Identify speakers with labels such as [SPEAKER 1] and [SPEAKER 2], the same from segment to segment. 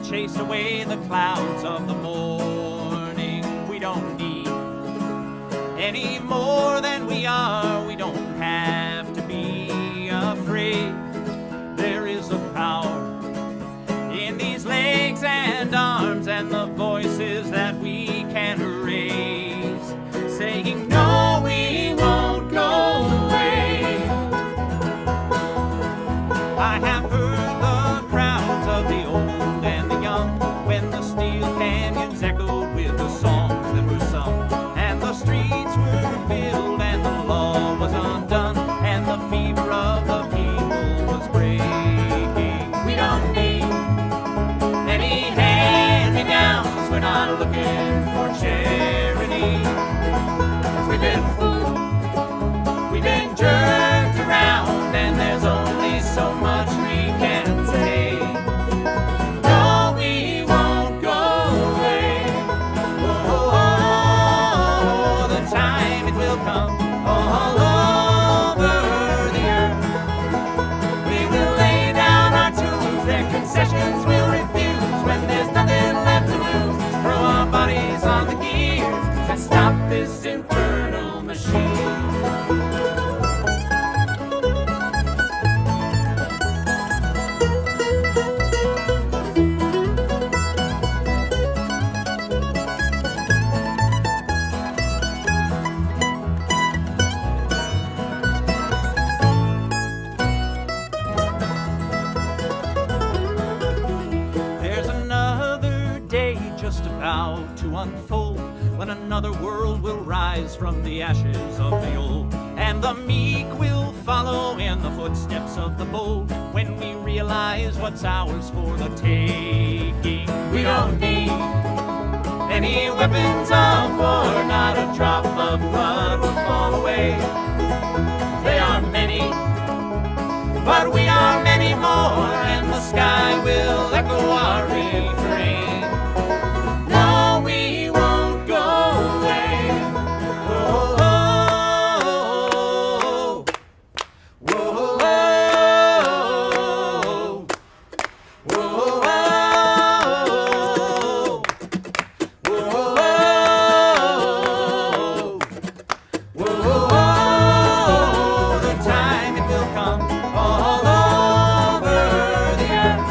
[SPEAKER 1] chase away the clouds of the morning. We don't need any more than we are. We don't have to be afraid. There is a power in these legs and arms and the voices that we can raise, saying no, we won't go away. I have heard the crowds of the old and the young when the steel canyons echoed with the songs that were sung, and the streets were filled and the law was undone, and the fever of the people was breaking. We don't need any hand-me-downs. We're not looking for charity. We've been fooled, we've been jerked around, and there's only so much we can say. No, we won't go away. Oh, the time it will come all over the earth. We will lay down our tools, their concessions we'll refuse. When there's nothing left to lose, throw our bodies on the gears and stop this infernal machine. There's another day just about to unfold, when another world will rise from the ashes of the old, and the meek will follow in the footsteps of the bold, when we realize what's ours for the taking. We don't need any weapons of war, not a drop of blood will fall away. They are many, but we are many more, and the sky will echo our refrain. No, we won't go away. Whoa, whoa, whoa, whoa, whoa. The time it will come all over the earth.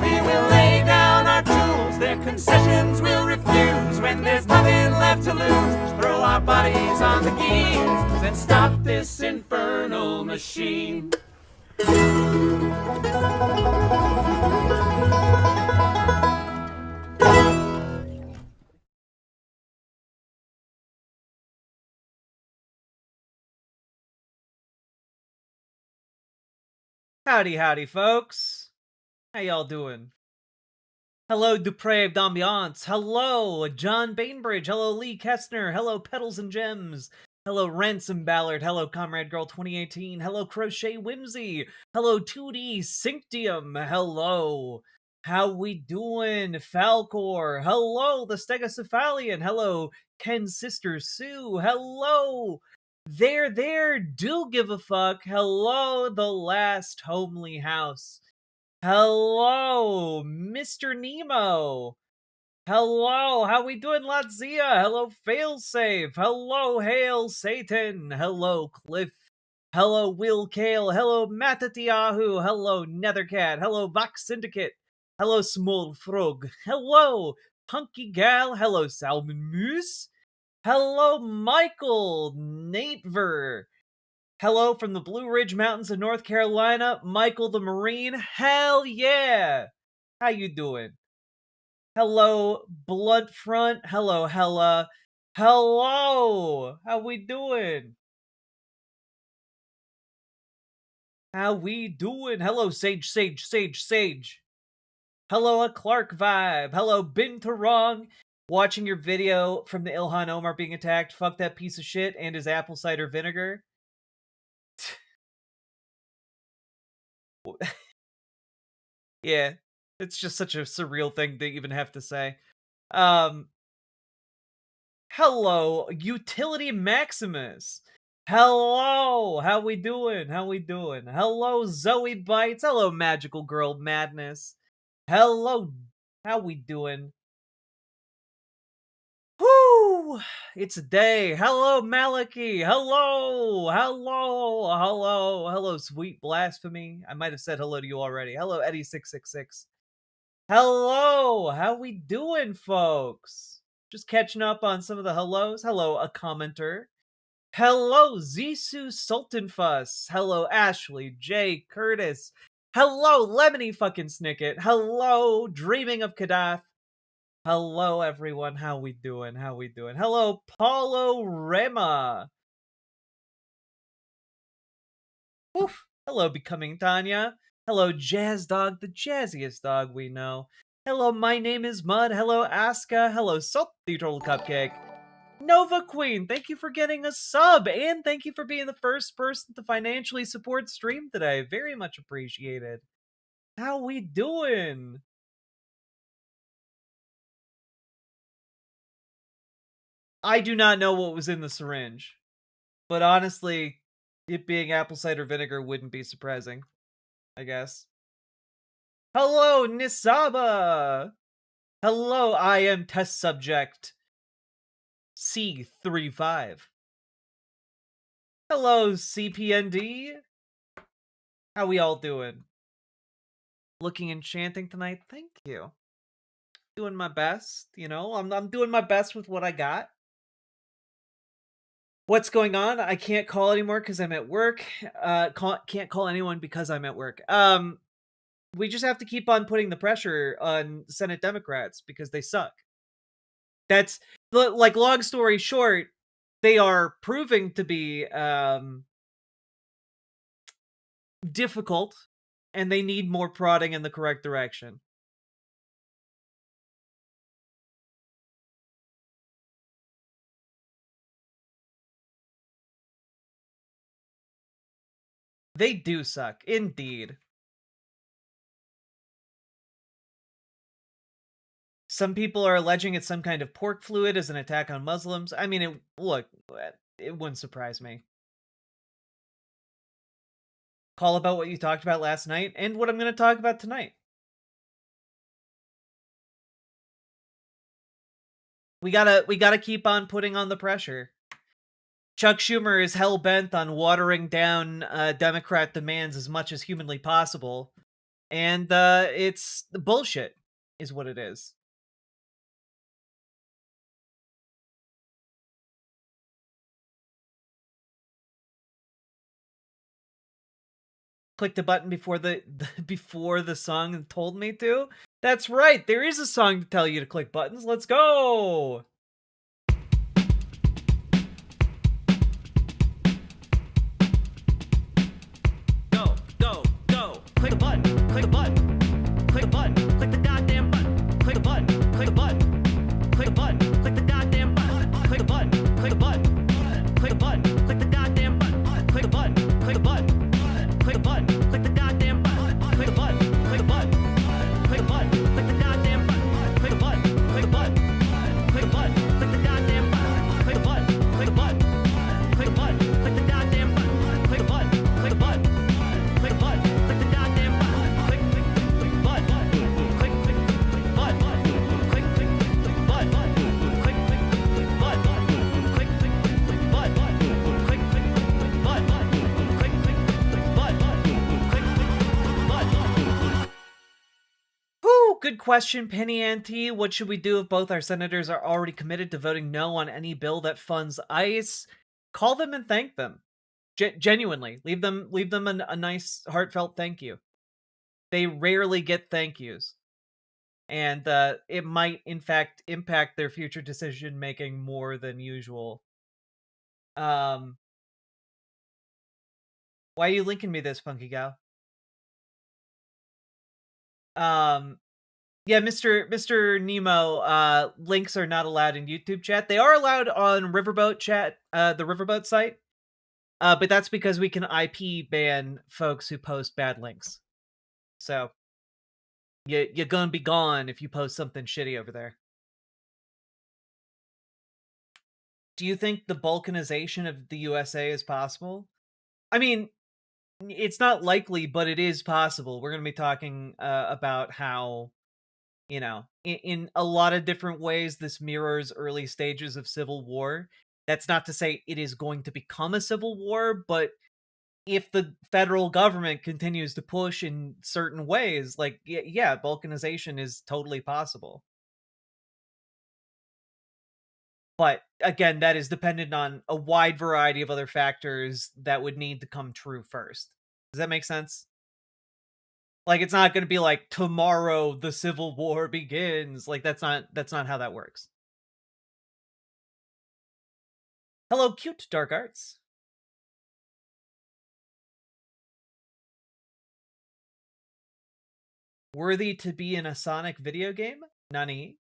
[SPEAKER 1] We will lay down our tools, their concessions we'll refuse. When there's nothing left to lose, throw our bodies on the gears and stop this infernal machine.
[SPEAKER 2] Howdy, howdy, folks. How y'all doing? Hello, Depraved Ambiance. Hello, John Bainbridge. Hello, Lee Kestner. Hello, Petals and Gems. Hello, Ransom Ballard. Hello, Comrade Girl 2018. Hello, Crochet Whimsy. Hello, 2D Synctium. Hello. How we doing, Falcor? Hello, the Stegocephalian. Hello, Ken's sister Sue. Hello. There, do give a fuck. Hello, the last homely house. Hello, Mr. Nemo. Hello, how we doing, Latzia? Hello, Failsafe. Hello, Hail Satan. Hello, Cliff. Hello, Will Kale. Hello, Matatiahu. Hello, Nethercat. Hello, Vox Syndicate. Hello, Small Frog. Hello, Punky Gal. Hello, Salmon Moose. Hello, Michael Natever. Hello from the Blue Ridge Mountains of North Carolina, Michael the Marine. Hell yeah! How you doing? Hello, Bloodfront. Hello, Hella. Hello! How we doing? How we doing? Hello, Sage. Hello, a Clark vibe. Hello, Bin Tarong. Watching your video from the Ilhan Omar being attacked. Fuck that piece of shit and his apple cider vinegar. Yeah, it's just such a surreal thing to even have to say. Hello, Utility Maximus. Hello, how we doing? Hello, Zoe Bites. Hello, Magical Girl Madness. Hello, how we doing? Whoo! It's a day. Hello, Maliki. Hello, sweet blasphemy. I might have said hello to you already. Hello, Eddie666. Hello, how we doing, folks? Just catching up on some of the hellos. Hello, a commenter. Hello, Zisu Sultanfuss. Hello, Ashley J. Curtis. Hello, Lemony fucking Snicket. Hello, Dreaming of Kadath. Hello, everyone. How we doing? How we doing? Hello, Paulo Rema. Oof. Hello, Becoming Tanya. Hello, Jazz Dog, the jazziest dog we know. Hello, my name is Mud. Hello, Aska. Hello, Salty Turtle Cupcake. Nova Queen, thank you for getting a sub, and thank you for being the first person to financially support stream today. Very much appreciated. How we doing? I do not know what was in the syringe, but honestly, it being apple cider vinegar wouldn't be surprising, I guess. Hello, Nisaba! Hello, I am test subject C35. Hello, CPND. How we all doing? Looking enchanting tonight? Thank you. Doing my best, you know. I'm doing my best with what I got. What's going on? I can't call anymore because I'm at work. Can't call anyone because I'm at work. We just have to keep on putting the pressure on Senate Democrats because they suck. That's like, long story short, they are proving to be difficult, and they need more prodding in the correct direction. They do suck, indeed. Some people are alleging it's some kind of pork fluid as an attack on Muslims. I mean, it wouldn't surprise me. Call about what you talked about last night and what I'm going to talk about tonight. We gotta keep on putting on the pressure. Chuck Schumer is hell bent on watering down Democrat demands as much as humanly possible, and it's bullshit, is what it is. Click the button before the song told me to. That's right. There is a song to tell you to click buttons. Let's go. Go. Click the button. Click the button. Click the button. Click the goddamn button. Click the button. Click the button. Click the button. Click the goddamn button. Click the button. Click the button. Click the button. Click the goddamn button. Click the button. Click the button. Click the button. Click the goddamn button. Click the button. Click the button. Click the button. Click the goddamn button. Click the button. Click the button. Click the button. Click the goddamn button. Click the button. Click the button. Click the button. Click the goddamn button. Click the button. Click the button. Click the button. Click the goddamn button. Click button. Click button. Click button. Click Whew, good question, Penny Ante. What should we do if both our senators are already committed to voting no on any bill that funds ICE? Call them and thank them. Genuinely, leave them a nice, heartfelt thank you. They rarely get thank yous, and it might, in fact, impact their future decision making more than usual. Why are you linking me this, Punky Gal? Yeah, Mr. Nemo, links are not allowed in YouTube chat. They are allowed on Riverboat chat, the Riverboat site. But that's because we can IP ban folks who post bad links. So you're gonna be gone if you post something shitty over there. Do you think the balkanization of the USA is possible? I mean, it's not likely, but it is possible. We're gonna be talking about how In a lot of different ways, this mirrors early stages of civil war. That's not to say it is going to become a civil war, but if the federal government continues to push in certain ways, like, yeah, balkanization is totally possible. But again, that is dependent on a wide variety of other factors that would need to come true first. Does that make sense? Like, it's not going to be like tomorrow the civil war begins. Like, that's not how that works. Hello, cute dark arts. Worthy to be in a Sonic video game? Nani?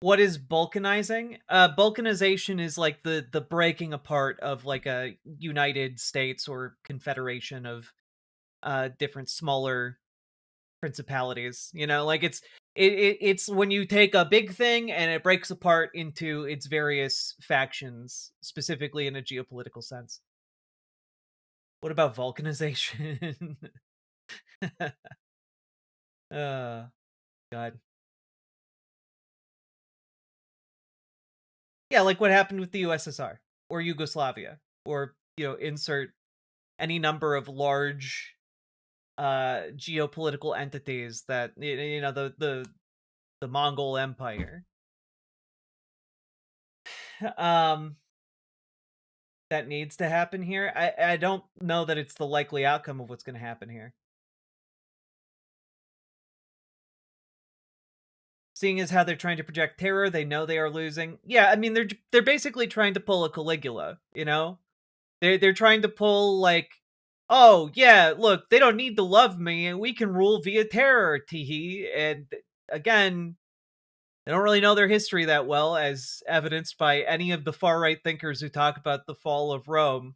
[SPEAKER 2] What is balkanizing? Balkanization is like the breaking apart of like a United States or confederation of different smaller principalities. Like it's when you take a big thing and it breaks apart into its various factions, specifically in a geopolitical sense. What about vulcanization? uh God. Yeah, like what happened with the USSR or Yugoslavia, or insert any number of large geopolitical entities that the Mongol Empire. um that needs to happen here. I don't know that it's the likely outcome of what's going to happen here. Seeing as how they're trying to project terror, they know they are losing. Yeah, I mean they're basically trying to pull a Caligula. They're trying to pull like, oh yeah, look, they don't need to love me, and we can rule via terror, teehee. And again, they don't really know their history that well, as evidenced by any of the far right thinkers who talk about the fall of Rome.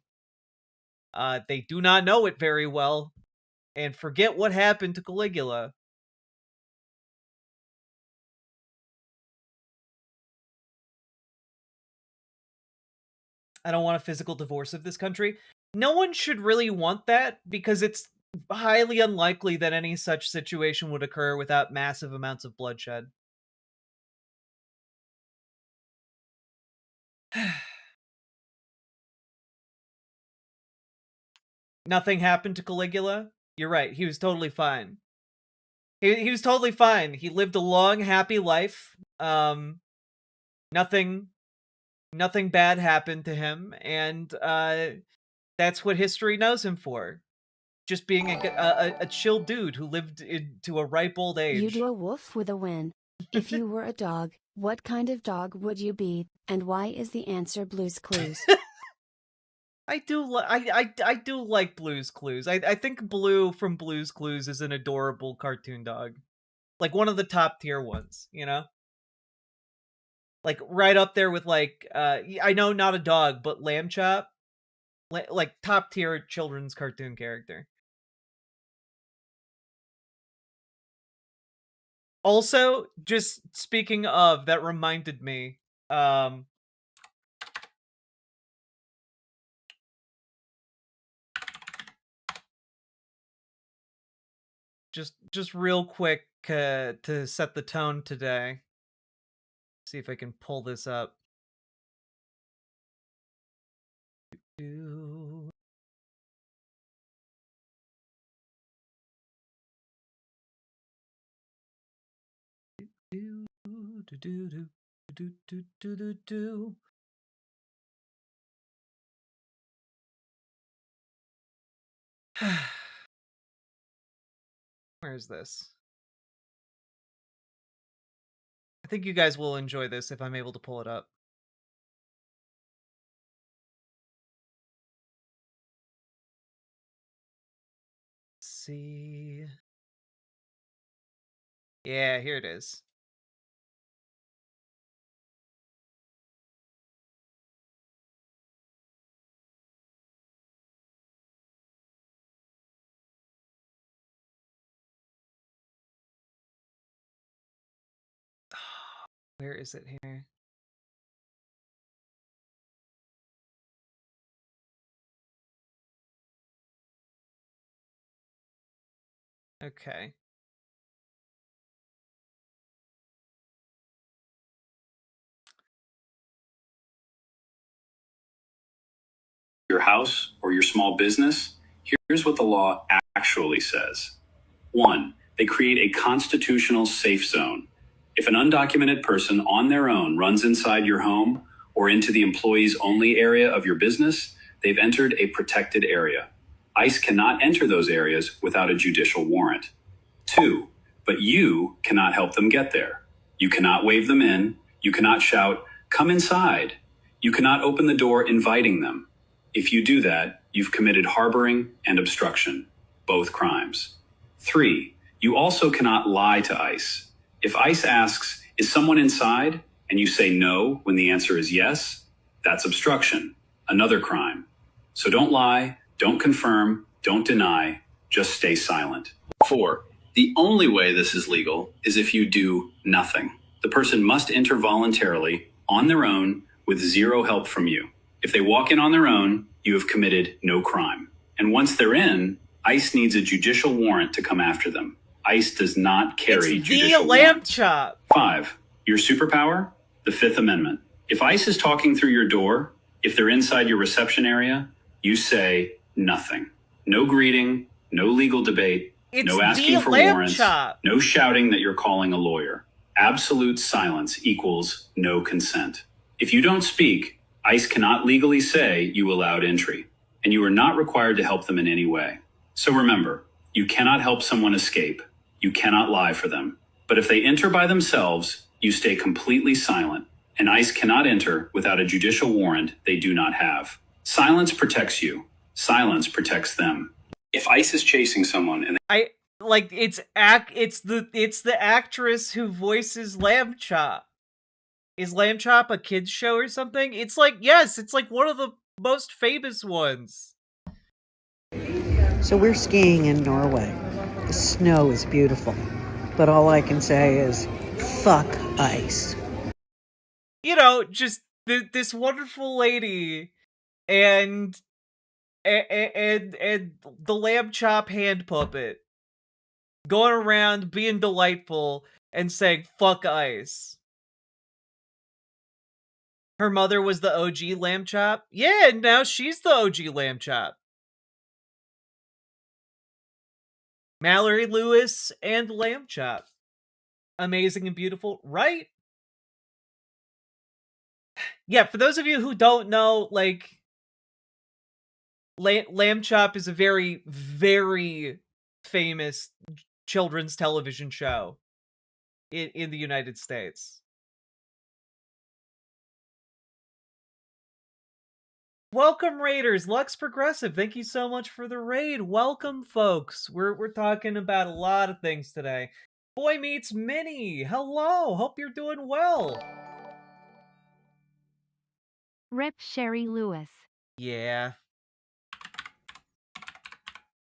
[SPEAKER 2] They do not know it very well, and forget what happened to Caligula. I don't want a physical divorce of this country. No one should really want that, because it's highly unlikely that any such situation would occur without massive amounts of bloodshed. Nothing happened to Caligula. You're right. He was totally fine. He was totally fine. He lived a long, happy life. Nothing nothing bad happened to him, and that's what history knows him for. Just being a chill dude who lived into a ripe old
[SPEAKER 3] You
[SPEAKER 2] age.
[SPEAKER 3] do a woof with a win. If you were a dog, what kind of dog would you be, and why is the answer Blue's Clues?
[SPEAKER 2] I do like Blue's Clues. I think Blue from Blue's Clues is an adorable cartoon dog. Like one of the top tier ones. Like right up there with like I know not a dog, but Lamb Chop, like top tier children's cartoon character. Also, just speaking of, that reminded me, um just real quick, to set the tone today. See if I can pull this up. Do, do, do, do, do, do, do, do, do, do. Where is this? I think you guys will enjoy this if I'm able to pull it up. Let's see. Yeah, here it is. Where is it here? Okay.
[SPEAKER 4] Your house or your small business, here's what the law actually says. 1. They create a constitutional safe zone. If an undocumented person on their own runs inside your home or into the employees only area of your business, they've entered a protected area. ICE cannot enter those areas without a judicial warrant. 2. But you cannot help them get there. You cannot wave them in. You cannot shout, "Come inside." You cannot open the door inviting them. If you do that, you've committed harboring and obstruction, both crimes. 3. You also cannot lie to ICE. If ICE asks, "Is someone inside?" and you say no when the answer is yes, that's obstruction, another crime. So don't lie, don't confirm, don't deny, just stay silent. 4. The only way this is legal is if you do nothing. The person must enter voluntarily, on their own, with zero help from you. If they walk in on their own, you have committed no crime. And once they're in, ICE needs a judicial warrant to come after them. ICE does not carry
[SPEAKER 2] It's
[SPEAKER 4] judicial
[SPEAKER 2] the lamb
[SPEAKER 4] warrants.
[SPEAKER 2] chop.
[SPEAKER 4] 5. Your superpower? The Fifth Amendment. If ICE is talking through your door, if they're inside your reception area, you say nothing. No greeting, no legal debate,
[SPEAKER 2] It's
[SPEAKER 4] no asking
[SPEAKER 2] the
[SPEAKER 4] for
[SPEAKER 2] lamb
[SPEAKER 4] warrants,
[SPEAKER 2] chop.
[SPEAKER 4] no shouting that you're calling a lawyer. Absolute silence equals no consent. If you don't speak, ICE cannot legally say you allowed entry, and you are not required to help them in any way. So remember, you cannot help someone escape. You cannot lie for them. But if they enter by themselves, you stay completely silent, and ICE cannot enter without a judicial warrant they do not have. Silence protects you. Silence protects them. If ICE is chasing someone and
[SPEAKER 2] It's the actress who voices Lamb Chop. Is Lamb Chop a kids show or something? It's like, yes, it's like one of the most famous ones.
[SPEAKER 5] So we're skiing in Norway. The snow is beautiful, but all I can say is, fuck ice.
[SPEAKER 2] You know, just this wonderful lady and the Lamb Chop hand puppet going around being delightful and saying fuck ice. Her mother was the OG Lamb Chop. Yeah, and now she's the OG Lamb Chop. Mallory Lewis and Lamb Chop. Amazing and beautiful, right? Yeah, for those of you who don't know, like, Lamb Chop is a very, very famous children's television show in the United States. Welcome, Raiders. Lux Progressive, thank you so much for the raid. Welcome, folks. We're talking about a lot of things today. Boy Meets Minnie, hello. Hope you're doing well.
[SPEAKER 6] Rip Sherry Lewis.
[SPEAKER 2] Yeah.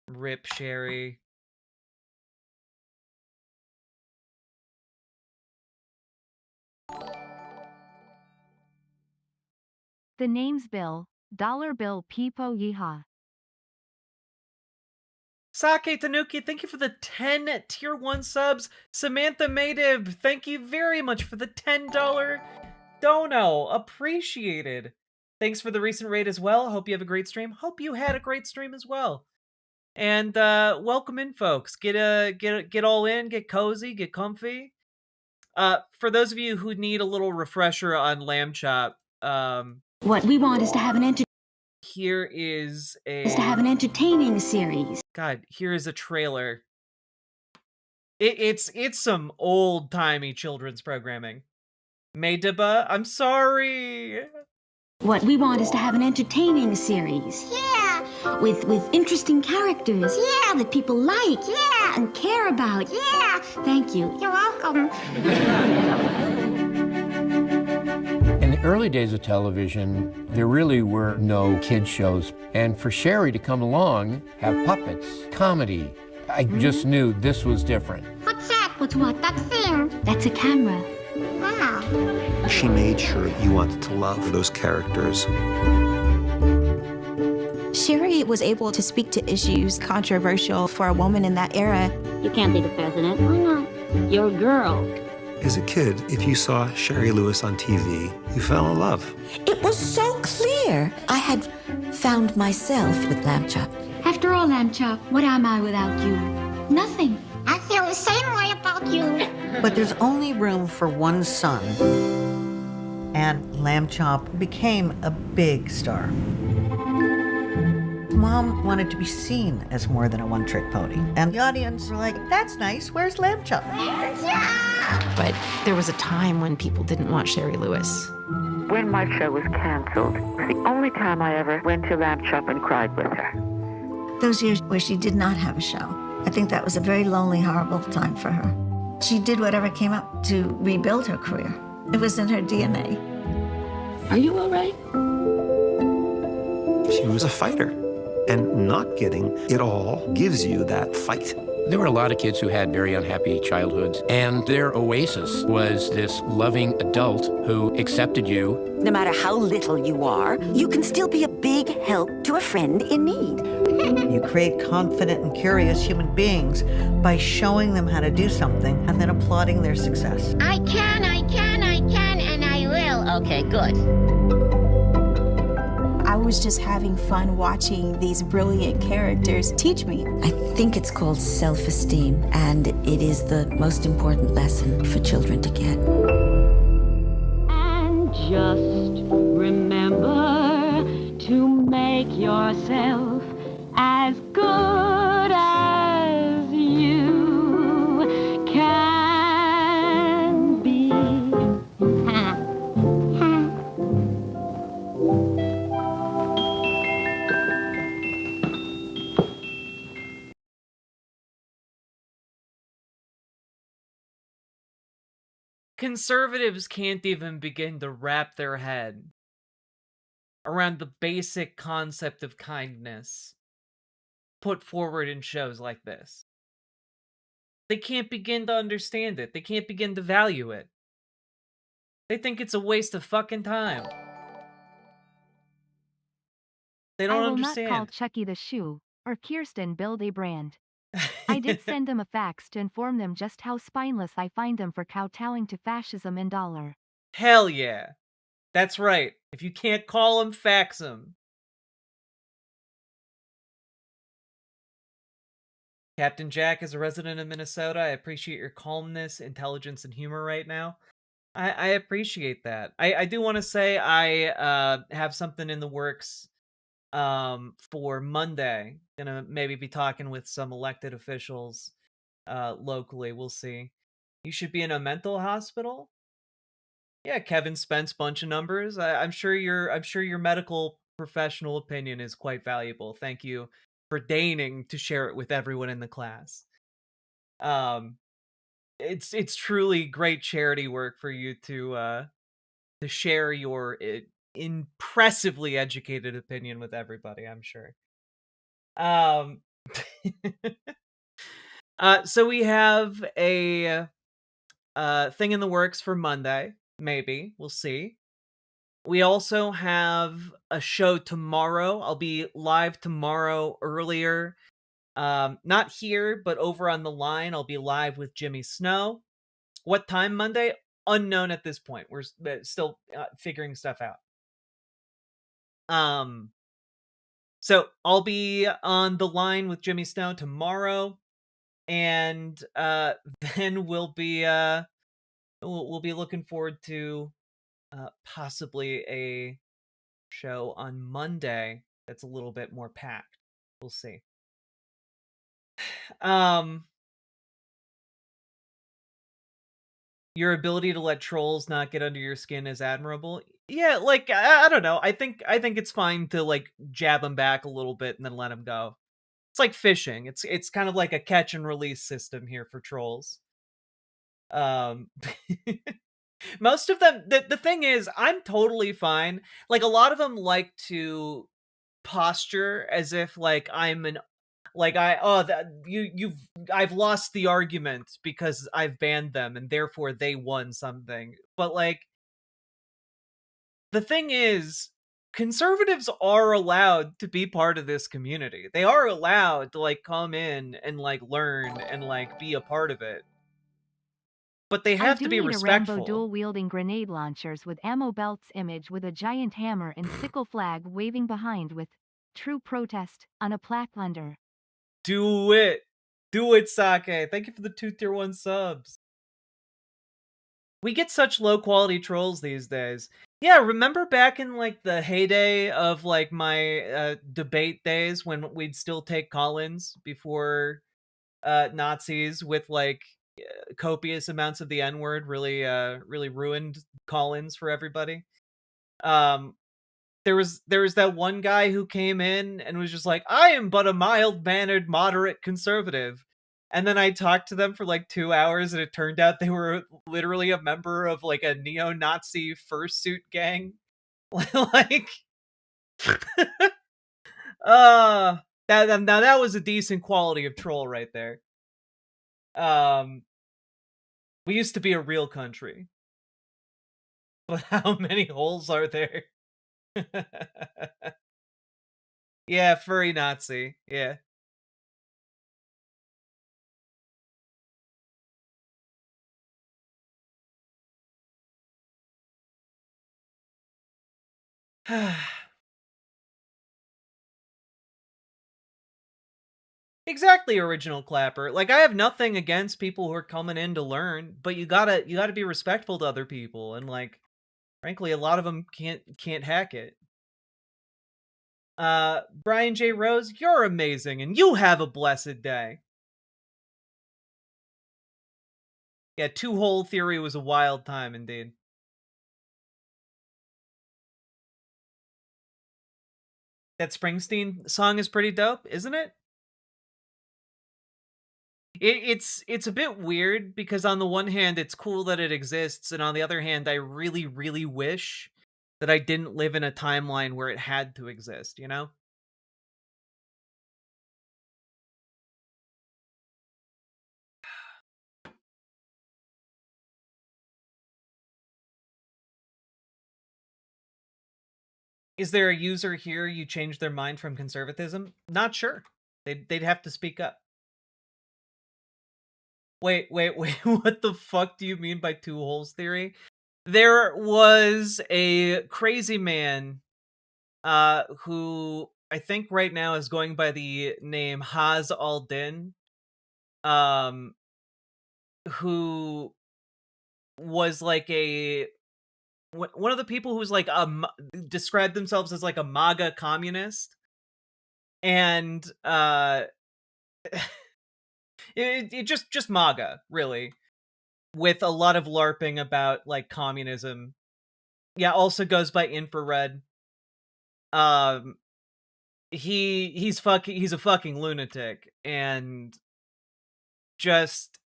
[SPEAKER 2] Rip Sherry.
[SPEAKER 6] The name's Bill, Dollar Bill Peepo Yeehaw.
[SPEAKER 2] Sake Tanuki, thank you for the 10 tier 1 subs. Samantha Maydib, thank you very much for the $10 dono. Appreciated. Thanks for the recent raid as well. Hope you have a great stream. Hope you had a great stream as well. And welcome in, folks. Get all in, get cozy, get comfy. For those of you who need a little refresher on Lamb Chop,
[SPEAKER 7] what we want is to have an
[SPEAKER 2] here is
[SPEAKER 7] entertaining series.
[SPEAKER 2] God, here is a trailer. It's some old-timey children's programming. Maydiba, I'm sorry.
[SPEAKER 7] What we want is to have an entertaining series. Yeah. With interesting characters. Yeah, that people like. Yeah, and care about. Yeah. Thank you. You're welcome.
[SPEAKER 8] In the early days of television, there really were no kids shows. And for Sherry to come along, have puppets, comedy, I just knew this was different.
[SPEAKER 7] What's that? What's what? That thing? That's a camera. Wow.
[SPEAKER 9] She made sure you wanted to love those characters.
[SPEAKER 7] Sherry was able to speak to issues controversial for a woman in that era.
[SPEAKER 9] You can't be the president. Why not? You're a girl.
[SPEAKER 10] As a kid, if you saw Sherry Lewis on TV, you fell in love.
[SPEAKER 11] It was so clear. I had found myself with Lamb Chop.
[SPEAKER 7] After all, Lamb Chop, what am I without you? Nothing.
[SPEAKER 9] I feel the same way about you.
[SPEAKER 5] But there's only room for one son. And Lamb Chop became a big star. Mom wanted to be seen as more than a one-trick pony. And the audience were like, that's nice, where's Lamb Chop?
[SPEAKER 12] But there was a time when people didn't want Sherry Lewis.
[SPEAKER 13] When my show was canceled, it was the only time I ever went to Lamb Chop and cried with her.
[SPEAKER 14] Those years where she did not have a show, I think that was a very lonely, horrible time for her. She did whatever came up to rebuild her career. It was in her DNA.
[SPEAKER 9] Are you all right?
[SPEAKER 10] She was a fighter. And not getting it all gives you that fight.
[SPEAKER 8] There were a lot of kids who had very unhappy childhoods, and their oasis was this loving adult who accepted you.
[SPEAKER 11] No matter how little you are, you can still be a big help to a friend in need.
[SPEAKER 5] You create confident and curious human beings by showing them how to do something and then applauding their success.
[SPEAKER 9] I can, and I will. Okay, good.
[SPEAKER 7] I was just having fun watching these brilliant characters teach me.
[SPEAKER 11] I think it's called self-esteem, and it is the most important lesson for children to get.
[SPEAKER 9] And just remember to make yourself as good as you can be.
[SPEAKER 2] Conservatives can't even begin to wrap their head around the basic concept of kindness put forward in shows like this. They can't begin to understand it. They can't begin to value it. They think it's a waste of fucking time. They don't
[SPEAKER 6] I will
[SPEAKER 2] understand.
[SPEAKER 6] not call Chucky the Shoe, or Kirsten build a brand. I did send them a fax to inform them just how spineless I find them for kowtowing to fascism and dollar.
[SPEAKER 2] Hell yeah. That's right. If you can't call them, fax them. Captain Jack is a resident of Minnesota. I appreciate your calmness, intelligence, and humor right now. I appreciate that. I do want to say I have something in the works for Monday. Gonna maybe be talking with some elected officials locally. We'll see. You should be in a mental hospital. Yeah, Kevin Spence, bunch of numbers. I'm sure your medical professional opinion is quite valuable. Thank you for deigning to share it with everyone in the class. It's truly great charity work for you to share your impressively educated opinion with everybody, I'm sure. So we have a thing in the works for Monday, maybe. We'll see. We also have a show tomorrow. I'll be live tomorrow earlier. Not here, but over on the line. I'll be live with Jimmy Snow. What time Monday? Unknown at this point. We're still figuring stuff out. So I'll be on the line with Jimmy Snow tomorrow, and then we'll be looking forward to possibly a show on Monday that's a little bit more packed. We'll see. Your ability to let trolls not get under your skin is admirable. Yeah, like I don't know. I think it's fine to like jab them back a little bit and then let them go. It's like fishing. It's kind of like a catch and release system here for trolls. Most of them, the thing is, I'm totally fine. Like, a lot of them like to posture as if, like, I'm an, like, I've lost the argument because I've banned them and therefore they won something. But, like, the thing is, conservatives are allowed to be part of this community. They are allowed to like come in and like learn and like be a part of it. But they
[SPEAKER 6] I
[SPEAKER 2] have
[SPEAKER 6] do
[SPEAKER 2] to be
[SPEAKER 6] need a Rambo
[SPEAKER 2] respectful.
[SPEAKER 6] dual-wielding grenade launchers with ammo belts image with a giant hammer and sickle flag waving behind with "True Protest" on a plaque under.
[SPEAKER 2] Do it. Do it, Sake. Thank you for the 2 tier 1 subs. We get such low quality trolls these days. Yeah, remember back in like the heyday of like my debate days when we'd still take call-ins before Nazis with like copious amounts of the N-word really really ruined call-ins for everybody. There was that one guy who came in and was just like, "I am but a mild-mannered, moderate conservative." And then I talked to them for like 2 hours, and it turned out they were literally a member of like a neo-Nazi fursuit gang. Like, now that was a decent quality of troll right there. We used to be a real country, but how many holes are there? Yeah, furry Nazi. Yeah. Exactly, original Clapper. Like, I have nothing against people who are coming in to learn, but you gotta be respectful to other people, and like, frankly, a lot of them can't hack it. Brian J. Rose, you're amazing, and you have a blessed day. Yeah, 2-hole theory was a wild time indeed. That Springsteen song is pretty dope, isn't it? It's a bit weird because on the one hand it's cool that it exists, and on the other hand I really really wish that I didn't live in a timeline where it had to exist, you know? Is there a user here you changed their mind from conservatism? Not sure. They'd have to speak up. Wait, what the fuck do you mean by 2 holes theory? There was a crazy man who I think right now is going by the name Haz al-Din, who was like one of the people who's like described themselves as like a MAGA communist, and it just MAGA really, with a lot of LARPing about like communism. Yeah, also goes by Infrared. He's a fucking lunatic, and just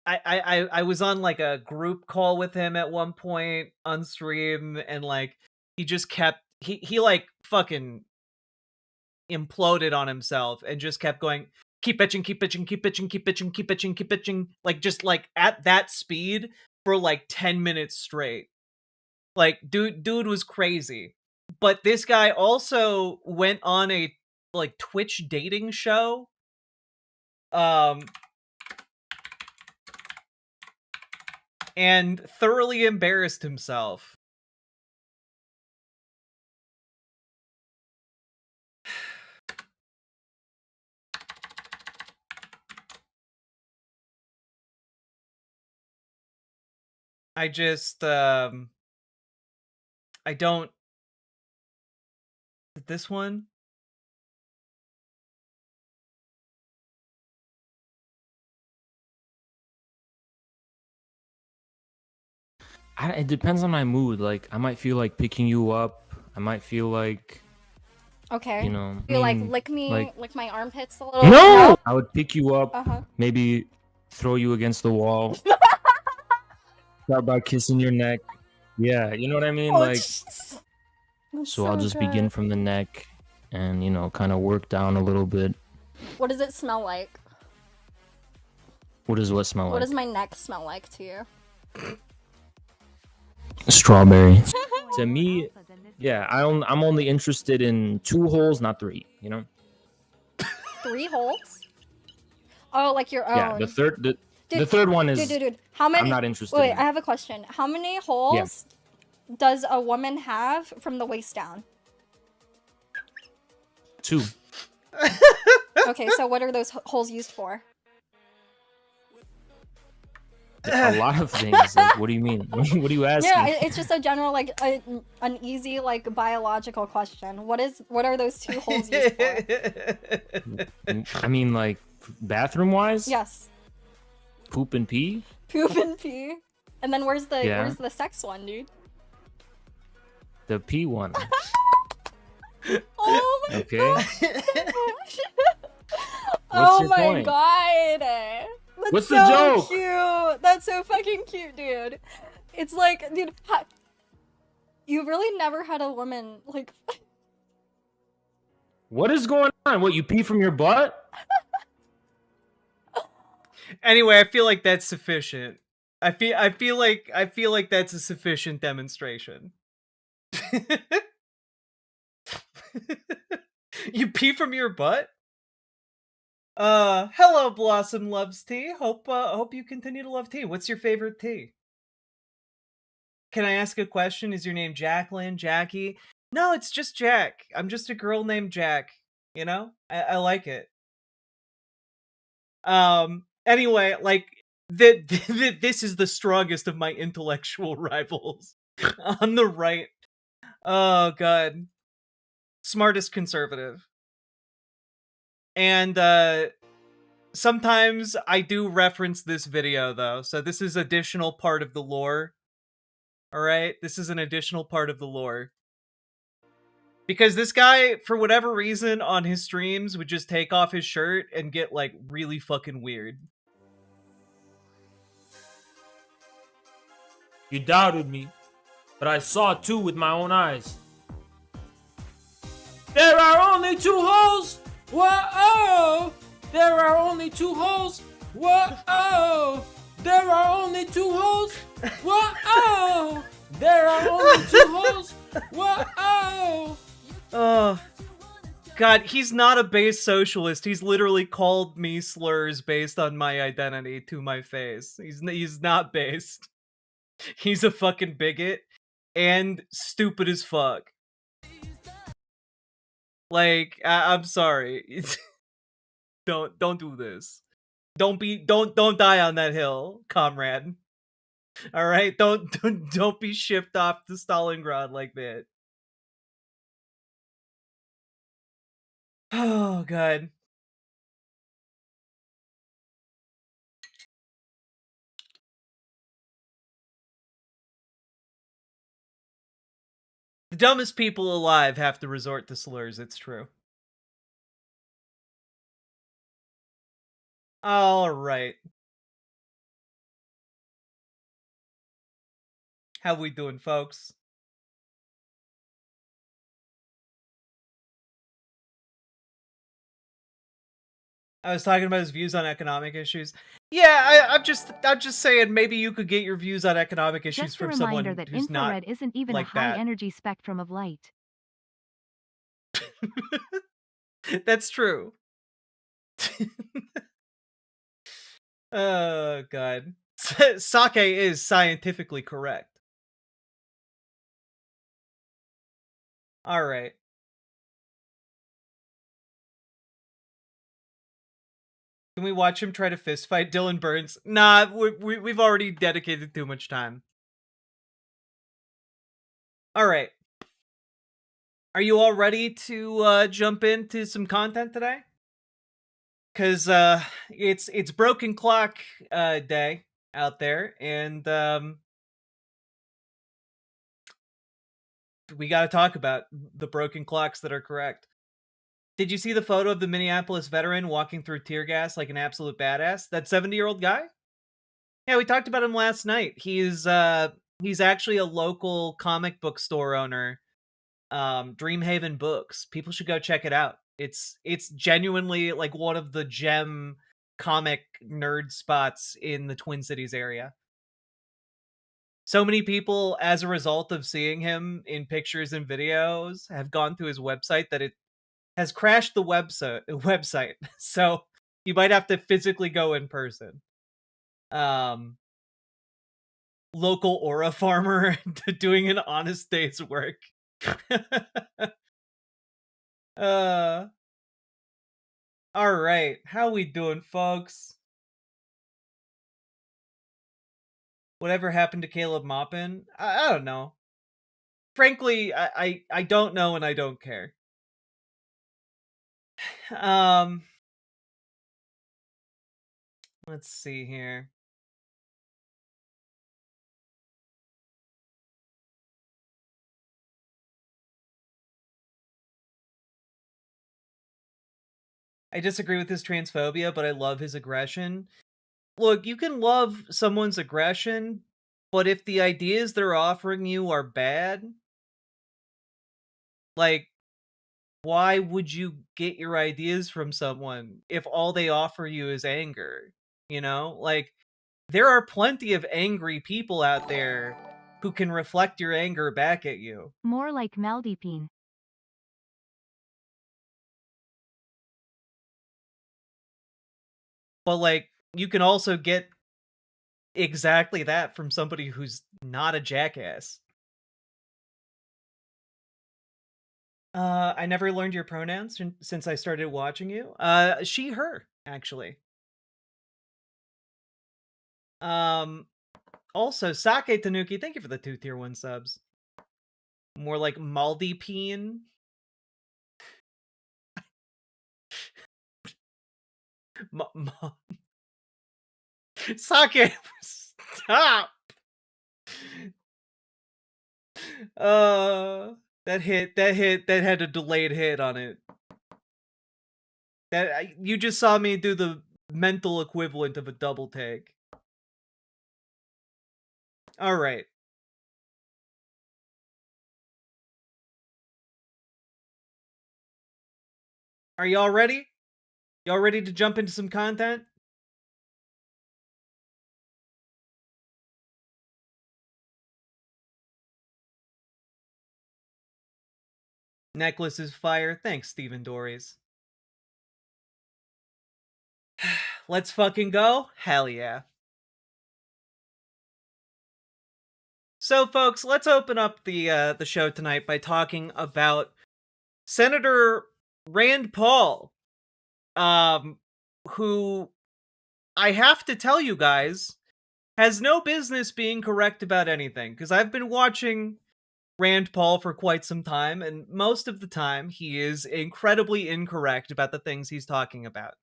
[SPEAKER 2] I was on like a group call with him at one point on stream, and like he just kept he like fucking imploded on himself and just kept going, keep bitching, keep bitching, keep bitching, keep bitching, keep bitching, keep bitching, like just like at that speed for like 10 minutes straight. Like dude was crazy. But this guy also went on a like Twitch dating show. And thoroughly embarrassed himself. I just I don't. This one?
[SPEAKER 15] It depends on my mood. Like, I might feel like picking you up. I might feel like,
[SPEAKER 16] Okay.
[SPEAKER 15] you know,
[SPEAKER 16] You like lick me,
[SPEAKER 15] like,
[SPEAKER 16] lick my armpits a little?
[SPEAKER 15] no! I would pick you up,
[SPEAKER 16] Uh-huh.
[SPEAKER 15] maybe throw you against the wall, start by kissing your neck. Yeah, you know what I mean?
[SPEAKER 16] Oh,
[SPEAKER 15] Like,
[SPEAKER 16] jeez.
[SPEAKER 15] so I'll just begin from the neck and, you know, kind of work down a little bit.
[SPEAKER 16] What does it smell like?
[SPEAKER 15] What does what smell
[SPEAKER 16] What
[SPEAKER 15] like?
[SPEAKER 16] does my neck smell like to you?
[SPEAKER 15] Strawberry. To me, Yeah, I'm only interested in 2 holes, not 3. You know.
[SPEAKER 16] 3 holes? Oh, like your own.
[SPEAKER 15] Yeah, the
[SPEAKER 16] Dude,
[SPEAKER 15] third one is.
[SPEAKER 16] Dude. How many?
[SPEAKER 15] I'm not interested.
[SPEAKER 16] Wait,
[SPEAKER 15] in.
[SPEAKER 16] I have a question. How many holes does a woman have from the waist down?
[SPEAKER 15] 2.
[SPEAKER 16] Okay, so what are those holes used for?
[SPEAKER 15] A lot of things. Like, what do you mean? What are you asking?
[SPEAKER 16] Yeah, it's just a general, like, an easy, like, biological question. What are those 2 holes used for?
[SPEAKER 15] I mean, like, bathroom wise.
[SPEAKER 16] Yes.
[SPEAKER 15] Poop and pee.
[SPEAKER 16] Poop and pee. And then where's the sex one, dude?
[SPEAKER 15] The pee one.
[SPEAKER 16] Oh my
[SPEAKER 15] okay.
[SPEAKER 16] gosh.
[SPEAKER 15] Oh
[SPEAKER 16] my
[SPEAKER 15] point?
[SPEAKER 16] god. That's
[SPEAKER 15] What's
[SPEAKER 16] so
[SPEAKER 15] the joke?
[SPEAKER 16] Cute. That's so fucking cute, dude. It's like, dude, you really never had a woman like.
[SPEAKER 15] What is going on? What, you pee from your butt?
[SPEAKER 2] Anyway, I feel like that's sufficient. I feel like that's a sufficient demonstration. You pee from your butt? Hello, Blossom loves tea. Hope you continue to love tea. What's your favorite tea? Can I ask a question? Is your name Jacqueline, Jackie? No, it's just Jack. I'm just a girl named Jack. You know? I like it. Anyway, like, this is the strongest of my intellectual rivals. On the right. Oh, God. Smartest conservative. And, sometimes I do reference this video, though. So this is additional part of the lore. Alright? This is an additional part of the lore. Because this guy, for whatever reason, on his streams, would just take off his shirt and get, like, really fucking weird.
[SPEAKER 17] You doubted me, but I saw 2 with my own eyes. There are only 2 holes! Whoa! There are only 2 holes! Whoa! There are only 2 holes! Whoa! There are only 2 holes! Whoa!
[SPEAKER 2] Oh, God, he's not a base socialist. He's literally called me slurs based on my identity to my face. He's not based. He's a fucking bigot and stupid as fuck. Like, I'm sorry. Don't do this. Don't die on that hill, comrade. All right, don't be shipped off to Stalingrad like that. Oh, God. The dumbest people alive have to resort to slurs, it's true. Alright. How we doing, folks? I was talking about his views on economic issues. Yeah, I'm just saying maybe you could get your views on economic issues
[SPEAKER 6] Just a
[SPEAKER 2] from someone
[SPEAKER 6] reminder that
[SPEAKER 2] who's not
[SPEAKER 6] infrared isn't even
[SPEAKER 2] like
[SPEAKER 6] a high
[SPEAKER 2] that.
[SPEAKER 6] energy spectrum of light.
[SPEAKER 2] That's true. Oh, God. Sake is scientifically correct. Alright. Can we watch him try to fist fight Dylan Burns? Nah, we've already dedicated too much time. Alright. Are you all ready to jump into some content today? Because it's Broken Clock day out there, and we got to talk about the broken clocks that are correct. Did you see the photo of the Minneapolis veteran walking through tear gas like an absolute badass? That 70-year-old guy? Yeah, we talked about him last night. He's actually a local comic book store owner, Dreamhaven Books. People should go check it out. It's genuinely like one of the gem comic nerd spots in the Twin Cities area. So many people, as a result of seeing him in pictures and videos, have gone to his website that it has crashed the website. So you might have to physically go in person. Local aura farmer doing an honest day's work. All right, how we doing, folks? Whatever happened to Caleb Maupin? I don't know. Frankly, I don't know, and I don't care. Let's see here. I disagree with his transphobia, but I love his aggression. Look, you can love someone's aggression, but if the ideas they're offering you are bad, like, why would you get your ideas from someone if all they offer you is anger? You know? Like, there are plenty of angry people out there who can reflect your anger back at you.
[SPEAKER 6] More like Maldipine.
[SPEAKER 2] But, like, you can also get exactly that from somebody who's not a jackass. I never learned your pronouns since I started watching you. She, her, actually. Also, Sake Tanuki, thank you for the 2 tier 1 subs. More like Maldipine. Sake, stop! That had a delayed hit on it. You just saw me do the mental equivalent of a double take. All right. Are y'all ready? Y'all ready to jump into some content? Necklace is fire. Thanks, Stephen Dories. Let's fucking go? Hell yeah. So, folks, let's open up the show tonight by talking about Senator Rand Paul, who I have to tell you guys has no business being correct about anything, because I've been watching Rand Paul for quite some time, and most of the time he is incredibly incorrect about the things he's talking about.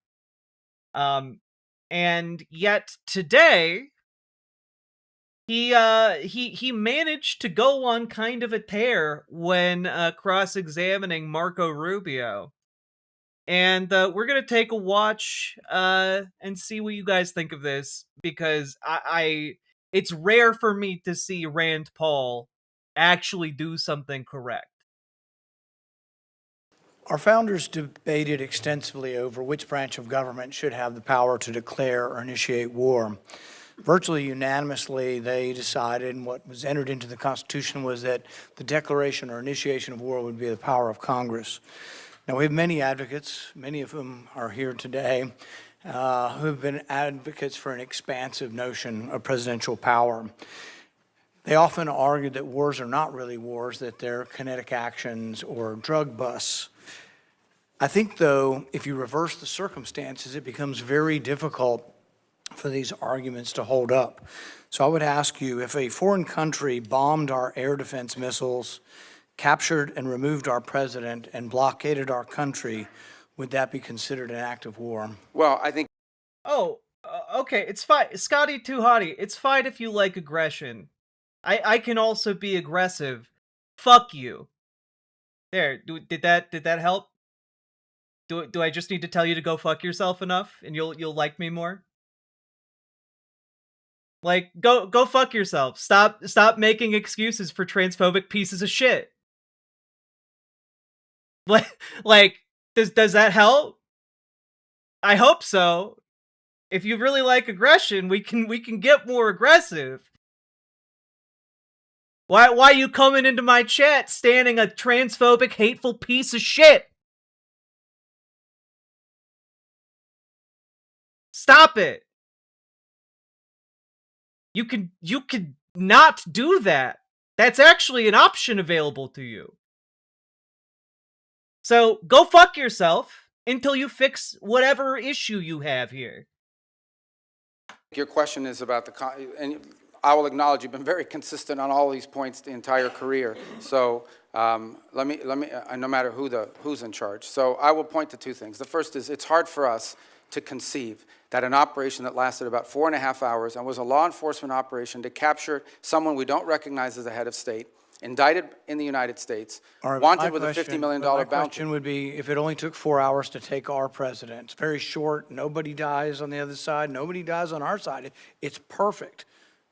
[SPEAKER 2] And yet today he managed to go on kind of a tear when cross-examining Marco Rubio. And we're gonna take a watch and see what you guys think of this, because it's rare for me to see Rand Paul actually do something correct.
[SPEAKER 18] Our founders debated extensively over which branch of government should have the power to declare or initiate war. Virtually unanimously, they decided, and what was entered into the Constitution was that the declaration or initiation of war would be the power of Congress. Now, we have many advocates, many of whom are here today, who have been advocates for an expansive notion of presidential power. They often argue that wars are not really wars, that they're kinetic actions or drug busts. I think, though, if you reverse the circumstances, it becomes very difficult for these arguments to hold up. So I would ask you, if a foreign country bombed our air defense missiles, captured and removed our president, and blockaded our country, would that be considered an act of war?
[SPEAKER 19] Well, I think...
[SPEAKER 2] Oh, okay, it's fine. Scotty Too Hottie, it's fine if you like aggression. I can also be aggressive. Fuck you. There, did that help? Do I just need to tell you to go fuck yourself enough, and you'll like me more? Like, go fuck yourself. Stop making excuses for transphobic pieces of shit. Like, does that help? I hope so. If you really like aggression, we can get more aggressive. Why you coming into my chat standing a transphobic, hateful piece of shit? Stop it. You could not do that. That's actually an option available to you. So go fuck yourself until you fix whatever issue you have here.
[SPEAKER 19] Your question is about and I will acknowledge you've been very consistent on all these points the entire career. So let me no matter who's in charge. So I will point to two things. The first is it's hard for us to conceive that an operation that lasted about 4.5 hours and was a law enforcement operation to capture someone we don't recognize as a head of state, indicted in the United States, wanted with a $50 million bounty.
[SPEAKER 18] My question would be, if it only took 4 hours to take our president, it's very short, nobody dies on the other side, nobody dies on our side, it's perfect.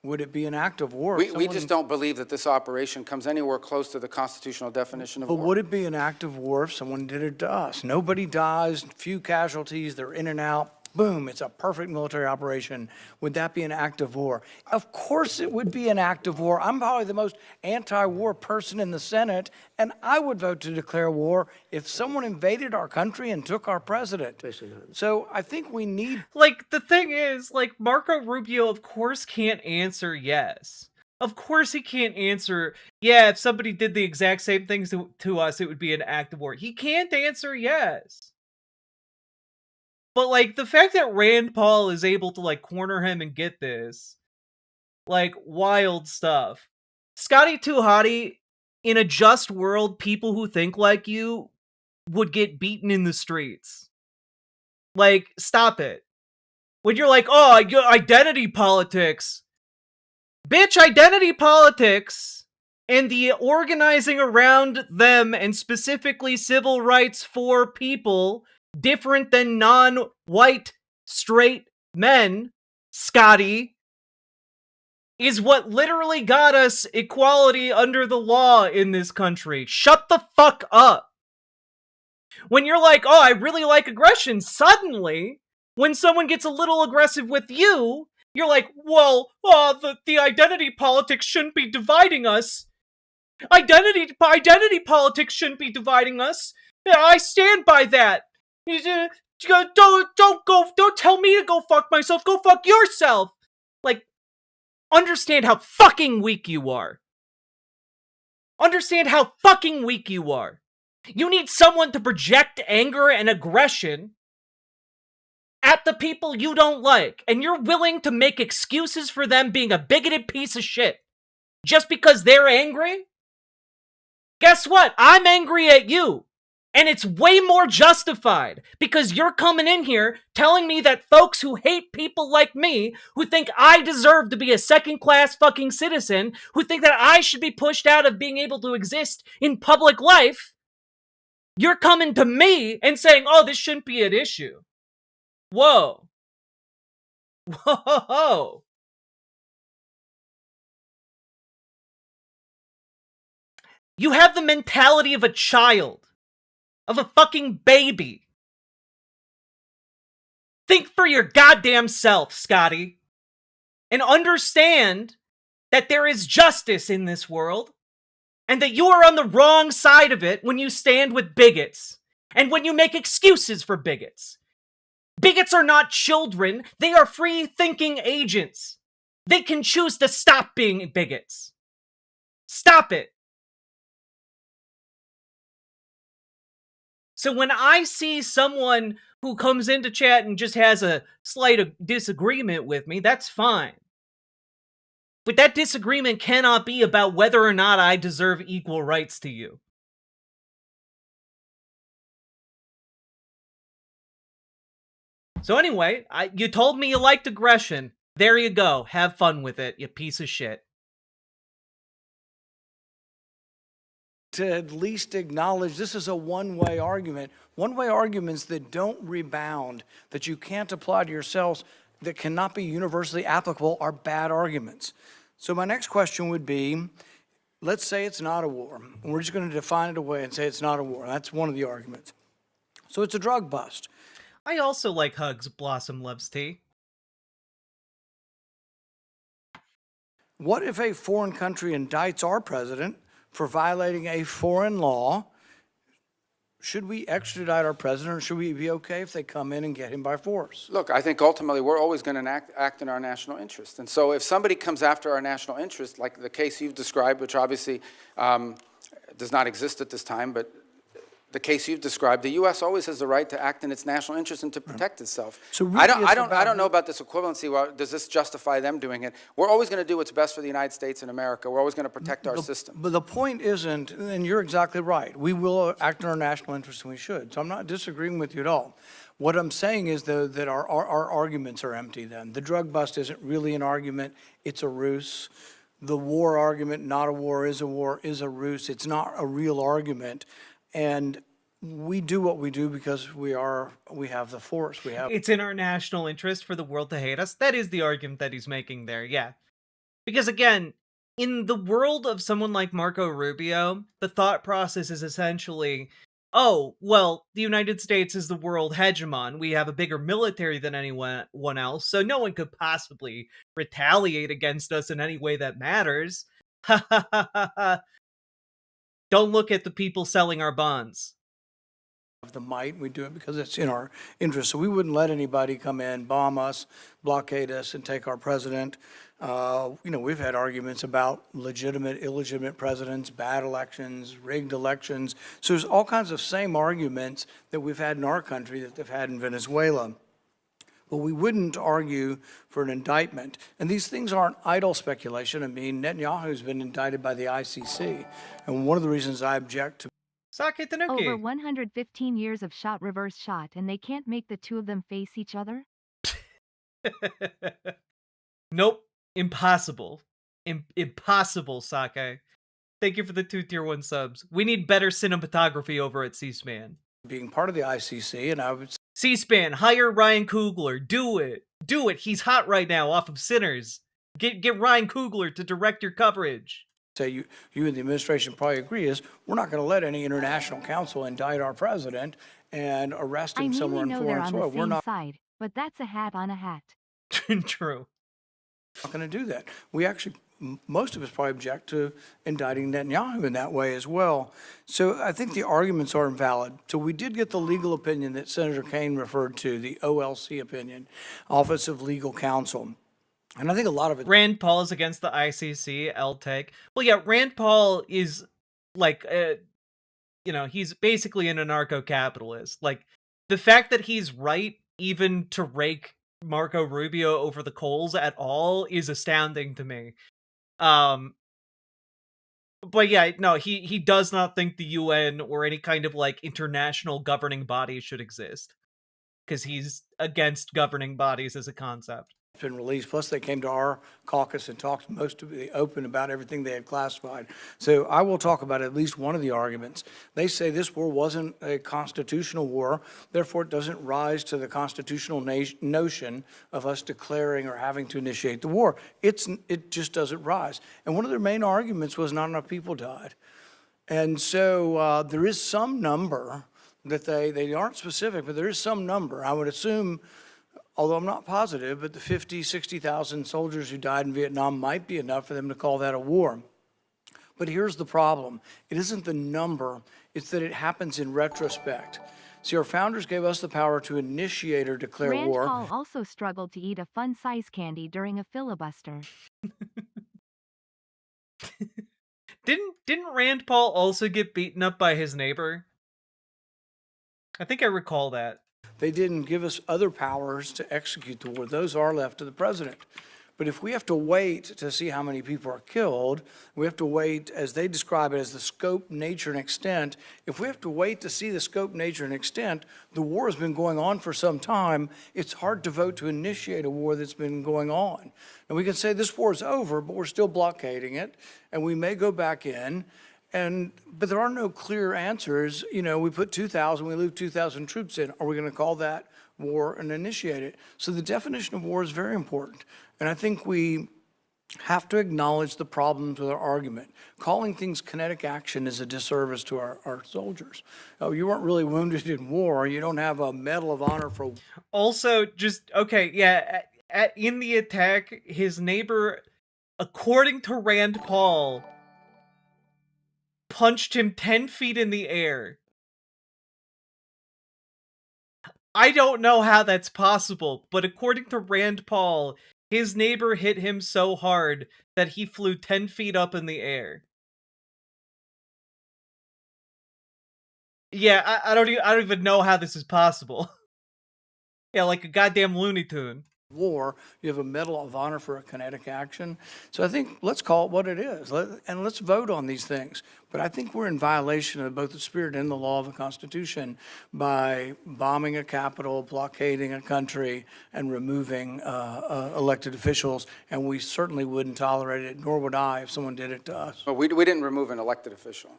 [SPEAKER 18] Would it be an act of war?
[SPEAKER 19] We just don't believe that this operation comes anywhere close to the constitutional definition of war.
[SPEAKER 18] But would it be an act of war if someone did it to us? Nobody dies, few casualties, they're in and out. Boom, it's a perfect military operation. Would that be an act of war? Of course it would be an act of war. I'm probably the most anti-war person in the Senate, and I would vote to declare war if someone invaded our country and took our president. So I think we need...
[SPEAKER 2] Like, the thing is, like, Marco Rubio, of course, can't answer yes. Of course he can't answer, yeah, if somebody did the exact same things to us, it would be an act of war. He can't answer yes. But, like, the fact that Rand Paul is able to, like, corner him and get this, like, wild stuff. Scotty Too Hottie, in a just world, people who think like you would get beaten in the streets. Like, stop it. When you're like, oh, identity politics. Bitch, identity politics and the organizing around them, and specifically civil rights for people different than non-white straight men, Scotty, is what literally got us equality under the law in this country. Shut the fuck up. When you're like, oh, I really like aggression, suddenly, when someone gets a little aggressive with you, you're like, well, the identity politics shouldn't be dividing us. Identity politics shouldn't be dividing us. I stand by that. Don't tell me to go fuck myself. Go fuck yourself. Like, understand how fucking weak you are. Understand how fucking weak you are. You need someone to project anger and aggression at the people you don't like, and you're willing to make excuses for them being a bigoted piece of shit just because they're angry? Guess what? I'm angry at you. And it's way more justified because you're coming in here telling me that folks who hate people like me, who think I deserve to be a second-class fucking citizen, who think that I should be pushed out of being able to exist in public life, you're coming to me and saying, oh, this shouldn't be an issue. Whoa. Whoa. You have the mentality of a child. Of a fucking baby. Think for your goddamn self, Scotty. And understand that there is justice in this world. And that you are on the wrong side of it when you stand with bigots. And when you make excuses for bigots. Bigots are not children. They are free-thinking agents. They can choose to stop being bigots. Stop it. So when I see someone who comes into chat and just has a slight disagreement with me, that's fine. But that disagreement cannot be about whether or not I deserve equal rights to you. So anyway, you told me you liked aggression. There you go. Have fun with it, you piece of shit.
[SPEAKER 18] To at least acknowledge this is a one-way argument. One-way arguments that don't rebound, that you can't apply to yourselves, that cannot be universally applicable are bad arguments. So my next question would be, let's say it's not a war. And we're just going to define it away and say it's not a war. That's one of the arguments. So it's a drug bust.
[SPEAKER 2] I also like hugs, Blossom loves tea.
[SPEAKER 18] What if a foreign country indicts our president for violating a foreign law? Should we extradite our president, or should we be okay if they come in and get him by force?
[SPEAKER 19] Look, I think ultimately we're always going to act in our national interest. And so if somebody comes after our national interest, like the case you've described, which obviously does not exist at this time, but the case you've described, the U.S. always has the right to act in its national interest and to protect itself.
[SPEAKER 18] So really
[SPEAKER 19] I don't know about this equivalency. Well, does this justify them doing it? We're always going to do what's best for the United States and America. We're always going to protect our system.
[SPEAKER 18] But the point isn't, and you're exactly right, we will act in our national interest and we should. So I'm not disagreeing with you at all. What I'm saying is, though, that our arguments are empty then. The drug bust isn't really an argument, it's a ruse. The war argument, not a war, is a ruse. It's not a real argument. And we do what we do because we have the force.
[SPEAKER 2] It's in our national interest for the world to hate us. That is the argument that he's making there, yeah. Because again, in the world of someone like Marco Rubio, the thought process is essentially, oh, well, the United States is the world hegemon. We have a bigger military than anyone else, so no one could possibly retaliate against us in any way that matters. Ha ha ha ha ha. Don't look at the people selling our bonds.
[SPEAKER 18] Of the might, we do it because it's in our interest. So we wouldn't let anybody come in, bomb us, blockade us, and take our president. We've had arguments about legitimate, illegitimate presidents, bad elections, rigged elections. So there's all kinds of same arguments that we've had in our country that they've had in Venezuela. But we wouldn't argue for an indictment. And these things aren't idle speculation. I mean, Netanyahu's been indicted by the ICC. And one of the reasons I object to
[SPEAKER 2] Sake Tanuki.
[SPEAKER 6] Over 115 years of shot reverse shot, and they can't make the two of them face each other?
[SPEAKER 2] Nope. Impossible. Impossible, Sake. Thank you for the 2 tier 1 subs. We need better cinematography over at C-SPAN.
[SPEAKER 18] being part of the ICC, and I would
[SPEAKER 2] C-SPAN, hire Ryan Coogler. Do it. Do it. He's hot right now off of Sinners. Get Ryan Coogler to direct your coverage.
[SPEAKER 18] say you and the administration probably agree is we're not going to let any international council indict our president and arrest him somewhere in foreign soil.
[SPEAKER 6] We're not side, but that's a hat on a hat.
[SPEAKER 2] True.
[SPEAKER 18] Not going to do that. We actually, most of us probably object to indicting Netanyahu in that way as well. So I think the arguments are invalid. So we did get the legal opinion that Senator Kaine referred to, the OLC opinion, Office of Legal Counsel. And I think a lot of it...
[SPEAKER 2] Rand Paul is against the ICC, I'll take. Well, yeah, Rand Paul is like, he's basically an anarcho-capitalist. Like, the fact that he's right even to rake Marco Rubio over the coals at all is astounding to me. But yeah, no, he does not think the UN or any kind of like international governing body should exist. Because he's against governing bodies as a concept.
[SPEAKER 18] Been released. Plus, they came to our caucus and talked most of the open about everything they had classified. So I will talk about at least one of the arguments. They say this war wasn't a constitutional war, therefore it doesn't rise to the constitutional notion of us declaring or having to initiate the war. It just doesn't rise. And one of their main arguments was not enough people died. And so there is some number that they aren't specific, but there is some number. I would assume, although I'm not positive, but the 50, 60,000 soldiers who died in Vietnam might be enough for them to call that a war. But here's the problem. It isn't the number, it's that it happens in retrospect. See, our founders gave us the power to initiate or declare war.
[SPEAKER 6] Rand Paul also struggled to eat a fun-size candy during a filibuster.
[SPEAKER 2] Didn't Rand Paul also get beaten up by his neighbor? I think I recall that.
[SPEAKER 18] They didn't give us other powers to execute the war. Those are left to the president. But if we have to wait to see how many people are killed, we have to wait, as they describe it, as the scope, nature, and extent. If we have to wait to see the scope, nature, and extent, the war has been going on for some time. It's hard to vote to initiate a war that's been going on. And we can say this war is over, but we're still blockading it, and we may go back in. But there are no clear answers. You know, we put 2,000, we leave 2,000 troops in. Are we going to call that war and initiate it? So the definition of war is very important. And I think we have to acknowledge the problems with our argument. Calling things kinetic action is a disservice to our soldiers. Oh, you weren't really wounded in war. You don't have a Medal of Honor for...
[SPEAKER 2] Also, just, okay, yeah, in the attack, his neighbor according to Rand Paul, punched him 10 feet in the air. I don't know how that's possible, but according to Rand Paul, his neighbor hit him so hard that he flew 10 feet up in the air. Yeah, I don't even know how this is possible. Yeah, like a goddamn Looney Tune.
[SPEAKER 18] War, you have a Medal of Honor for a kinetic action. So I think let's call it what it is, and let's vote on these things. But I think we're in violation of both the spirit and the law of the Constitution by bombing a capital, blockading a country, and removing elected officials. And we certainly wouldn't tolerate it, nor would I if someone did it to us.
[SPEAKER 19] But we didn't remove an elected official.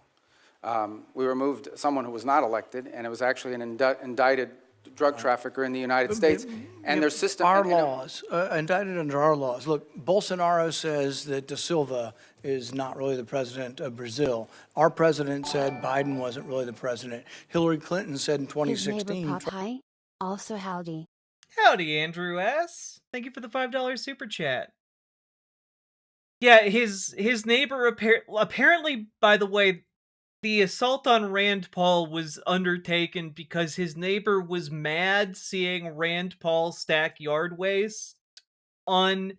[SPEAKER 19] We removed someone who was not elected, and it was actually an indicted drug trafficker in the United States, and their system.
[SPEAKER 18] Our laws, indicted under our laws. Look, Bolsonaro says that Da Silva is not really the president of Brazil. Our president said Biden wasn't really the president. Hillary Clinton said in
[SPEAKER 3] His
[SPEAKER 18] 2016.
[SPEAKER 3] neighbor Pop Hi. Also howdy.
[SPEAKER 2] Howdy, Andrew S. Thank you for the $5 super chat. Yeah, his neighbor apparently, by the way, the assault on Rand Paul was undertaken because his neighbor was mad seeing Rand Paul stack yard waste on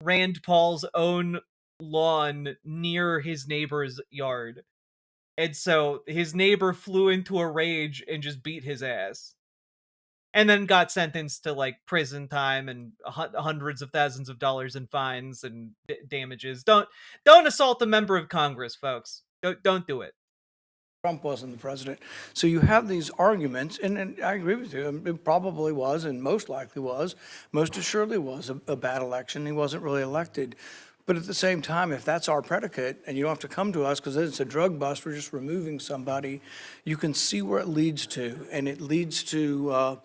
[SPEAKER 2] Rand Paul's own lawn near his neighbor's yard. And so his neighbor flew into a rage and just beat his ass. And then got sentenced to like prison time and hundreds of thousands of dollars in fines and damages. Don't assault a member of Congress, folks. Don't do it.
[SPEAKER 18] Trump wasn't the president. So you have these arguments, and I agree with you. It probably was, and most likely was, most assuredly was a bad election. He wasn't really elected. But at the same time, if that's our predicate, and you don't have to come to us because it's a drug bust, we're just removing somebody, you can see where it leads to, and it leads to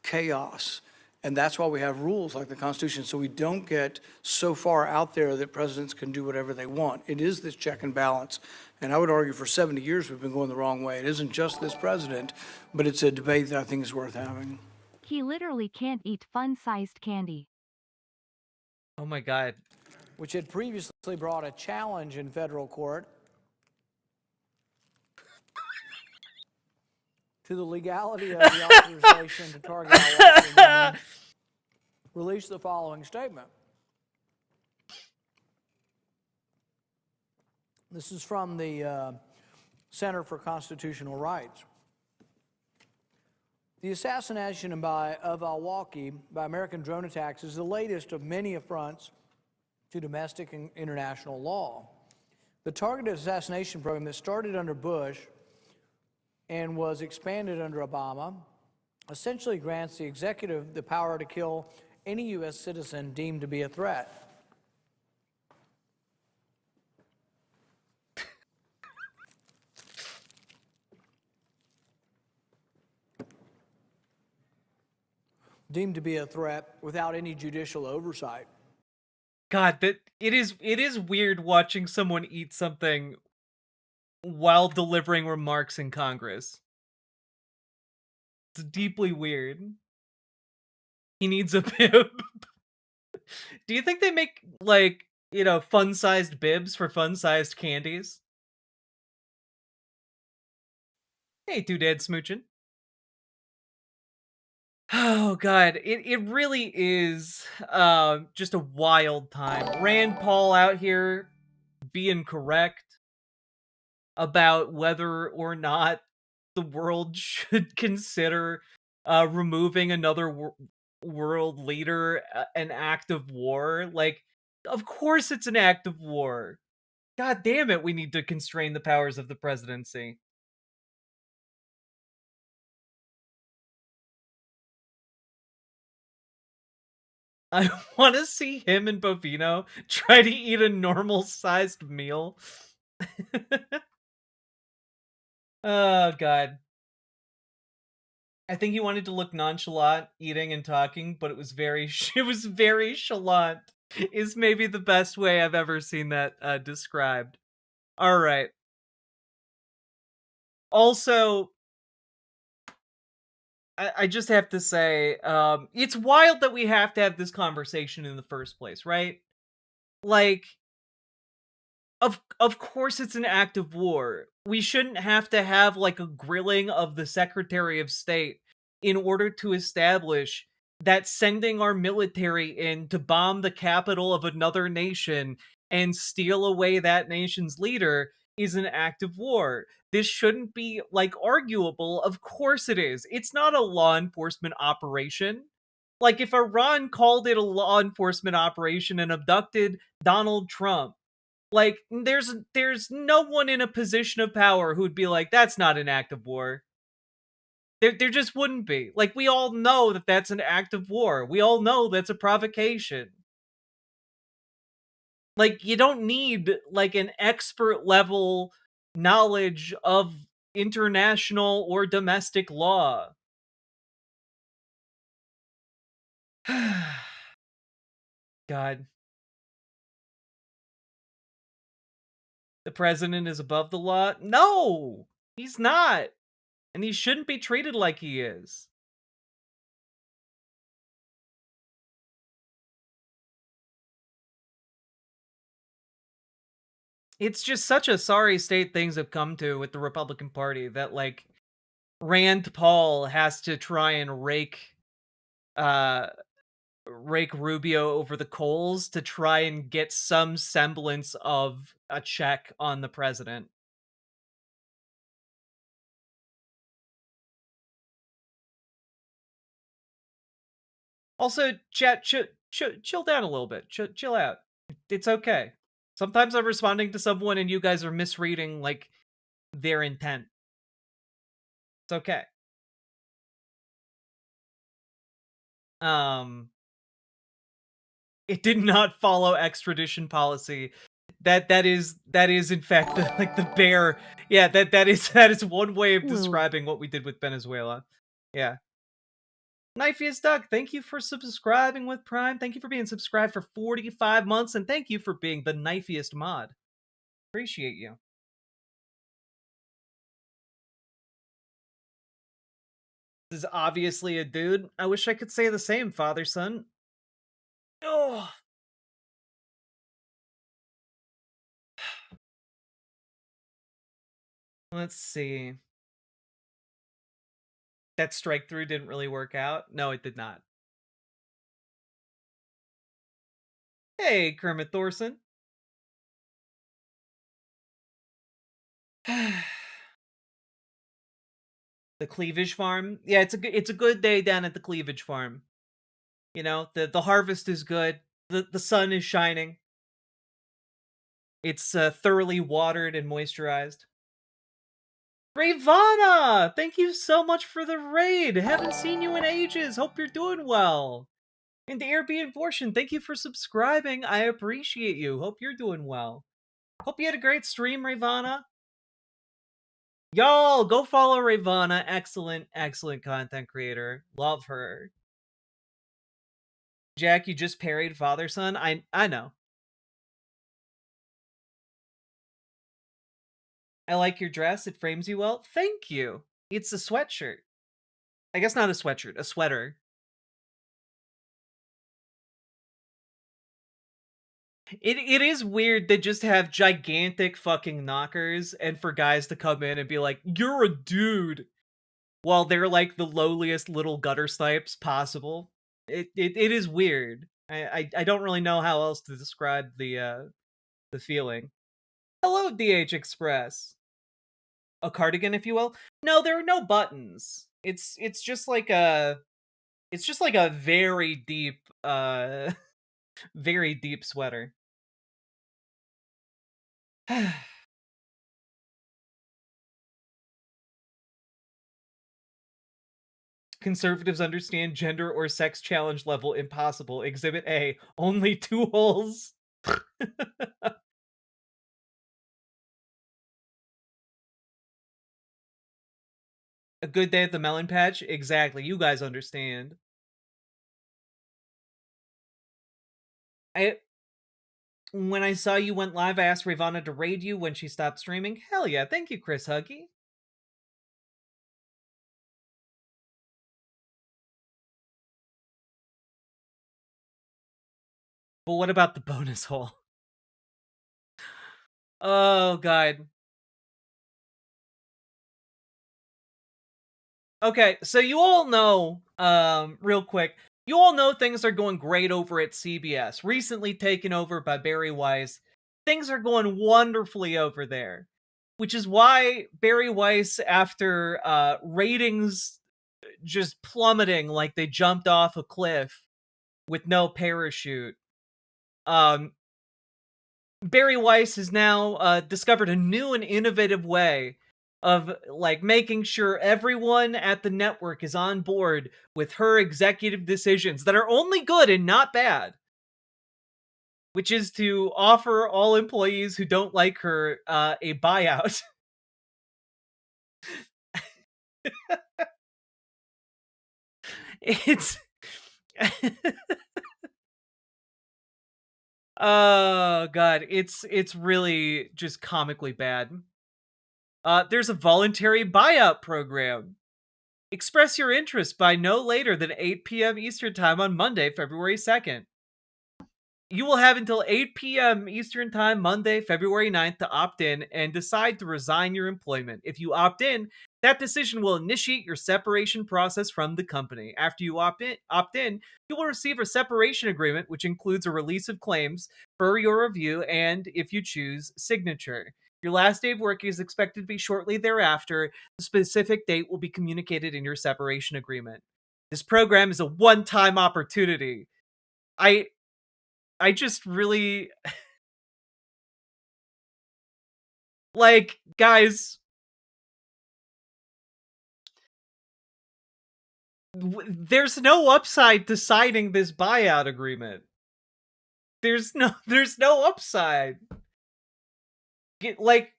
[SPEAKER 18] chaos. And that's why we have rules like the Constitution, so we don't get so far out there that presidents can do whatever they want. It is this check and balance. And I would argue for 70 years we've been going the wrong way. It isn't just this president, but it's a debate that I think is worth having.
[SPEAKER 6] He literally can't eat fun-sized candy.
[SPEAKER 2] Oh my God.
[SPEAKER 20] Which had previously brought a challenge in federal court to the legality of the authorization to target elected women, released the following statement. This is from the Center for Constitutional Rights. The assassination of al-Awlaki by American drone attacks is the latest of many affronts to domestic and international law. The targeted assassination program that started under Bush and was expanded under Obama essentially grants the executive the power to kill any U.S. citizen deemed to be a threat. Deemed to be a threat without any judicial oversight.
[SPEAKER 2] God, that it is weird watching someone eat something while delivering remarks in Congress. It's deeply weird. He needs a bib. Do you think they make, like, you know, fun-sized bibs for fun-sized candies? Hey, Doodad Smoochin'. Oh God, it really is just a wild time. Rand Paul out here being correct about whether or not the world should consider removing another world leader an act of war. Like, of course it's an act of war. God damn it, we need to constrain the powers of the presidency. I want to see him and Bovino try to eat a normal-sized meal. Oh, God. I think he wanted to look nonchalant, eating and talking, but it was very chalant, is maybe the best way I've ever seen that described. All right. Also, I just have to say, it's wild that we have to have this conversation in the first place, right? Like, Of course it's an act of war. We shouldn't have to have like a grilling of the Secretary of State in order to establish that sending our military in to bomb the capital of another nation and steal away that nation's leader is an act of war. This shouldn't be like arguable. Of course it is. It's not a law enforcement operation. Like if Iran called it a law enforcement operation and abducted Donald Trump, like there's no one in a position of power who'd be like, that's not an act of war. There just wouldn't be. Like, we all know that that's an act of war. We all know that's a provocation. Like, you don't need like an expert level knowledge of international or domestic law. God. The president is above the law? No! He's not! And he shouldn't be treated like he is. It's just such a sorry state things have come to with the Republican Party that, like, Rand Paul has to try and uh, rake Rubio over the coals to try and get some semblance of a check on the president. Also, chat, chill down a little bit. Chill out. It's okay. Sometimes I'm responding to someone and you guys are misreading, like, their intent. It's okay. It did not follow extradition policy. That is in fact like the bear. Yeah, that is one way of describing what we did with Venezuela. Yeah. Knifeiest Duck, thank you for subscribing with Prime. Thank you for being subscribed for 45 months, and thank you for being the knifeiest mod. Appreciate you. This is obviously a dude. I wish I could say the same, father son. Oh. Let's see. That strike through didn't really work out. No, it did not. Hey, Kermit Thorson. The cleavage farm. Yeah, it's a good day down at the cleavage farm. You know, the harvest is good. The sun is shining. It's thoroughly watered and moisturized. Ravana! Thank you so much for the raid. Haven't seen you in ages. Hope you're doing well. And the Airbnb portion, thank you for subscribing. I appreciate you. Hope you're doing well. Hope you had a great stream, Ravana. Y'all, go follow Ravana. Excellent, excellent content creator. Love her. Jack, you just parried Father Son. I know. I like your dress. It frames you well. Thank you. It's a sweatshirt. I guess not a sweatshirt, a sweater. It is weird to just have gigantic fucking knockers and for guys to come in and be like, you're a dude, while they're like the lowliest little gutter snipes possible. It is weird. I don't really know how else to describe the feeling. Hello, DH Express. A cardigan, if you will. No, there are no buttons. It's just like a very deep very deep sweater. Conservatives understand gender or sex challenge level impossible. Exhibit A, only 2 holes. A good day at the melon patch? Exactly. You guys understand. When I saw you went live, I asked Ravana to raid you when she stopped streaming. Hell yeah. Thank you, Chris Huggy. But what about the bonus hole? Oh god. Okay, so you all know, real quick, you all know things are going great over at CBS, recently taken over by Barry Weiss. Things are going wonderfully over there, which is why Barry Weiss, after ratings just plummeting like they jumped off a cliff with no parachute, um, Barry Weiss has now discovered a new and innovative way of like making sure everyone at the network is on board with her executive decisions that are only good and not bad, which is to offer all employees who don't like her a buyout. It's oh god, it's really just comically bad. There's a voluntary buyout program. Express your interest by no later than 8 p.m. Eastern Time on Monday, February 2nd. You will have until 8 p.m. Eastern Time, Monday, February 9th to opt in and decide to resign your employment. If you opt in, that decision will initiate your separation process from the company. After you opt in, you will receive a separation agreement, which includes a release of claims for your review and, if you choose, signature. Your last day of work is expected to be shortly thereafter. The specific date will be communicated in your separation agreement. This program is a one-time opportunity. I just really like, guys, there's no upside to signing this buyout agreement. There's no upside. Like,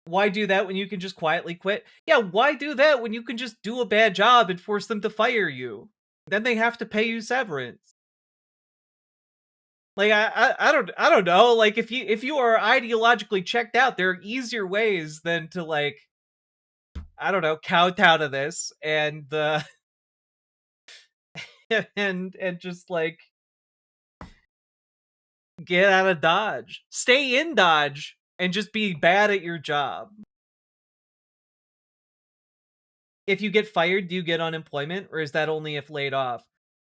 [SPEAKER 2] why do that when you can just quietly quit? Yeah, why do that when you can just do a bad job and force them to fire you? Then they have to pay you severance. Like I don't know. Like if you are ideologically checked out, there are easier ways than to like I don't know kowtow to this and and just like get out of Dodge, stay in Dodge, and just be bad at your job. If you get fired, do you get unemployment, or is that only if laid off?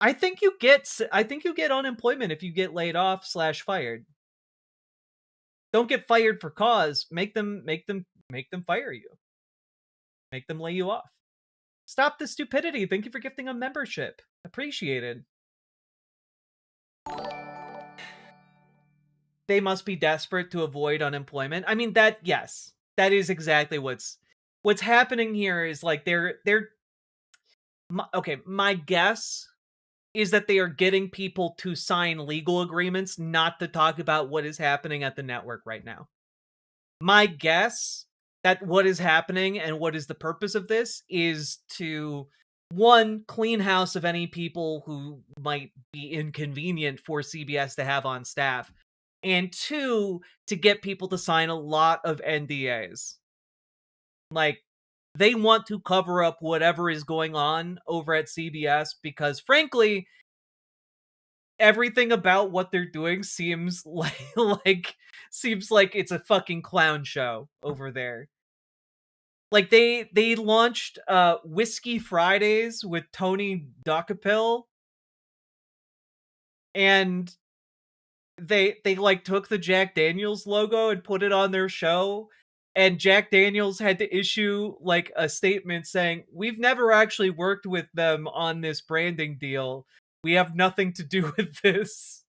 [SPEAKER 2] I think you get unemployment if you get laid off / fired. Don't get fired for cause. Make them fire you. Make them lay you off. Stop the stupidity. Thank you for gifting a membership. Appreciated. They must be desperate to avoid unemployment. I mean yes. That is exactly what's happening here is like okay, my guess is that they are getting people to sign legal agreements not to talk about what is happening at the network right now. My guess that what is happening and what is the purpose of this is to one, clean house of any people who might be inconvenient for CBS to have on staff, and two, to get people to sign a lot of NDAs. Like, they want to cover up whatever is going on over at CBS because, frankly, everything about what they're doing seems like it's a fucking clown show over there. Like they launched Whiskey Fridays with Tony Dockapil, and they like took the Jack Daniels logo and put it on their show, and Jack Daniels had to issue like a statement saying, "We've never actually worked with them on this branding deal. We have nothing to do with this."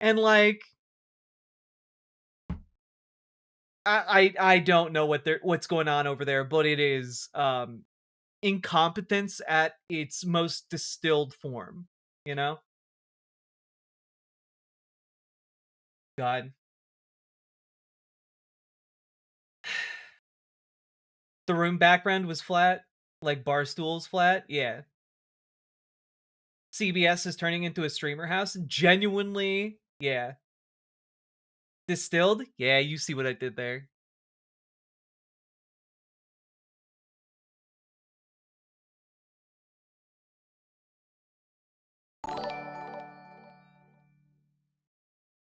[SPEAKER 2] And like I don't know what's going on over there, but it is incompetence at its most distilled form, you know? God. The room background was flat, like Barstool's flat. Yeah. CBS is turning into a streamer house. Genuinely, yeah. Distilled? Yeah, you see what I did there.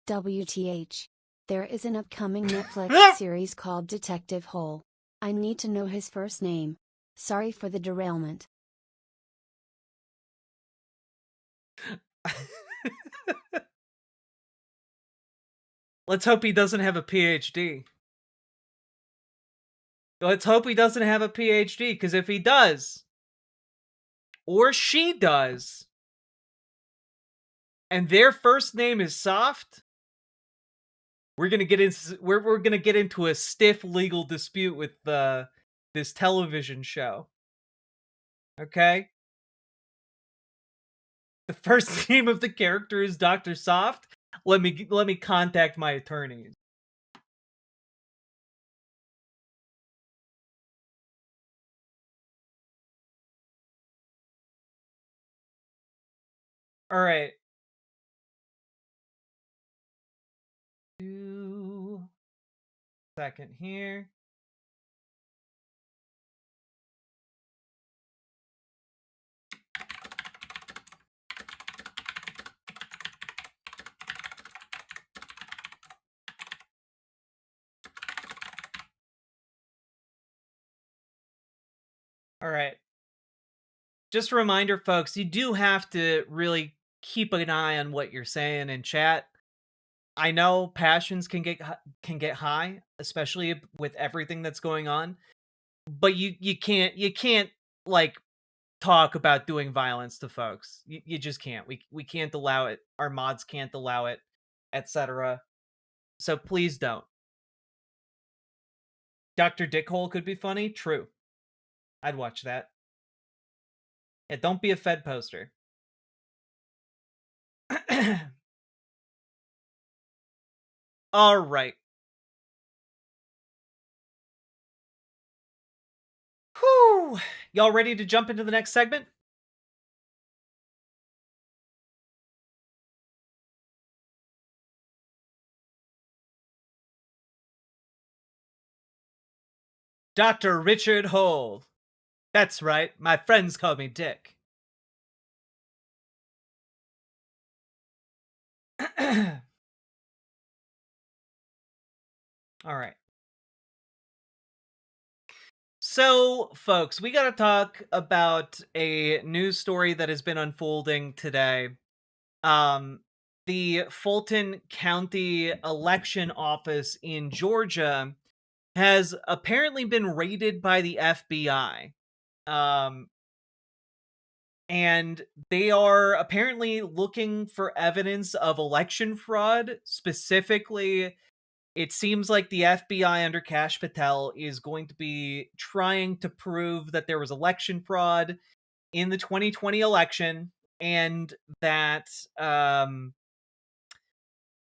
[SPEAKER 3] WTH. There is an upcoming Netflix series called Detective Hole. I need to know his first name. Sorry for the derailment.
[SPEAKER 2] Let's hope he doesn't have a PhD. Let's hope he doesn't have a PhD, because if he does, or she does, and their first name is Soft, we're gonna get into we're gonna get into a stiff legal dispute with this television show. Okay? The first name of the character is Dr. Soft. Let me contact my attorneys. All right. Second here. All right. Just a reminder, folks, you do have to really keep an eye on what you're saying in chat. I know passions can get high, especially with everything that's going on, but you can't like talk about doing violence to folks. You just can't. We can't allow it. Our mods can't allow it, etc. So please don't. Dr. Dickhole could be funny. True. I'd watch that. Yeah, don't be a Fed poster. All right. Whew. Y'all ready to jump into the next segment? Dr. Richard Hole. That's right. My friends call me Dick. All right. So, folks, we got to talk about a news story that has been unfolding today. The Fulton County Election Office in Georgia has apparently been raided by the FBI. And they are apparently looking for evidence of election fraud. Specifically, it seems like the FBI under Kash Patel is going to be trying to prove that there was election fraud in the 2020 election, and that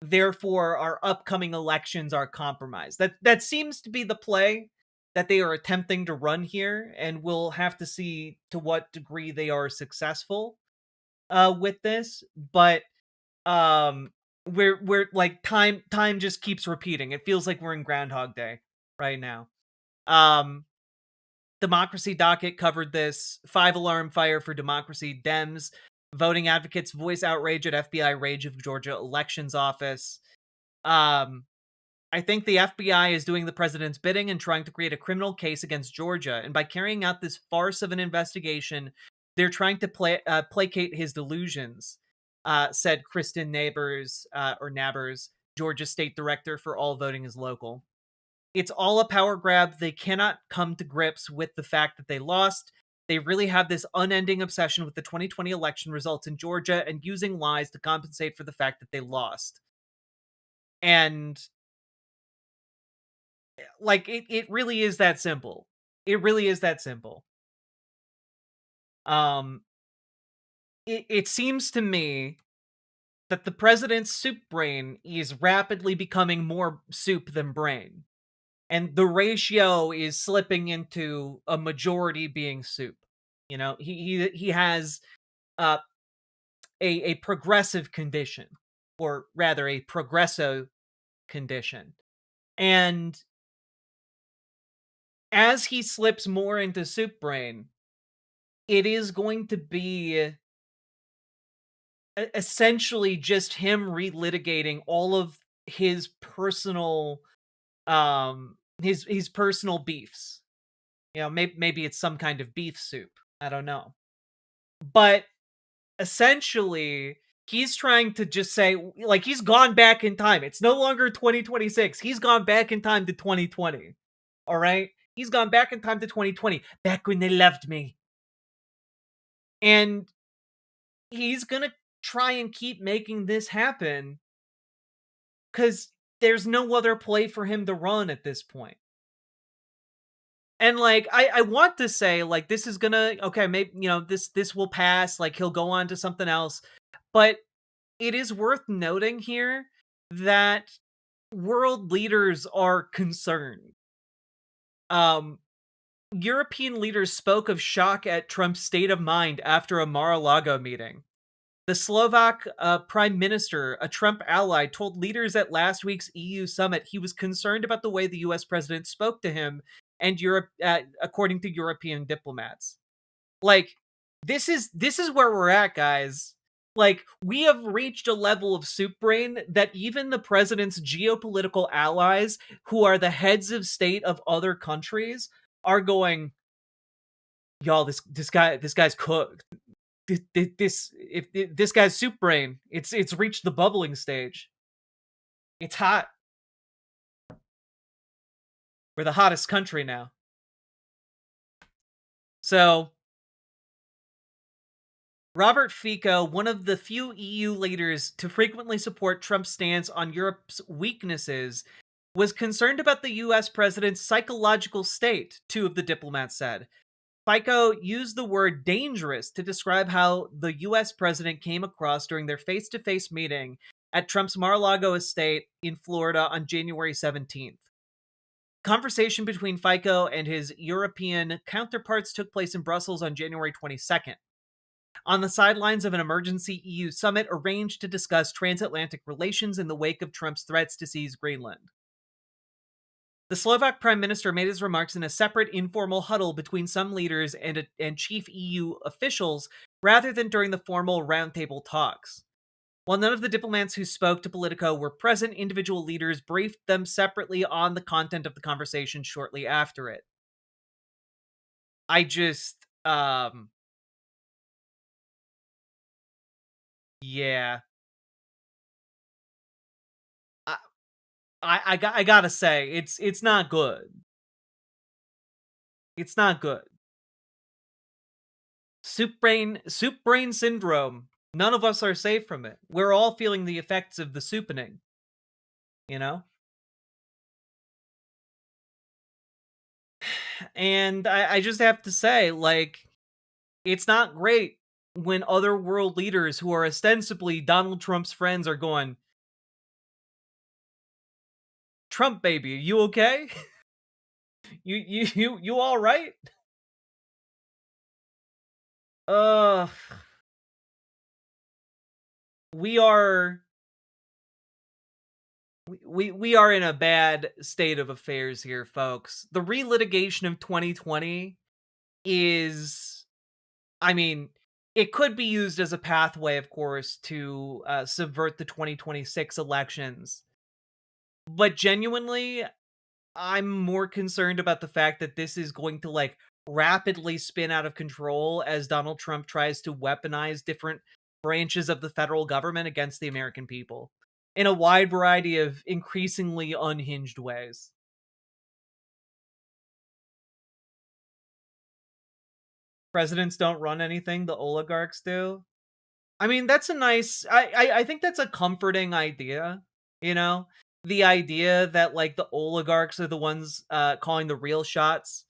[SPEAKER 2] therefore our upcoming elections are compromised. That seems to be the play that they are attempting to run here, and we'll have to see to what degree they are successful with this. But we're like time just keeps repeating. It feels like we're in Groundhog Day right now. Democracy Docket covered this. 5-alarm fire for democracy. Dems voting advocates voice outrage at FBI rage of Georgia elections office. I think the FBI is doing the president's bidding and trying to create a criminal case against Georgia. And by carrying out this farce of an investigation, they're trying to placate his delusions, said Kristen Nabbers, Georgia state director for All Voting is Local. It's all a power grab. They cannot come to grips with the fact that they lost. They really have this unending obsession with the 2020 election results in Georgia and using lies to compensate for the fact that they lost. And like it really is that simple. It really is that simple. It seems to me that the president's soup brain is rapidly becoming more soup than brain. And the ratio is slipping into a majority being soup. You know, he has a progressive condition, or rather a progresso condition. And as he slips more into soup brain, it is going to be essentially just him relitigating all of his personal his personal beefs. You know, maybe it's some kind of beef soup. I don't know. But essentially, he's trying to just say, like, he's gone back in time. It's no longer 2026. He's gone back in time to 2020. All right? He's gone back in time to 2020, back when they loved me. And he's going to try and keep making this happen because there's no other play for him to run at this point. And like I want to say like this is gonna okay, maybe you know this will pass, like he'll go on to something else. But it is worth noting here that world leaders are concerned. European leaders spoke of shock at Trump's state of mind after a Mar-a-Lago meeting. The Slovak prime minister, a Trump ally, told leaders at last week's EU summit he was concerned about the way the US president spoke to him and Europe, according to European diplomats. Like, this is where we're at, guys. Like, we have reached a level of soup brain that even the president's geopolitical allies, who are the heads of state of other countries, are going, y'all, this guy's cooked. This guy's soup brain. It's reached the bubbling stage. It's hot. We're the hottest country now. So, Robert Fico, one of the few EU leaders to frequently support Trump's stance on Europe's weaknesses, was concerned about the US president's psychological state, two of the diplomats said. Fico used the word dangerous to describe how the US president came across during their face-to-face meeting at Trump's Mar-a-Lago estate in Florida on January 17th. Conversation between Fico and his European counterparts took place in Brussels on January 22nd. On the sidelines of an emergency EU summit arranged to discuss transatlantic relations in the wake of Trump's threats to seize Greenland. The Slovak prime minister made his remarks in a separate informal huddle between some leaders and chief EU officials rather than during the formal roundtable talks. While none of the diplomats who spoke to Politico were present, individual leaders briefed them separately on the content of the conversation shortly after it. I just, yeah. I gotta say, it's not good. It's not good. Soup brain syndrome. None of us are safe from it. We're all feeling the effects of the soupening. You know? And I just have to say, like, it's not great when other world leaders who are ostensibly Donald Trump's friends are going, Trump baby, you okay? you all right? We are we are in a bad state of affairs here, folks. The relitigation of 2020 is, I mean, it could be used as a pathway, of course, to subvert the 2026 elections. But genuinely, I'm more concerned about the fact that this is going to, like, rapidly spin out of control as Donald Trump tries to weaponize different branches of the federal government against the American people in a wide variety of increasingly unhinged ways. Presidents don't run anything, the oligarchs do. I mean, that's a nice, I think that's a comforting idea, you know? The idea that, like, the oligarchs are the ones calling the real shots.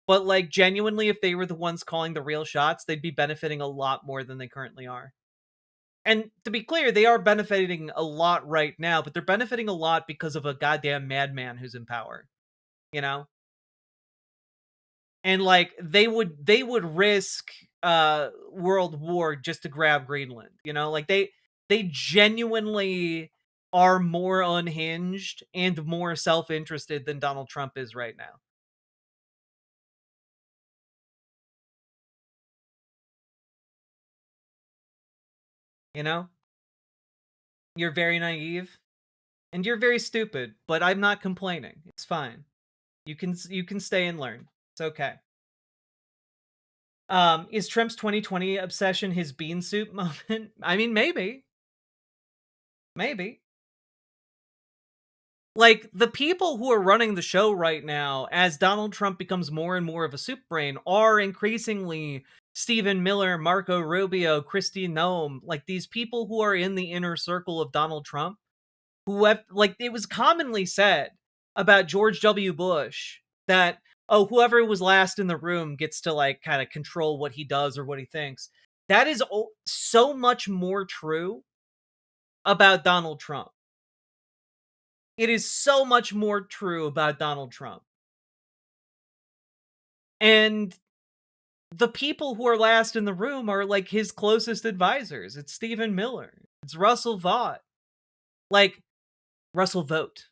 [SPEAKER 2] But, like, genuinely, if they were the ones calling the real shots, they'd be benefiting a lot more than they currently are. And to be clear, they are benefiting a lot right now, but they're benefiting a lot because of a goddamn madman who's in power, you know? And, like, they would risk world war just to grab Greenland, you know? Like, they genuinely are more unhinged and more self-interested than Donald Trump is right now. You know? You're very naive. And you're very stupid, but I'm not complaining. It's fine. You can stay and learn. It's okay. Is Trump's 2020 obsession his bean soup moment? I mean, maybe. Maybe. Like, the people who are running the show right now, as Donald Trump becomes more and more of a soup brain, are increasingly Stephen Miller, Marco Rubio, Kristi Noem, like these people who are in the inner circle of Donald Trump, who have, like, it was commonly said about George W. Bush that, oh, whoever was last in the room gets to, like, kind of control what he does or what he thinks. That is so much more true about Donald Trump. It is so much more true about Donald Trump. And the people who are last in the room are, like, his closest advisors. It's Stephen Miller. It's Russell Vought. Like, Russell Vogt.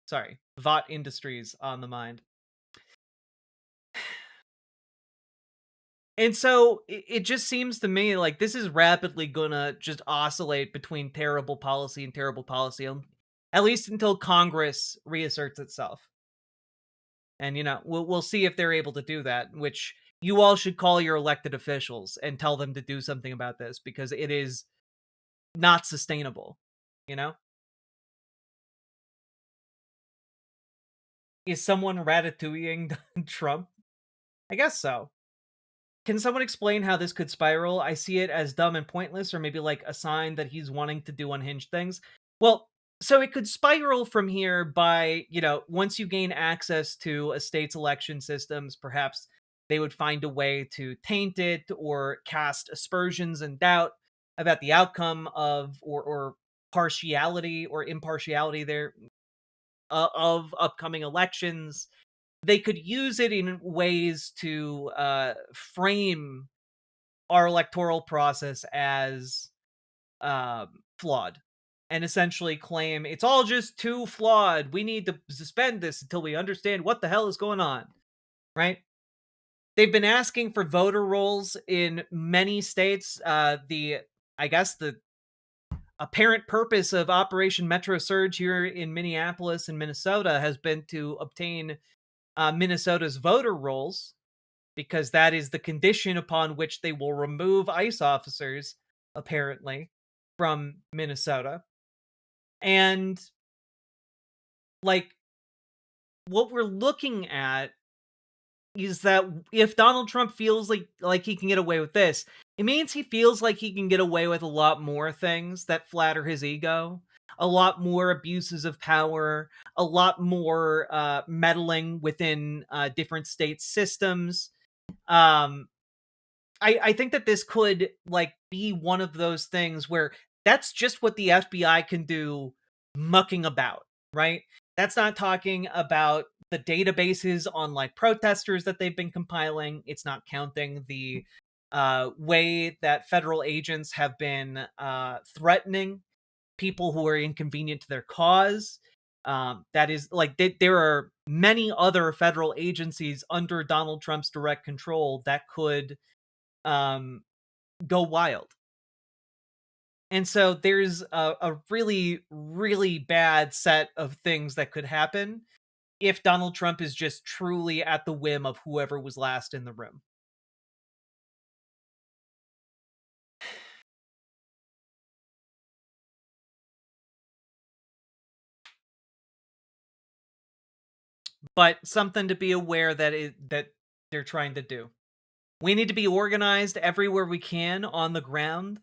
[SPEAKER 2] Sorry. Vought Industries on the mind. And so it just seems to me like this is rapidly gonna just oscillate between terrible policy and terrible policy, at least until Congress reasserts itself. And, you know, we'll see if they're able to do that, which you all should call your elected officials and tell them to do something about this, because it is not sustainable, you know? Is someone ratatouilleing Trump? I guess so. Can someone explain how this could spiral? I see it as dumb and pointless, or maybe like a sign that he's wanting to do unhinged things. Well, so it could spiral from here by, you know, once you gain access to a state's election systems, perhaps they would find a way to taint it or cast aspersions and doubt about the outcome of, or partiality or impartiality there of upcoming elections. They could use it in ways to frame our electoral process as flawed, and essentially claim it's all just too flawed. We need to suspend this until we understand what the hell is going on, right? They've been asking for voter rolls in many states. I guess the apparent purpose of Operation Metro Surge here in Minneapolis and Minnesota has been to obtain Minnesota's voter rolls, because that is the condition upon which they will remove ICE officers, apparently, from Minnesota. And, like, what we're looking at is that if Donald Trump feels like he can get away with this, it means he feels like he can get away with a lot more things that flatter his ego, a lot more abuses of power, a lot more meddling within different state systems. I think that this could, like, be one of those things where that's just what the FBI can do, mucking about, right? That's not talking about the databases on, like, protesters that they've been compiling. It's not counting the way that federal agents have been threatening people who are inconvenient to their cause. That is, like, there are many other federal agencies under Donald Trump's direct control that could go wild. And so there's a really, really bad set of things that could happen if Donald Trump is just truly at the whim of whoever was last in the room. But something to be aware that they're trying to do. We need to be organized everywhere we can on the ground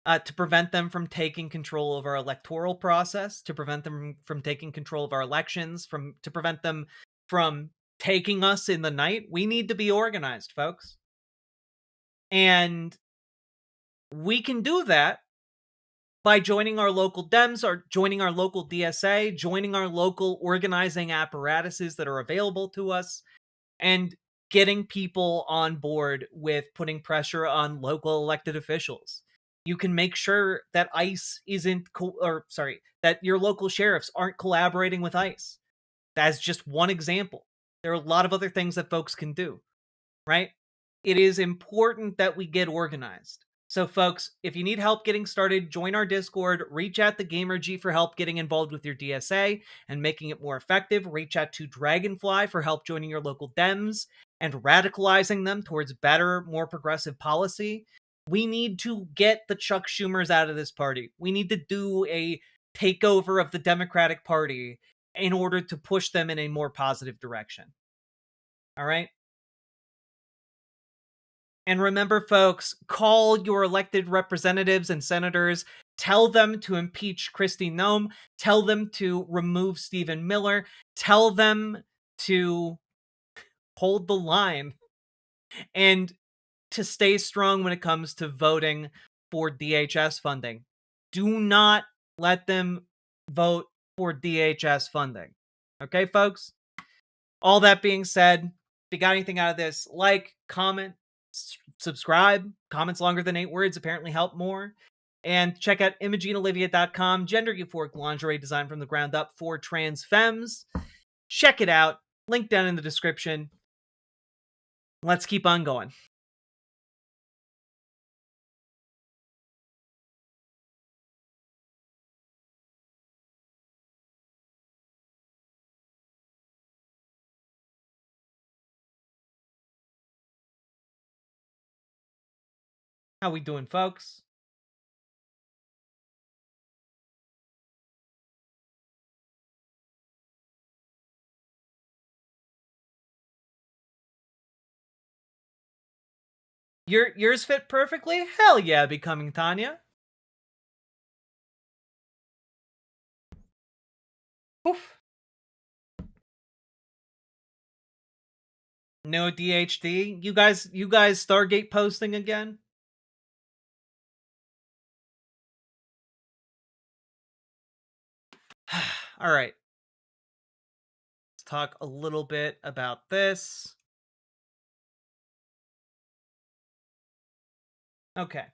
[SPEAKER 2] to prevent them from taking control of our electoral process, to prevent them from taking control of our elections, to prevent them from taking us in the night. We need to be organized, folks. And we can do that by joining our local Dems, or joining our local DSA, joining our local organizing apparatuses that are available to us, and getting people on board with putting pressure on local elected officials. You can make sure that ICE isn't, that your local sheriffs aren't collaborating with ICE. That's just one example. There are a lot of other things that folks can do, right? It is important that we get organized. So, folks, if you need help getting started, join our Discord, reach out to GamerG for help getting involved with your DSA and making it more effective. Reach out to Dragonfly for help joining your local Dems and radicalizing them towards better, more progressive policy. We need to get the Chuck Schumers out of this party. We need to do a takeover of the Democratic Party in order to push them in a more positive direction. All right? And remember, folks, call your elected representatives and senators. Tell them to impeach Kristi Noem. Tell them to remove Stephen Miller. Tell them to hold the line and to stay strong when it comes to voting for DHS funding. Do not let them vote for DHS funding. Okay, folks? All that being said, if you got anything out of this, like, comment, subscribe. Comments longer than 8 words apparently help more. And check out ImogeneOlivia.com, gender euphoric lingerie designed from the ground up for trans femmes. Check it out. Link down in the description. Let's keep on going. How we doing, folks? Yours fit perfectly? Hell yeah, Becoming Tanya. Oof. No DHD? You guys Stargate posting again? All right. Let's talk a little bit about this. Okay.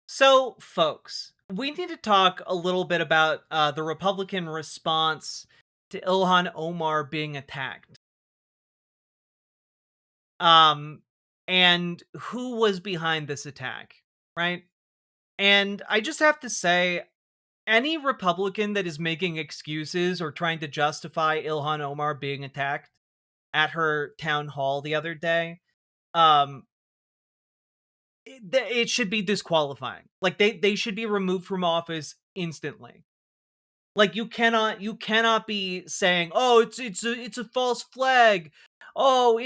[SPEAKER 2] So, folks, we need to talk a little bit about the Republican response to Ilhan Omar being attacked. And who was behind this attack, right? And I just have to say, any Republican that is making excuses or trying to justify Ilhan Omar being attacked at her town hall the other day, it should be disqualifying. Like they should be removed from office instantly. Like you cannot be saying, "Oh, it's a false flag. Oh,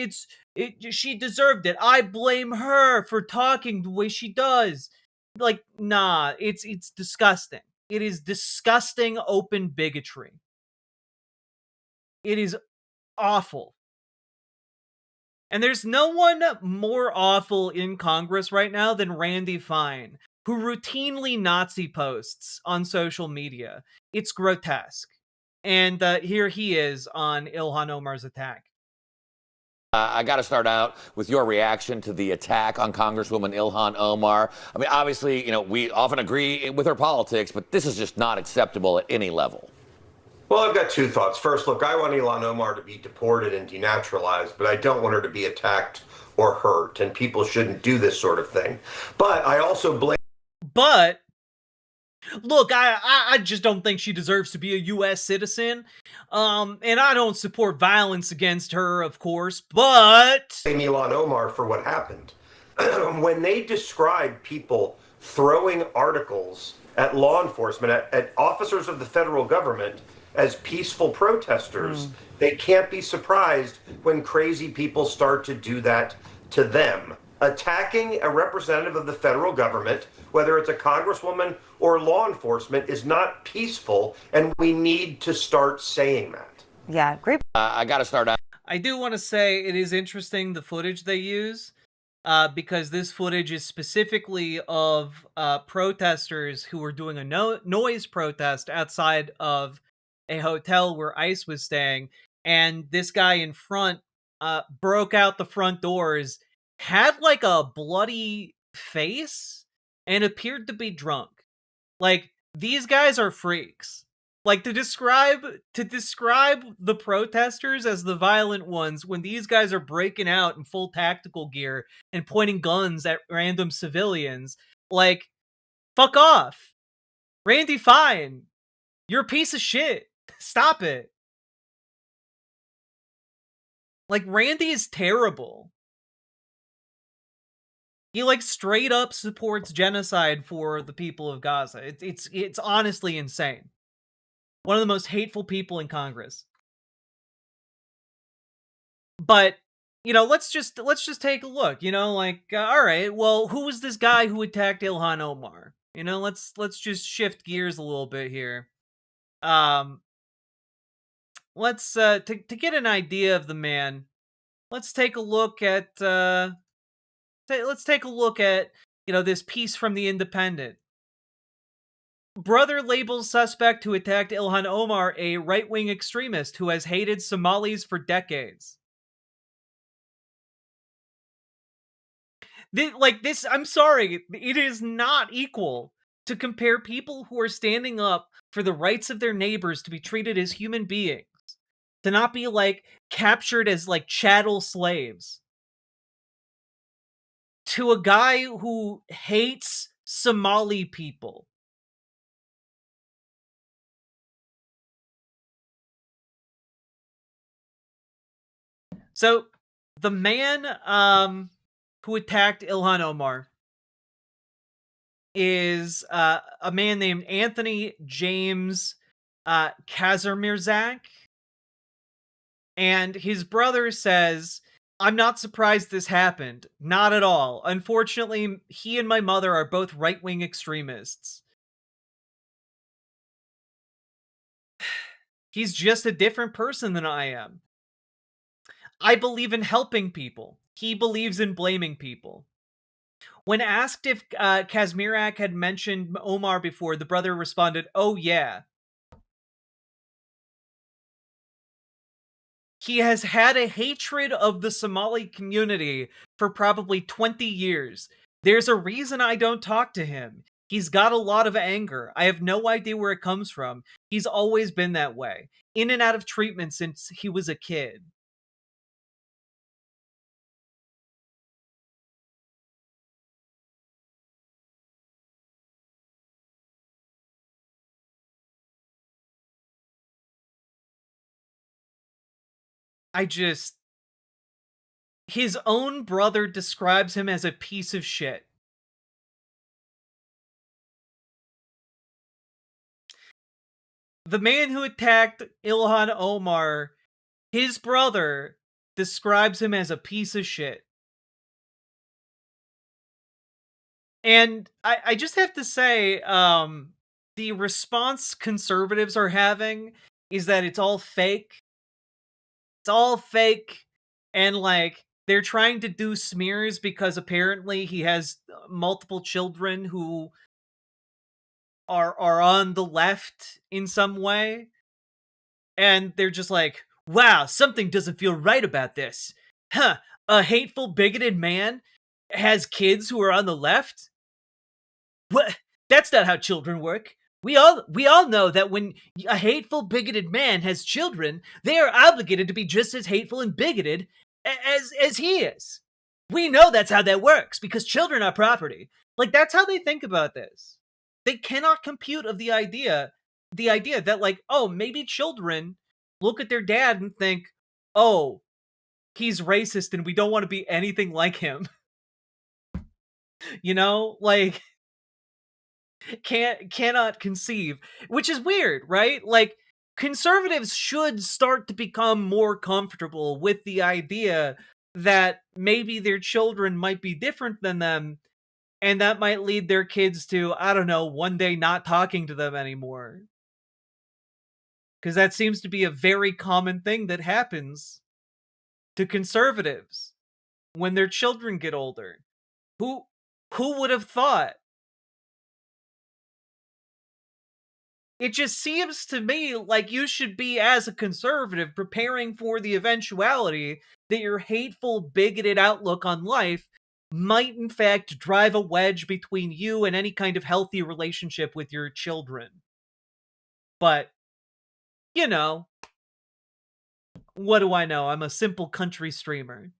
[SPEAKER 2] she deserved it. I blame her for talking the way she does." Like, nah, it's disgusting. It is disgusting open bigotry. It is awful. And there's no one more awful in Congress right now than Randy Fine, who routinely Nazi posts on social media. It's grotesque. And here he is on Ilhan Omar's attack.
[SPEAKER 21] I got to start out with your reaction to the attack on Congresswoman Ilhan Omar. I mean, obviously, you know, we often agree with her politics, but this is just not acceptable at any level.
[SPEAKER 10] Well, I've got two thoughts. First, look, I want Ilhan Omar to be deported and denaturalized, but I don't want her to be attacked or hurt, and people shouldn't do this sort of thing. But I also blame...
[SPEAKER 2] But, look, I just don't think she deserves to be a U.S. citizen, and I don't support violence against her, of course, but...
[SPEAKER 10] blame Ilhan Omar for what happened. When they describe people throwing articles at law enforcement, at officers of the federal government, as peaceful protesters, they can't be surprised when crazy people start to do that to them. Attacking a representative of the federal government, whether it's a congresswoman or law enforcement, is not peaceful, and we need to start saying that.
[SPEAKER 22] Yeah, great.
[SPEAKER 21] I got to start out.
[SPEAKER 2] I do want to say it is interesting the footage they use, because this footage is specifically of protesters who were doing a noise protest outside of a hotel where ICE was staying, and this guy in front broke out the front doors, had like a bloody face, and appeared to be drunk. Like, these guys are freaks. Like, to describe the protesters as the violent ones when these guys are breaking out in full tactical gear and pointing guns at random civilians, like, fuck off. Randy Fine, you're a piece of shit. Stop it. Like, Randy is terrible. He, like, straight up supports genocide for the people of Gaza. It's honestly insane. One of the most hateful people in Congress. But, you know, let's just take a look, you know, like, all right, well, who was this guy who attacked Ilhan Omar? You know, let's just shift gears a little bit here. Let's to get an idea of the man, let's take a look at let's take a look at, you know, this piece from The Independent. Brother labels suspect who attacked Ilhan Omar a right-wing extremist who has hated Somalis for decades. This, I'm sorry, it is not equal to compare people who are standing up for the rights of their neighbors to be treated as human beings, to not be, like, captured as, like, chattel slaves, to a guy who hates Somali people. So, the man who attacked Ilhan Omar is a man named Anthony James Kazimirzak. And his brother says, "I'm not surprised this happened. Not at all. Unfortunately, he and my mother are both right-wing extremists." He's just a different person than I am. I believe in helping people. He believes in blaming people. When asked if Kazmirak had mentioned Omar before, the brother responded, "Oh yeah." He has had a hatred of the Somali community for probably 20 years. There's a reason I don't talk to him. He's got a lot of anger. I have no idea where it comes from. He's always been that way. In and out of treatment since he was a kid. His own brother describes him as a piece of shit. The man who attacked Ilhan Omar, his brother describes him as a piece of shit. And I just have to say, the response conservatives are having is that it's all fake. It's all fake. And, like, they're trying to do smears because apparently he has multiple children who are on the left in some way. And they're just like, wow, something doesn't feel right about this. Huh, a hateful, bigoted man has kids who are on the left? What? That's not how children work. We all know that when a hateful, bigoted man has children, they are obligated to be just as hateful and bigoted as he is. We know that's how that works because children are property. Like, that's how they think about this. They cannot compute of the idea that, like, oh, maybe children look at their dad and think, oh, he's racist and we don't want to be anything like him. You know, like, cannot conceive, which is weird, right? Like, conservatives should start to become more comfortable with the idea that maybe their children might be different than them, and that might lead their kids to, I don't know, one day not talking to them anymore. Because that seems to be a very common thing that happens to conservatives when their children get older. Who would have thought? It just seems to me like you should be, as a conservative, preparing for the eventuality that your hateful, bigoted outlook on life might in fact drive a wedge between you and any kind of healthy relationship with your children. But you know, what do I know? I'm a simple country streamer.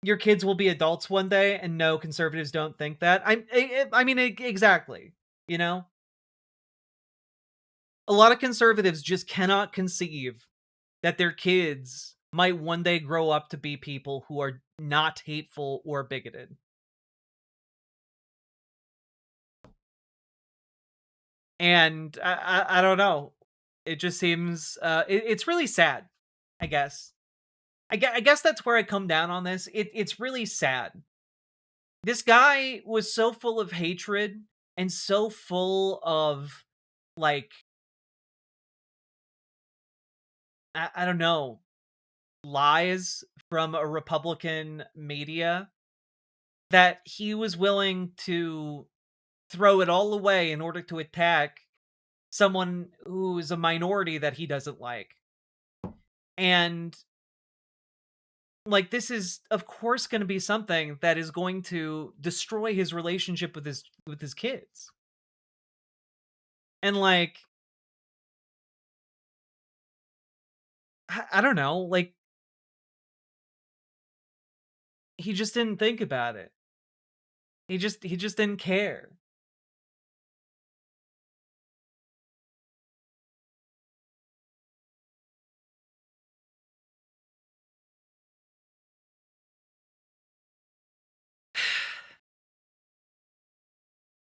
[SPEAKER 2] Your kids will be adults one day, and no, conservatives don't think that. I mean, exactly. You know, a lot of conservatives just cannot conceive that their kids might one day grow up to be people who are not hateful or bigoted. And I don't know. It just seems it's really sad, I guess. I guess that's where I come down on this. It's really sad. This guy was so full of hatred and so full of, like, I don't know, lies from a Republican media that he was willing to throw it all away in order to attack someone who is a minority that he doesn't like. And, like, this is of course going to be something that is going to destroy his relationship with his kids. And, like, I don't know, like, he just didn't think about it. He just didn't care.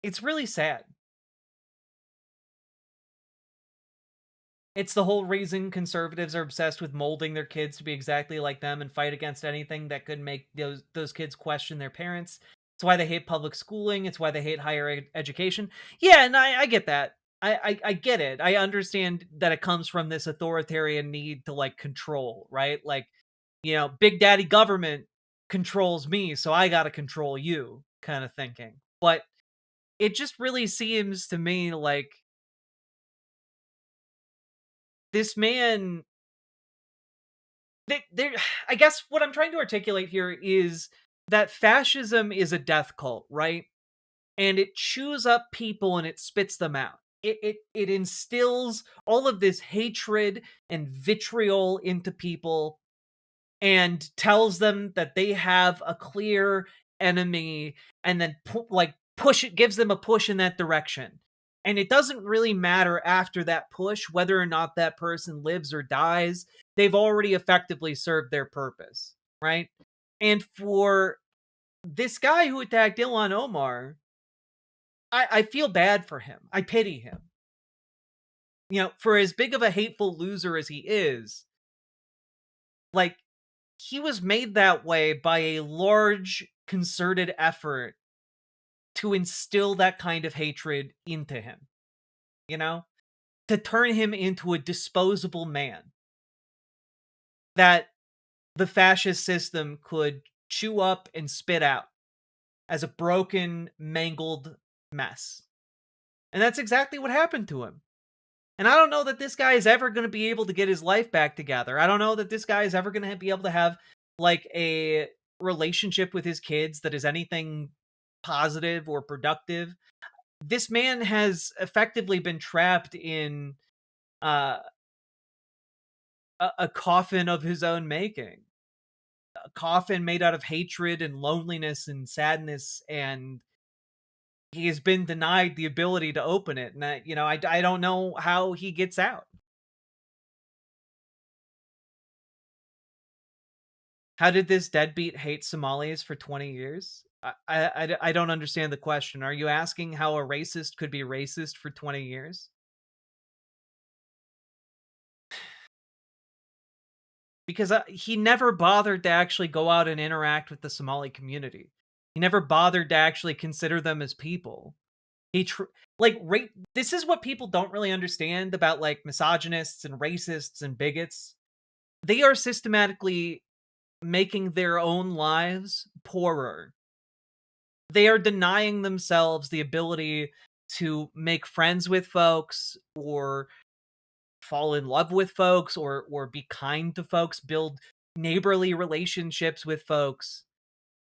[SPEAKER 2] It's really sad. It's the whole reason conservatives are obsessed with molding their kids to be exactly like them and fight against anything that could make those kids question their parents. It's why they hate public schooling. It's why they hate higher education. Yeah, and I get that. I get it. I understand that it comes from this authoritarian need to, like, control, right? Like, big daddy government controls me, so I gotta control you, kind of thinking. But it just really seems to me like this man, there I guess what I'm trying to articulate here is that fascism is a death cult, right? And it chews up people and it spits them out. It instills all of this hatred and vitriol into people and tells them that they have a clear enemy, and then push it, gives them a push in that direction. And it doesn't really matter after that push whether or not that person lives or dies. They've already effectively served their purpose, right? And for this guy who attacked Ilhan Omar, I feel bad for him. I pity him. For as big of a hateful loser as he is, like, he was made that way by a large concerted effort to instill that kind of hatred into him, you know? To turn him into a disposable man that the fascist system could chew up and spit out as a broken, mangled mess. And that's exactly what happened to him. And I don't know that this guy is ever going to be able to get his life back together. I don't know that this guy is ever going to be able to have, like, a relationship with his kids that is anything positive or productive. This man has effectively been trapped in uh, a coffin of his own making. A coffin made out of hatred and loneliness and sadness, and he has been denied the ability to open it. And I don't know how he gets out. How did this deadbeat hate Somalis for 20 years? I don't understand the question. Are you asking how a racist could be racist for 20 years? Because he never bothered to actually go out and interact with the Somali community. He never bothered to actually consider them as people. This is what people don't really understand about, like, misogynists and racists and bigots. They are systematically making their own lives poorer. They are denying themselves the ability to make friends with folks, or fall in love with folks, or be kind to folks, build neighborly relationships with folks.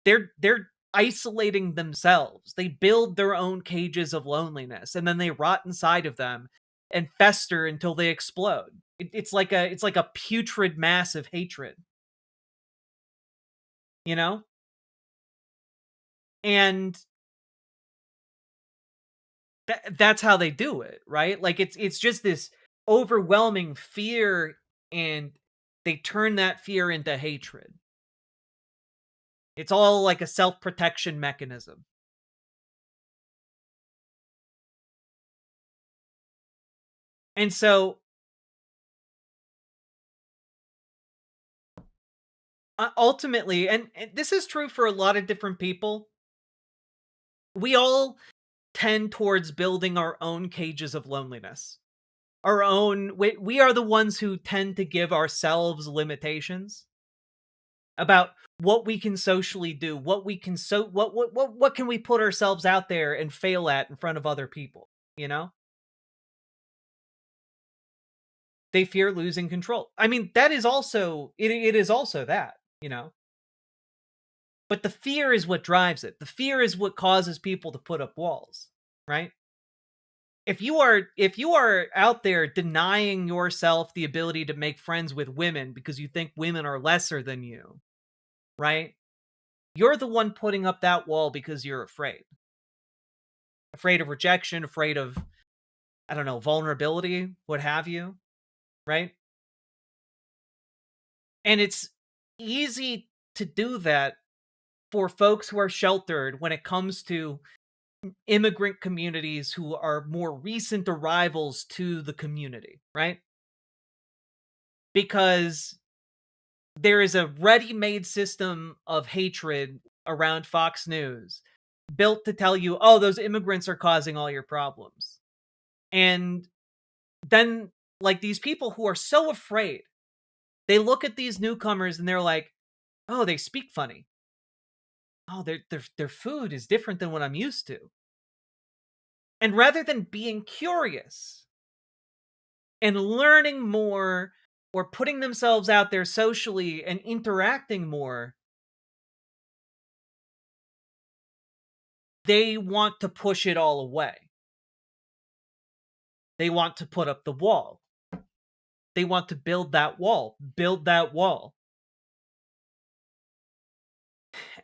[SPEAKER 2] They're isolating themselves. They build their own cages of loneliness, and then they rot inside of them and fester until they explode. It's like a putrid mass of hatred, you know? And that's how they do it, right? Like it's just this overwhelming fear, and they turn that fear into hatred. It's all like a self-protection mechanism. And so ultimately, and this is true for a lot of different people, we all tend towards building our own cages of loneliness. Our own, we are the ones who tend to give ourselves limitations about what we can socially do, what we can what can we put ourselves out there and fail at in front of other people, you know? They fear losing control. I mean, that is also it is also that, you know. But the fear is what drives it. The fear is what causes people to put up walls, right? If you are out there denying yourself the ability to make friends with women because you think women are lesser than you, right? You're the one putting up that wall because you're afraid. Afraid of rejection, afraid of, I don't know, vulnerability, what have you, right? And it's easy to do that for folks who are sheltered when it comes to immigrant communities who are more recent arrivals to the community, right? Because there is a ready-made system of hatred around Fox News built to tell you, oh, those immigrants are causing all your problems. And then, like, these people who are so afraid, they look at these newcomers and they're like, oh, they speak funny. Oh, their food is different than what I'm used to. And rather than being curious and learning more or putting themselves out there socially and interacting more, they want to push it all away. They want to put up the wall. They want to build that wall. Build that wall.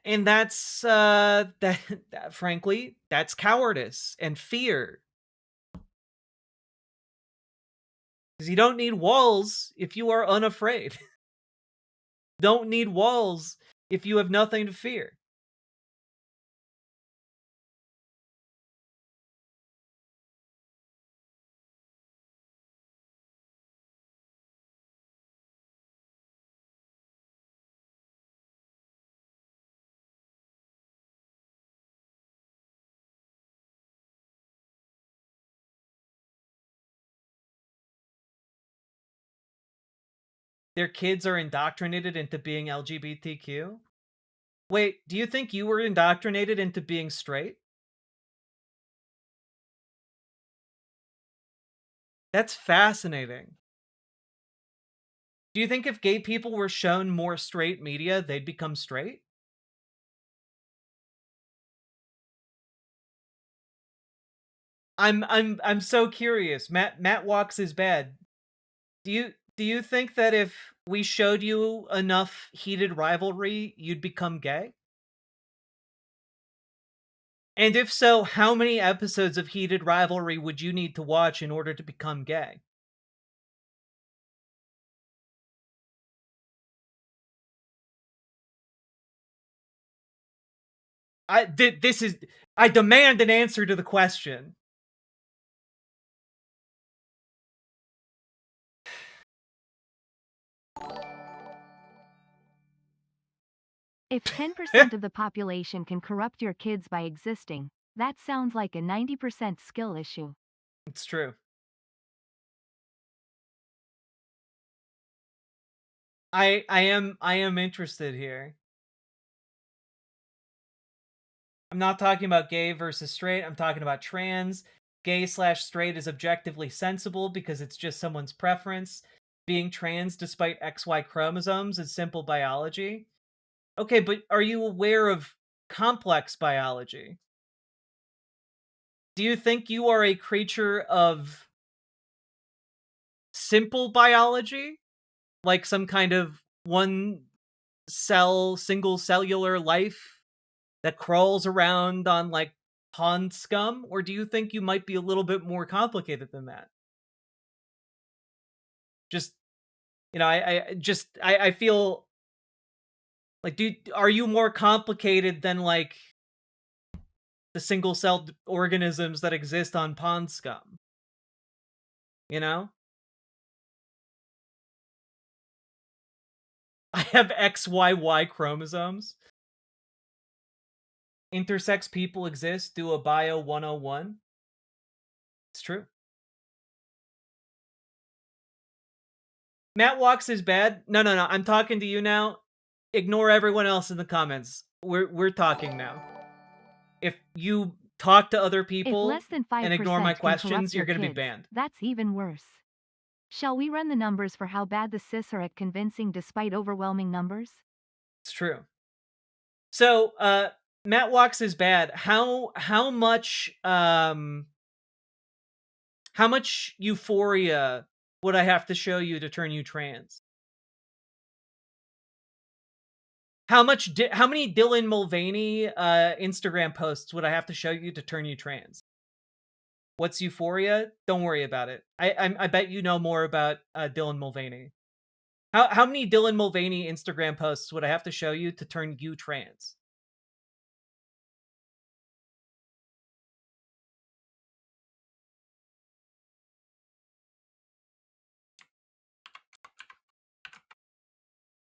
[SPEAKER 2] And that's that frankly, that's cowardice and fear. Because you don't need walls if you are unafraid. Don't need walls if you have nothing to fear. Their kids are indoctrinated into being LGBTQ? Wait, do you think you were indoctrinated into being straight? That's fascinating. Do you think if gay people were shown more straight media, they'd become straight? I'm so curious. Matt walks his bed. Do you think that if we showed you enough heated rivalry, you'd become gay? And if so, how many episodes of heated rivalry would you need to watch in order to become gay? I demand an answer to the question.
[SPEAKER 6] If 10% of the population can corrupt your kids by existing, that sounds like a 90% skill issue.
[SPEAKER 2] It's true. I am interested here. I'm not talking about gay versus straight. I'm talking about trans. Gay/straight is objectively sensible because it's just someone's preference. Being trans despite XY chromosomes is simple biology. Okay, but are you aware of complex biology? Do you think you are a creature of simple biology? Like some kind of one cell, single cellular life that crawls around on like pond scum? Or do you think you might be a little bit more complicated than that? Just, I feel like, are you more complicated than like the single celled organisms that exist on pond scum? You know? I have XYY chromosomes. Intersex people exist. Do a bio 101. It's true. Matt Walks is bad. No. I'm talking to you now. Ignore everyone else in the comments. We're talking now. If you talk to other
[SPEAKER 6] If
[SPEAKER 2] people
[SPEAKER 6] less than 5%
[SPEAKER 2] and ignore my
[SPEAKER 6] can
[SPEAKER 2] questions,
[SPEAKER 6] corrupt
[SPEAKER 2] you're
[SPEAKER 6] your
[SPEAKER 2] going to be
[SPEAKER 6] kids,
[SPEAKER 2] banned.
[SPEAKER 6] that's even worse. Shall we run the numbers for how bad the cis are at convincing despite overwhelming numbers?
[SPEAKER 2] It's true. So, Matt Walks is bad. How much euphoria would I have to show you to turn you trans? How many Dylan Mulvaney Instagram posts would I have to show you to turn you trans? What's euphoria? Don't worry about it. I bet you know more about Dylan Mulvaney. How many Dylan Mulvaney Instagram posts would I have to show you to turn you trans?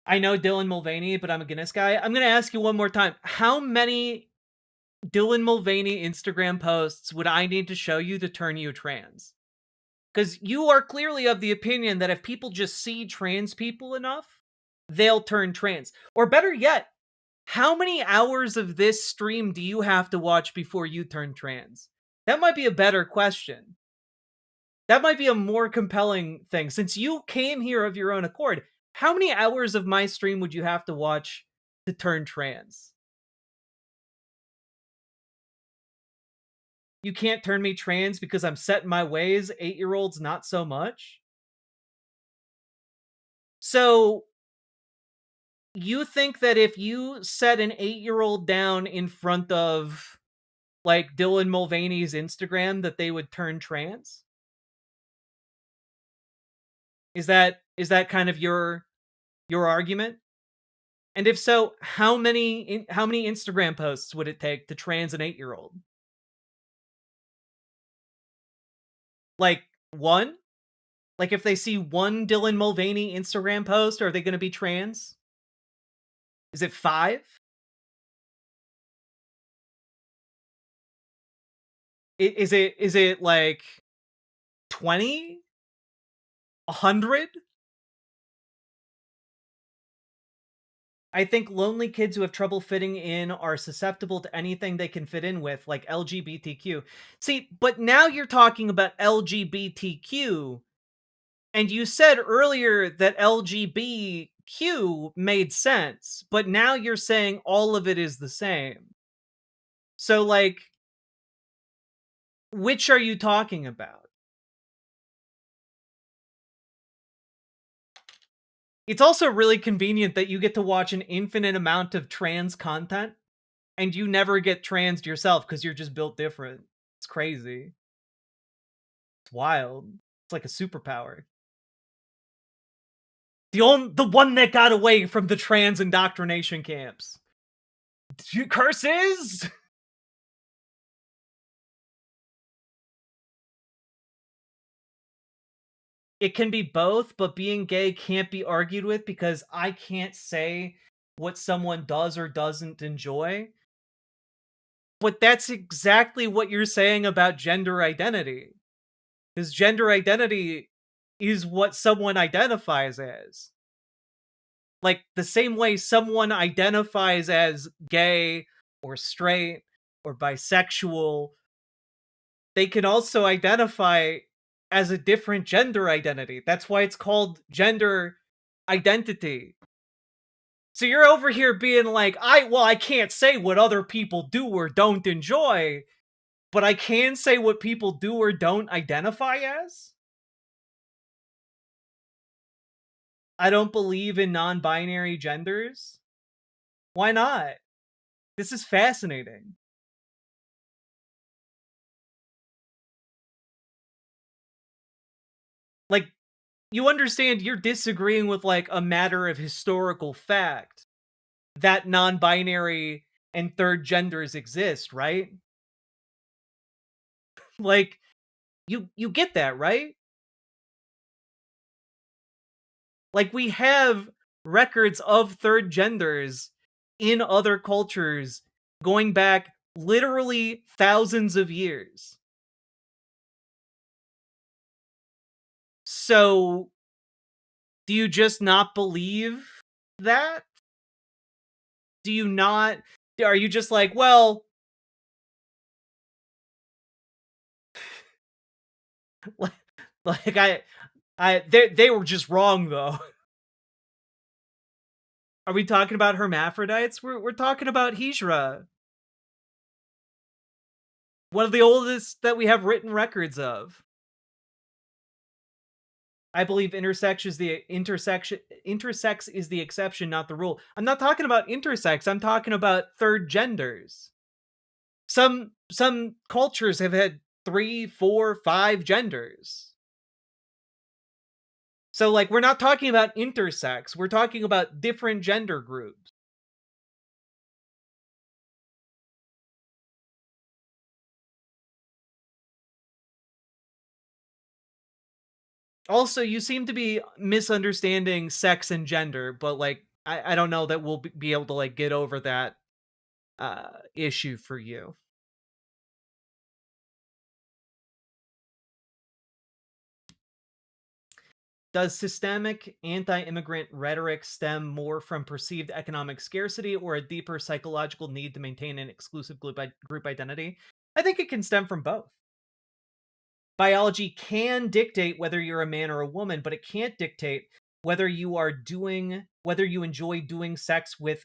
[SPEAKER 2] I know Dylan Mulvaney, but I'm a Guinness guy. I'm going to ask you one more time. How many Dylan Mulvaney Instagram posts would I need to show you to turn you trans? Because you are clearly of the opinion that if people just see trans people enough, they'll turn trans. Or better yet, how many hours of this stream do you have to watch before you turn trans? That might be a better question. That might be a more compelling thing. Since you came here of your own accord, how many hours of my stream would you have to watch to turn trans? You can't turn me trans because I'm set in my ways. 8-year-olds, not so much. So, you think that if you set an 8-year-old down in front of, like, Dylan Mulvaney's Instagram, that they would turn trans? Is that kind of your argument? And if so, how many Instagram posts would it take to trans an 8-year-old? Like, 1? Like, if they see one Dylan Mulvaney Instagram post, are they gonna be trans? Is it 5? Is it, like, 20? 100? I think lonely kids who have trouble fitting in are susceptible to anything they can fit in with, like LGBTQ. See, but now you're talking about LGBTQ, and you said earlier that LGBTQ made sense, but now you're saying all of it is the same. So, like, which are you talking about? It's also really convenient that you get to watch an infinite amount of trans content, and you never get transed yourself because you're just built different. It's crazy. It's wild. It's like a superpower. The one that got away from the trans indoctrination camps. Curses! It can be both, but being gay can't be argued with because I can't say what someone does or doesn't enjoy. But that's exactly what you're saying about gender identity. Because gender identity is what someone identifies as. Like, the same way someone identifies as gay or straight or bisexual, they can also identify as a different gender identity. That's why it's called gender identity. So you're over here being like, I can't say what other people do or don't enjoy, but I can say what people do or don't identify as? I don't believe in non-binary genders. Why not? This is fascinating. Like, you understand you're disagreeing with, like, a matter of historical fact that non-binary and third genders exist, right? Like, you get that, right? Like, we have records of third genders in other cultures going back literally thousands of years. So, do you just not believe that? Do you not are you just like, well, like like they were just wrong though. Are we talking about hermaphrodites? We're talking about Hijra. One of the oldest that we have written records of. I believe intersex is the intersex is the exception, not the rule. I'm not talking about intersex, I'm talking about third genders. Some cultures have had 3, 4, 5 genders. So, like, we're not talking about intersex, we're talking about different gender groups. Also, you seem to be misunderstanding sex and gender, but, like, I don't know that we'll be able to, like, get over that, issue for you. Does systemic anti-immigrant rhetoric stem more from perceived economic scarcity or a deeper psychological need to maintain an exclusive group identity? I think it can stem from both. Biology can dictate whether you're a man or a woman, but it can't dictate whether whether you enjoy doing sex with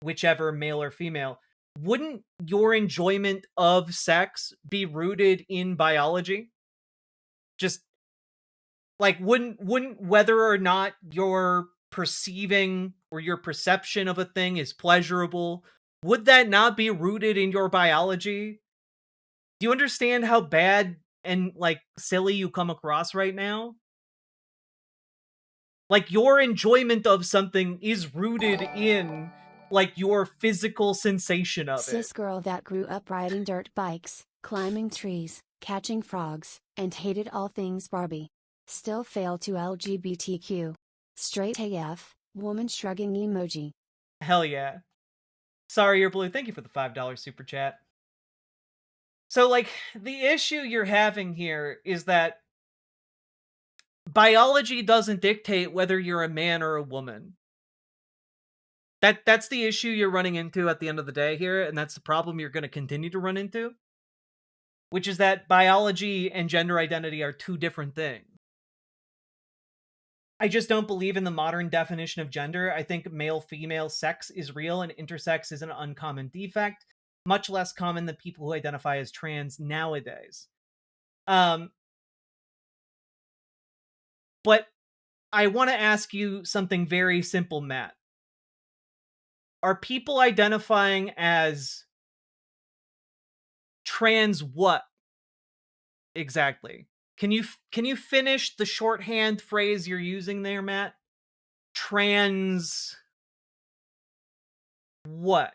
[SPEAKER 2] whichever male or female. Wouldn't your enjoyment of sex be rooted in biology? Just like wouldn't whether or not your perceiving or your perception of a thing is pleasurable, would that not be rooted in your biology? Do you understand how bad and, like, silly you come across right now? Like, your enjoyment of something is rooted in, like, your physical sensation of it.
[SPEAKER 3] Cis girl that grew up riding dirt bikes, climbing trees, catching frogs, and hated all things Barbie. Still failed to LGBTQ. Straight AF, woman shrugging emoji.
[SPEAKER 2] Hell yeah. Sorry, you're blue. Thank you for the $5 super chat. So, like, the issue you're having here is that biology doesn't dictate whether you're a man or a woman. That's the issue you're running into at the end of the day here, and that's the problem you're going to continue to run into, which is that biology and gender identity are two different things. I just don't believe in the modern definition of gender. I think male-female sex is real and intersex is an uncommon defect, much less common than people who identify as trans nowadays. But I want to ask you something very simple, Matt. Are people identifying as trans what exactly? Can you finish the shorthand phrase you're using there, Matt? Trans what?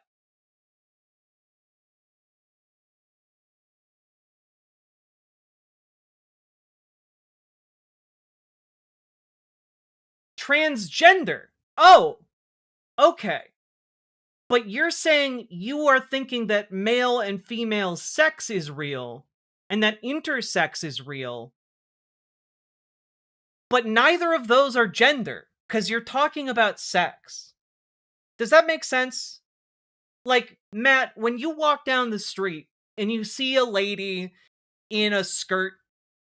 [SPEAKER 2] Transgender. Oh, okay. But you're saying you are thinking that male and female sex is real and that intersex is real. But neither of those are gender because you're talking about sex. Does that make sense? Like, Matt, when you walk down the street and you see a lady in a skirt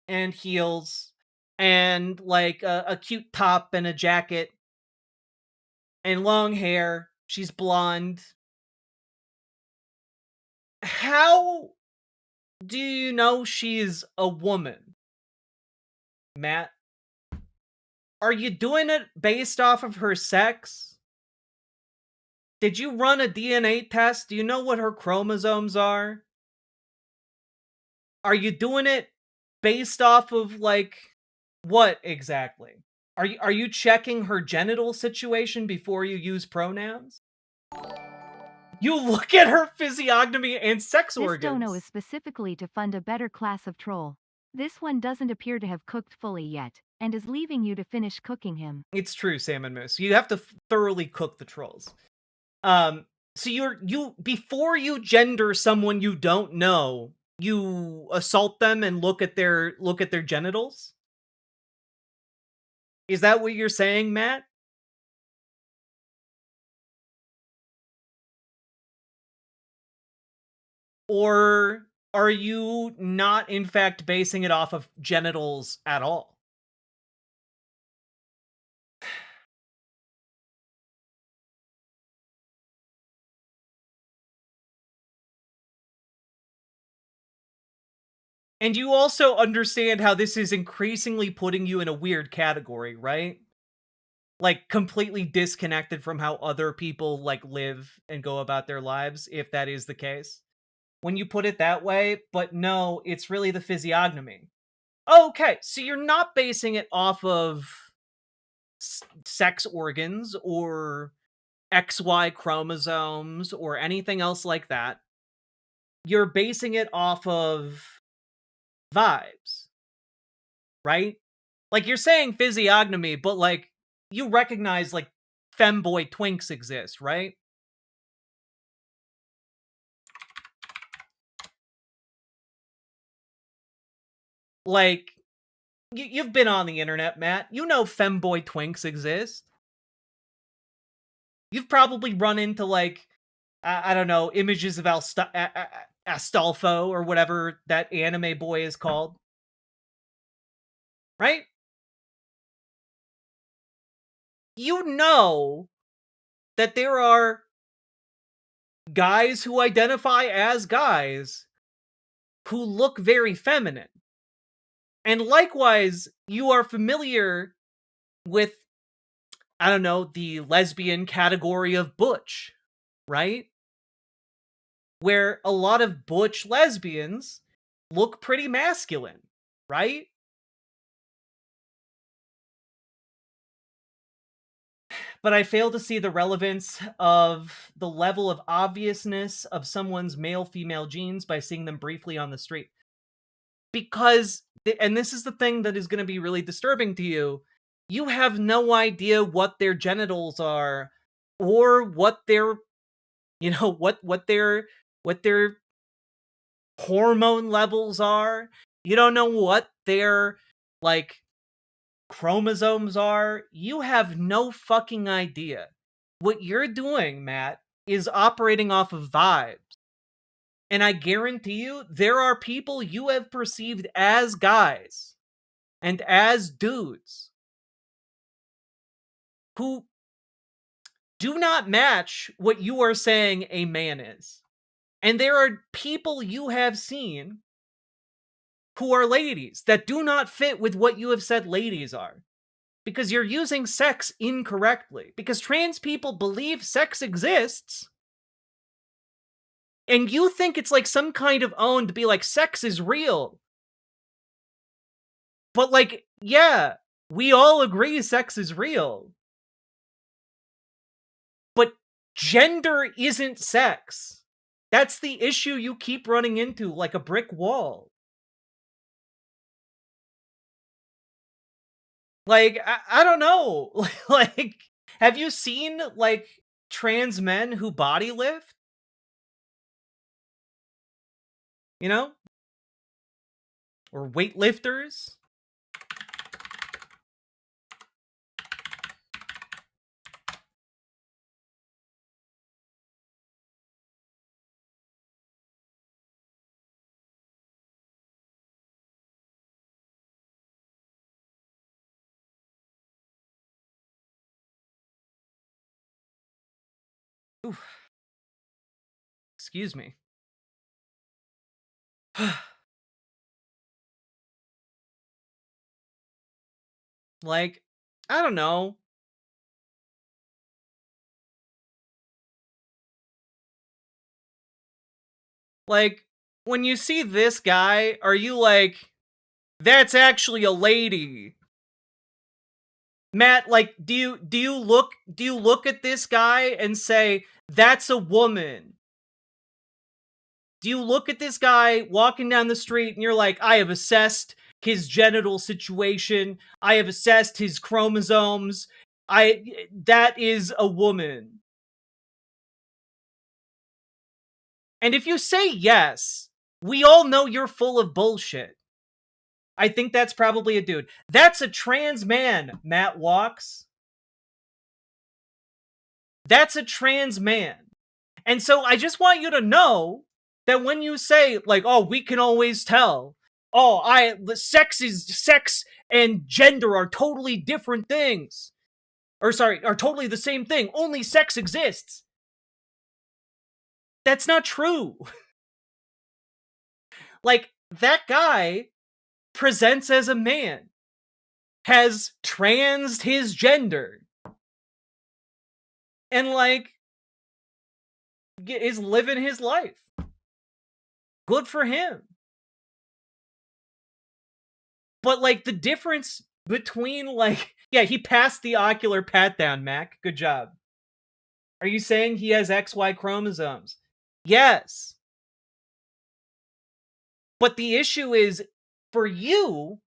[SPEAKER 2] and heels and, like, a cute top and a jacket, and long hair. She's blonde. How do you know she's a woman, Matt? Are you doing it based off of her sex? Did you run a DNA test? Do you know what her chromosomes are? Are you doing it based off of, like, what exactly? Are you checking her genital situation before you use pronouns? You look at her physiognomy and sex
[SPEAKER 6] This dono
[SPEAKER 2] organs.
[SPEAKER 6] is specifically to fund a better class of troll. This one doesn't appear to have cooked fully yet, and is leaving you to finish cooking him.
[SPEAKER 2] It's true, Salmon Moose. You have to thoroughly cook the trolls. So you before you gender someone you don't know, you assault them and look at their genitals? Is that what you're saying, Matt? Or are you not in fact basing it off of genitals at all? And you also understand how this is increasingly putting you in a weird category, right? Like, completely disconnected from how other people, like, live and go about their lives, if that is the case. When you put it that way, but no, it's really the physiognomy. Okay, so you're not basing it off of sex organs or XY chromosomes or anything else like that. You're basing it off of vibes, right? Like, you're saying physiognomy, but, like, you recognize, like, femboy twinks exist, right? Like, you've been on the internet, Matt. You know femboy twinks exist. You've probably run into, like, I don't know, images of Astolfo or whatever that anime boy is called. Right? You know that there are guys who identify as guys who look very feminine. And likewise, you are familiar with, I don't know, the lesbian category of butch, right? Where a lot of butch lesbians look pretty masculine, right? But I fail to see the relevance of the level of obviousness of someone's male-female genes by seeing them briefly on the street. Because, and this is the thing that is going to be really disturbing to you, you have no idea what their genitals are or what their, you know, what their hormone levels are. You don't know what their, like, chromosomes are. You have no fucking idea. What you're doing, Matt, is operating off of vibes. And I guarantee you, there are people you have perceived as guys and as dudes who do not match what you are saying a man is. And there are people you have seen who are ladies that do not fit with what you have said ladies are. Because you're using sex incorrectly. Because trans people believe sex exists. And you think it's like some kind of own to be like, sex is real. But like, yeah, we all agree sex is real. But gender isn't sex. That's the issue you keep running into like a brick wall. Like, I don't know. Like, have you seen, like, trans men who body lift? You know? Or weightlifters? Oof. Excuse me. Like, I don't know. Like, when you see this guy, are you like, that's actually a lady? Matt, like, do you look at this guy and say, that's a woman? Do you look at this guy walking down the street and you're like, I have assessed his genital situation, I have assessed his chromosomes, that is a woman? And if you say yes, we all know you're full of bullshit. I think that's probably a dude. That's a trans man, Matt Walks. That's a trans man. And so I just want you to know that when you say, like, oh, we can always tell, the sex and gender are totally different things. Or sorry, are totally the same thing. Only sex exists. That's not true. Like, that guy presents as a man, has transed his gender, and, like, is living his life. Good for him. But, like, the difference between, like, yeah, he passed the ocular pat down, Mac. Good job. Are you saying he has XY chromosomes? Yes. But the issue is, for you,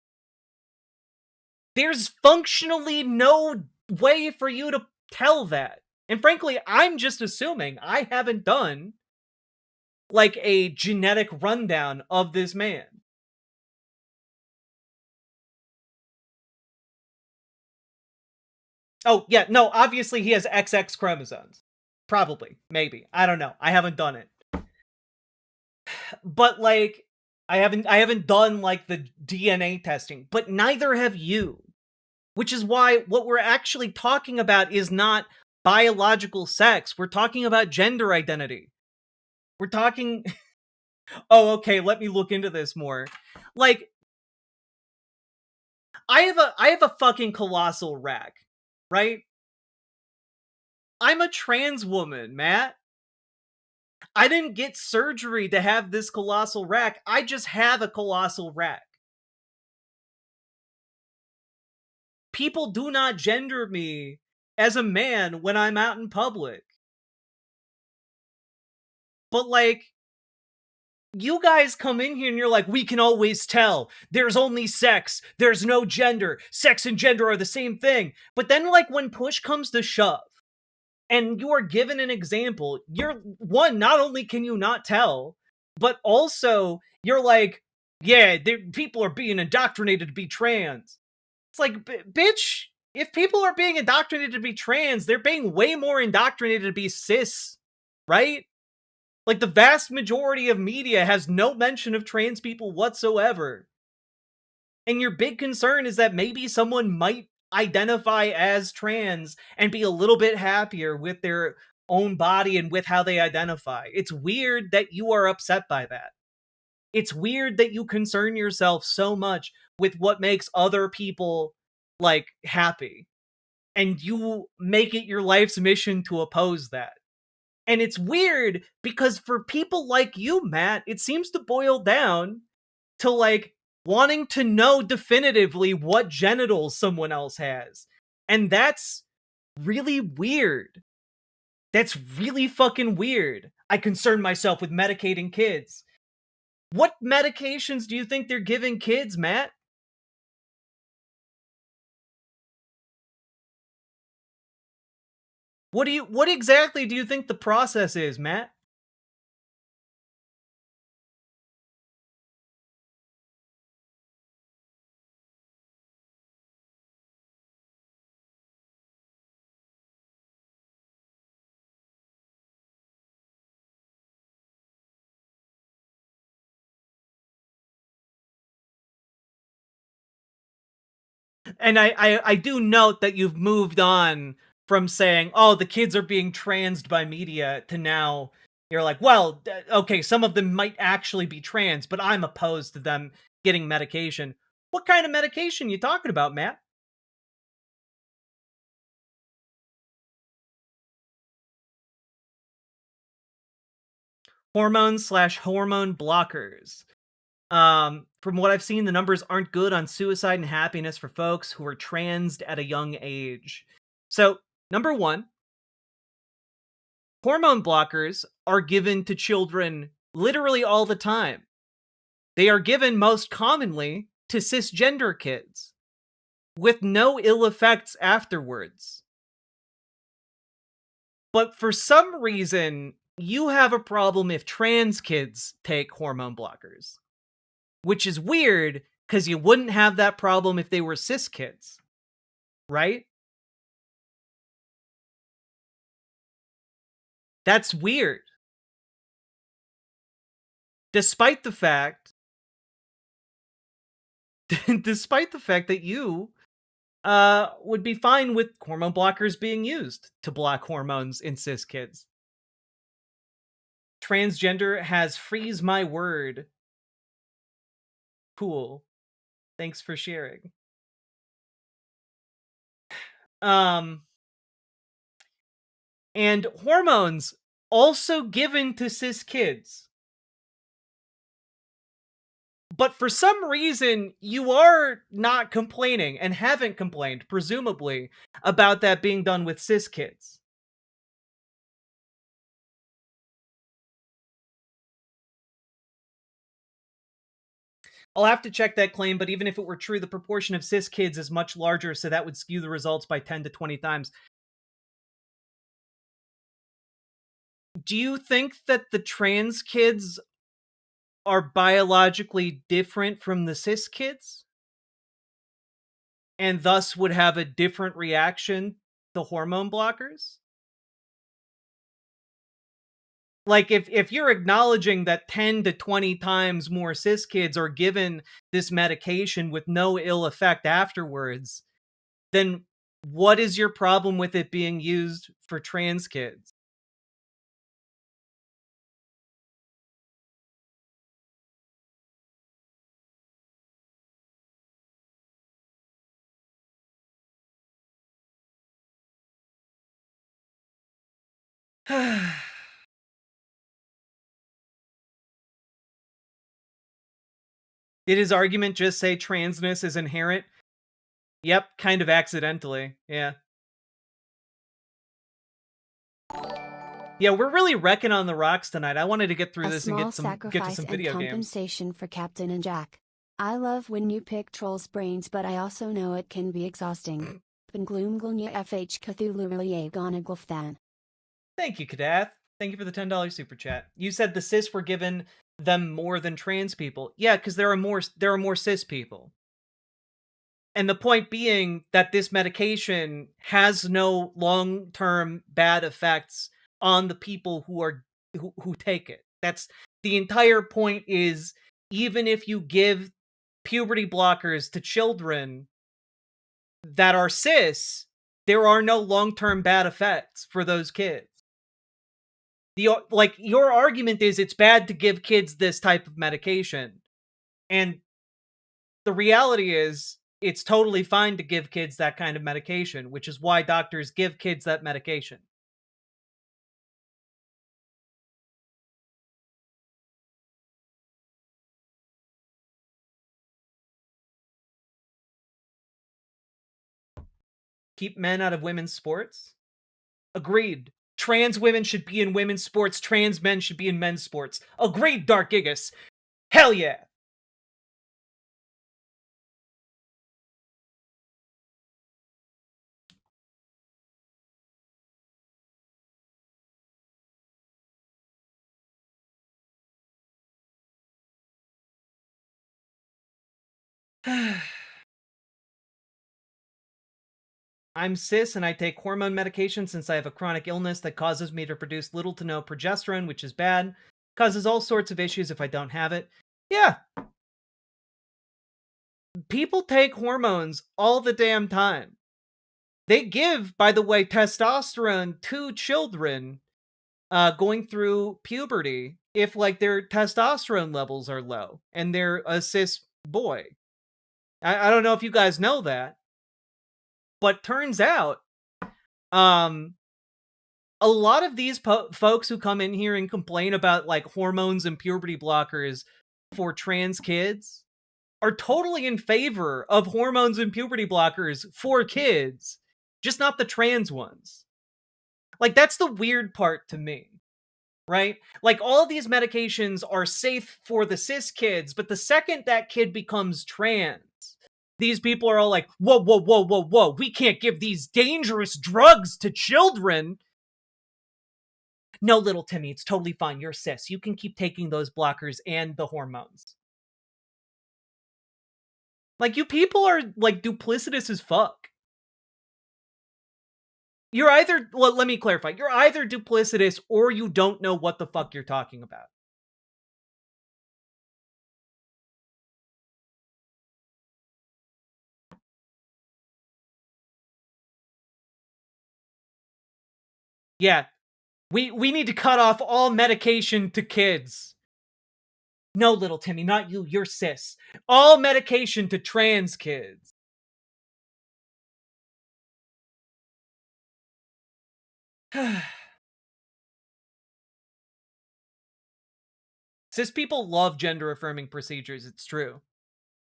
[SPEAKER 2] there's functionally no way for you to tell that. And frankly, I'm just assuming I haven't done, like, a genetic rundown of this man. Oh, yeah, no, obviously he has XX chromosomes. Probably. Maybe. I don't know. I haven't done it. But, like, I haven't done, like, the DNA testing, but neither have you. Which is why what we're actually talking about is not biological sex. We're talking about gender identity. We're talking... Oh, okay, let me look into this more. Like, I have a fucking colossal rack, right? I'm a trans woman, Matt. I didn't get surgery to have this colossal rack. I just have a colossal rack. People do not gender me as a man when I'm out in public. But, like, you guys come in here and you're like, we can always tell. There's only sex. There's no gender. Sex and gender are the same thing. But then, like, when push comes to shove, and you are given an example, you're, one, not only can you not tell, but also you're like, yeah, people are being indoctrinated to be trans. It's like, bitch, if people are being indoctrinated to be trans, they're being way more indoctrinated to be cis, right? Like, the vast majority of media has no mention of trans people whatsoever. And your big concern is that maybe someone might identify as trans and be a little bit happier with their own body and with how they identify. It's weird that you are upset by that. It's weird that you concern yourself so much with what makes other people, like, happy. And you make it your life's mission to oppose that. And it's weird because for people like you, Matt, it seems to boil down to, like, wanting to know definitively what genitals someone else has. And that's really weird. That's really fucking weird. I concern myself with medicating kids. What medications do you think they're giving kids, Matt? What exactly do you think the process is, Matt? And I do note that you've moved on from saying, oh, the kids are being transed by media, to now you're like, well, okay, some of them might actually be trans, but I'm opposed to them getting medication. What kind of medication you talking about, Matt? Hormones/hormone blockers. From what I've seen, the numbers aren't good on suicide and happiness for folks who are transed at a young age. So, number one, hormone blockers are given to children literally all the time. They are given most commonly to cisgender kids, with no ill effects afterwards. But for some reason, you have a problem if trans kids take hormone blockers. Which is weird, because you wouldn't have that problem if they were cis kids. Right? That's weird. Despite the fact that you would be fine with hormone blockers being used to block hormones in cis kids. Transgender has freeze my word. Cool. Thanks for sharing. And hormones also given to cis kids. But for some reason, you are not complaining, and haven't complained, presumably, about that being done with cis kids. I'll have to check that claim, but even if it were true, the proportion of cis kids is much larger, so that would skew the results by 10 to 20 times. Do you think that the trans kids are biologically different from the cis kids? And thus would have a different reaction to hormone blockers? Like, if you're acknowledging that 10 to 20 times more cis kids are given this medication with no ill effect afterwards, then what is your problem with it being used for trans kids? Did his argument just say transness is inherent? Yep, kind of accidentally, yeah. Yeah, we're really wrecking on the rocks tonight. I wanted to get through
[SPEAKER 3] A
[SPEAKER 2] this and
[SPEAKER 3] small
[SPEAKER 2] get to
[SPEAKER 3] sacrifice
[SPEAKER 2] some
[SPEAKER 3] and
[SPEAKER 2] video games.
[SPEAKER 3] compensation for Captain and Jack. I love when you pick trolls' brains, but I also know it can be exhausting. Gloomglnya FH Cthulhu Gonagulfthan.
[SPEAKER 2] Thank you, Kadath. Thank you for the $10 super chat. You said the cis were given them more than trans people. Yeah, because there are more cis people. And the point being that this medication has no long-term bad effects on the people who take it. That's the entire point. Is even if you give puberty blockers to children that are cis, there are no long-term bad effects for those kids. Your argument is it's bad to give kids this type of medication. And the reality is it's totally fine to give kids that kind of medication, which is why doctors give kids that medication. Keep men out of women's sports? Agreed. Trans women should be in women's sports. Trans men should be in men's sports. Agreed, Dark Gigas. Hell yeah. I'm cis and I take hormone medication since I have a chronic illness that causes me to produce little to no progesterone, which is bad. Causes all sorts of issues if I don't have it. Yeah. People take hormones all the damn time. They give, by the way, testosterone to children going through puberty if like their testosterone levels are low and they're a cis boy. I don't know if you guys know that, but turns out um a lot of these folks who come in here and complain about like hormones and puberty blockers for trans kids are totally in favor of hormones and puberty blockers for kids, just not the trans ones. Like, that's the weird part to me, right? Like, all of these medications are safe for the cis kids, but the second that kid becomes trans, these people are all like, whoa, whoa, whoa, whoa, whoa, we can't give these dangerous drugs to children. No, little Timmy, it's totally fine. You're cis. You can keep taking those blockers and the hormones. Like, you people are, like, duplicitous as fuck. You're either, well, let me clarify. You're either duplicitous or you don't know what the fuck you're talking about. Yeah. We need to cut off all medication to kids. No, little Timmy, not you. You're cis. All medication to trans kids. Cis people love gender-affirming procedures, it's true.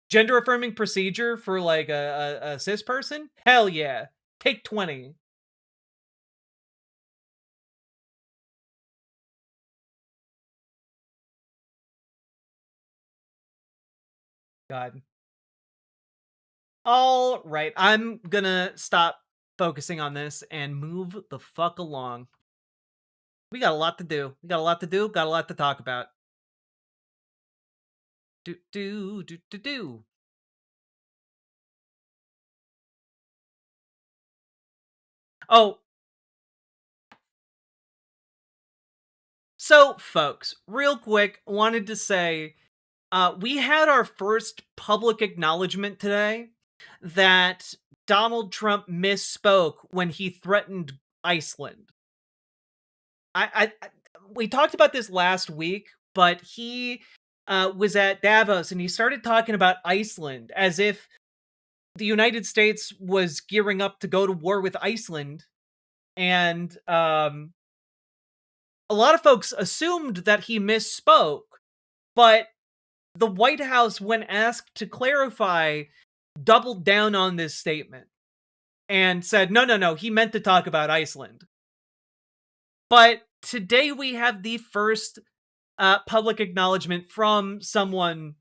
[SPEAKER 2] Gender-affirming procedure for, like, a cis person? Hell yeah. Take 20. God. All right, I'm gonna stop focusing on this and move the fuck along. We got a lot to do. Got a lot to talk about. Do. Oh. So, folks, real quick, wanted to say, we had our first public acknowledgement today that Donald Trump misspoke when he threatened Iceland. We talked about this last week, but he was at Davos and he started talking about Iceland as if the United States was gearing up to go to war with Iceland. And a lot of folks assumed that he misspoke, but the White House, when asked to clarify, doubled down on this statement and said, no, he meant to talk about Iceland. But today we have the first public acknowledgement from someone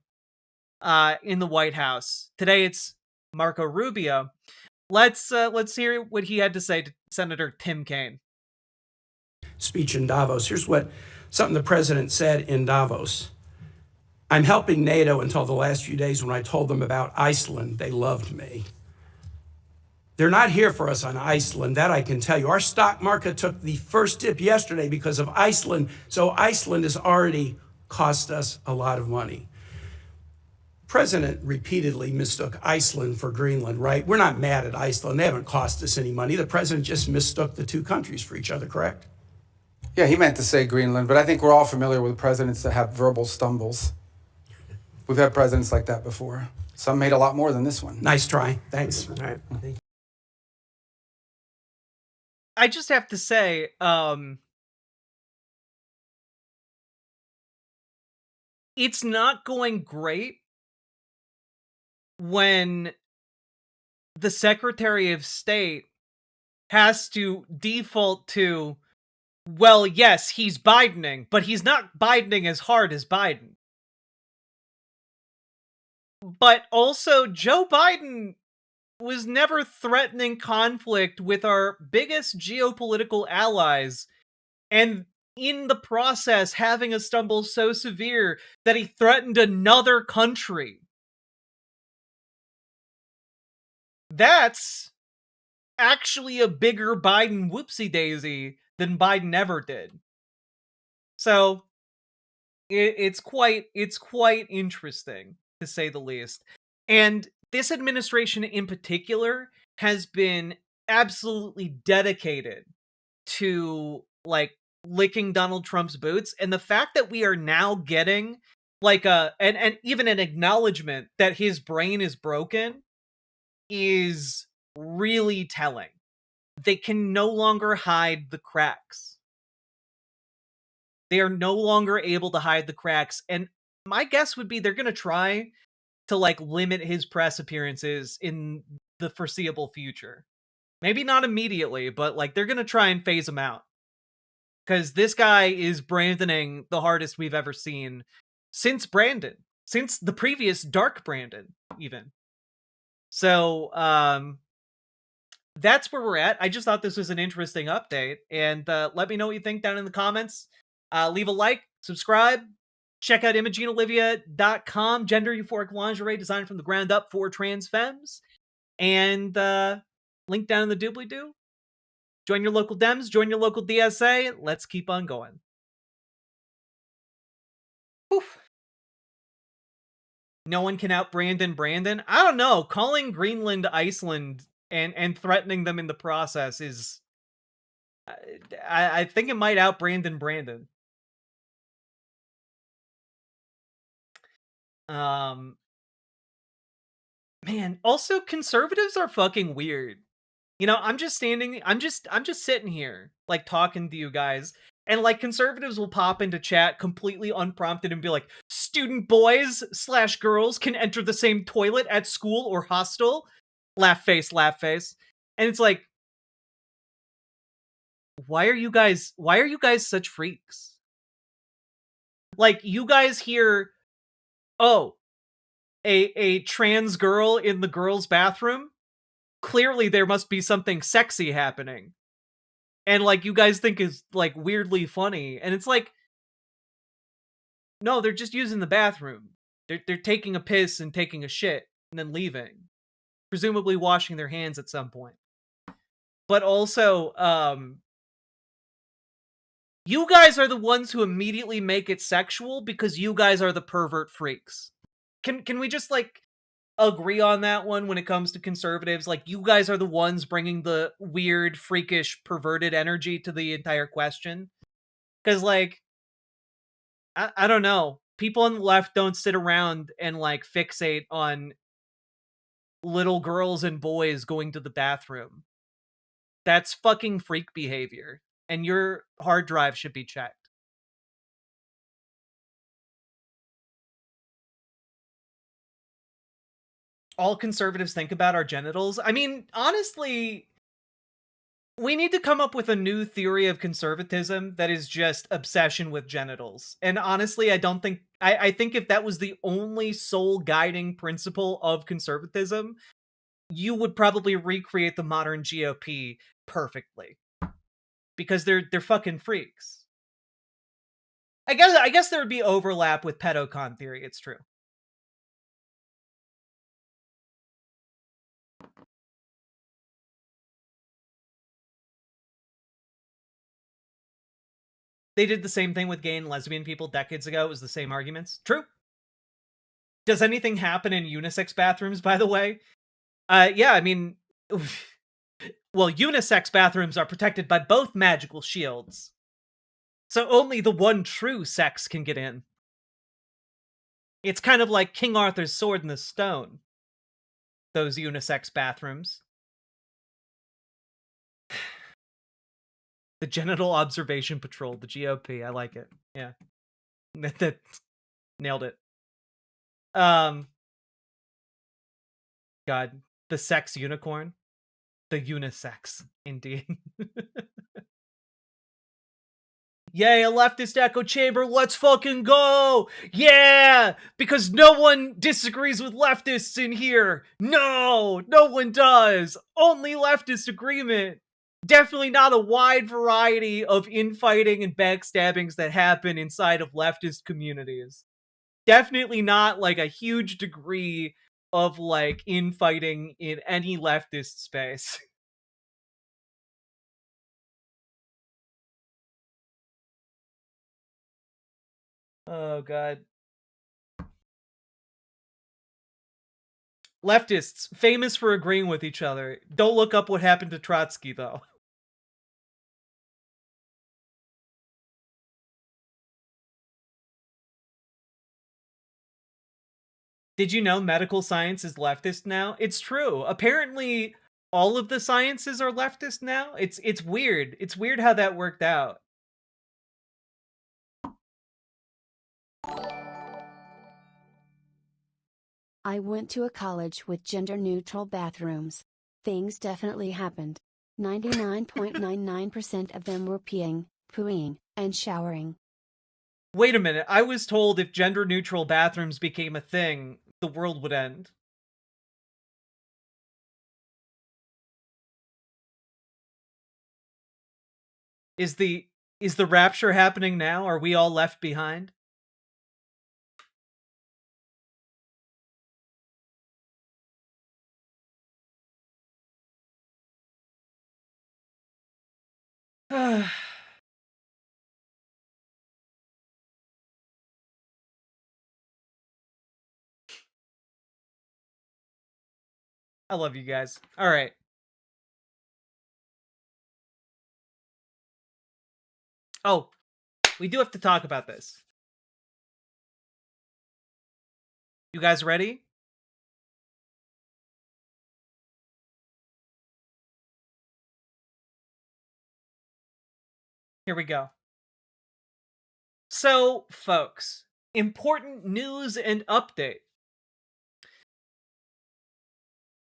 [SPEAKER 2] in the White House. Today it's Marco Rubio. Let's hear what he had to say to Senator Tim Kaine.
[SPEAKER 1] Speech in Davos. Here's something the president said in Davos. I'm helping NATO until the last few days when I told them about Iceland. They loved me. They're not here for us on Iceland, that I can tell you. Our stock market took the first dip yesterday because of Iceland, so Iceland has already cost us a lot of money. President repeatedly mistook Iceland for Greenland, right? We're not mad at Iceland. They haven't cost us any money. The president just mistook the two countries for each other, correct?
[SPEAKER 19] Yeah, he meant to say Greenland, but I think we're all familiar with presidents that have verbal stumbles. We've had presidents like that before. Some made a lot more than this one.
[SPEAKER 1] Nice try. Thanks. All right.
[SPEAKER 2] I just have to say, it's not going great when the Secretary of State has to default to, well, yes, he's Bidening, but he's not Bidening as hard as Biden. But also, Joe Biden was never threatening conflict with our biggest geopolitical allies, and in the process having a stumble so severe that he threatened another country. That's actually a bigger Biden whoopsie-daisy than Biden ever did. So, it's quite interesting, to say the least. And this administration in particular has been absolutely dedicated to like licking Donald Trump's boots, and the fact that we are now getting like and even an acknowledgement that his brain is broken is really telling. They can no longer hide the cracks. They are no longer able to hide the cracks, and my guess would be they're going to try to like limit his press appearances in the foreseeable future. Maybe not immediately, but like they're going to try and phase him out. Because this guy is Brandoning the hardest we've ever seen since Brandon, since the previous Dark Brandon, even. So, that's where we're at. I just thought this was an interesting update, and let me know what you think down in the comments. Leave a like, subscribe, check out ImogeneOlivia.com, gender euphoric lingerie designed from the ground up for trans femmes, and link down in the doobly-doo. Join your local Dems, join your local DSA. Let's keep on going. Oof. No one can out Brandon. I don't know. Calling Greenland Iceland and threatening them in the process is... I think it might out Brandon. Man, also conservatives are fucking weird. You know, I'm just sitting here, like, talking to you guys, and, like, conservatives will pop into chat completely unprompted and be like, student boys / girls can enter the same toilet at school or hostel. Laugh face. And it's like, why are you guys such freaks? Like, you guys hear, oh, a trans girl in the girls' bathroom? Clearly there must be something sexy happening. And like you guys think is like weirdly funny, and it's like, no, they're just using the bathroom. They're taking a piss and taking a shit and then leaving, presumably washing their hands at some point. But also, you guys are the ones who immediately make it sexual because you guys are the pervert freaks. Can we just like agree on that one when it comes to conservatives? Like, you guys are the ones bringing the weird, freakish, perverted energy to the entire question. Because, like, I don't know. People on the left don't sit around and, like, fixate on little girls and boys going to the bathroom. That's fucking freak behavior. And your hard drive should be checked. All conservatives think about are genitals. I mean, honestly, we need to come up with a new theory of conservatism that is just obsession with genitals. And honestly, I think if that was the only sole guiding principle of conservatism, you would probably recreate the modern GOP perfectly. Because they're fucking freaks. I guess there would be overlap with pedocon theory, it's true. They did the same thing with gay and lesbian people decades ago. It was the same arguments. True. Does anything happen in unisex bathrooms, by the way? Yeah, I mean... Well, unisex bathrooms are protected by both magical shields. So only the one true sex can get in. It's kind of like King Arthur's Sword in the Stone. Those unisex bathrooms. The Genital Observation Patrol, the GOP. I like it. Yeah. That nailed it. God. The sex unicorn. The unisex, indeed. Yay, a leftist echo chamber, let's fucking go! Yeah! Because no one disagrees with leftists in here! No! No one does! Only leftist agreement! Definitely not a wide variety of infighting and backstabbings that happen inside of leftist communities. Definitely not, like, a huge degree of, like, infighting in any leftist space. Oh, God. Leftists, famous for agreeing with each other. Don't look up what happened to Trotsky, though. Did you know medical science is leftist now? It's true. Apparently, all of the sciences are leftist now. It's weird. It's weird how that worked out.
[SPEAKER 3] I went to a college with gender-neutral bathrooms. Things definitely happened. 99.99% of them were peeing, pooing, and showering.
[SPEAKER 2] Wait a minute. I was told if gender-neutral bathrooms became a thing, the world would end. Is the rapture happening now? Are we all left behind? I love you guys. All right. Oh, we do have to talk about this. You guys ready? Here we go. So, folks, important news and update.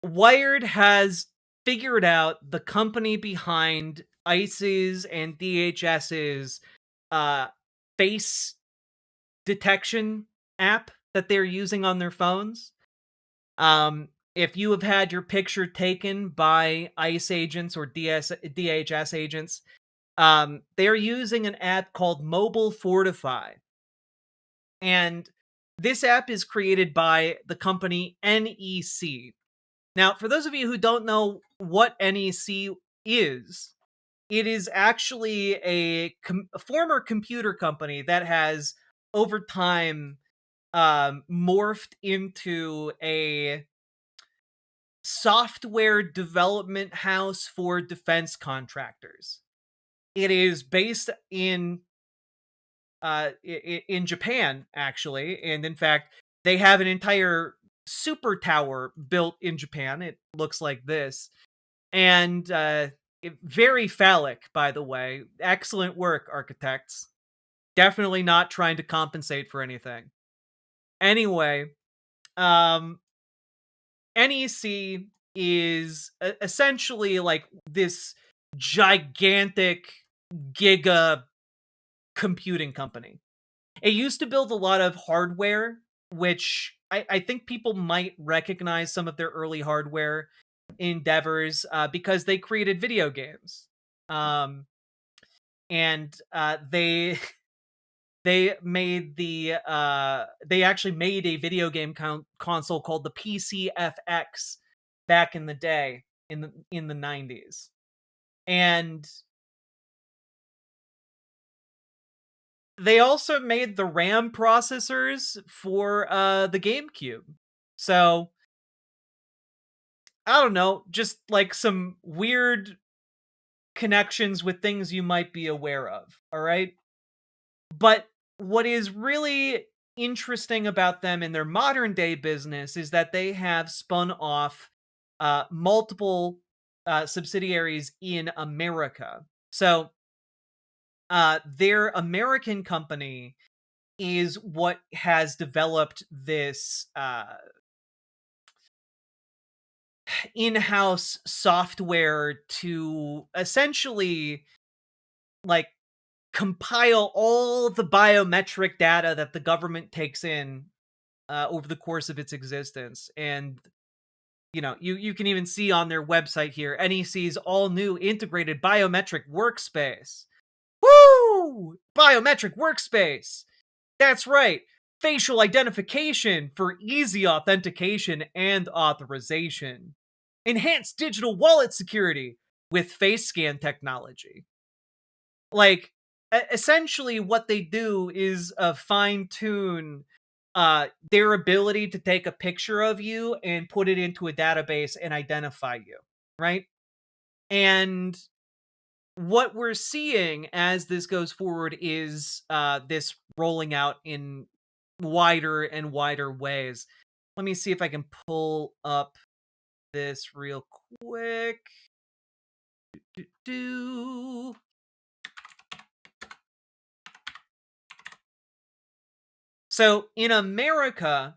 [SPEAKER 2] Wired has figured out the company behind ICE's and DHS's face detection app that they're using on their phones. If you have had your picture taken by ICE agents or DHS agents, they're using an app called Mobile Fortify. And this app is created by the company NEC. Now, for those of you who don't know what NEC is, it is actually a former computer company that has, over time, morphed into a software development house for defense contractors. It is based in Japan, actually, and in fact, they have an entire super tower built in Japan. It looks like this, and very phallic, by the way. Excellent work, architects. Definitely not trying to compensate for anything. Anyway, NEC is essentially like this gigantic giga computing company. It used to build a lot of hardware, which I think people might recognize some of their early hardware endeavors because they created video games. And they made they actually made a video game console called the PCFX back in the day in the 90s. And they also made the RAM processors for the GameCube. So I don't know, just like some weird connections with things you might be aware of, all right? But what is really interesting about them in their modern day business is that they have spun off multiple subsidiaries in America. So their American company is what has developed this in-house software to essentially like compile all the biometric data that the government takes in over the course of its existence. And you know, you can even see on their website here, NEC's all new integrated biometric workspace. Woo! Biometric workspace. That's right. Facial identification for easy authentication and authorization. Enhanced digital wallet security with face scan technology. Like, essentially what they do is fine-tune their ability to take a picture of you and put it into a database and identify you, right? And what we're seeing as this goes forward is this rolling out in wider and wider ways. Let me see if I can pull up this real quick. So in America,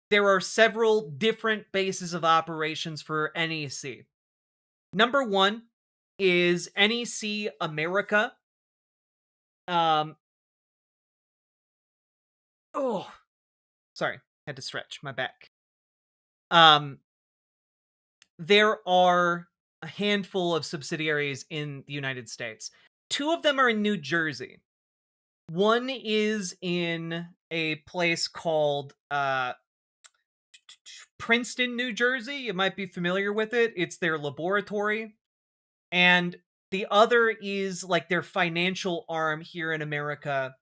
[SPEAKER 2] there are several different bases of operations for NEC. Number one is NEC America. Oh, sorry, had to stretch my back. There are a handful of subsidiaries in the United States. Two of them are in New Jersey. One is in a place called Princeton, New Jersey. You might be familiar with it. It's their laboratory. And the other is like their financial arm here in America,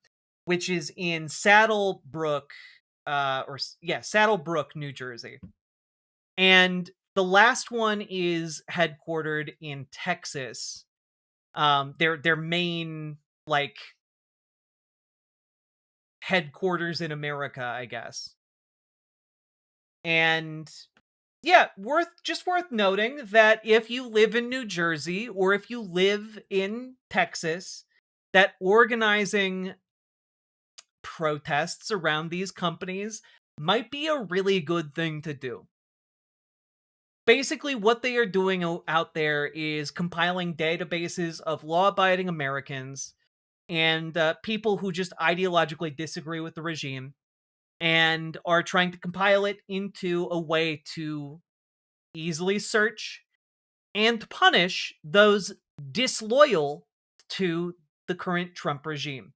[SPEAKER 2] which is in Saddlebrook, Saddlebrook, New Jersey. And the last one is headquartered in Texas. Their main like headquarters in America, I guess. And yeah, worth noting that if you live in New Jersey or if you live in Texas, that organizing protests around these companies might be a really good thing to do. Basically, what they are doing out there is compiling databases of law-abiding Americans and people who just ideologically disagree with the regime, and are trying to compile it into a way to easily search and punish those disloyal to the current Trump regime.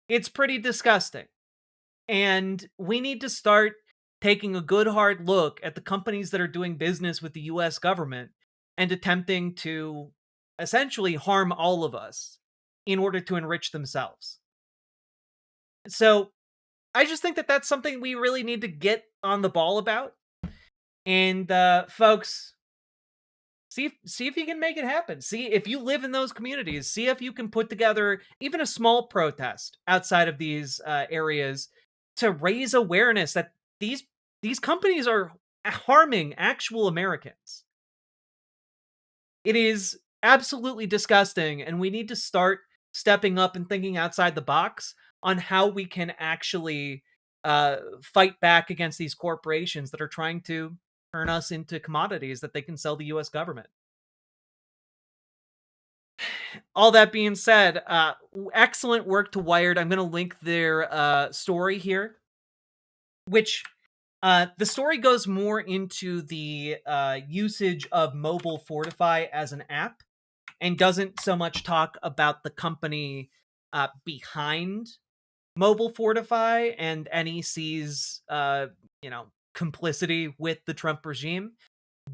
[SPEAKER 2] It's pretty disgusting. And we need to start taking a good hard look at the companies that are doing business with the US government and attempting to essentially harm all of us in order to enrich themselves. So I just think that that's something we really need to get on the ball about. And folks, see if you can make it happen. See if you live in those communities. See if you can put together even a small protest outside of these areas to raise awareness that these companies are harming actual Americans. It is absolutely disgusting, and we need to start stepping up and thinking outside the box on how we can actually fight back against these corporations that are trying to turn us into commodities that they can sell the U.S. government. All that being said, excellent work to Wired. I'm going to link their story here, which the story goes more into the usage of Mobile Fortify as an app and doesn't so much talk about the company behind Mobile Fortify and NEC's complicity with the Trump regime.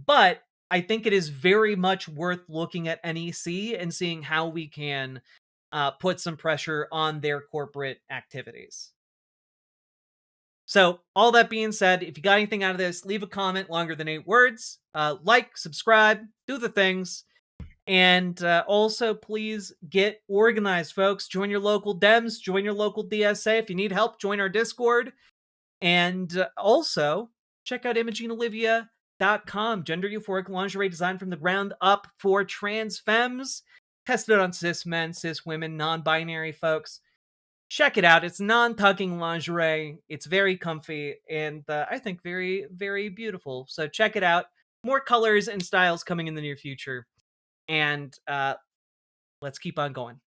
[SPEAKER 2] But I think it is very much worth looking at NEC and seeing how we can put some pressure on their corporate activities. So, all that being said, if you got anything out of this, leave a comment longer than 8 words. Like, subscribe, do the things. And also, please get organized, folks. Join your local Dems, join your local DSA. If you need help, join our Discord. And also, check out ImagineOlivia.com. Gender euphoric lingerie designed from the ground up for trans femmes. Tested on cis men, cis women, non-binary folks. Check it out. It's non-tugging lingerie. It's very comfy and I think very, very beautiful. So check it out. More colors and styles coming in the near future. And let's keep on going.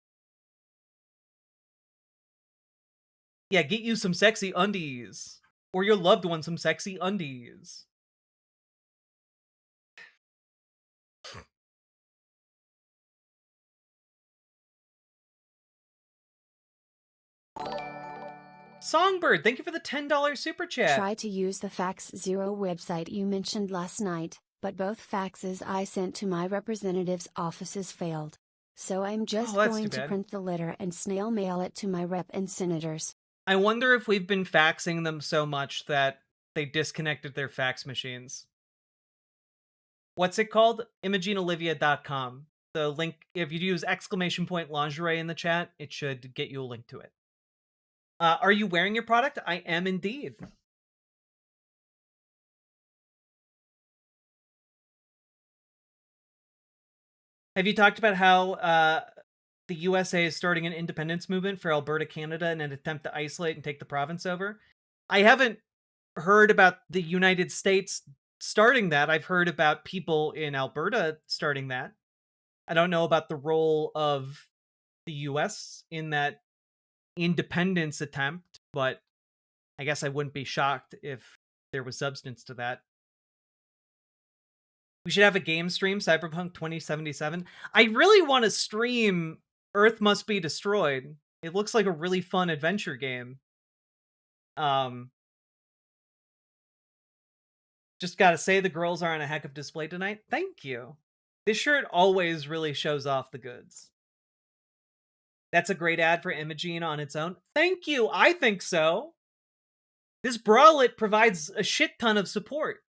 [SPEAKER 2] Yeah, get you some sexy undies. Or your loved one some sexy undies. Songbird, thank you for the $10 super chat.
[SPEAKER 3] Try to use the Fax Zero website you mentioned last night, but both faxes I sent to my representatives' offices failed. So I'm just going to print the letter and snail mail it to my rep and senators.
[SPEAKER 2] I wonder if we've been faxing them so much that they disconnected their fax machines. What's it called? ImagineOlivia.com. The link, if you use !lingerie in the chat, it should get you a link to it. Are you wearing your product? I am indeed. Have you talked about how the USA is starting an independence movement for Alberta, Canada in an attempt to isolate and take the province over? I haven't heard about the United States starting that. I've heard about people in Alberta starting that. I don't know about the role of the US in that independence attempt, but I guess I wouldn't be shocked if there was substance to that. We should have a game stream, Cyberpunk 2077. I really want to stream Earth Must Be Destroyed. It looks like a really fun adventure game. Just gotta say the girls are on a heck of display tonight. Thank you. This shirt always really shows off the goods. That's a great ad for Imogene on its own. Thank you. I think so. This bralette provides a shit ton of support.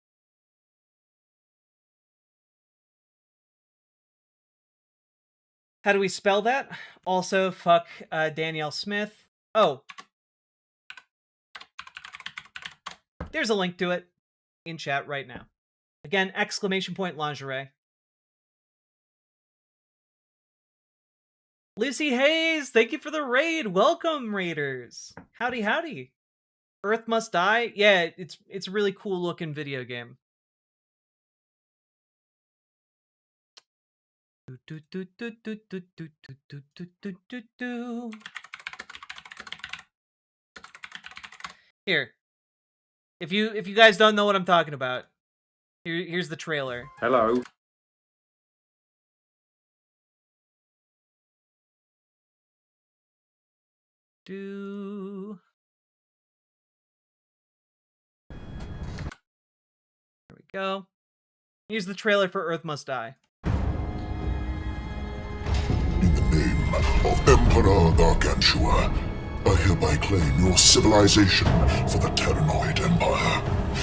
[SPEAKER 2] How do we spell that? Also, fuck Danielle Smith. Oh. There's a link to it in chat right now. Again, !lingerie. Lucy Hayes, thank you for the raid. Welcome, raiders. Howdy, howdy. Earth Must Die. Yeah, it's a really cool looking video game. Here. If you guys don't know what I'm talking about, here's the trailer.
[SPEAKER 4] Hello.
[SPEAKER 2] Here we go. Here's the trailer for Earth Must Die.
[SPEAKER 22] Of Emperor Gargantua, I hereby claim your civilization for the Terranoid Empire.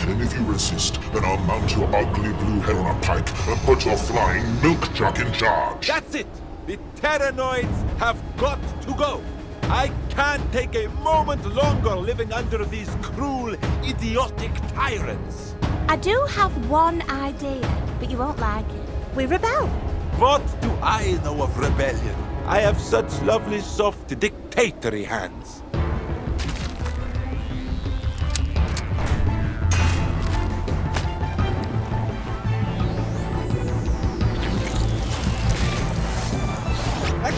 [SPEAKER 22] And if you resist, then I'll mount your ugly blue head on a pike and put your flying milk jug in charge.
[SPEAKER 23] That's it! The Terranoids have got to go! I can't take a moment longer living under these cruel, idiotic tyrants!
[SPEAKER 24] I do have one idea, but you won't like it. We rebel.
[SPEAKER 23] What do I know of rebellion? I have such lovely, soft, dictatory hands.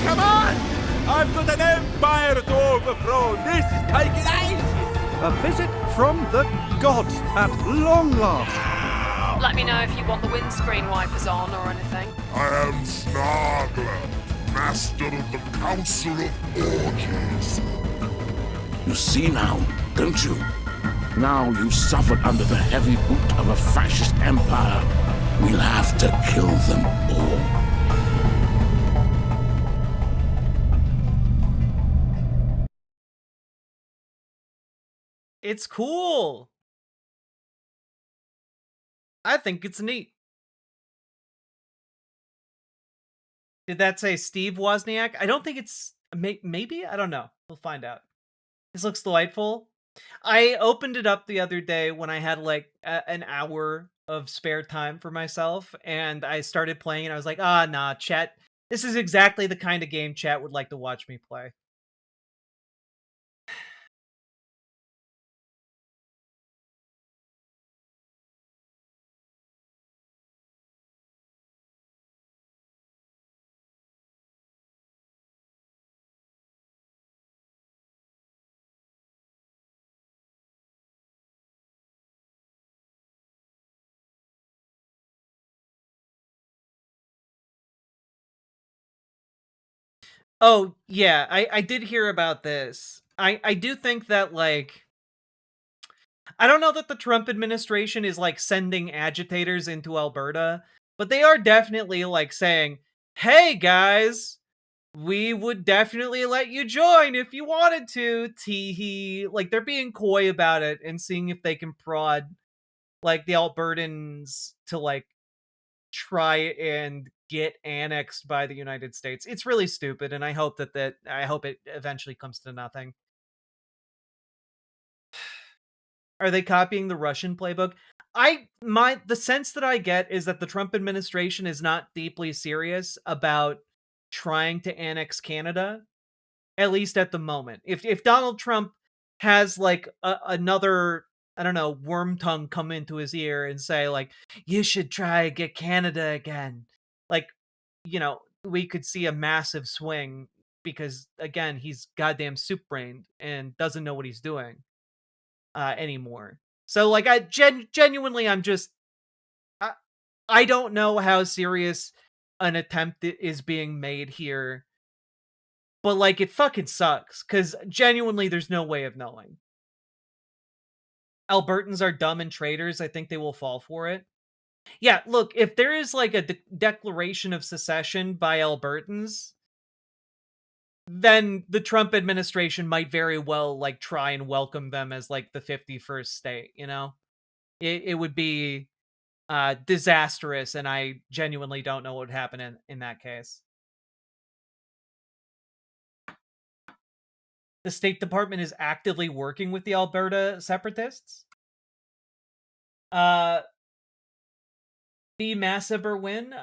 [SPEAKER 23] Come on! I've got an empire to overthrow. This is taking ages.
[SPEAKER 25] A visit from the gods at long last.
[SPEAKER 26] Let me know if you want the windscreen wipers on or anything.
[SPEAKER 22] I am Snargler, master of the Council of Orgies.
[SPEAKER 27] You see now, don't you? Now you suffered under the heavy boot of a fascist empire. We'll have to kill them all.
[SPEAKER 2] It's cool. I think it's neat. Did that say Steve Wozniak? I don't think it's... Maybe? I don't know. We'll find out. This looks delightful. I opened it up the other day when I had like an hour of spare time for myself, and I started playing, and I was like, nah, chat. This is exactly the kind of game chat would like to watch me play. Oh, yeah, I did hear about this. I do think that, like... I don't know that the Trump administration is, like, sending agitators into Alberta, but they are definitely, like, saying, hey, guys, we would definitely let you join if you wanted to. Teehee. Like, they're being coy about it and seeing if they can prod, like, the Albertans to, like, try and get annexed by the United States. It's really stupid, and I hope I hope it eventually comes to nothing. Are they copying the Russian playbook? The sense that I get is that the Trump administration is not deeply serious about trying to annex Canada, at least at the moment. If Donald Trump has like another, I don't know, worm tongue come into his ear and say like, you should try to get Canada again, like, you know, we could see a massive swing because again, he's goddamn soup brained and doesn't know what he's doing anymore. So like, I genuinely, I'm just, I don't know how serious an attempt is being made here, but like, it fucking sucks because genuinely, there's no way of knowing. Albertans are dumb and traitors. I think they will fall for it. Yeah, look, if there is like a declaration of secession by Albertans, then the Trump administration might very well like try and welcome them as like the 51st state, you know? It would be disastrous, and I genuinely don't know what would happen in that case. The State Department is actively working with the Alberta separatists. Be massive or win.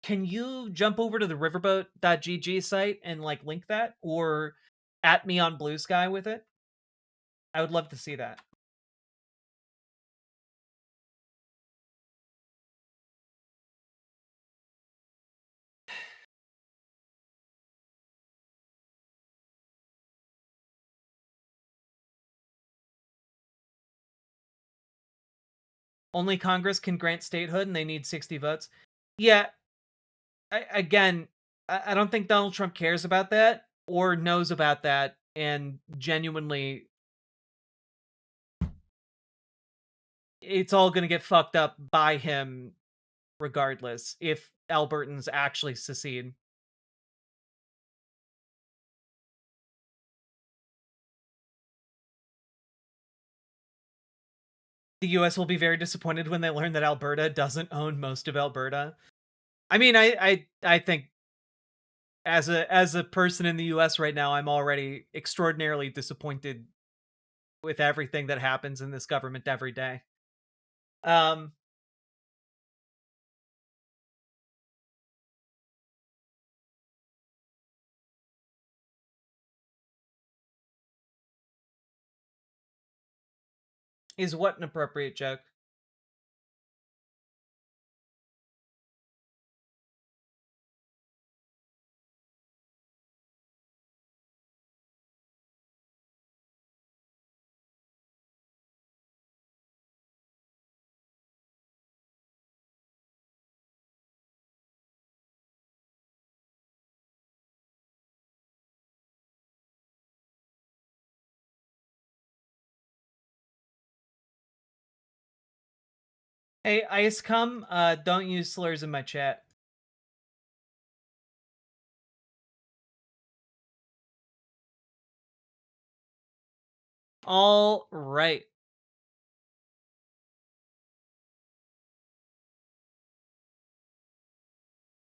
[SPEAKER 2] Can you jump over to the riverboat.gg site and like link that, or at me on Blue Sky with it? I would love to see that. Only Congress can grant statehood, and they need 60 votes. Yeah, I don't think Donald Trump cares about that or knows about that, and genuinely, it's all going to get fucked up by him regardless if Albertans actually secede. The US will be very disappointed when they learn that Alberta doesn't own most of Alberta. I mean, I think as a person in the US right now, I'm already extraordinarily disappointed with everything that happens in this government every day. Is what an appropriate joke? Hey, Icecum, don't use slurs in my chat. All right.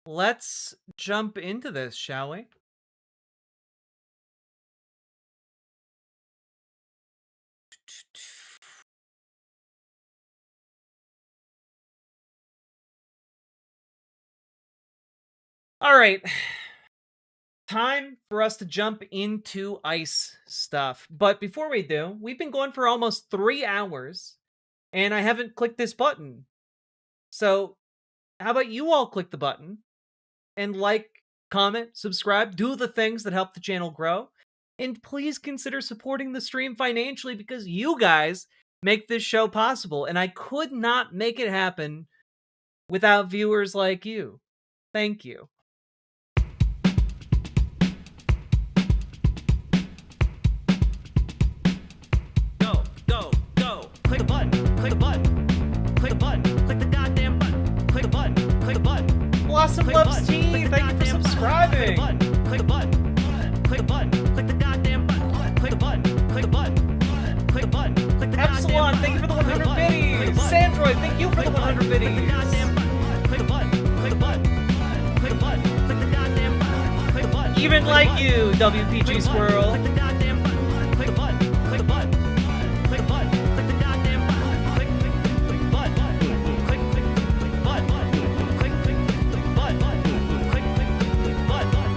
[SPEAKER 2] Let's jump into this, shall we? All right. Time for us to jump into ICE stuff. But before we do, we've been going for almost 3 hours, and I haven't clicked this button. So, how about you all click the button and like, comment, subscribe, do the things that help the channel grow. And please consider supporting the stream financially because you guys make this show possible. And I could not make it happen without viewers like you. Thank you. Go. Click the button. Click the button. Click the button. Click the goddamn button. Click the button. Click the button. Awesome Loves Tea, thank you for subscribing.
[SPEAKER 4] Click the button. Click the button. Click the goddamn button. Click the button. Click the button. Click the button. Click the
[SPEAKER 2] Epsilon, thank you for the 100 biddies. Sandroid, thank you for the 100 biddies.
[SPEAKER 4] Click the button. Click the button. Click the button. Click the goddamn button. Click the button.
[SPEAKER 2] Even like you, WPG Squirrel.
[SPEAKER 4] Click the goddamn button. Click the button. Click the button. Click the button. Click the goddamn button. Click the button. Click the button. Click the button. Click the button.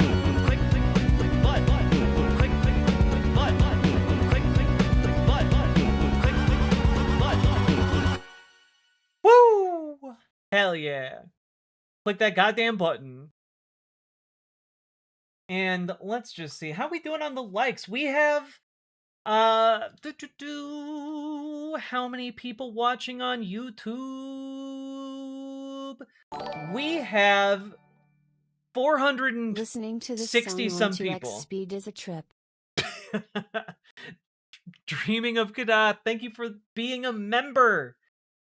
[SPEAKER 4] Click the button. Click the button. Click the button.
[SPEAKER 2] Woo! Hell yeah. Click that goddamn button. And let's just see how we doing on the likes. We have how many people watching on YouTube? We have 460
[SPEAKER 3] Listening to this song
[SPEAKER 2] some
[SPEAKER 3] on 2x
[SPEAKER 2] people.
[SPEAKER 3] speed is a trip.
[SPEAKER 2] Dreaming of Kadat, thank you for being a member.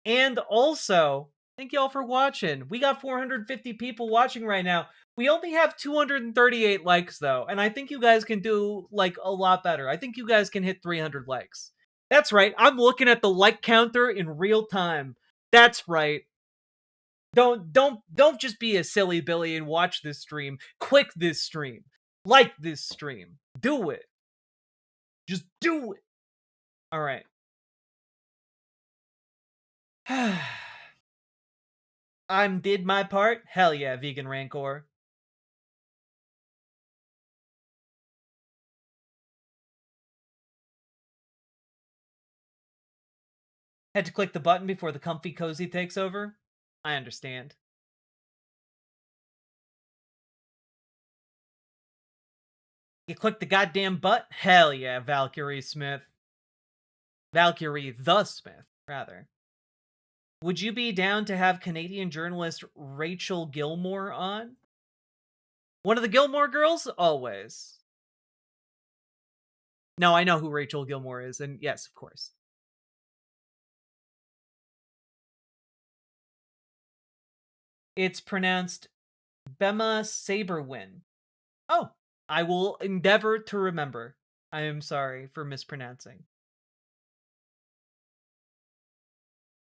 [SPEAKER 2] And also, thank you all for watching. We got 450 people watching right now. We only have 238 likes, though, and I think you guys can do, like, a lot better. I think you guys can hit 300 likes. That's right, I'm looking at the like counter in real time. That's right. Don't just be a silly Billy and watch this stream. Click this stream. Like this stream. Do it. Just do it. All right. Did my part? Hell yeah, Vegan Rancor. Had to click the button before the comfy cozy takes over? I understand. You click the goddamn butt? Hell yeah, Valkyrie Smith. Valkyrie the Smith, rather. Would you be down to have Canadian journalist Rachel Gilmore on? One of the Gilmore girls? Always. No, I know who Rachel Gilmore is, and yes, of course. It's pronounced Bema Saberwin. Oh, I will endeavor to remember. I am sorry for mispronouncing.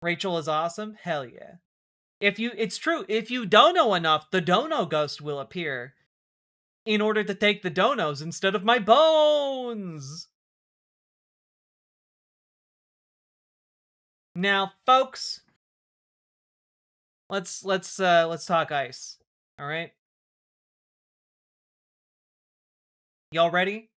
[SPEAKER 2] Rachel is awesome? Hell yeah. It's true, if you dono enough, the dono ghost will appear in order to take the donos instead of my bones. Now, folks, let's talk ice. All right? Y'all ready?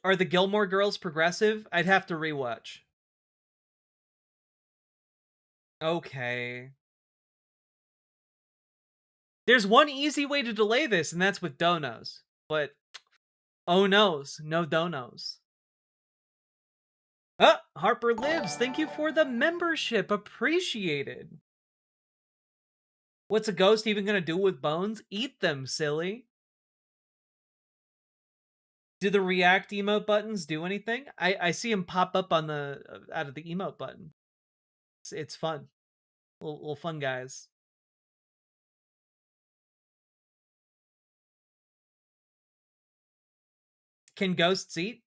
[SPEAKER 2] Are the Gilmore Girls progressive? I'd have to rewatch. Okay. There's one easy way to delay this, and that's with donos. But, oh noes, no donos. Harper Lives, thank you for the membership, appreciated. What's a ghost even gonna do with bones? Eat them, silly. Do the react emote buttons do anything? I see them pop up on the out of the emote button. It's fun. Little fun guys. Can ghosts eat?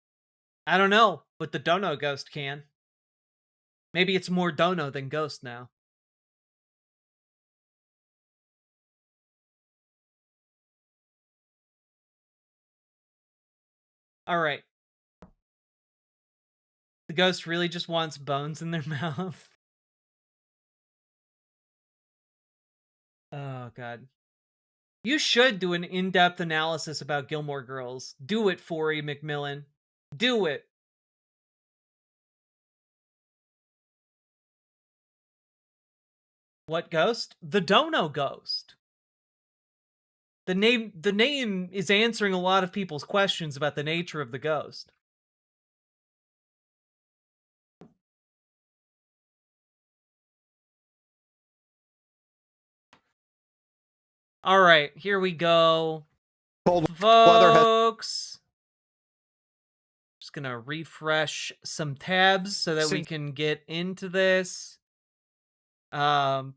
[SPEAKER 2] I don't know, but the dono ghost can. Maybe it's more dono than ghost now. Alright. The ghost really just wants bones in their mouth. Oh, God. You should do an in-depth analysis about Gilmore Girls. Do it, Forey McMillan. Do it. What ghost? The Dono Ghost. The name is answering a lot of people's questions about the nature of the ghost. All right, here we go. Folks. Just gonna refresh some tabs so that we can get into this.
[SPEAKER 5] Of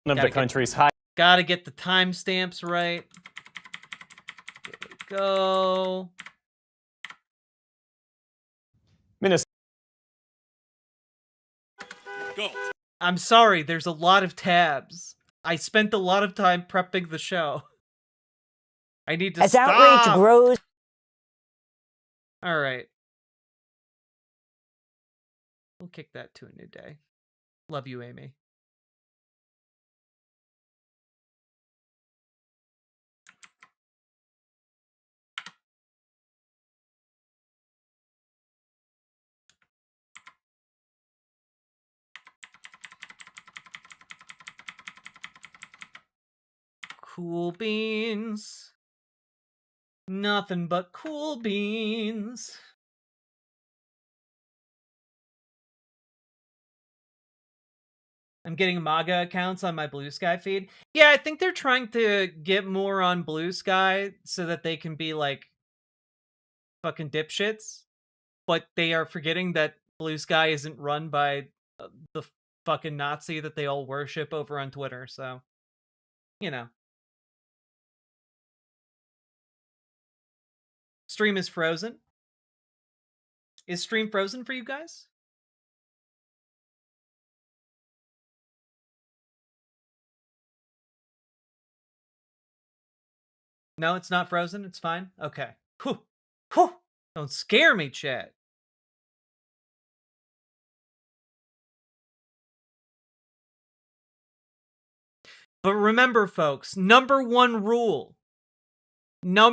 [SPEAKER 5] the country's high.
[SPEAKER 2] Gotta get the timestamps right. There we go.
[SPEAKER 5] Minnesota.
[SPEAKER 2] Go. I'm sorry, there's a lot of tabs. I spent a lot of time prepping the show. I need to
[SPEAKER 7] As
[SPEAKER 2] stop.
[SPEAKER 7] outrage grows.
[SPEAKER 2] All right. We'll kick that to a new day. Love you, Amy. Cool beans. Nothing but cool beans. I'm getting MAGA accounts on my Blue Sky feed. Yeah, I think they're trying to get more on Blue Sky so that they can be like fucking dipshits. But they are forgetting that Blue Sky isn't run by the fucking Nazi that they all worship over on Twitter, so, you know. Stream is frozen. Is stream frozen for you guys? No, it's not frozen. It's fine. Okay. Whew. Whew. Don't scare me, chat. But remember, folks, number one rule, now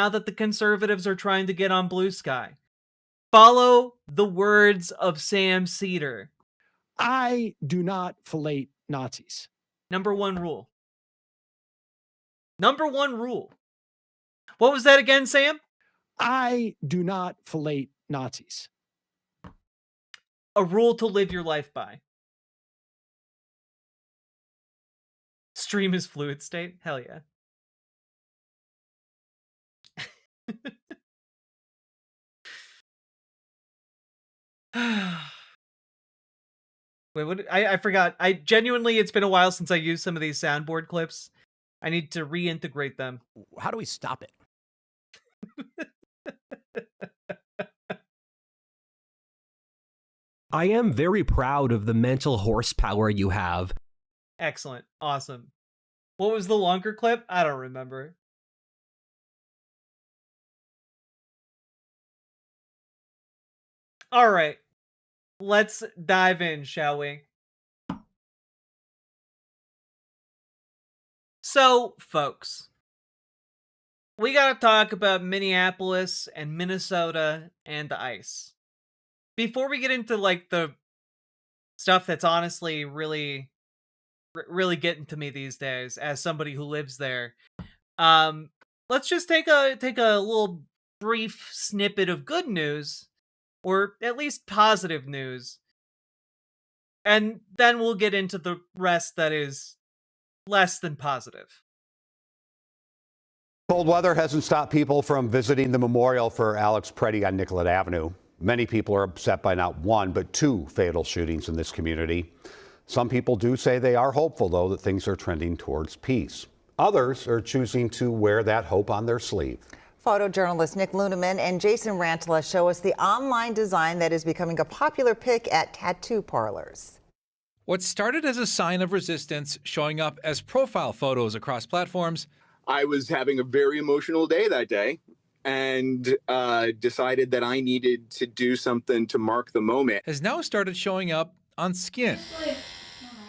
[SPEAKER 2] that the conservatives are trying to get on Blue Sky, follow the words of Sam Cedar.
[SPEAKER 8] I do not fillet Nazis.
[SPEAKER 2] Number one rule. Number one rule. What was that again, Sam?
[SPEAKER 8] I do not fillet Nazis.
[SPEAKER 2] A rule to live your life by. Stream is fluid state? Hell yeah. Wait, what? I forgot. I genuinely, it's been a while since I used some of these soundboard clips. I need to reintegrate them.
[SPEAKER 11] How do we stop it?
[SPEAKER 12] I am very proud of the mental horsepower you have.
[SPEAKER 2] Excellent. Awesome. What was the longer clip? I don't remember. All right. Let's dive in, shall we? So, folks, we gotta talk about Minneapolis and Minnesota and the ice. Before we get into, like, the stuff that's honestly really getting to me these days as somebody who lives there, let's just take a little brief snippet of good news, or at least positive news, and then we'll get into the rest that is less than positive.
[SPEAKER 13] Cold weather hasn't stopped people from visiting the memorial for Alex Preddy on Nicollet Avenue. Many people are upset by not one, but two fatal shootings in this community. Some people do say they are hopeful, though, that things are trending towards peace. Others are choosing to wear that hope on their sleeve.
[SPEAKER 14] Photojournalist Nick Luneman and Jason Rantala show us the online design that is becoming a popular pick at tattoo parlors.
[SPEAKER 28] What started as a sign of resistance showing up as profile photos across platforms.
[SPEAKER 29] I was having a very emotional day that day and decided that I needed to do something to mark the moment.
[SPEAKER 28] Has now started showing up on skin.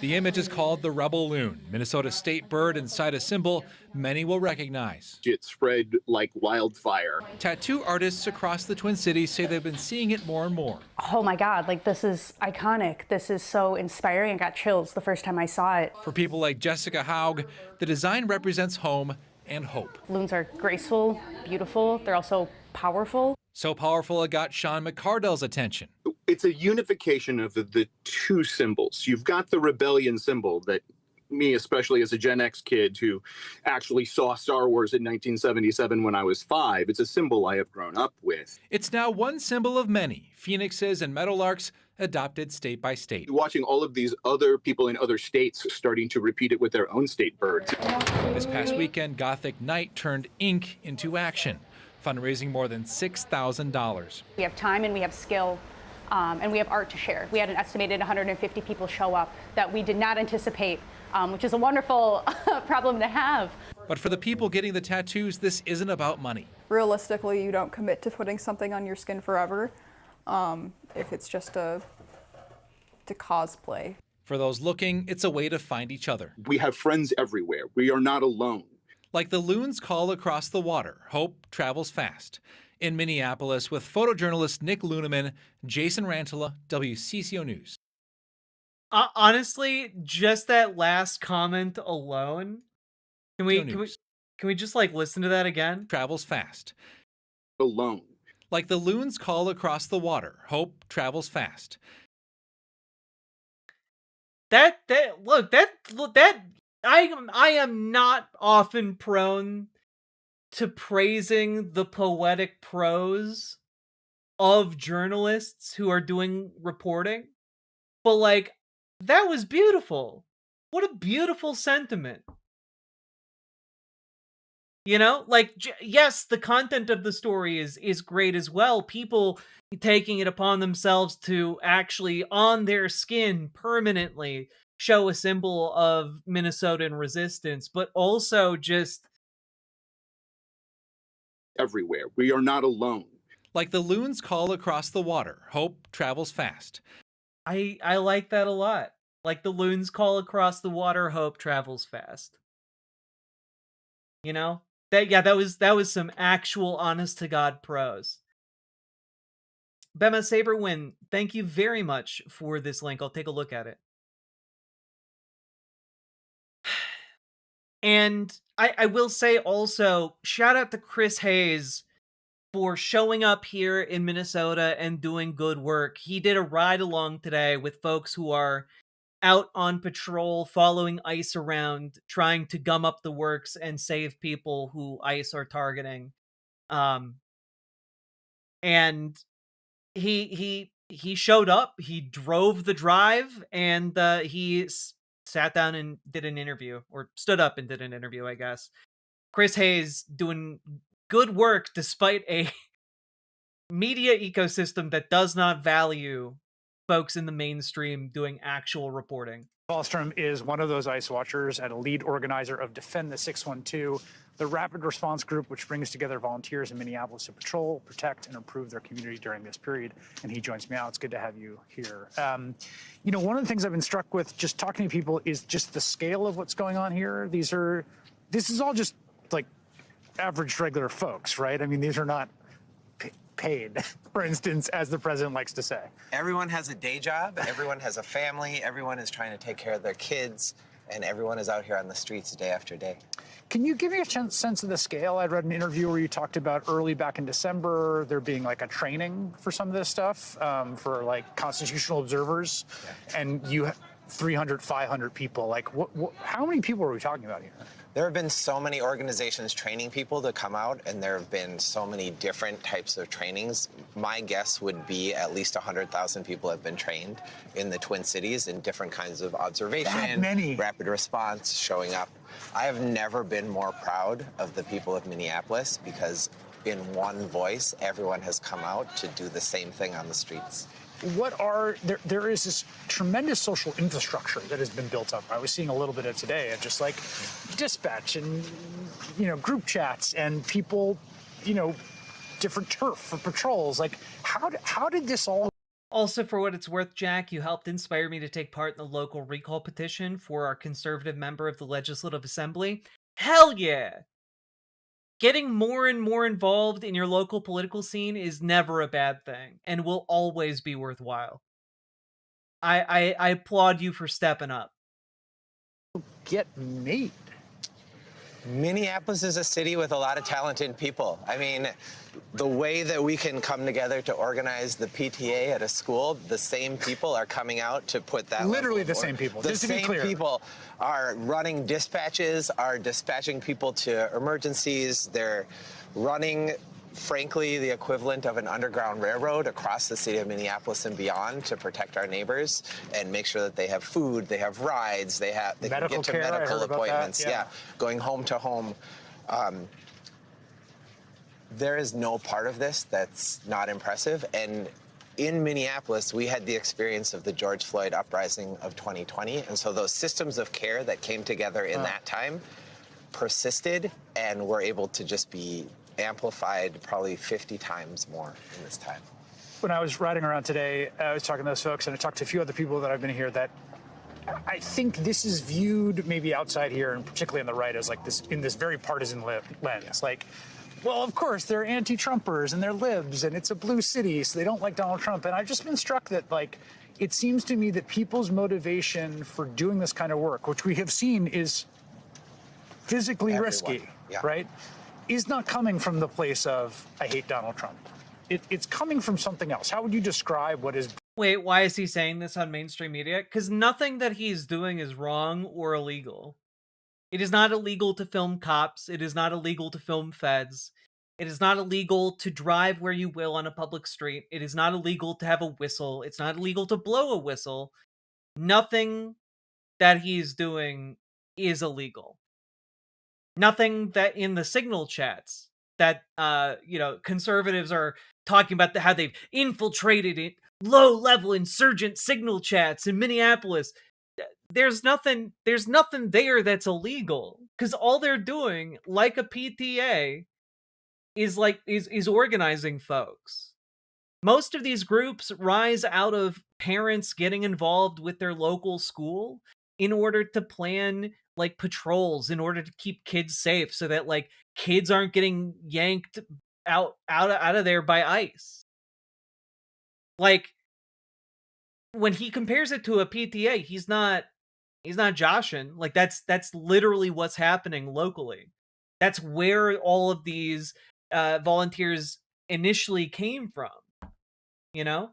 [SPEAKER 28] The image is called the Rebel Loon, Minnesota's state bird inside a symbol many will recognize.
[SPEAKER 29] It spread like wildfire.
[SPEAKER 28] Tattoo artists across the Twin Cities say they've been seeing it more and more.
[SPEAKER 30] Oh my God, like this is iconic. This is so inspiring. I got chills the first time I saw it.
[SPEAKER 28] For people like Jessica Haug, the design represents home and hope.
[SPEAKER 30] Loons are graceful, beautiful. They're also powerful.
[SPEAKER 28] So powerful it got Sean McCardell's attention.
[SPEAKER 29] It's a unification of the two symbols. You've got the rebellion symbol that me, especially as a Gen X kid who actually saw Star Wars in 1977 when I was 5, it's a symbol I have grown up with.
[SPEAKER 28] It's now one symbol of many phoenixes and meadowlarks adopted state by state.
[SPEAKER 29] Watching all of these other people in other states starting to repeat it with their own state birds.
[SPEAKER 28] This past weekend, Gothic Night turned ink into action, fundraising more than $6,000.
[SPEAKER 30] We have time and we have skill, and we have art to share. We had an estimated 150 people show up that we did not anticipate, which is a wonderful problem to have.
[SPEAKER 28] But for the people getting the tattoos, this isn't about money.
[SPEAKER 7] Realistically, you don't commit to putting something on your skin forever if it's just to cosplay.
[SPEAKER 28] For those looking, it's a way to find each other.
[SPEAKER 29] We have friends everywhere. We are not alone.
[SPEAKER 28] Like the loon's call across the water, hope travels fast. In Minneapolis with photojournalist Nick Luneman, Jason Rantala, WCCO News.
[SPEAKER 2] Honestly, just that last comment alone, can we just like listen to that again?
[SPEAKER 28] Travels fast.
[SPEAKER 29] Alone.
[SPEAKER 28] Like the loon's call across the water, hope travels fast.
[SPEAKER 2] I am not often prone to praising the poetic prose of journalists who are doing reporting, but like, that was beautiful. What a beautiful sentiment. You know, like, yes, the content of the story is great as well. People taking it upon themselves to actually, on their skin, permanently show a symbol of Minnesotan resistance, but also just
[SPEAKER 29] everywhere. We are not alone.
[SPEAKER 28] Like the loon's call across the water, hope travels fast.
[SPEAKER 2] I like that a lot. Like the loon's call across the water, hope travels fast. You know? That was some actual honest to God prose. Bema Saberwin, thank you very much for this link. I'll take a look at it. And I will say also, shout out to Chris Hayes for showing up here in Minnesota and doing good work. He did a ride along today with folks who are out on patrol, following ICE around, trying to gum up the works and save people who ICE are targeting. And he showed up, he drove the drive, and he sat down and did an interview, or stood up and did an interview, I guess. Chris Hayes doing good work despite a media ecosystem that does not value folks in the mainstream doing actual reporting.
[SPEAKER 8] Wallstrom is one of those ICE watchers and a lead organizer of Defend the 612, the rapid response group which brings together volunteers in Minneapolis to patrol, protect, and improve their community during this period. And he joins me now. It's good to have you here. You know, one of the things I've been struck with just talking to people is just the scale of what's going on here. This is all just like average, regular folks, right? I mean, these are not paid, for instance, as the president likes to say.
[SPEAKER 9] Everyone has a day job, everyone has a family, everyone is trying to take care of their kids, and everyone is out here on the streets day after day.
[SPEAKER 8] Can you give me a sense of the scale? I read an interview where you talked about early back in December, there being like a training for some of this stuff, for like constitutional observers, and you 300, 500 people. Like, how many people are we talking about here?
[SPEAKER 9] There have been so many organizations training people to come out, and there have been so many different types of trainings. My guess would be at least 100,000 people have been trained in the Twin Cities in different kinds of observation, rapid response, showing up. I have never been more proud of the people of Minneapolis because in one voice, everyone has come out to do the same thing on the streets.
[SPEAKER 8] There is this tremendous social infrastructure that has been built up. I was seeing a little bit of today of just like dispatch and, you know, group chats and people, you know, different turf for patrols. Like, how did this all...
[SPEAKER 2] Also, for what it's worth, Jack, you helped inspire me to take part in the local recall petition for our conservative member of the Legislative Assembly. Hell yeah! Getting more and more involved in your local political scene is never a bad thing, and will always be worthwhile. I applaud you for stepping up.
[SPEAKER 8] Get made.
[SPEAKER 9] Minneapolis is a city with a lot of talented people. I mean, the way that we can come together to organize the PTA at a school, the same people are coming out to put that
[SPEAKER 8] Literally
[SPEAKER 9] level of
[SPEAKER 8] the
[SPEAKER 9] work.
[SPEAKER 8] same people,
[SPEAKER 9] The
[SPEAKER 8] just to be
[SPEAKER 9] same
[SPEAKER 8] clear.
[SPEAKER 9] people are running dispatches, are dispatching people to emergencies. They're running, frankly, the equivalent of an underground railroad across the city of Minneapolis and beyond to protect our neighbors and make sure that they have food, they have rides, they can
[SPEAKER 8] Medical
[SPEAKER 9] get to
[SPEAKER 8] care, I
[SPEAKER 9] medical
[SPEAKER 8] heard about that,
[SPEAKER 9] appointments.
[SPEAKER 8] yeah.
[SPEAKER 9] Going home to home. There is no part of this that's not impressive. And in Minneapolis, we had the experience of the George Floyd uprising of 2020. And so those systems of care that came together in that time persisted and were able to just be amplified probably 50 times more in this time.
[SPEAKER 8] When I was riding around today, I was talking to those folks, and I talked to a few other people that have been here that I think this is viewed maybe outside here, and particularly on the right, as like this in this very partisan lens. Like, well, of course, they're anti-Trumpers and they're libs, and it's a blue city, so they don't like Donald Trump. And I've just been struck that, like, it seems to me that people's motivation for doing this kind of work, which we have seen is physically risky, right, is not coming from the place of, I hate Donald Trump. It's coming from something else. How would you describe what is...
[SPEAKER 2] Wait, why is he saying this on mainstream media? Because nothing that he's doing is wrong or illegal. It is not illegal to film cops. It is not illegal to film feds. It is not illegal to drive where you will on a public street. It is not illegal to have a whistle. It's not illegal to blow a whistle. Nothing that he's doing is illegal. Nothing that in the signal chats that, conservatives are talking about how they've infiltrated it, low-level insurgent signal chats in Minneapolis. There's nothing there that's illegal, because all they're doing, like a PTA, is organizing folks. Most of these groups rise out of parents getting involved with their local school in order to plan like patrols, in order to keep kids safe, so that like kids aren't getting yanked out of there by ICE. Like, when he compares it to a PTA, he's not joshing. Like, that's literally what's happening locally. That's where all of these volunteers initially came from, you know?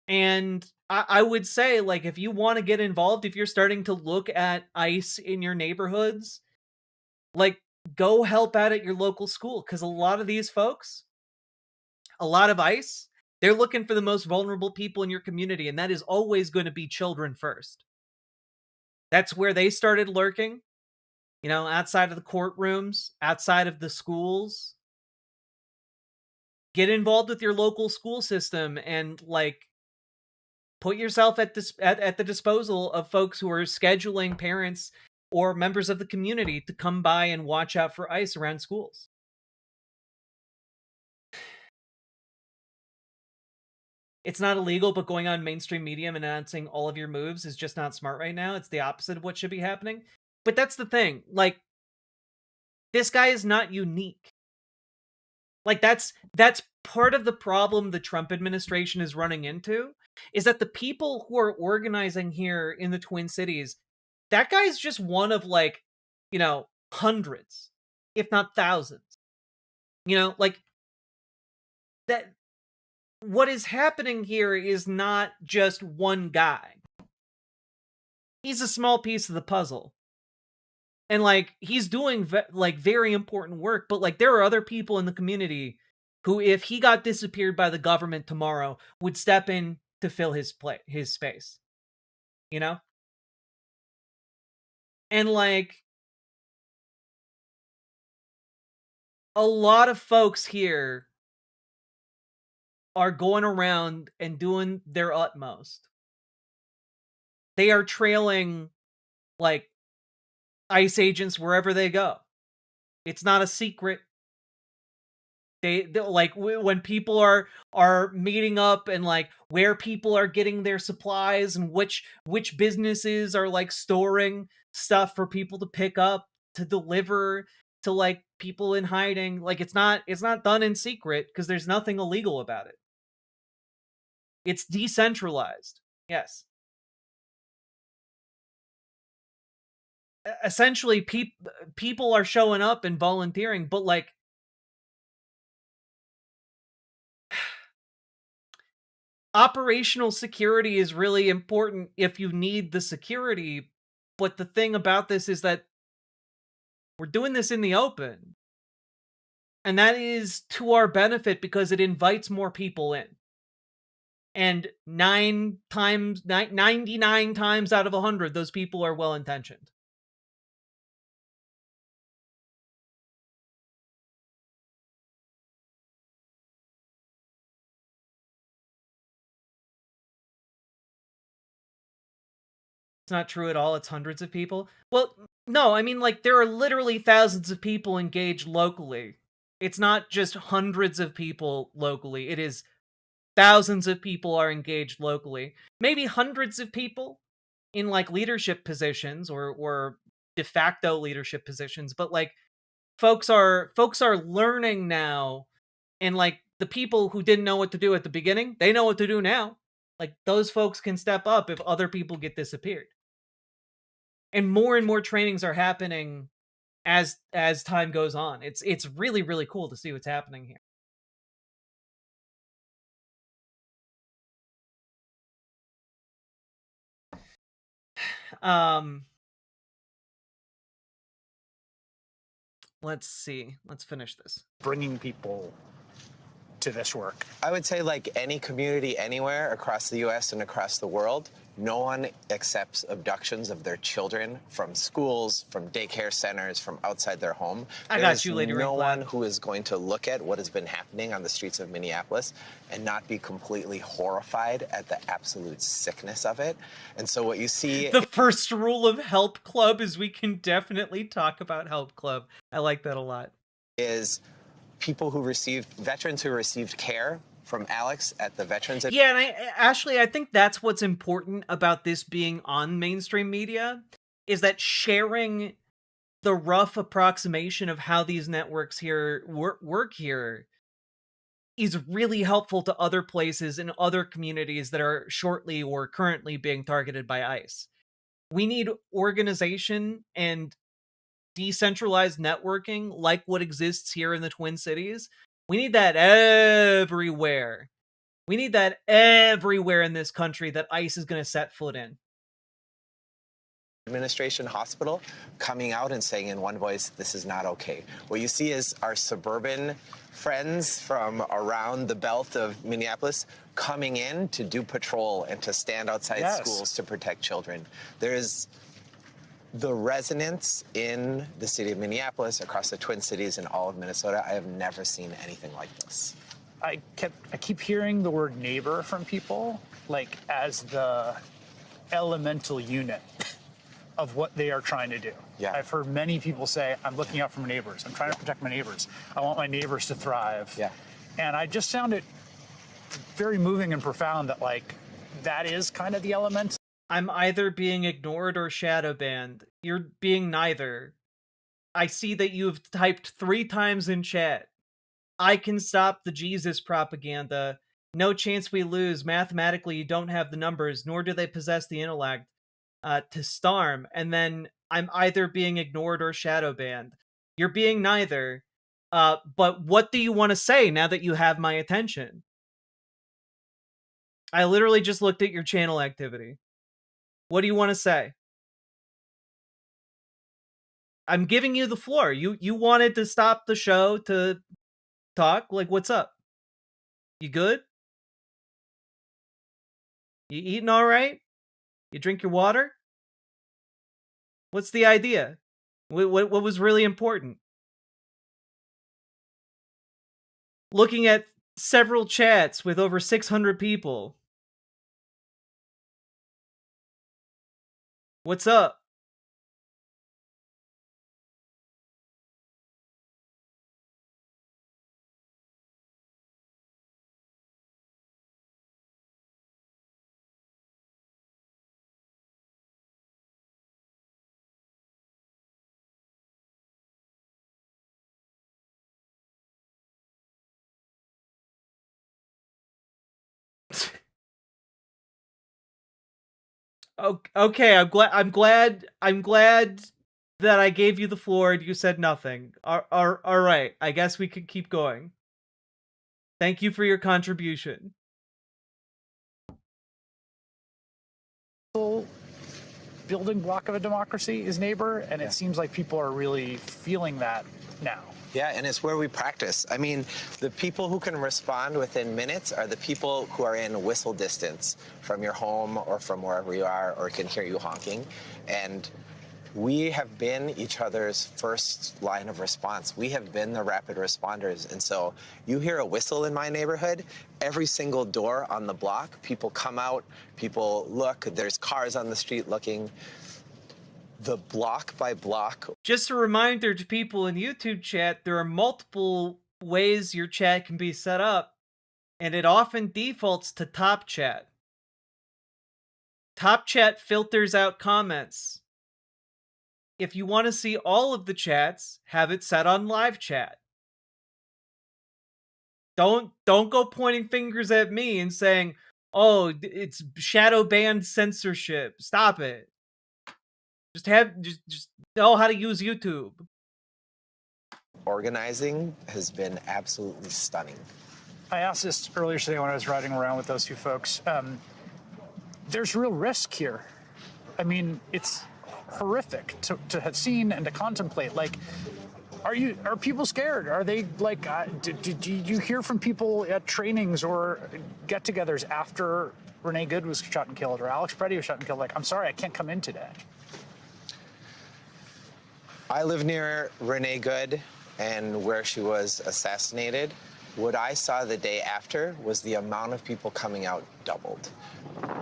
[SPEAKER 2] And I would say, like, if you want to get involved, if you're starting to look at ICE in your neighborhoods, like, go help out at your local school, because a lot of these folks, a lot of ICE, they're looking for the most vulnerable people in your community, and that is always going to be children first. That's where they started lurking, outside of the courtrooms, outside of the schools. Get involved with your local school system and, like, put yourself at the disposal of folks who are scheduling parents or members of the community to come by and watch out for ICE around schools. It's not illegal, but going on mainstream media and announcing all of your moves is just not smart right now. It's the opposite of what should be happening. But that's the thing. Like, this guy is not unique. Like, that's part of the problem the Trump administration is running into, is that the people who are organizing here in the Twin Cities, that guy's just one of, like, hundreds, if not thousands. Like, that. What is happening here is not just one guy. He's a small piece of the puzzle. And, like, he's doing, very important work, but, like, there are other people in the community who, if he got disappeared by the government tomorrow, would step in to fill his space. And, like, a lot of folks here are going around and doing their utmost. They are trailing, like, ICE agents wherever they go. It's not a secret. They like, when people are meeting up, and like where people are getting their supplies, and which businesses are like storing stuff for people to pick up to deliver to like people in hiding. Like, it's not done in secret, because there's nothing illegal about it. It's decentralized. Yes. essentially people are showing up and volunteering, but like operational security is really important if you need the security, but the thing about this is that we're doing this in the open. And that is to our benefit because it invites more people in. And 99 times out of 100, those people are well-intentioned. It's not true at all. It's hundreds of people. Well, no, I mean, like, there are literally thousands of people engaged locally. It's not just hundreds of people locally. It is thousands of people are engaged locally. Maybe hundreds of people in, like, leadership positions or de facto leadership positions. But, like, folks are learning now. And, like, the people who didn't know what to do at the beginning, they know what to do now. Like, those folks can step up if other people get disappeared. And more trainings are happening as time goes on. It's really, really cool to see what's happening here. Let's see. Let's finish this.
[SPEAKER 8] Bringing people to this work?
[SPEAKER 9] I would say, like any community anywhere across the U.S. and across the world, no one accepts abductions of their children from schools, from daycare centers, from outside their home.
[SPEAKER 2] I got you, Lady
[SPEAKER 9] no
[SPEAKER 2] Ringblad.
[SPEAKER 9] one who is going to look at what has been happening on the streets of Minneapolis and not be completely horrified at the absolute sickness of it. And so what you see...
[SPEAKER 2] The first rule of Help Club is we can definitely talk about Help Club. I like that a lot.
[SPEAKER 9] ...is people who received, veterans who received care from Alex at the Veterans...
[SPEAKER 2] Yeah, and Ashley, I think that's what's important about this being on mainstream media, is that sharing the rough approximation of how these networks here work here is really helpful to other places and other communities that are shortly or currently being targeted by ICE. We need organization and decentralized networking like what exists here in the Twin Cities. We need that everywhere. We need that everywhere in this country that ICE is going to set foot in.
[SPEAKER 9] Administration hospital coming out and saying in one voice, this is not okay. What you see is our suburban friends from around the belt of Minneapolis coming in to do patrol and to stand outside schools to protect children. There is the resonance in the city of Minneapolis, across the Twin Cities, and all of Minnesota. I have never seen anything like this.
[SPEAKER 8] I keep hearing the word neighbor from people, like as the elemental unit of what they are trying to do.
[SPEAKER 9] Yeah.
[SPEAKER 8] I've heard many people say, I'm looking out for my neighbors. I'm trying to protect my neighbors. I want my neighbors to thrive.
[SPEAKER 9] Yeah.
[SPEAKER 8] And I just found it very moving and profound that, like, that is kind of the element.
[SPEAKER 2] I'm either being ignored or shadow banned. You're being neither. I see that you've typed 3 times in chat. I can stop the Jesus propaganda. No chance we lose. Mathematically, you don't have the numbers, nor do they possess the intellect to storm. And then I'm either being ignored or shadow banned. You're being neither. But what do you want to say now that you have my attention? I literally just looked at your channel activity. What do you want to say? I'm giving you the floor. You wanted to stop the show to talk? Like, what's up? You good? You eating all right? You drink your water? What's the idea? What was really important? Looking at several chats with over 600 people. What's up? Okay, I'm glad that I gave you the floor and you said nothing. All right. I guess we could keep going. Thank you for your contribution.
[SPEAKER 8] Building block of a democracy is neighbor, and it seems like people are really feeling that now.
[SPEAKER 9] Yeah, and it's where we practice. I mean, the people who can respond within minutes are the people who are in whistle distance from your home or from wherever you are or can hear you honking. And we have been each other's first line of response. We have been the rapid responders. And so you hear a whistle in my neighborhood, every single door on the block, people come out, people look, there's cars on the street looking. The block by block.
[SPEAKER 2] Just a reminder to people in YouTube chat, there are multiple ways your chat can be set up, and it often defaults to top chat. Top chat filters out comments. If you want to see all of the chats, have it set on live chat. Don't go pointing fingers at me and saying, "Oh, it's shadow banned censorship." Stop it. Just know how to use YouTube.
[SPEAKER 9] Organizing has been absolutely stunning.
[SPEAKER 8] I asked this earlier today when I was riding around with those two folks. There's real risk here. I mean, it's horrific to have seen and to contemplate. Like, are people scared? Are they like? Did you hear from people at trainings or get-togethers after Renee Good was shot and killed or Alex Preddy was shot and killed? Like, I'm sorry, I can't come in today.
[SPEAKER 9] I live near Renee Good and where she was assassinated. What I saw the day after was the amount of people coming out doubled.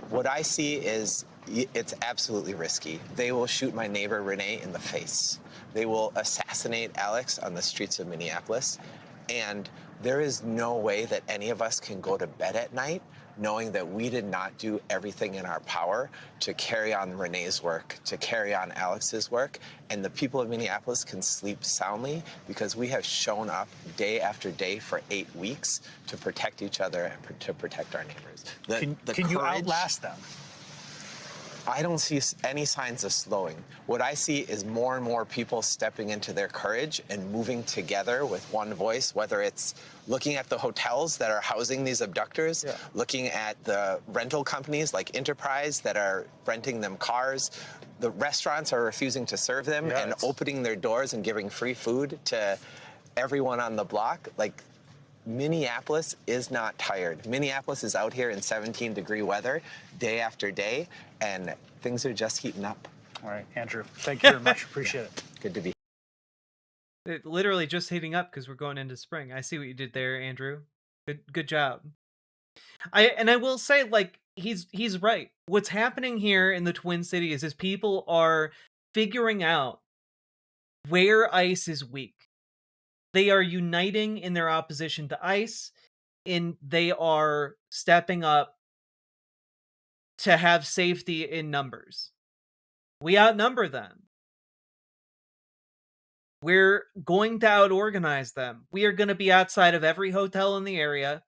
[SPEAKER 9] What I see is it's absolutely risky. They will shoot my neighbor Renee in the face. They will assassinate Alex on the streets of Minneapolis. And there is no way that any of us can go to bed at night knowing that we did not do everything in our power to carry on Renee's work, to carry on Alex's work, and the people of Minneapolis can sleep soundly because we have shown up day after day for 8 weeks to protect each other and to protect our neighbors.
[SPEAKER 8] Can you outlast them?
[SPEAKER 9] I don't see any signs of slowing. What I see is more and more people stepping into their courage and moving together with one voice, whether it's looking at the hotels that are housing these abductors, looking at the rental companies like Enterprise that are renting them cars. The restaurants are refusing to serve them and opening their doors and giving free food to everyone on the block. Like, Minneapolis is not tired. Minneapolis is out here in 17-degree weather day after day, and things are just heating up.
[SPEAKER 8] All right, Andrew, thank you very much. Appreciate it.
[SPEAKER 9] Good to be here.
[SPEAKER 2] It literally just heating up because we're going into spring. I see what you did there, Andrew. Good job. I will say, like, he's right. What's happening here in the Twin Cities is people are figuring out where ICE is weak. They are uniting in their opposition to ICE, and they are stepping up to have safety in numbers. We outnumber them. We're going to out-organize them. We are going to be outside of every hotel in the area.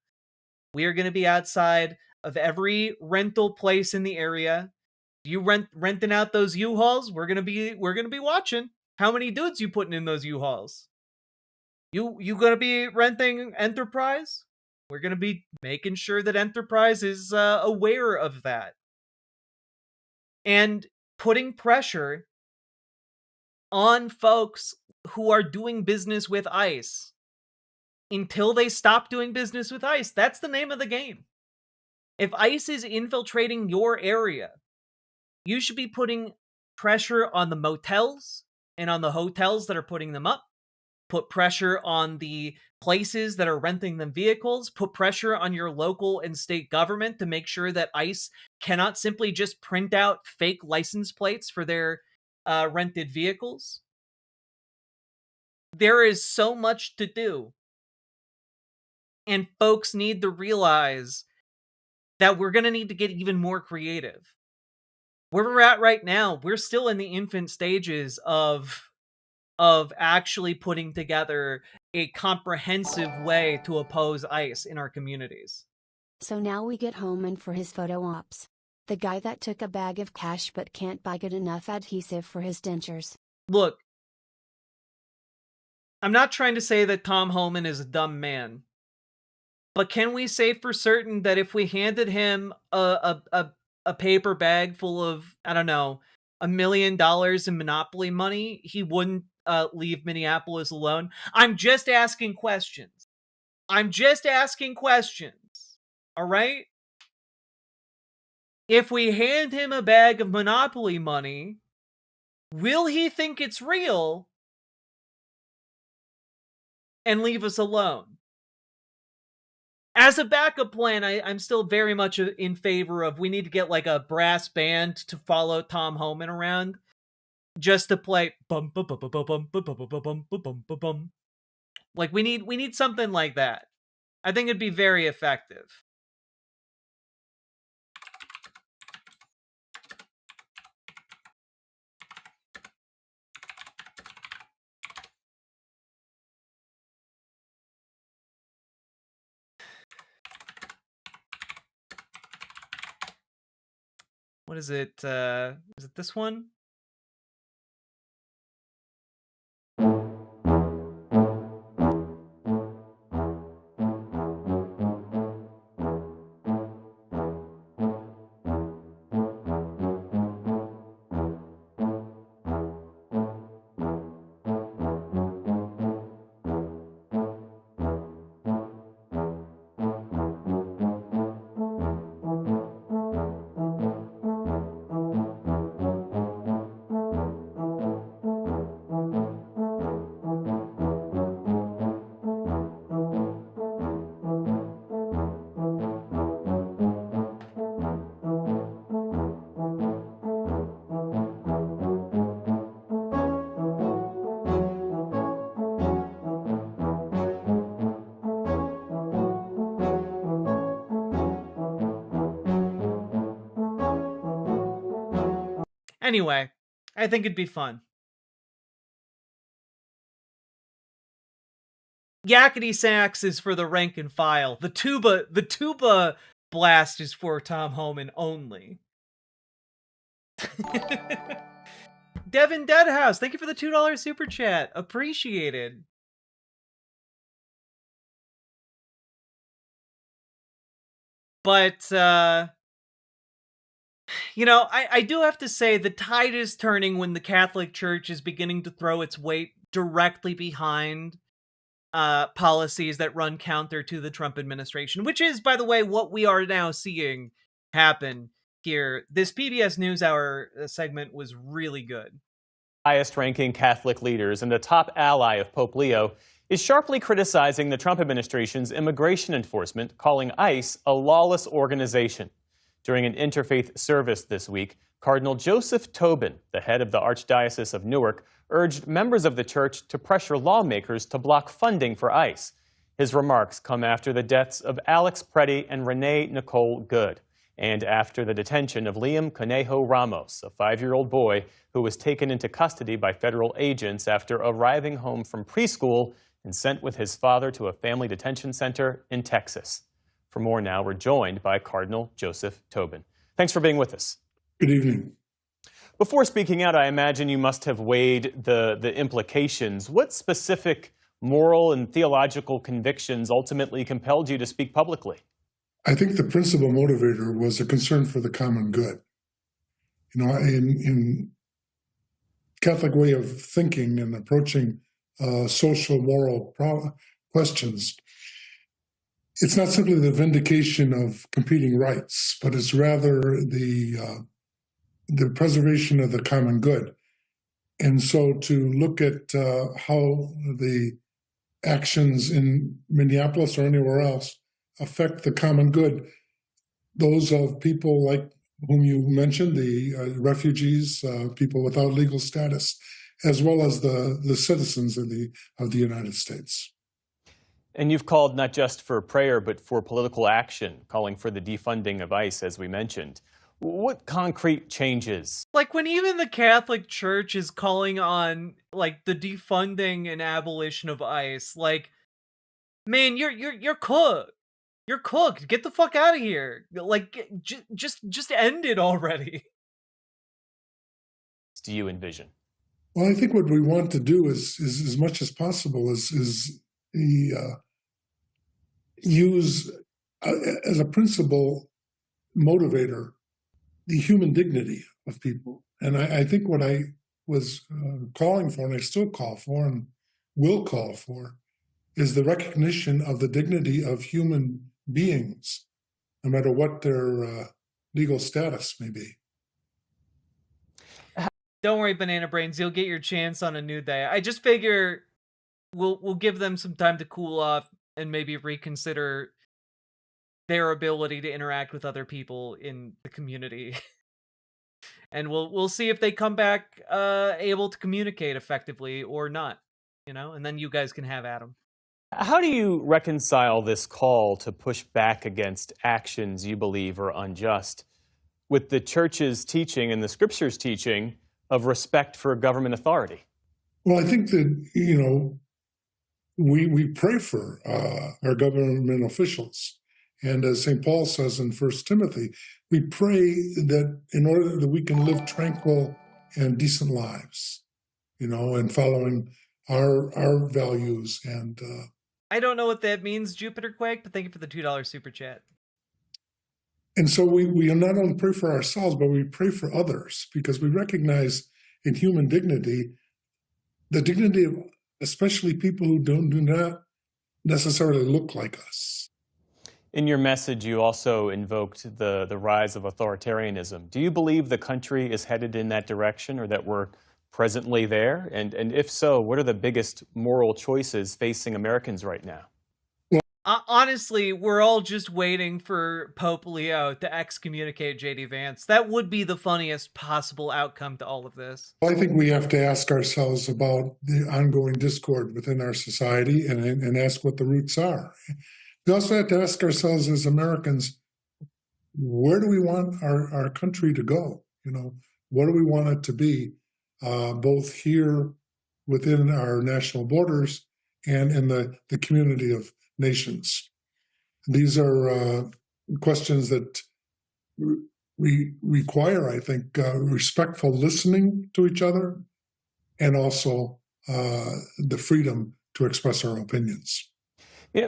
[SPEAKER 2] We are going to be outside of every rental place in the area. You renting out those U-Hauls? We're gonna be watching how many dudes you putting in those U-Hauls. You gonna be renting Enterprise? We're gonna be making sure that Enterprise is aware of that. And putting pressure on folks who are doing business with ICE until they stop doing business with ICE. That's the name of the game. If ICE is infiltrating your area, you should be putting pressure on the motels and on the hotels that are putting them up. Put pressure on the places that are renting them vehicles. Put pressure on your local and state government to make sure that ICE cannot simply just print out fake license plates for their rented vehicles. There is so much to do. And folks need to realize that we're going to need to get even more creative. Where we're at right now, we're still in the infant stages of actually putting together a comprehensive way to oppose ICE in our communities.
[SPEAKER 3] So now we get Homan for his photo ops. The guy that took a bag of cash but can't buy good enough adhesive for his dentures.
[SPEAKER 2] Look, I'm not trying to say that Tom Homan is a dumb man, but can we say for certain that if we handed him a paper bag full of, I don't know, $1 million in Monopoly money, he wouldn't leave Minneapolis alone? I'm just asking questions. I'm just asking questions. All right? If we hand him a bag of Monopoly money, will he think it's real and leave us alone? As a backup plan, I'm still very much in favor of, we need to get like a brass band to follow Tom Homan around just to play bum bum bum bum bum bum bum bum bum bum bum bum. Like we need something like that. I think it'd be very effective. What is it? Is it this one? Anyway, I think it'd be fun. Yakety sax is for the rank and file. The tuba blast is for Tom Homan only. Devin Deadhouse, thank you for the $2 super chat. Appreciated. But you know, I do have to say the tide is turning when the Catholic Church is beginning to throw its weight directly behind policies that run counter to the Trump administration, which is, by the way, what we are now seeing happen here. This PBS NewsHour segment was really good.
[SPEAKER 5] Highest-ranking Catholic leaders and a top ally of Pope Leo is sharply criticizing the Trump administration's immigration enforcement, calling ICE a lawless organization. During an interfaith service this week, Cardinal Joseph Tobin, the head of the Archdiocese of Newark, urged members of the church to pressure lawmakers to block funding for ICE. His remarks come after the deaths of Alex Preddy and Renee Nicole Good, and after the detention of Liam Conejo Ramos, a 5-year-old boy who was taken into custody by federal agents after arriving home from preschool and sent with his father to a family detention center in Texas. For more now, we're joined by Cardinal Joseph Tobin. Thanks for being with us.
[SPEAKER 6] Good evening.
[SPEAKER 5] Before speaking out, I imagine you must have weighed the implications. What specific moral and theological convictions ultimately compelled you to speak publicly?
[SPEAKER 6] I think the principal motivator was a concern for the common good. You know, in Catholic way of thinking and approaching social moral questions, it's not simply the vindication of competing rights, but it's rather the preservation of the common good. And so to look at how the actions in Minneapolis or anywhere else affect the common good, those of people like whom you mentioned, the refugees, people without legal status, as well as the citizens of the United States.
[SPEAKER 5] And you've called not just for prayer, but for political action, calling for the defunding of ICE, as we mentioned. What concrete changes?
[SPEAKER 2] Like when even the Catholic Church is calling on like the defunding and abolition of ICE, like, man, you're cooked. You're cooked. Get the fuck out of here. Like, just end it already.
[SPEAKER 5] Do you envision?
[SPEAKER 6] Well, I think what we want to do is as much as possible is use as a principal motivator the human dignity of people. And I think what I was calling for, and I still call for, and will call for, is the recognition of the dignity of human beings, no matter what their legal status may be.
[SPEAKER 2] Don't worry, Banana Brains. You'll get your chance on a new day. I just figure we'll give them some time to cool off and maybe reconsider their ability to interact with other people in the community. And we'll see if they come back able to communicate effectively or not, and then you guys can have Adam.
[SPEAKER 5] How do you reconcile this call to push back against actions you believe are unjust with the church's teaching and the scripture's teaching of respect for government authority?
[SPEAKER 6] Well, I think that, we pray for our government officials. And as St. Paul says in 1 Timothy, we pray that in order that we can live tranquil and decent lives, and following our values. And
[SPEAKER 2] I don't know what that means, Jupiter Quake, but thank you for the $2 super chat.
[SPEAKER 6] And so we not only pray for ourselves, but we pray for others, because we recognize in human dignity, the dignity of especially people who do not necessarily look like us.
[SPEAKER 5] In your message, you also invoked the rise of authoritarianism. Do you believe the country is headed in that direction, or that we're presently there? And if so, what are the biggest moral choices facing Americans right now?
[SPEAKER 2] Honestly, we're all just waiting for Pope Leo to excommunicate J.D. Vance. That would be the funniest possible outcome to all of this.
[SPEAKER 6] Well, I think we have to ask ourselves about the ongoing discord within our society and ask what the roots are. We also have to ask ourselves as Americans, where do we want our country to go? What do we want it to be, both here within our national borders and in the community of nations? These are questions that we require, I think, respectful listening to each other, and also the freedom to express our opinions.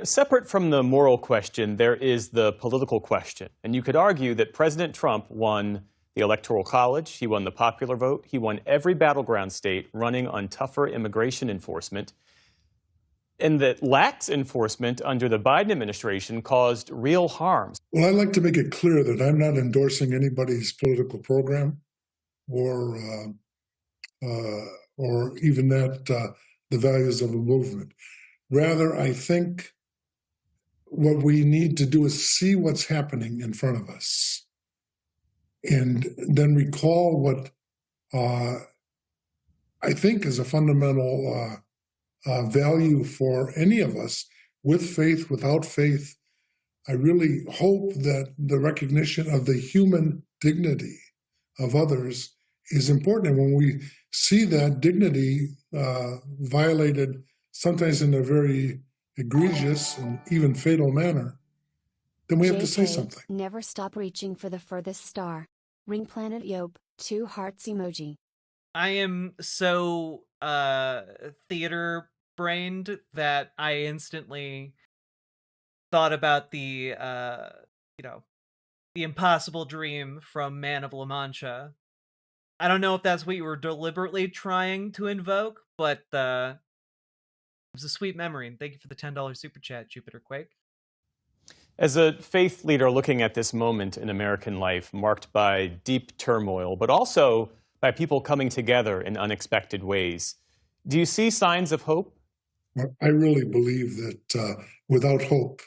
[SPEAKER 5] Separate from the moral question, there is the political question. And you could argue that President Trump won the Electoral College, he won the popular vote, he won every battleground state running on tougher immigration enforcement, and that lax enforcement under the Biden administration caused real harms.
[SPEAKER 6] Well, I'd like to make it clear that I'm not endorsing anybody's political program or even the values of a movement. Rather, I think what we need to do is see what's happening in front of us and then recall what I think is a fundamental value for any of us, with faith, without faith. I really hope that the recognition of the human dignity of others is important. And when we see that dignity violated, sometimes in a very egregious and even fatal manner, then we have to say something.
[SPEAKER 3] Never stop reaching for the furthest star. Ring Planet Yope, 2 hearts emoji.
[SPEAKER 2] I am so theater brained that I instantly thought about the impossible dream from Man of La Mancha. I don't know if that's what you were deliberately trying to invoke, but it was a sweet memory, and thank you for the $10 super chat, Jupiter Quake.
[SPEAKER 5] As a faith leader looking at this moment in American life marked by deep turmoil, but also by people coming together in unexpected ways, do you see signs of hope?
[SPEAKER 6] I really believe that without hope,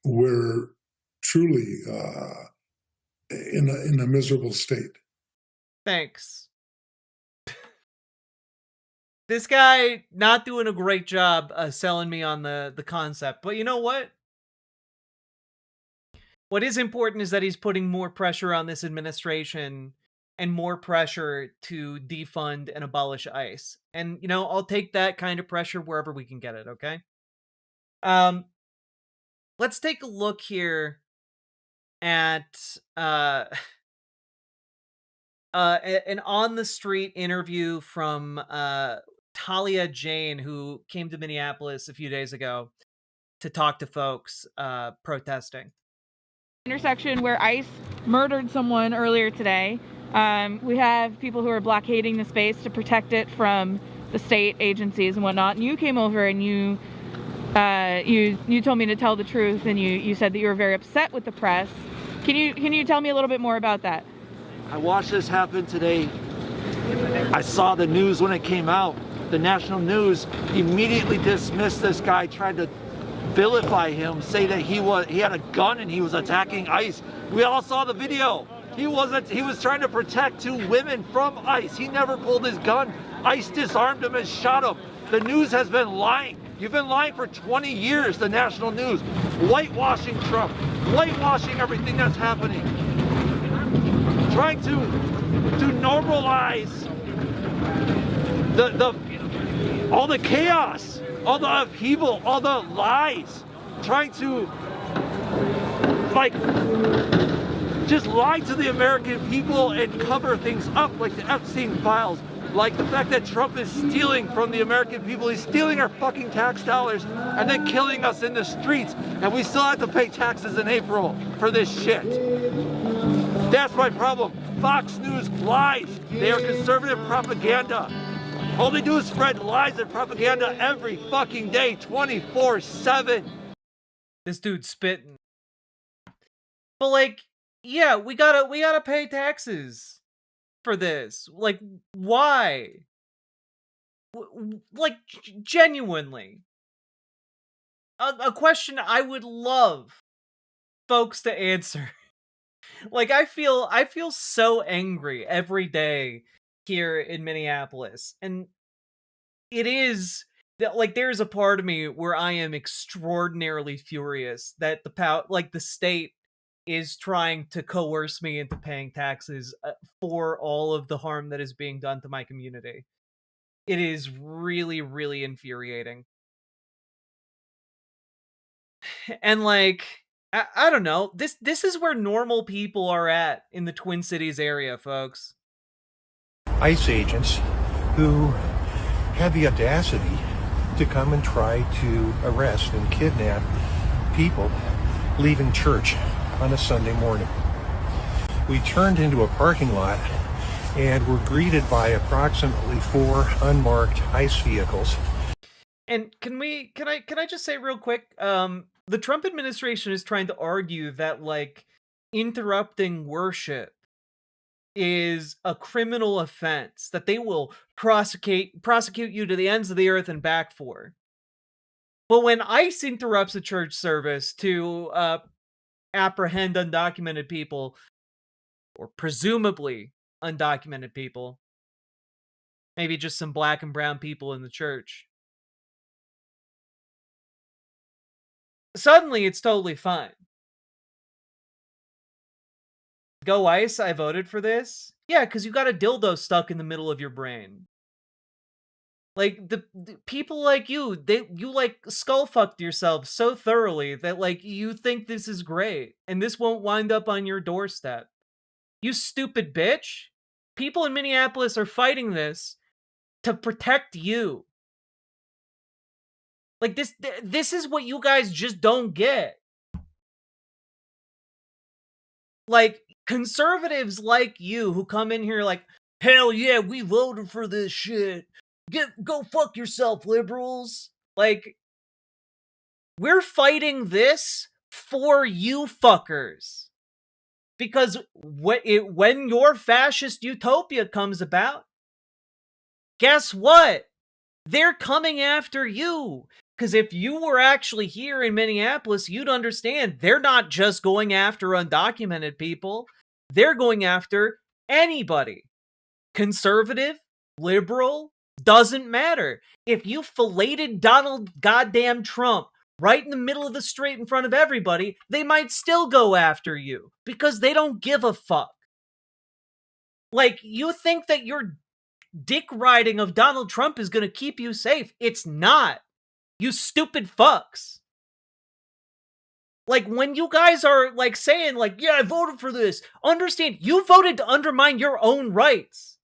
[SPEAKER 6] we're truly in a miserable state.
[SPEAKER 2] Thanks. This guy not doing a great job selling me on the concept, but you know what? What is important is that he's putting more pressure on this administration and more pressure to defund and abolish ICE. And, I'll take that kind of pressure wherever we can get it, okay? Let's take a look here at an on the street interview from Talia Jane, who came to Minneapolis a few days ago to talk to folks protesting.
[SPEAKER 1] Intersection where ICE murdered someone earlier today. We have people who are blockading the space to protect it from the state agencies and whatnot. And you came over and you told me to tell the truth, and you said that you were very upset with the press. Can you tell me a little bit more about that?
[SPEAKER 10] I watched this happen today. I saw the news when it came out. The national news immediately dismissed this guy, tried to vilify him, say that he had a gun and he was attacking ICE. We all saw the video. He was trying to protect two women from ICE. He never pulled his gun. ICE disarmed him and shot him. The news has been lying. You've been lying for 20 years, the national news. Whitewashing Trump, whitewashing everything that's happening. Trying to normalize all the chaos, all the upheaval, all the lies. Trying to just lie to the American people and cover things up like the Epstein files. Like the fact that Trump is stealing from the American people. He's stealing our fucking tax dollars and then killing us in the streets. And we still have to pay taxes in April for this shit. That's my problem. Fox News lies. They are conservative propaganda. All they do is spread lies and propaganda every fucking day, 24/7.
[SPEAKER 2] This dude's spitting. But like, yeah, we gotta pay taxes for this. Like, why? Like, genuinely. A question I would love folks to answer. Like, I feel so angry every day here in Minneapolis. And it is that, like, there's a part of me where I am extraordinarily furious that the state is trying to coerce me into paying taxes for all of the harm that is being done to my community. It is really, really infuriating. And like, I don't know, this is where normal people are at in the Twin Cities area, folks.
[SPEAKER 11] ICE agents who had the audacity to come and try to arrest and kidnap people leaving church on a Sunday morning. We turned into a parking lot and were greeted by approximately 4 unmarked ICE vehicles.
[SPEAKER 2] And can I just say real quick, the Trump administration is trying to argue that like interrupting worship is a criminal offense that they will prosecute you to the ends of the earth and back for. But when ICE interrupts a church service to apprehend undocumented people, or presumably undocumented people, maybe just some black and brown people in the church, suddenly it's totally fine. Go ICE, I voted for this. Yeah, because you got a dildo stuck in the middle of your brain. Like, the people like you like skull fucked yourself so thoroughly that like you think this is great and this won't wind up on your doorstep. You stupid bitch. People in Minneapolis are fighting this to protect you. Like, this is what you guys just don't get. Like, conservatives like you who come in here like, hell yeah, we voted for this shit. Go fuck yourself, liberals. Like, we're fighting this for you fuckers. Because when your fascist utopia comes about, guess what? They're coming after you. Because if you were actually here in Minneapolis, you'd understand they're not just going after undocumented people. They're going after anybody. Conservative, liberal, doesn't matter. If you filleted Donald goddamn Trump right in the middle of the street in front of everybody, they might still go after you because they don't give a fuck. Like, you think that your dick riding of Donald Trump is going to keep you safe. It's not. You stupid fucks. Like, when you guys are, like, saying, like, yeah, I voted for this, understand, you voted to undermine your own rights.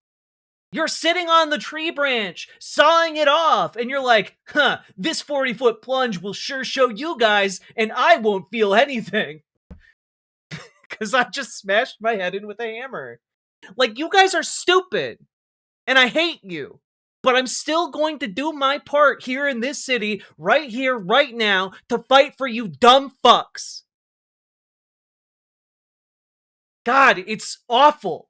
[SPEAKER 2] You're sitting on the tree branch, sawing it off, and you're like, huh, this 40-foot plunge will sure show you guys, and I won't feel anything. Because I just smashed my head in with a hammer. Like, you guys are stupid, and I hate you. But I'm still going to do my part here in this city, right here, right now, to fight for you dumb fucks. God, it's awful.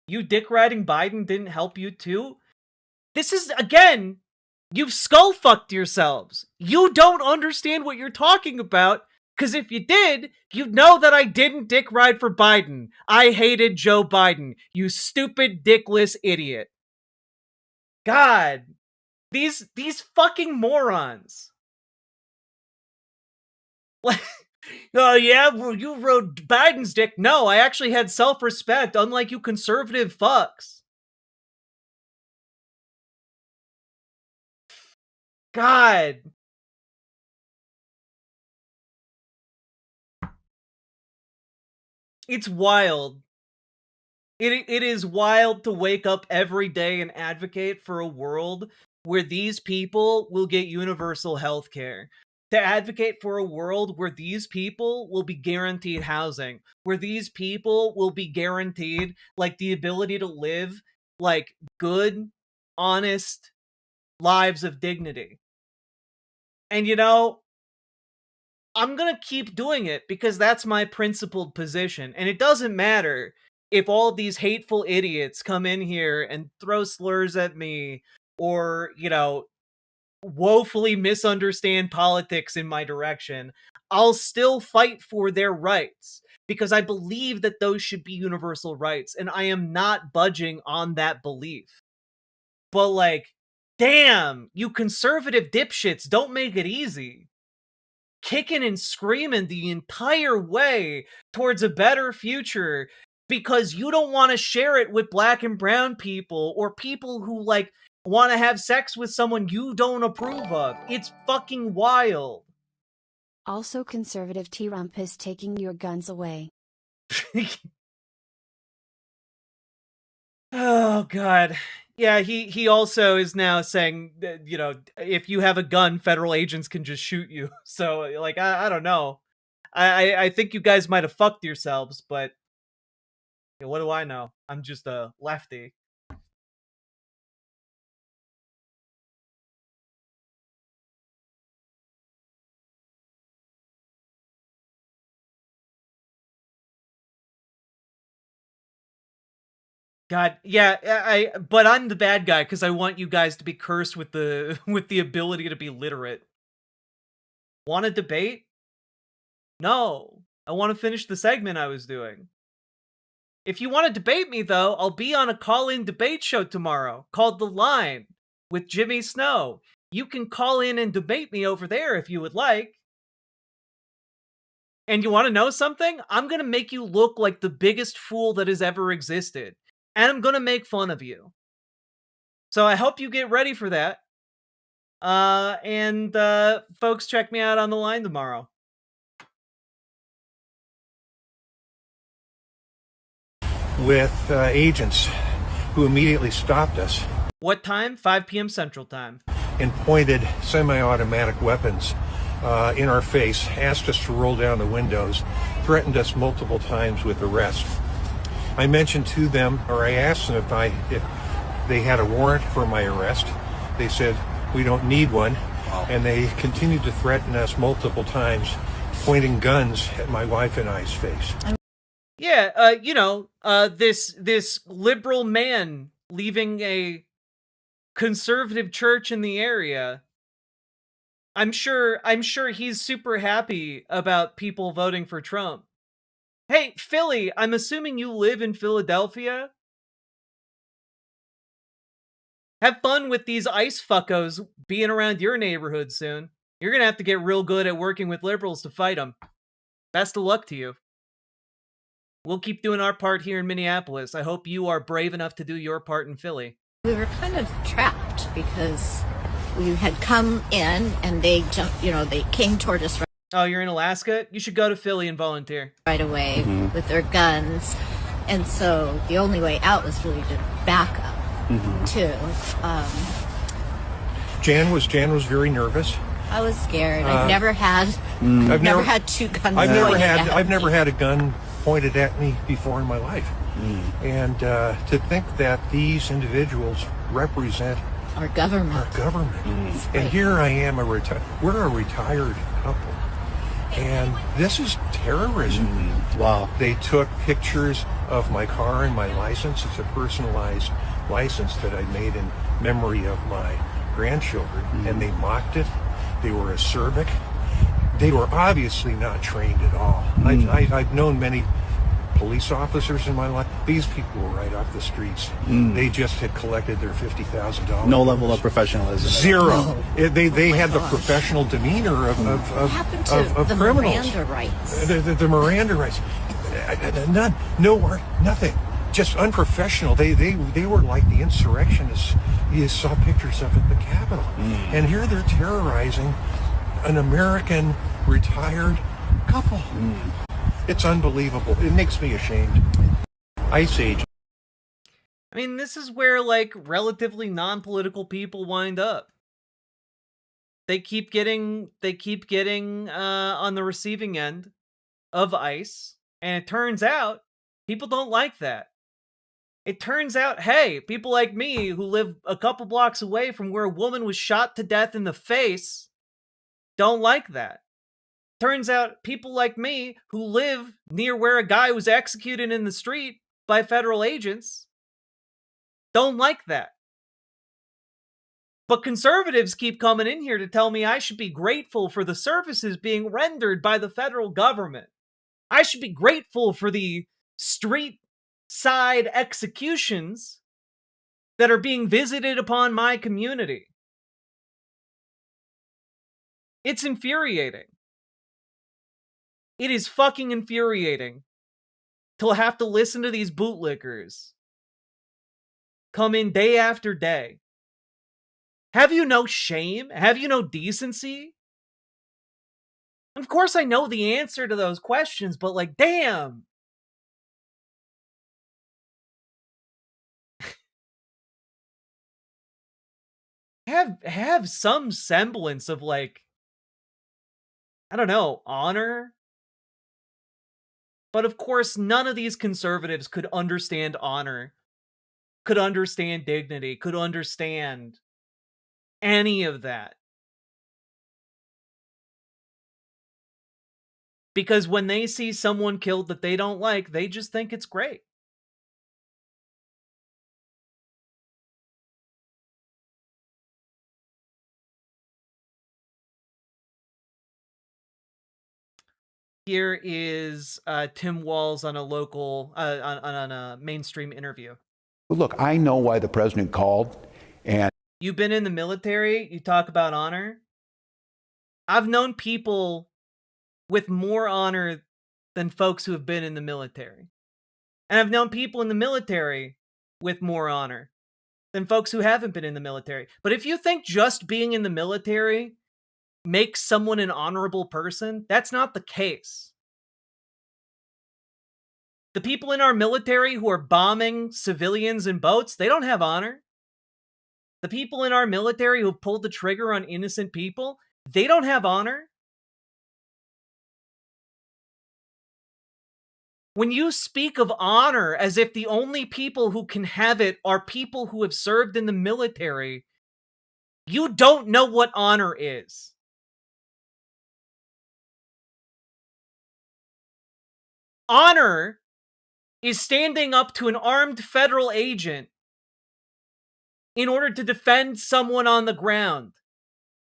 [SPEAKER 2] You dick riding Biden didn't help you too? This is, again, you've skull fucked yourselves. You don't understand what you're talking about. Because if you did, you'd know that I didn't dick ride for Biden. I hated Joe Biden. You stupid, dickless idiot. God. These fucking morons. Like, oh yeah, well, you rode Biden's dick. No, I actually had self-respect, unlike you conservative fucks. God. It's wild. It is wild to wake up every day and advocate for a world where these people will get universal health care. To advocate for a world where these people will be guaranteed housing, where these people will be guaranteed, like, the ability to live, like, good, honest lives of dignity. And, you know, I'm gonna keep doing it because that's my principled position. And it doesn't matter if all these hateful idiots come in here and throw slurs at me or, you know, woefully misunderstand politics in my direction. I'll still fight for their rights because I believe that those should be universal rights, and I am not budging on that belief. But, like, damn, you conservative dipshits, don't make it easy. Kicking and screaming the entire way towards a better future because you don't want to share it with black and brown people or people who, like, want to have sex with someone you don't approve of. It's fucking wild.
[SPEAKER 3] Also, conservative Trump is taking your guns away.
[SPEAKER 2] Oh god. Yeah, he also is now saying that, you know, if you have a gun, federal agents can just shoot you. So, like, I don't know. I think you guys might have fucked yourselves, but what do I know? I'm just a lefty. God, yeah, but I'm the bad guy because I want you guys to be cursed with the with the ability to be literate. Want to debate? No. I want to finish the segment I was doing. If you want to debate me, though, I'll be on a call-in debate show tomorrow called The Line with Jimmy Snow. You can call in and debate me over there if you would like. And you want to know something? I'm going to make you look like the biggest fool that has ever existed. And I'm going to make fun of you. So I hope you get ready for that. And folks, check me out on The Line tomorrow.
[SPEAKER 11] With agents who immediately stopped us.
[SPEAKER 2] What time? 5 p.m. Central Time.
[SPEAKER 11] And pointed semi-automatic weapons in our face, asked us to roll down the windows, threatened us multiple times with arrest. I mentioned to them, or I asked them if they had a warrant for my arrest. They said, we don't need one. Wow. And they continued to threaten us multiple times, pointing guns at my wife and I's face.
[SPEAKER 2] Yeah, you know, this liberal man leaving a conservative church in the area. I'm sure he's super happy about people voting for Trump. Hey, Philly, I'm assuming you live in Philadelphia? Have fun with these ICE fuckos being around your neighborhood soon. You're gonna have to get real good at working with liberals to fight them. Best of luck to you. We'll keep doing our part here in Minneapolis. I hope you are brave enough to do your part in Philly.
[SPEAKER 15] We were kind of trapped out because we had come in and they jumped, they came toward us
[SPEAKER 2] Oh, you're in Alaska? You should go to Philly and volunteer.
[SPEAKER 15] right away with their guns. And so the only way out was really to back up too.
[SPEAKER 11] Jan was very nervous.
[SPEAKER 15] I was scared. I've never had two guns.
[SPEAKER 11] I've never had a gun pointed at me before in my life. And to think that these individuals represent
[SPEAKER 15] our government.
[SPEAKER 11] And here I am, we're a retired couple. And this is terrorism.
[SPEAKER 16] Wow.
[SPEAKER 11] They took pictures of my car and my license. It's a personalized license that I made in memory of my grandchildren. And they mocked it. They were acerbic. They were obviously not trained at all. I've known many police officers in my life. These people were right off the streets. They just had collected their $50,000.
[SPEAKER 16] No level of professionalism.
[SPEAKER 11] Zero. They had the professional demeanor of criminals.
[SPEAKER 15] Miranda rights.
[SPEAKER 11] The Miranda rights. None. No, nothing. Just unprofessional. They were like the insurrectionists you saw pictures of at the Capitol. And here they're terrorizing an American retired couple. It's unbelievable. It makes me ashamed. ICE agent.
[SPEAKER 2] I mean, this is where, like, relatively non-political people wind up. They keep getting on the receiving end of ICE, and it turns out people don't like that. It turns out, hey, people like me who live a couple blocks away from where a woman was shot to death in the face don't like that. Turns out people like me who live near where a guy was executed in the street by federal agents don't like that. But conservatives keep coming in here to tell me I should be grateful for the services being rendered by the federal government. I should be grateful for the street side executions that are being visited upon my community. It's infuriating. It is fucking infuriating to have to listen to these bootlickers come in day after day. Have you no shame? Have you no decency? Of course I know the answer to those questions, but like, damn. Have some semblance of, like, I don't know, honor. But of course, none of these conservatives could understand honor, could understand dignity, could understand any of that. Because when they see someone killed that they don't like, they just think it's great. Here is Tim Walz on a local, on a mainstream interview.
[SPEAKER 17] Look, I know why the president called, and
[SPEAKER 2] you've been in the military. You talk about honor. I've known people with more honor than folks who have been in the military, and I've known people in the military with more honor than folks who haven't been in the military. But if you think just being in the military makes someone an honorable person, that's not the case. The people in our military who are bombing civilians in boats, they don't have honor. The people in our military who have pulled the trigger on innocent people, they don't have honor. When you speak of honor as if the only people who can have it are people who have served in the military, you don't know what honor is. Honor is standing up to an armed federal agent in order to defend someone on the ground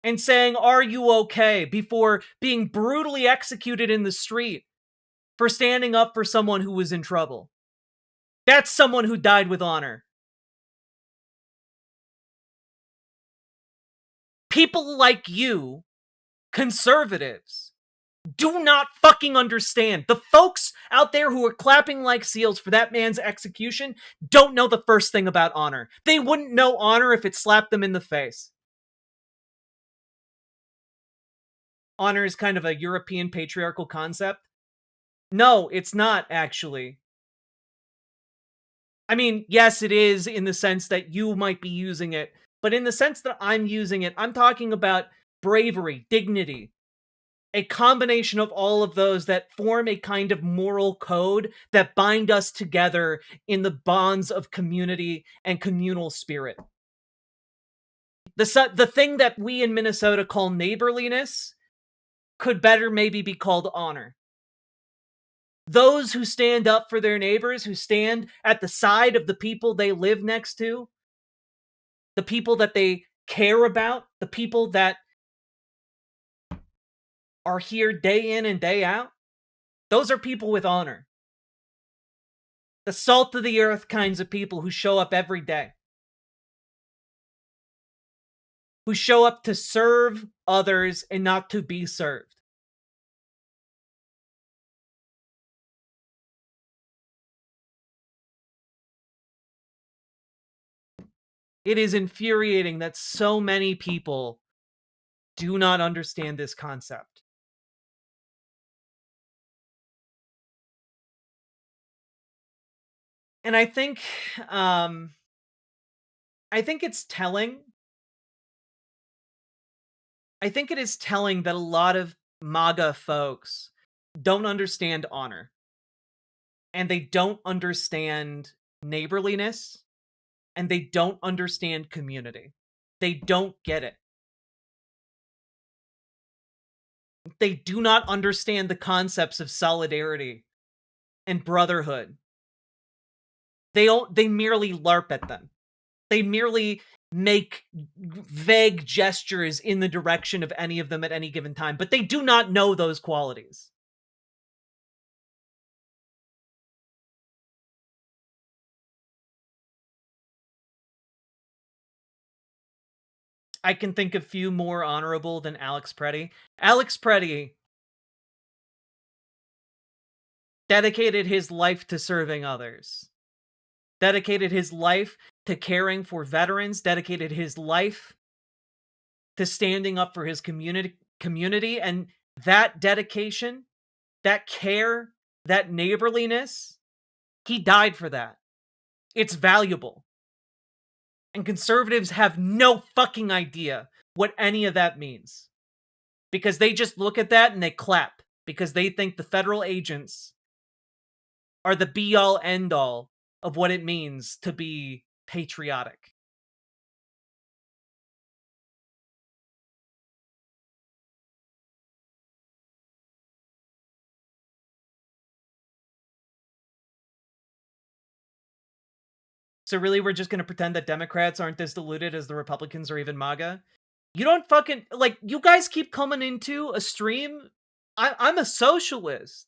[SPEAKER 2] and saying, "Are you okay?" before being brutally executed in the street for standing up for someone who was in trouble. That's someone who died with honor. People like you, conservatives, do not fucking understand. The folks out there who are clapping like seals for that man's execution don't know the first thing about honor. They wouldn't know honor if it slapped them in the face. Honor is kind of a European patriarchal concept. No, it's not, actually. I mean, yes, it is in the sense that you might be using it, but in the sense that I'm using it, I'm talking about bravery, dignity, a combination of all of those that form a kind of moral code that bind us together in the bonds of community and communal spirit. The thing that we in Minnesota call neighborliness could better maybe be called honor. Those who stand up for their neighbors, who stand at the side of the people they live next to, the people that they care about, the people that are here day in and day out, those are people with honor. The salt of the earth kinds of people who show up every day. Who show up to serve others and not to be served. It is infuriating that so many people do not understand this concept. And I think it's telling. I think it is telling that a lot of MAGA folks don't understand honor. And they don't understand neighborliness. And they don't understand community. They don't get it. They do not understand the concepts of solidarity and brotherhood. They merely LARP at them. They merely make vague gestures in the direction of any of them at any given time, but they do not know those qualities. I can think of few more honorable than Alex Preddy. Alex Preddy dedicated his life to serving others. Dedicated his life to caring for veterans, dedicated his life to standing up for his community, and that dedication, that care, that neighborliness, he died for that. It's valuable. And conservatives have no fucking idea what any of that means. Because they just look at that and they clap. Because they think the federal agents are the be-all, end-all of what it means to be patriotic. So really, we're just going to pretend that Democrats aren't as deluded as the Republicans or even MAGA? You don't fucking... Like, you guys keep coming into a stream. I'm a socialist.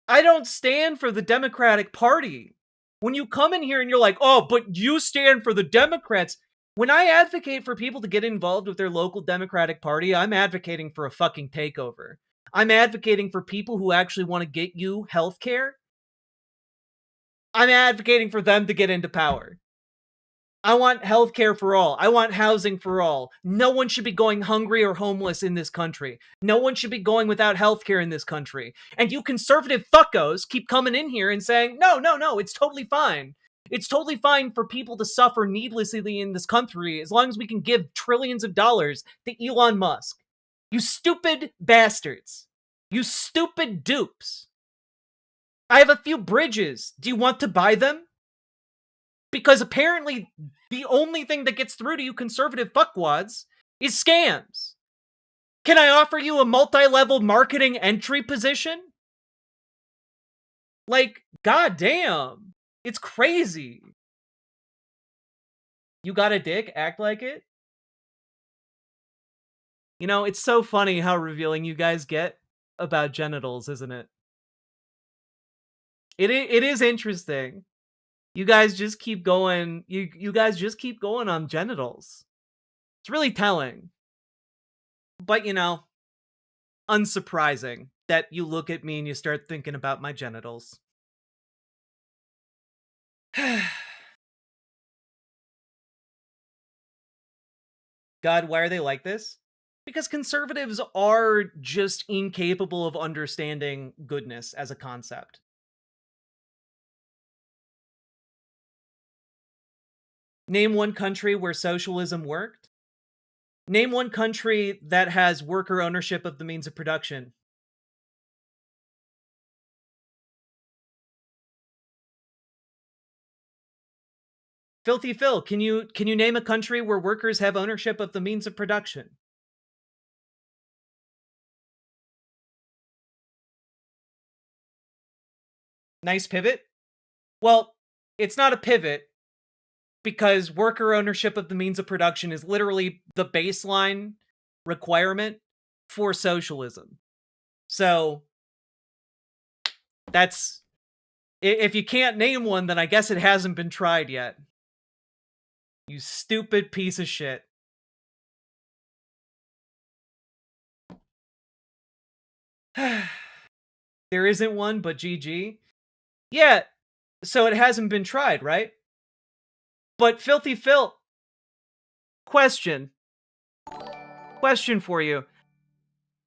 [SPEAKER 2] I don't stand for the Democratic Party. When you come in here and you're like, oh, but you stand for the Democrats. When I advocate for people to get involved with their local Democratic Party, I'm advocating for a fucking takeover. I'm advocating for people who actually want to get you health care. I'm advocating for them to get into power. I want healthcare for all. I want housing for all. No one should be going hungry or homeless in this country. No one should be going without healthcare in this country. And you conservative fuckos keep coming in here and saying, no, it's totally fine. It's totally fine for people to suffer needlessly in this country as long as we can give trillions of dollars to Elon Musk. You stupid bastards. You stupid dupes. I have a few bridges. Do you want to buy them? Because apparently the only thing that gets through to you conservative fuckwads is scams. Can I offer you a multi-level marketing entry position? Like, goddamn. It's crazy. You got a dick? Act like it? You know, it's so funny how revealing you guys get about genitals, isn't it? It is interesting. You guys just keep going. You guys just keep going on genitals. It's really telling. But, you know, unsurprising that you look at me and you start thinking about my genitals. God, why are they like this? Because conservatives are just incapable of understanding goodness as a concept. Name one country where socialism worked. Name one country that has worker ownership of the means of production. Filthy Phil, can you name a country where workers have ownership of the means of production? Nice pivot. Well, it's not a pivot because worker ownership of the means of production is literally the baseline requirement for socialism. So that's, if you can't name one, then I guess it hasn't been tried yet. You stupid piece of shit. There isn't one, but GG. Yeah, so it hasn't been tried, right? But Filthy Phil, question for you.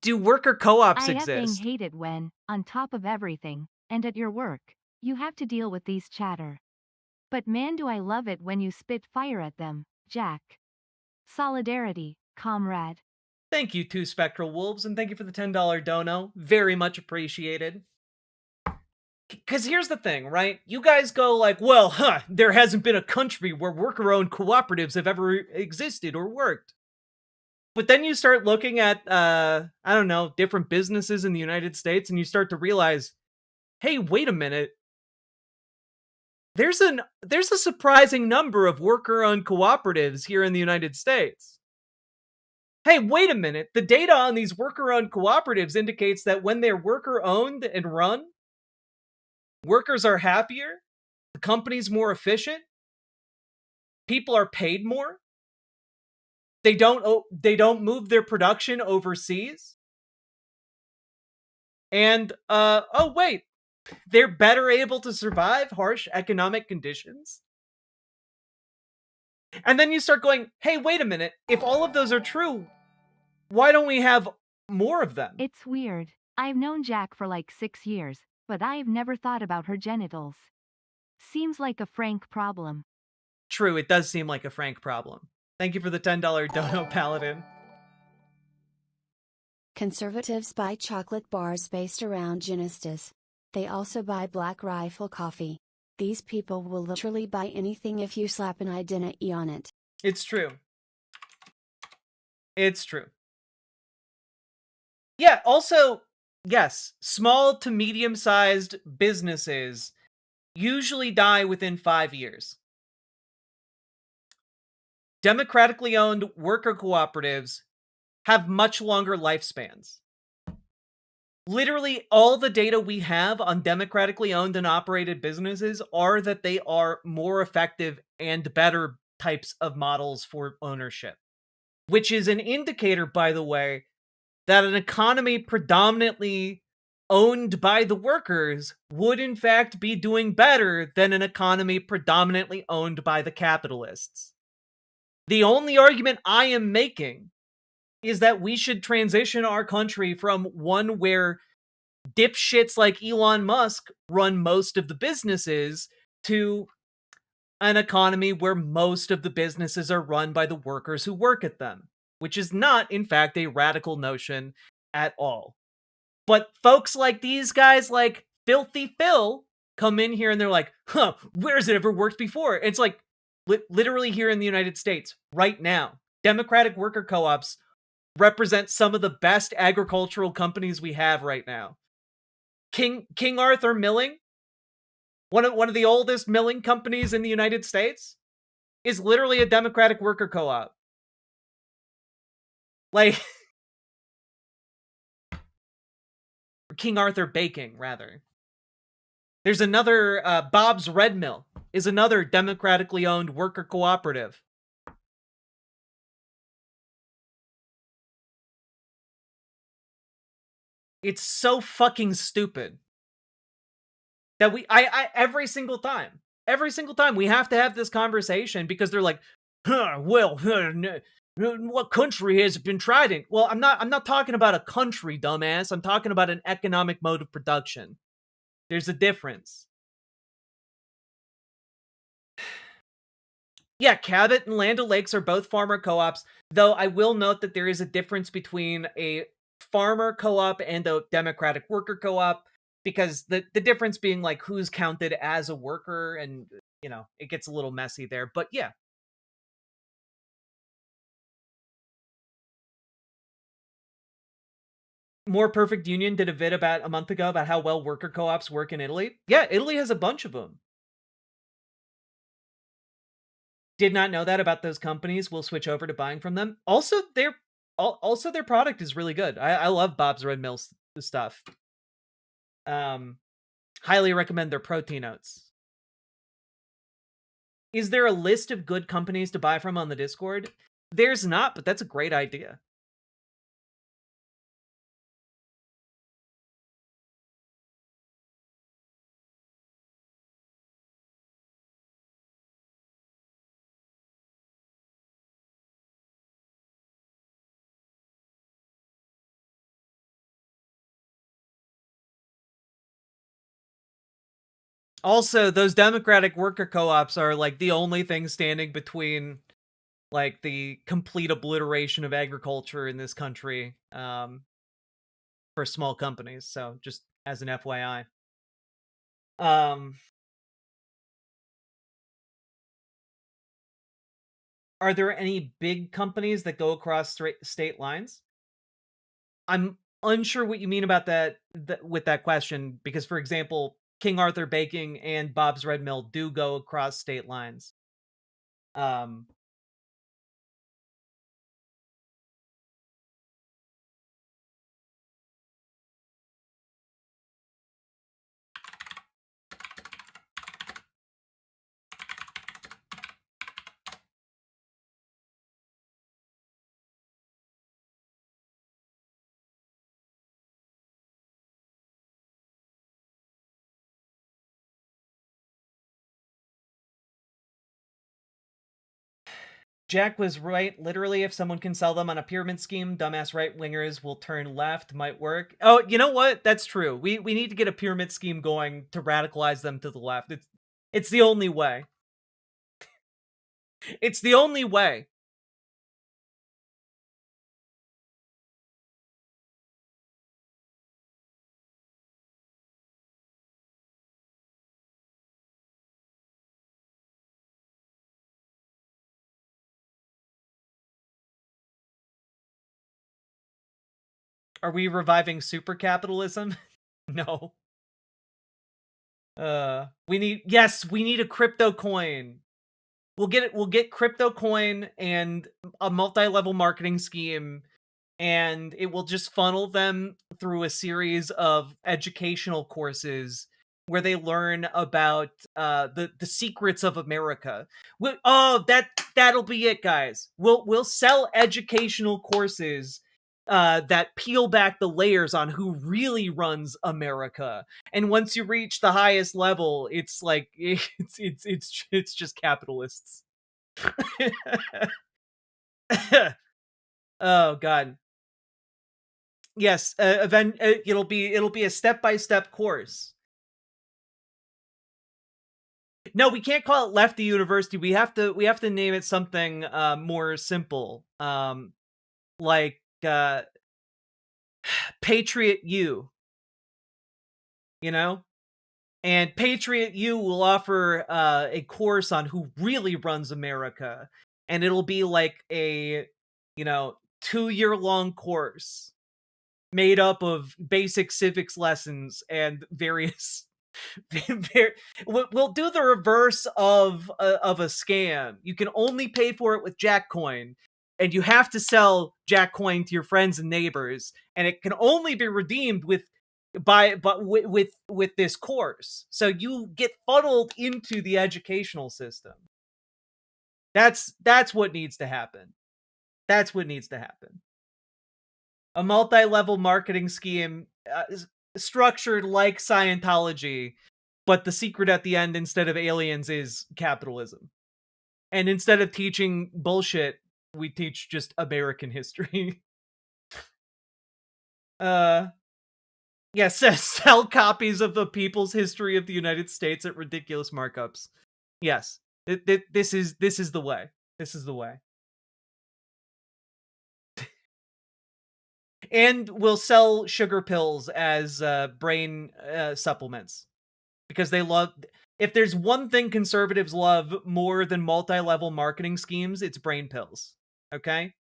[SPEAKER 2] Do worker co-ops
[SPEAKER 16] I
[SPEAKER 2] exist?
[SPEAKER 16] effing hate it when, on top of everything, and at your work, you have to deal with these chatter. But man, do I love it when you spit fire at them, Jack. Solidarity, comrade.
[SPEAKER 2] Thank you, Two Spectral Wolves, and thank you for the $10 dono. Very much appreciated. Because here's the thing, right? You guys go like, well, there hasn't been a country where worker-owned cooperatives have ever existed or worked. But then you start looking at, I don't know, different businesses in the United States, and you start to realize, hey, wait a minute. There's a surprising number of worker-owned cooperatives here in the United States. Hey, wait a minute. The data on these worker-owned cooperatives indicates that when they're worker-owned and run, workers are happier, the company's more efficient, people are paid more, they don't move their production overseas, and oh wait, they're better able to survive harsh economic conditions. And then you start going, hey, wait a minute, if all of those are true, why don't we have more of them?
[SPEAKER 16] It's weird. I've known Jack for like 6 years, but I've never thought about her genitals. Seems like a Frank problem.
[SPEAKER 2] True, it does seem like a Frank problem. Thank you for the $10 dono, Paladin.
[SPEAKER 3] Conservatives buy chocolate bars based around Genestas. They also buy Black Rifle coffee. These people will literally buy anything if you slap an identity on it.
[SPEAKER 2] It's true. It's true. Yeah, also, yes, small to medium-sized businesses usually die within 5 years. Democratically owned worker cooperatives have much longer lifespans. Literally, all the data we have on democratically owned and operated businesses are that they are more effective and better types of models for ownership. Which is an indicator, by the way, that an economy predominantly owned by the workers would in fact be doing better than an economy predominantly owned by the capitalists. The only argument I am making is that we should transition our country from one where dipshits like Elon Musk run most of the businesses to an economy where most of the businesses are run by the workers who work at them, which is not, in fact, a radical notion at all. But folks like these guys, like Filthy Phil, come in here and they're like, where's it ever worked before? And it's like, literally here in the United States, right now, democratic worker co-ops represent some of the best agricultural companies we have right now. King Arthur Milling, one of the oldest milling companies in the United States, is literally a democratic worker co-op. Like, King Arthur Baking, rather. There's another, Bob's Red Mill is another democratically owned worker cooperative. It's so fucking stupid that I every single time we have to have this conversation because they're like, what country has it been tried in? Well, I'm not talking about a country, dumbass. I'm talking about an economic mode of production. There's a difference. Yeah, Cabot and Land O'Lakes are both farmer co-ops, though I will note that there is a difference between a farmer co-op and a democratic worker co-op, because the difference being like who's counted as a worker, and it gets a little messy there, but yeah. More Perfect Union did a vid about a month ago about how well worker co-ops work in Italy. Yeah, Italy has a bunch of them. Did not know that about those companies. We'll switch over to buying from them. Also, their product is really good. I love Bob's Red Mill stuff. Highly recommend their protein oats. Is there a list of good companies to buy from on the Discord? There's not, but that's a great idea. Also, those democratic worker co-ops are like the only thing standing between like the complete obliteration of agriculture in this country for small companies. So just as an FYI. Are there any big companies that go across state lines? I'm unsure what you mean about that with that question, because, for example, King Arthur Baking and Bob's Red Mill do go across state lines. Jack was right. Literally, if someone can sell them on a pyramid scheme, dumbass right-wingers will turn left. Might work. Oh, you know what? That's true. We need to get a pyramid scheme going to radicalize them to the left. It's the only way. It's the only way. Are we reviving super capitalism? No. We need a crypto coin. We'll get crypto coin and a multi-level marketing scheme, and it will just funnel them through a series of educational courses where they learn about the secrets of America. That'll be it, guys. We'll sell educational courses that peel back the layers on who really runs America. And once you reach the highest level, it's like it's just capitalists. Oh god. Yes, it'll be a step-by-step course. No, we can't call it Lefty University. We have to name it something more simple. Like Patriot U. You know? And Patriot U will offer a course on who really runs America. And it'll be like a 2-year-long course made up of basic civics lessons and various we'll do the reverse of a scam. You can only pay for it with Jack Coin, and you have to sell Jack Coin to your friends and neighbors, and it can only be redeemed with this course. So you get funneled into the educational system. That's what needs to happen. That's what needs to happen. A multi-level marketing scheme structured like Scientology, but the secret at the end, instead of aliens, is capitalism. And instead of teaching bullshit, we teach just American history. Yes, sell copies of the People's History of the United States at ridiculous markups. Yes, this is the way. This is the way. And we'll sell sugar pills as brain supplements, because they love. If there's one thing conservatives love more than multi-level marketing schemes, it's brain pills. Okay?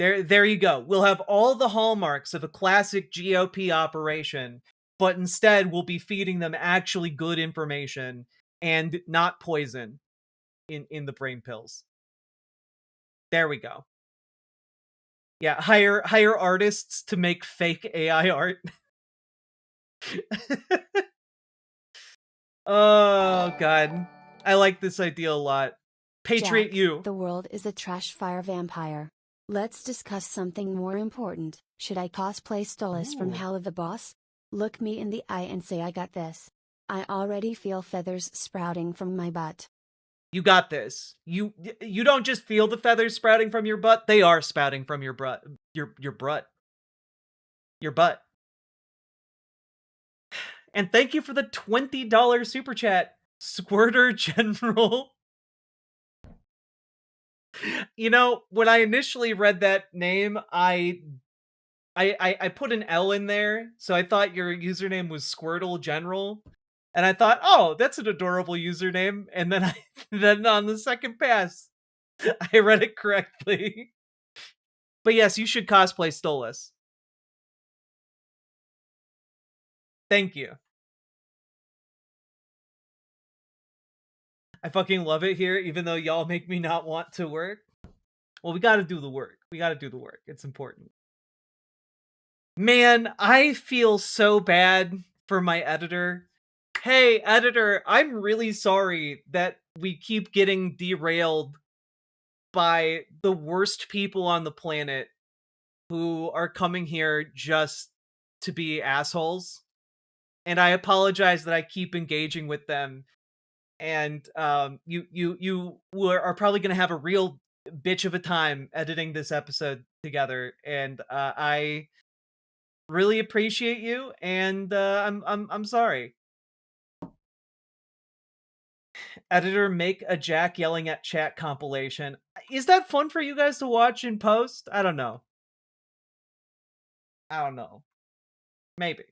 [SPEAKER 2] There you go. We'll have all the hallmarks of a classic GOP operation, but instead we'll be feeding them actually good information and not poison in the brain pills. There we go. Yeah, hire artists to make fake AI art. Oh god. I like this idea a lot. Patriot
[SPEAKER 3] Jack,
[SPEAKER 2] you.
[SPEAKER 3] The world is a trash fire vampire. Let's discuss something more important. Should I cosplay Stolas from
[SPEAKER 2] Ooh.
[SPEAKER 3] Hell of the Boss? Look me in the eye and say I got this. I already feel feathers sprouting from my butt.
[SPEAKER 2] You got this. You don't just feel the feathers sprouting from your butt, they are sprouting from your butt. Your butt. Your butt. And thank you for the $20 super chat, Squirter General. You know, when I initially read that name, I put an L in there, so I thought your username was Squirtle General. And I thought, oh, that's an adorable username. And then then on the second pass, I read it correctly. But yes, you should cosplay Stolas. Thank you. I fucking love it here, even though y'all make me not want to work. Well, we gotta do the work. We gotta do the work. It's important. Man, I feel so bad for my editor. Hey, editor, I'm really sorry that we keep getting derailed by the worst people on the planet who are coming here just to be assholes. And I apologize that I keep engaging with them. And you are probably going to have a real bitch of a time editing this episode together. And I really appreciate you, and I'm sorry. Editor, make a Jack yelling at chat compilation. Is that fun for you guys to watch in post? I don't know. I don't know. Maybe.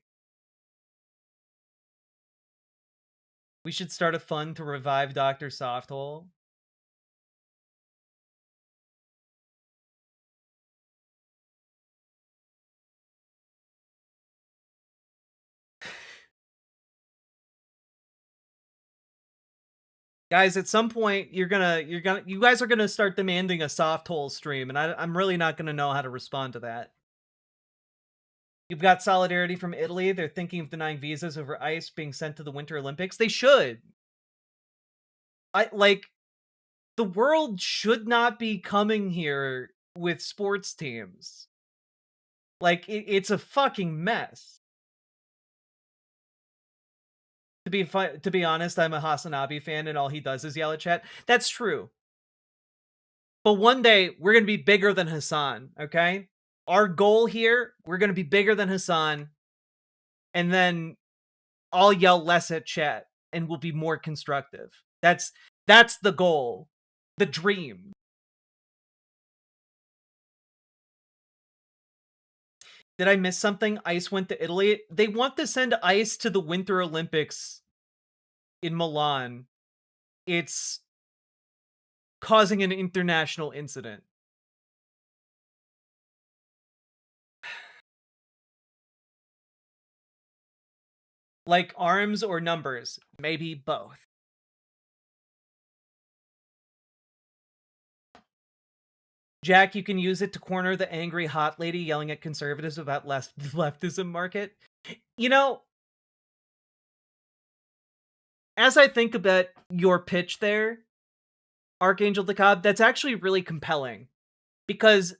[SPEAKER 2] We should start a fund to revive Dr. Softhole. Guys, at some point you guys are gonna start demanding a soft hole stream, and I'm really not gonna know how to respond to that. You've got solidarity from Italy. They're thinking of denying visas over ICE being sent to the Winter Olympics. They should. The world should not be coming here with sports teams. It's a fucking mess. To be honest, I'm a Hasanabe fan, and all he does is yell at chat. That's true. But one day, we're going to be bigger than Hassan, okay? Our goal here, we're going to be bigger than Hassan, and then I'll yell less at chat, and we'll be more constructive. That's the goal. The dream. Did I miss something? ICE went to Italy. They want to send ICE to the Winter Olympics in Milan. It's causing an international incident. Like arms or numbers? Maybe both. Jack, you can use it to corner the angry hot lady yelling at conservatives about leftism market. You know, as I think about your pitch there, Archangel DeKalb, that's actually really compelling. Because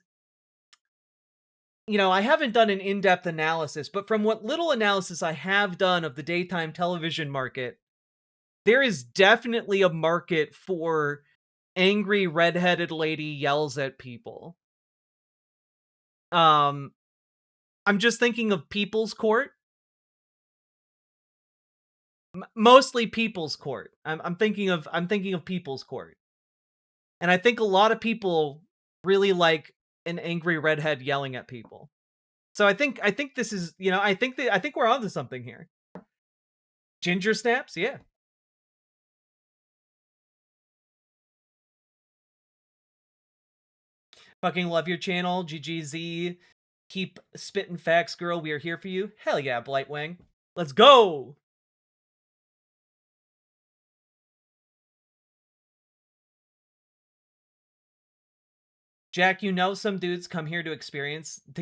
[SPEAKER 2] you know, I haven't done an in-depth analysis, but from what little analysis I have done of the daytime television market, there is definitely a market for angry redheaded lady yells at people. I'm just thinking of People's Court. Mostly People's Court. I'm thinking of People's Court. And I think a lot of people really like an angry redhead yelling at people. So I think this is, you know, I think we're onto something here. Ginger snaps, yeah. Fucking love your channel, GGZ. Keep spitting facts, girl. We are here for you. Hell yeah, Blightwing. Let's go! Jack, you know some dudes come here to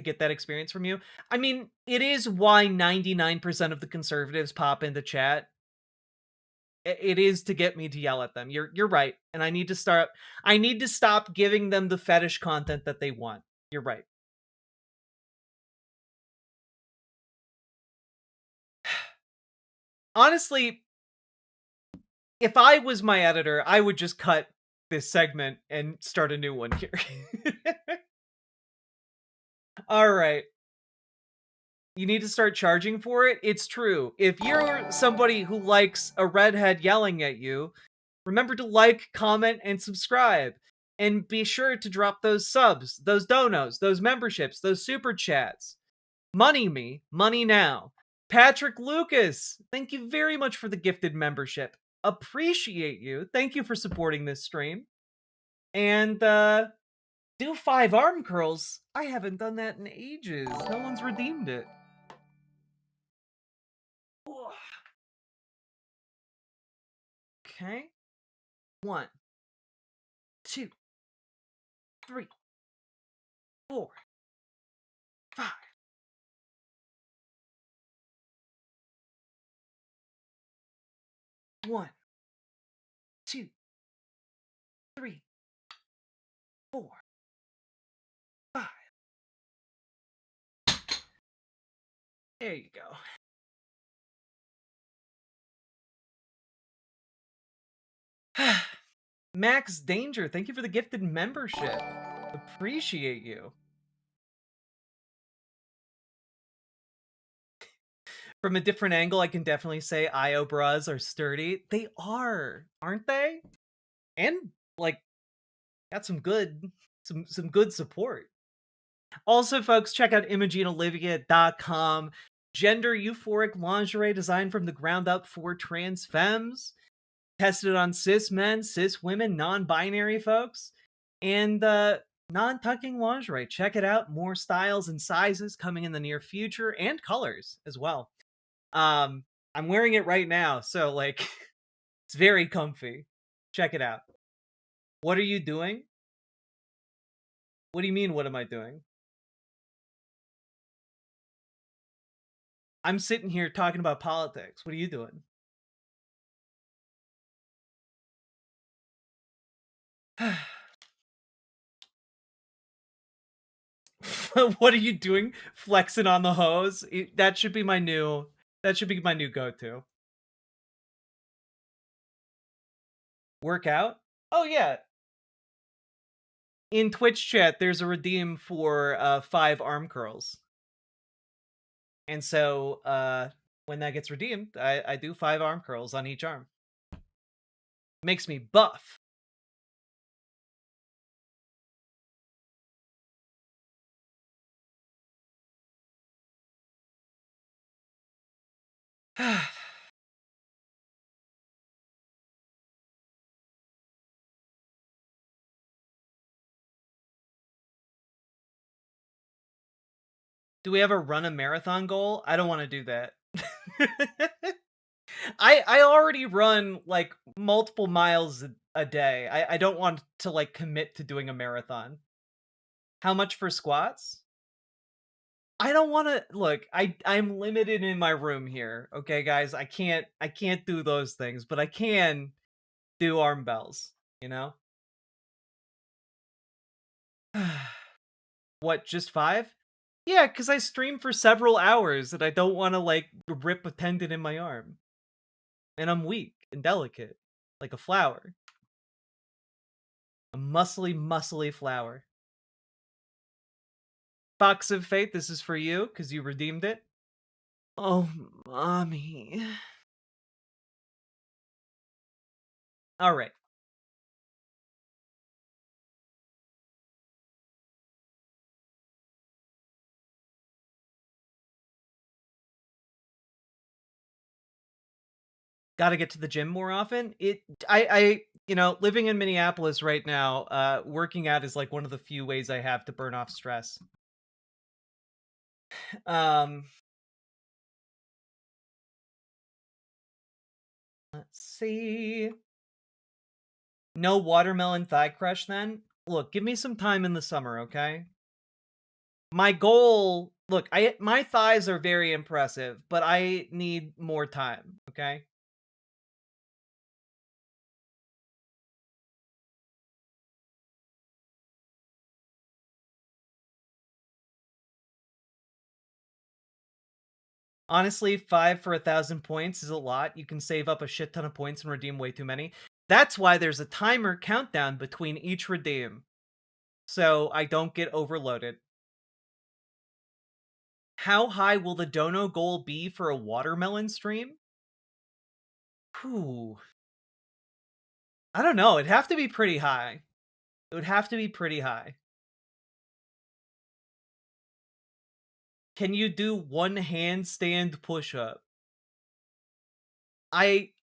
[SPEAKER 2] get that experience from you. I mean, it is why 99% of the conservatives pop into chat. It is to get me to yell at them. You're right. And I need to stop giving them the fetish content that they want. You're right. Honestly, if I was my editor, I would just cut this segment and start a new one here. All right. You need to start charging for it? It's true. If you're somebody who likes a redhead yelling at you, remember to like, comment, and subscribe. And be sure to drop those subs, those donos, those memberships, those super chats. Money me, money now. Patrick Lucas, thank you very much for the gifted membership. Appreciate you. Thank you for supporting this stream. And do 5 arm curls. I haven't done that in ages. No one's redeemed it. Okay. 1, 2, 3, 4, 5. One, 2, 3, 4, 5. There you go. Max Danger, thank you for the gifted membership. Appreciate you. From a different angle, I can definitely say IO bras are sturdy. They are, aren't they? And like, got some good support. Also, folks, check out ImogeneOlivia.com. Gender euphoric lingerie designed from the ground up for trans femmes. Tested on cis men, cis women, non-binary folks, and non-tucking lingerie. Check it out. More styles and sizes coming in the near future, and colors as well. I'm wearing it right now, so like it's very comfy. Check it out. What are you doing? What do you mean, what am I doing? I'm sitting here talking about politics. What are you doing? What are you doing? Flexing on the hose? That should be my new go-to. Work out? Oh yeah. In Twitch chat, there's a redeem for 5 arm curls. And so when that gets redeemed, I do 5 arm curls on each arm. Makes me buff. Do we ever run a marathon goal? I don't want to do that. I already run like multiple miles a day. I don't want to like commit to doing a marathon. How much for squats? I don't want to look. I'm limited in my room here. Okay, guys, I can't do those things, but I can do arm bells. You know. What? Just 5? Yeah, because I stream for several hours and I don't want to, like, rip a tendon in my arm. And I'm weak and delicate, like a flower. A muscly flower. Fox of Fate, this is for you, because you redeemed it. Oh, mommy. Alright. Gotta get to the gym more often. You know, living in Minneapolis right now, working out is like one of the few ways I have to burn off stress. Um, let's see. No watermelon thigh crush then? Look, give me some time in the summer, okay? My goal, look, my thighs are very impressive, but I need more time, okay? Honestly, 5 for 1,000 points is a lot. You can save up a shit ton of points and redeem way too many. That's why there's a timer countdown between each redeem, so I don't get overloaded. How high will the dono goal be for a watermelon stream? Whew. I don't know. It'd have to be pretty high. It would have to be pretty high. Can you do one handstand push-up?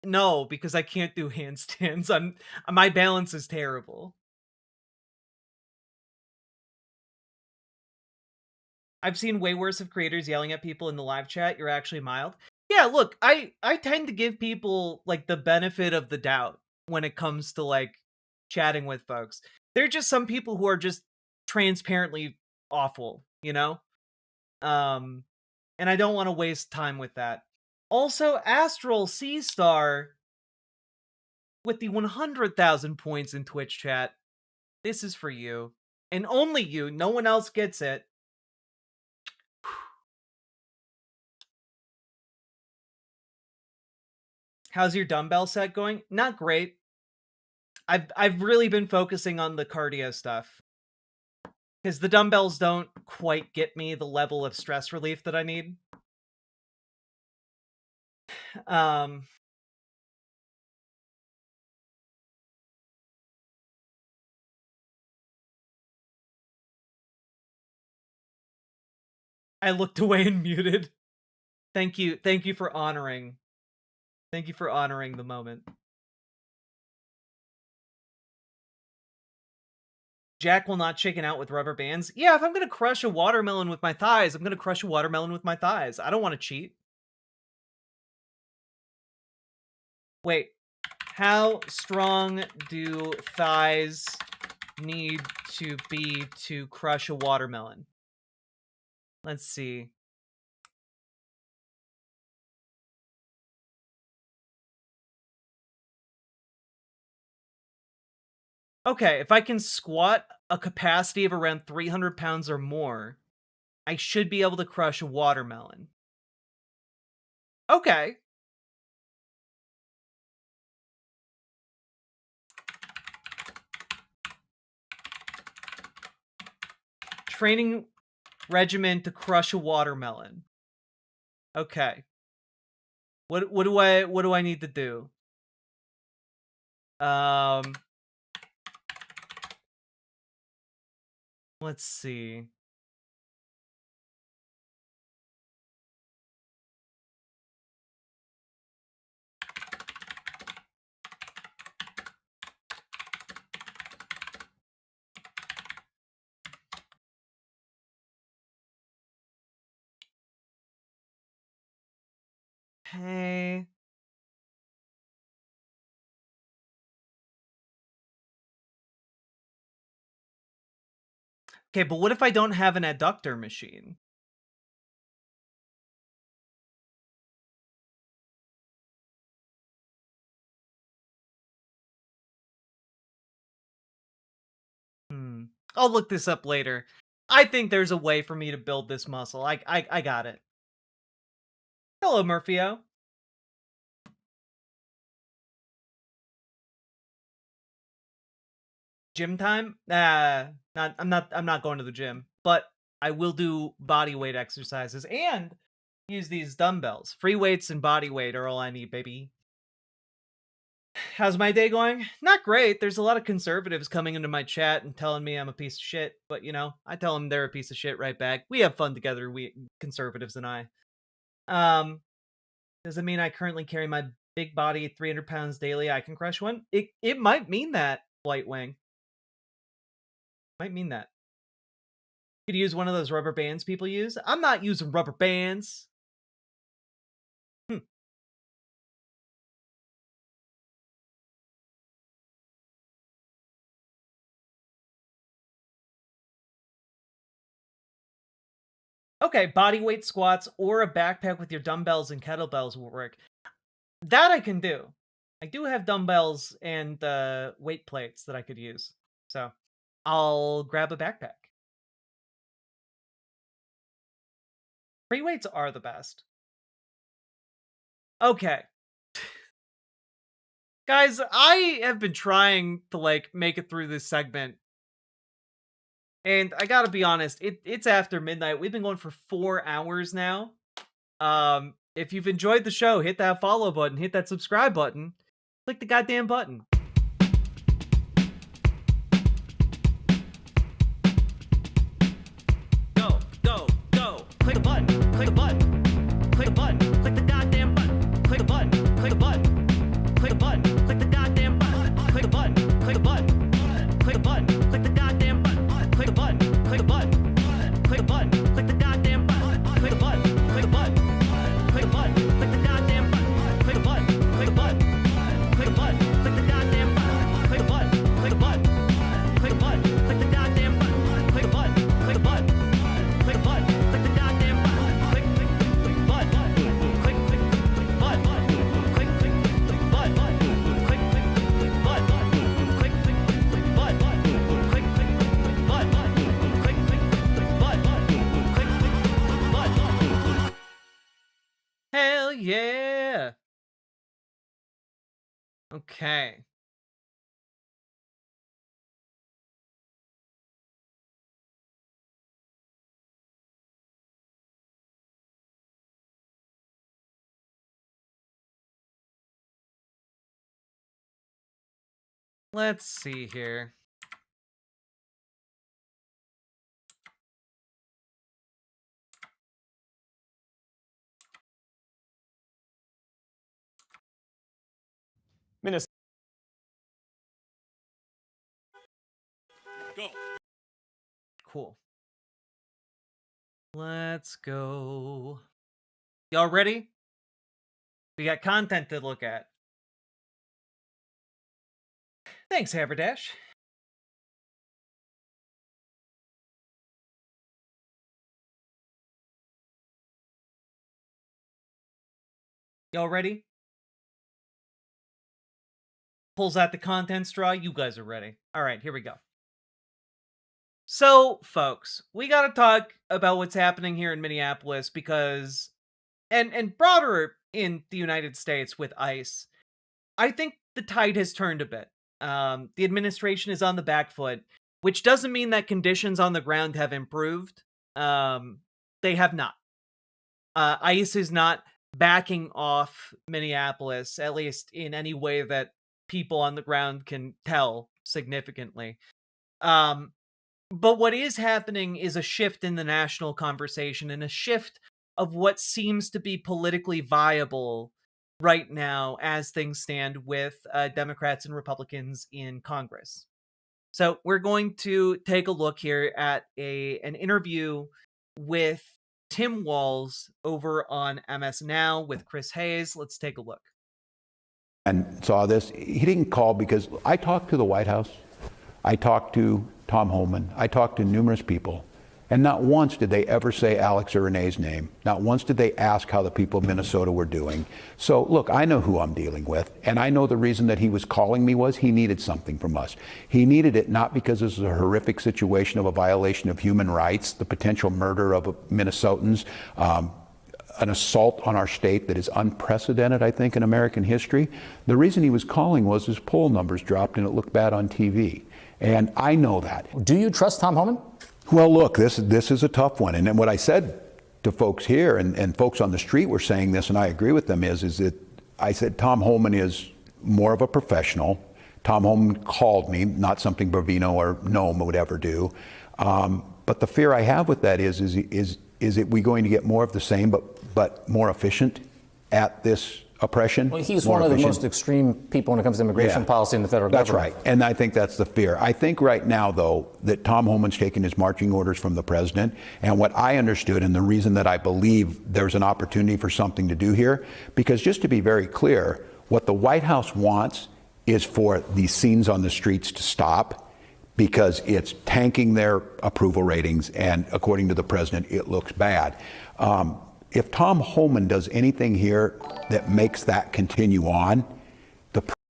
[SPEAKER 2] No, because I can't do handstands. My balance is terrible. I've seen way worse of creators yelling at people in the live chat. You're actually mild. Yeah, look, I tend to give people like the benefit of the doubt when it comes to like chatting with folks. There are just some people who are just transparently awful, you know? And I don't want to waste time with that. Also, Astral Sea Star with the 100,000 points in Twitch chat. This is for you. And only you. No one else gets it. How's your dumbbell set going? Not great. I've really been focusing on the cardio stuff. Because the dumbbells don't quite get me the level of stress relief that I need. Um, I looked away and muted. Thank you for honoring. Thank you for honoring the moment. Jack will not chicken out with rubber bands. Yeah, if I'm gonna crush a watermelon with my thighs, I'm gonna crush a watermelon with my thighs. I don't want to cheat. Wait, how strong do thighs need to be to crush a watermelon? Let's see. Okay, if I can squat a capacity of around 300 pounds or more, I should be able to crush a watermelon. Okay. Training regimen to crush a watermelon. Okay. What do I need to do? Let's see. Hey. Okay, but what if I don't have an adductor machine? I'll look this up later. I think there's a way for me to build this muscle. I got it. Hello, Murphyo. Gym time? I'm not going to the gym, but I will do body weight exercises and use these dumbbells. Free weights and body weight are all I need, baby. How's my day going? Not great. There's a lot of conservatives coming into my chat and telling me I'm a piece of shit, but you know, I tell them they're a piece of shit right back. We have fun together, we conservatives and I. Does it mean I currently carry my big body 300 pounds daily? I can crush one? It might mean that, White Wing. Might mean that. Could use one of those rubber bands people use. I'm not using rubber bands. Okay, body weight squats or a backpack with your dumbbells and kettlebells will work. That I can do. I do have dumbbells and weight plates that I could use. So I'll grab a backpack. Free weights are the best. Okay. Guys, I have been trying to like make it through this segment. And I gotta be honest, it's after midnight. We've been going for 4 hours now. If you've enjoyed the show, hit that follow button, hit that subscribe button, click the goddamn button.
[SPEAKER 4] Go, go, go. Click the button, click the button, click the button, click the goddamn button, click the button, click the button, click the button, click the goddamn button, click the button, click the button, click the button, click the goddamn button, click the button, click the button, click the button, click the goddamn button, click the button, click the button, click the button, click the goddamn button, click the button, click the button, click the button, click the goddamn button, click the button, click the button, click the button, click the goddamn button, click the button, click the button, click the button, click the goddamn button, click button, click button, click button, click button, click
[SPEAKER 2] Hell yeah. Okay. Let's see here.
[SPEAKER 5] Minnesota.
[SPEAKER 4] Go.
[SPEAKER 2] Cool. Let's go. Y'all ready? We got content to look at. Thanks, Haberdash. Y'all ready? Pulls out the content straw. You guys are ready. All right, here we go. So, folks, we got to talk about what's happening here in Minneapolis because, and broader in the United States with ICE, I think the tide has turned a bit. The administration is on the back foot, which doesn't mean that conditions on the ground have improved. They have not. ICE is not backing off Minneapolis, at least in any way that people on the ground can tell significantly. But what is happening is a shift in the national conversation and a shift of what seems to be politically viable right now as things stand with Democrats and Republicans in Congress. So we're going to take a look here at an interview with Tim Walz over on MS Now with Chris Hayes. Let's take a look.
[SPEAKER 17] And saw this. He didn't call because I talked to the White House. I talked to Tom Homan. I talked to numerous people. And not once did they ever say Alex or Renee's name. Not once did they ask how the people of Minnesota were doing. So look, I know who I'm dealing with, and I know the reason that he was calling me was he needed something from us. He needed it not because this is a horrific situation of a violation of human rights, the potential murder of Minnesotans, an assault on our state that is unprecedented, I think, in American history. The reason he was calling was his poll numbers dropped and it looked bad on TV. And I know that.
[SPEAKER 18] Do you trust Tom Homan?
[SPEAKER 17] Well, look, this is a tough one. And then what I said to folks here, and folks on the street were saying this, and I agree with them, is that I said Tom Homan is more of a professional. Tom Homan called me, not something Bravino or Noam would ever do. But the fear I have with that is it we going to get more of the same, but more efficient at this oppression?
[SPEAKER 18] Well, he's one of the most extreme people when it comes to immigration policy in the federal government.
[SPEAKER 17] That's right. And I think that's the fear. I think right now, though, that Tom Homan's taking his marching orders from the president. And what I understood, and the reason that I believe there's an opportunity for something to do here, because just to be very clear, what the White House wants is for these scenes on the streets to stop, because it's tanking their approval ratings. And according to the president, it looks bad. If Tom Homan does anything here that makes that continue on,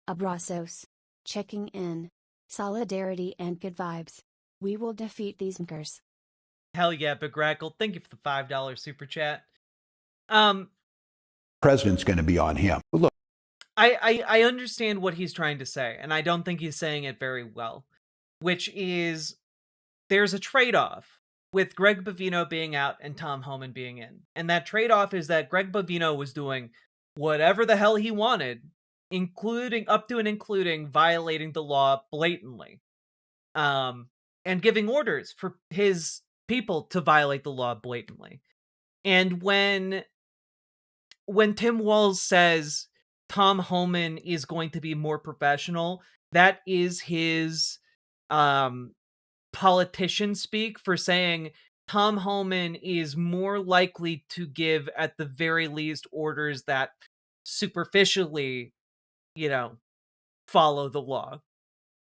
[SPEAKER 3] Abrazos. Checking in. Solidarity and good vibes. We will defeat these muckers.
[SPEAKER 2] Hell yeah, Big Rackle. Thank you for the $5 super chat.
[SPEAKER 17] president's going to be on him. Look,
[SPEAKER 2] I understand what he's trying to say, and I don't think he's saying it very well, which is there's a trade-off with Greg Bovino being out and Tom Homan being in. And that trade-off is that Greg Bovino was doing whatever the hell he wanted, including up to and including violating the law blatantly, and giving orders for his people to violate the law blatantly. And when Tim Walz says Tom Homan is going to be more professional, that is his politician speak for saying Tom Homan is more likely to give, at the very least, orders that superficially, follow the law.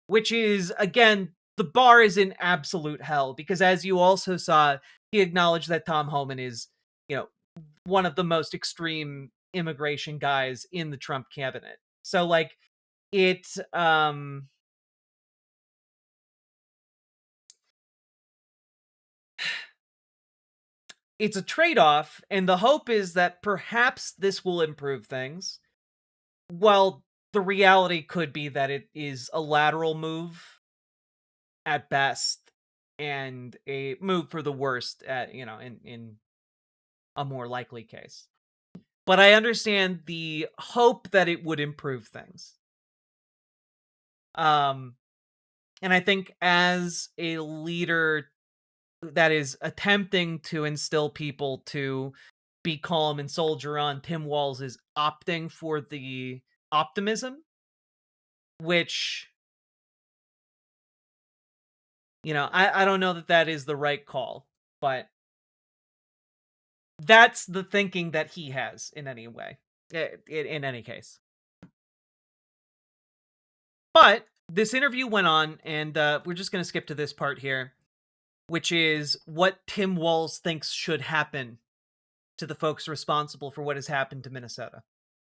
[SPEAKER 2] Which is, again, the bar is in absolute hell, because as you also saw, he acknowledged that Tom Homan is, one of the most extreme immigration guys in the Trump cabinet. So, it's a trade-off, and the hope is that perhaps this will improve things. Well, the reality could be that it is a lateral move at best, and a move for the worst at, in a more likely case. But I understand the hope that it would improve things. And I think as a leader that is attempting to instill people to be calm and soldier on, Tim Walz is opting for the optimism, which, I don't know that is the right call, but that's the thinking that he has in any way, in any case. But this interview went on, and we're just going to skip to this part here, which is what Tim Walz thinks should happen to the folks responsible for what has happened to Minnesota.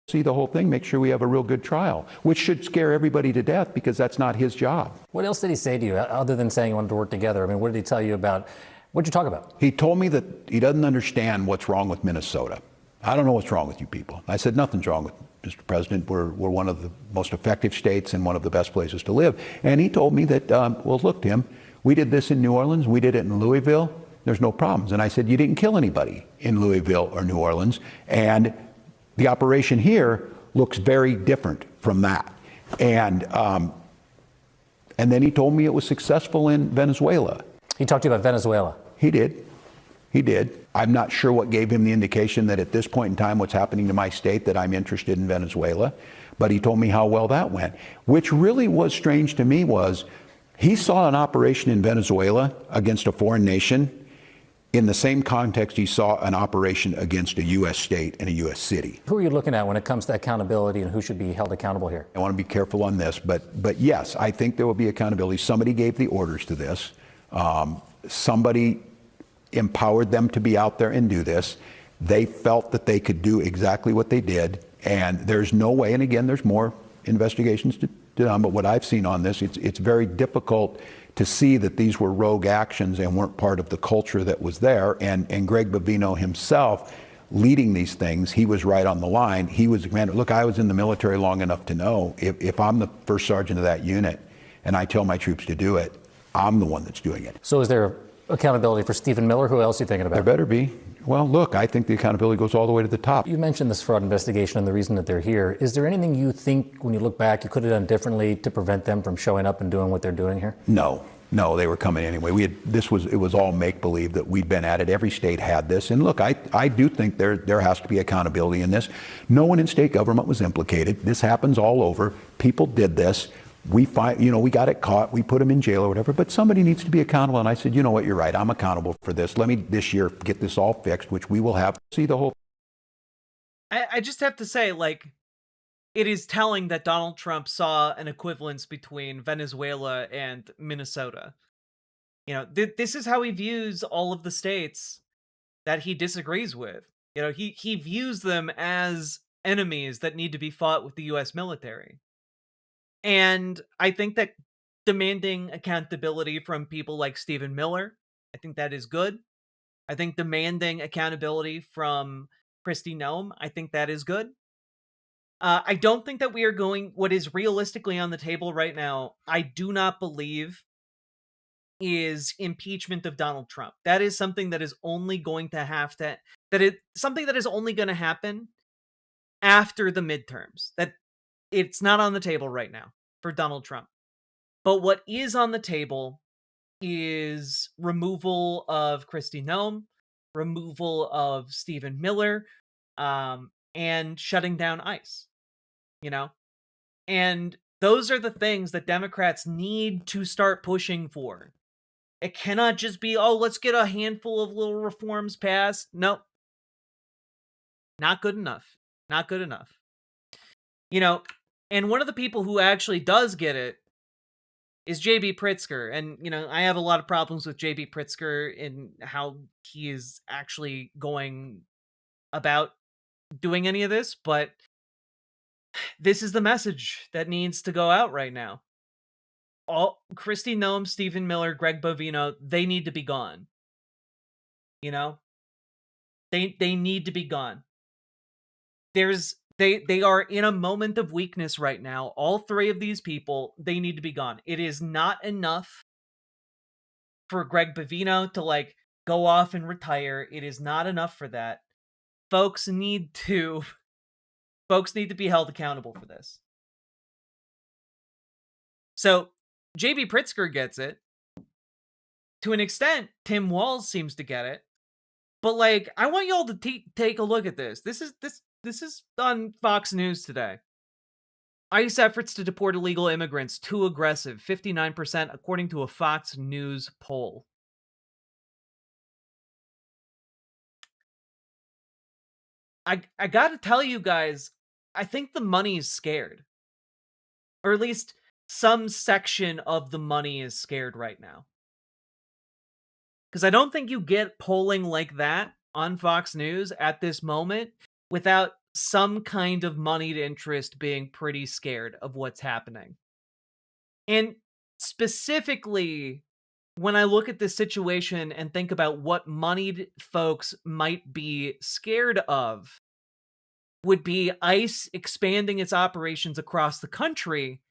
[SPEAKER 17] see the whole thing, make sure we have a real good trial, which should scare everybody to death because that's not his job.
[SPEAKER 18] What else did he say to you, other than saying he wanted to work together? I mean, what did he tell you about, what did you talk about?
[SPEAKER 17] He told me that he doesn't understand what's wrong with Minnesota. I don't know what's wrong with you people. I said, nothing's wrong with Mr. President. We're one of the most effective states and one of the best places to live. And he told me that, well, look, Tim, we did this in New Orleans, we did it in Louisville, there's no problems. And I said, you didn't kill anybody in Louisville or New Orleans, and the operation here looks very different from that. And then he told me it was successful in Venezuela.
[SPEAKER 18] He talked to you about Venezuela?
[SPEAKER 17] He did. He did. I'm not sure what gave him the indication that at this point in time what's happening to my state that I'm interested in Venezuela, but he told me how well that went. Which really was strange to me was he saw an operation in Venezuela against a foreign nation in the same context he saw an operation against a U.S. state and a U.S. city.
[SPEAKER 18] Who are you looking at when it comes to accountability and who should be held accountable here?
[SPEAKER 17] I want to be careful on this, but yes, I think there will be accountability. Somebody gave the orders to this. Somebody empowered them to be out there and do this. They felt that they could do exactly what they did, and there's no way, and again, there's more investigations to done, but what I've seen on this, it's very difficult to see that these were rogue actions and weren't part of the culture that was there. And Greg Bovino himself leading these things, he was right on the line. He was the commander. Look, I was in the military long enough to know if I'm the first sergeant of that unit and I tell my troops to do it, I'm the one that's doing it.
[SPEAKER 18] So is there accountability for Stephen Miller? Who else are you thinking about?
[SPEAKER 17] There better be. Well, look, I think the accountability goes all the way to the top.
[SPEAKER 18] You mentioned this fraud investigation and the reason that they're here. Is there anything you think, when you look back, you could have done differently to prevent them from showing up and doing what they're doing here?
[SPEAKER 17] No, they were coming anyway. It was all make-believe that we'd been at it. Every state had this. And look, I do think there has to be accountability in this. No one in state government was implicated. This happens all over. People did this. We got it caught, we put him in jail or whatever, but somebody needs to be accountable. And I said, you know what, you're right, I'm accountable for this. Let me this year get this all fixed, which we will have. See the whole.
[SPEAKER 2] I just have to say, like, it is telling that Donald Trump saw an equivalence between Venezuela and Minnesota. You know, this is how he views all of the states that he disagrees with. You know, he views them as enemies that need to be fought with the U.S. military. And I think that demanding accountability from people like Stephen Miller, I think that is good. I think demanding accountability from Kristi Noem, I think that is good. I don't think that we are going, what is realistically on the table right now, I do not believe is impeachment of Donald Trump. That is something that is only going to something that is only going to happen after the midterms. That it's not on the table right now for Donald Trump. But what is on the table is removal of Kristi Noem, removal of Stephen Miller, and shutting down ICE. You know? And those are the things that Democrats need to start pushing for. It cannot just be, oh, let's get a handful of little reforms passed. No. Not good enough. Not good enough. You know, and one of the people who actually does get it is J.B. Pritzker. And, you know, I have a lot of problems with J.B. Pritzker in how he is actually going about doing any of this, but this is the message that needs to go out right now. Kristi Noem, Stephen Miller, Greg Bovino, they need to be gone. You know? They need to be gone. They are in a moment of weakness right now. All three of these people, they need to be gone. It is not enough for Greg Bovino to, like, go off and retire. It is not enough for that. Folks need to be held accountable for this. So, J.B. Pritzker gets it. To an extent, Tim Walz seems to get it. But, like, I want y'all to take a look at this. This is on Fox News today. ICE efforts to deport illegal immigrants too aggressive, 59% according to a Fox News poll. I gotta tell you guys, I think the money is scared. Or at least some section of the money is scared right now. Because I don't think you get polling like that on Fox News at this moment without some kind of moneyed interest being pretty scared of what's happening. And specifically, when I look at this situation and think about what moneyed folks might be scared of, would be ICE expanding its operations across the country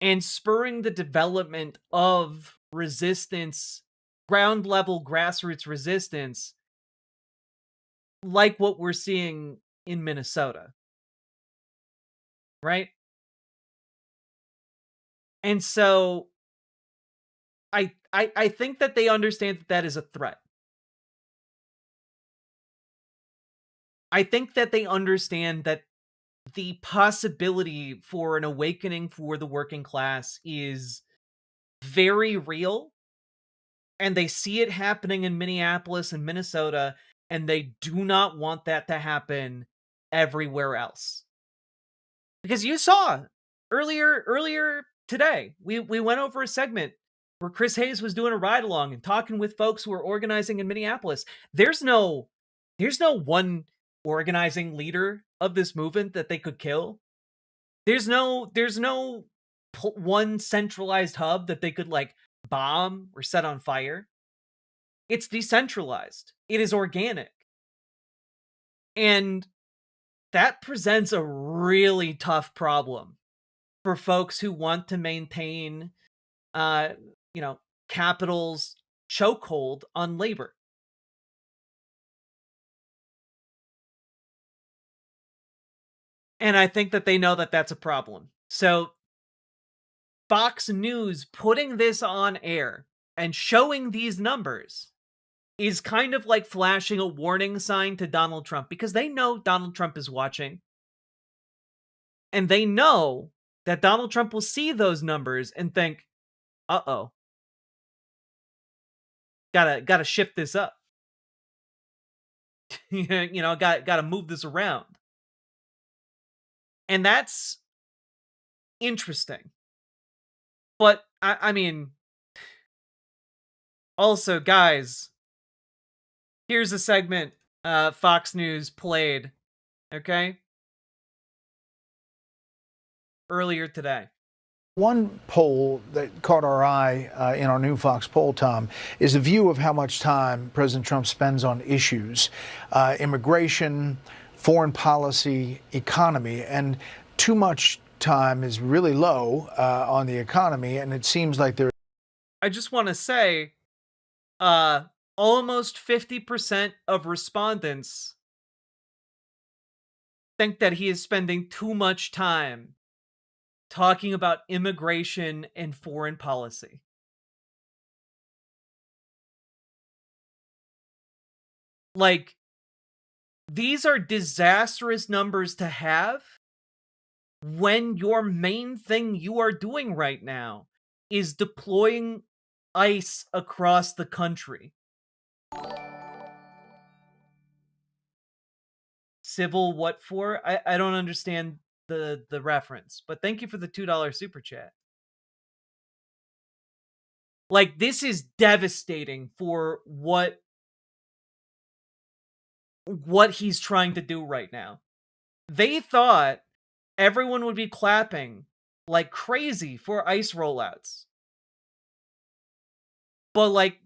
[SPEAKER 2] and spurring the development of resistance, ground level grassroots resistance, like what we're seeing in Minnesota. Right? And so I think that they understand that is a threat. I think that they understand that the possibility for an awakening for the working class is very real, and they see it happening in Minneapolis and Minnesota, and they do not want that to happen everywhere else. Because you saw earlier today, we went over a segment where Chris Hayes was doing a ride along and talking with folks who are organizing in Minneapolis. There's no one organizing leader of this movement that they could kill. There's no one centralized hub that they could like bomb or set on fire. It's decentralized. It is organic. And that presents a really tough problem for folks who want to maintain capital's chokehold on labor. And I think that they know that that's a problem. So Fox News putting this on air and showing these numbers is kind of like flashing a warning sign to Donald Trump, because they know Donald Trump is watching. And they know that Donald Trump will see those numbers and think, uh-oh, gotta shift this up. Gotta move this around. And that's interesting. But, I mean, also, guys, here's a segment Fox News played, okay? Earlier today.
[SPEAKER 12] One poll that caught our eye in our new Fox poll, Tom, is a view of how much time President Trump spends on issues, immigration, foreign policy, economy, and too much time is really low on the economy, and it seems like there.
[SPEAKER 2] I just want to say, almost 50% of respondents think that he is spending too much time talking about immigration and foreign policy. Like, these are disastrous numbers to have when your main thing you are doing right now is deploying ICE across the country. Civil what for? I don't understand the reference, but thank you for the $2 super chat. Like, this is devastating for what he's trying to do right now. They thought everyone would be clapping like crazy for ICE rollouts. But, like,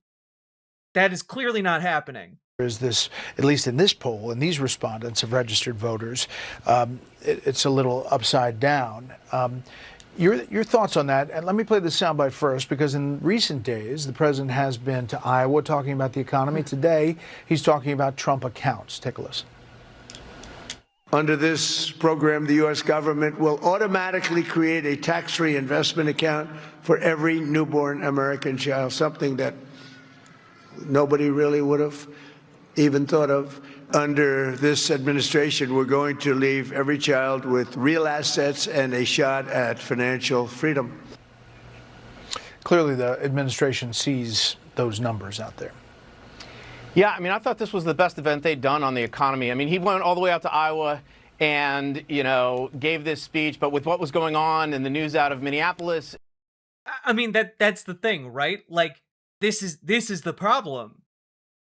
[SPEAKER 2] that is clearly not happening.
[SPEAKER 12] Is this, at least in this poll, and these respondents of registered voters, it's a little upside down. Your thoughts on that? And let me play the soundbite first, because in recent days, the president has been to Iowa talking about the economy. Today, he's talking about Trump accounts. Take a listen.
[SPEAKER 19] Under this program, the U.S. government will automatically create a tax-free investment account for every newborn American child, something that nobody really would have even thought of. Under this administration, we're going to leave every child with real assets and a shot at financial freedom.
[SPEAKER 12] Clearly, the administration sees those numbers out there.
[SPEAKER 20] Yeah, I mean, I thought this was the best event they'd done on the economy. I mean, he went all the way out to Iowa and, gave this speech, but with what was going on in the news out of Minneapolis.
[SPEAKER 2] I mean, that's the thing, right? Like, this is the problem.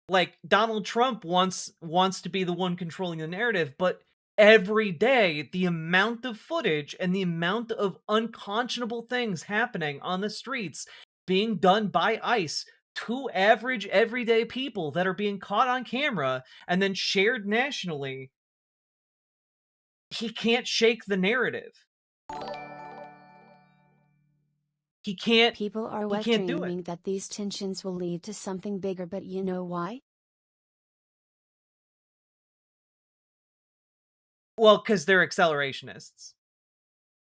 [SPEAKER 2] Like, Donald Trump wants to be the one controlling the narrative, but every day, the amount of footage and the amount of unconscionable things happening on the streets being done by ICE to average everyday people that are being caught on camera and then shared nationally, he can't shake the narrative. He can't.
[SPEAKER 3] People are wet dreaming that these tensions will lead to something bigger, but you know why?
[SPEAKER 2] Well, because they're accelerationists.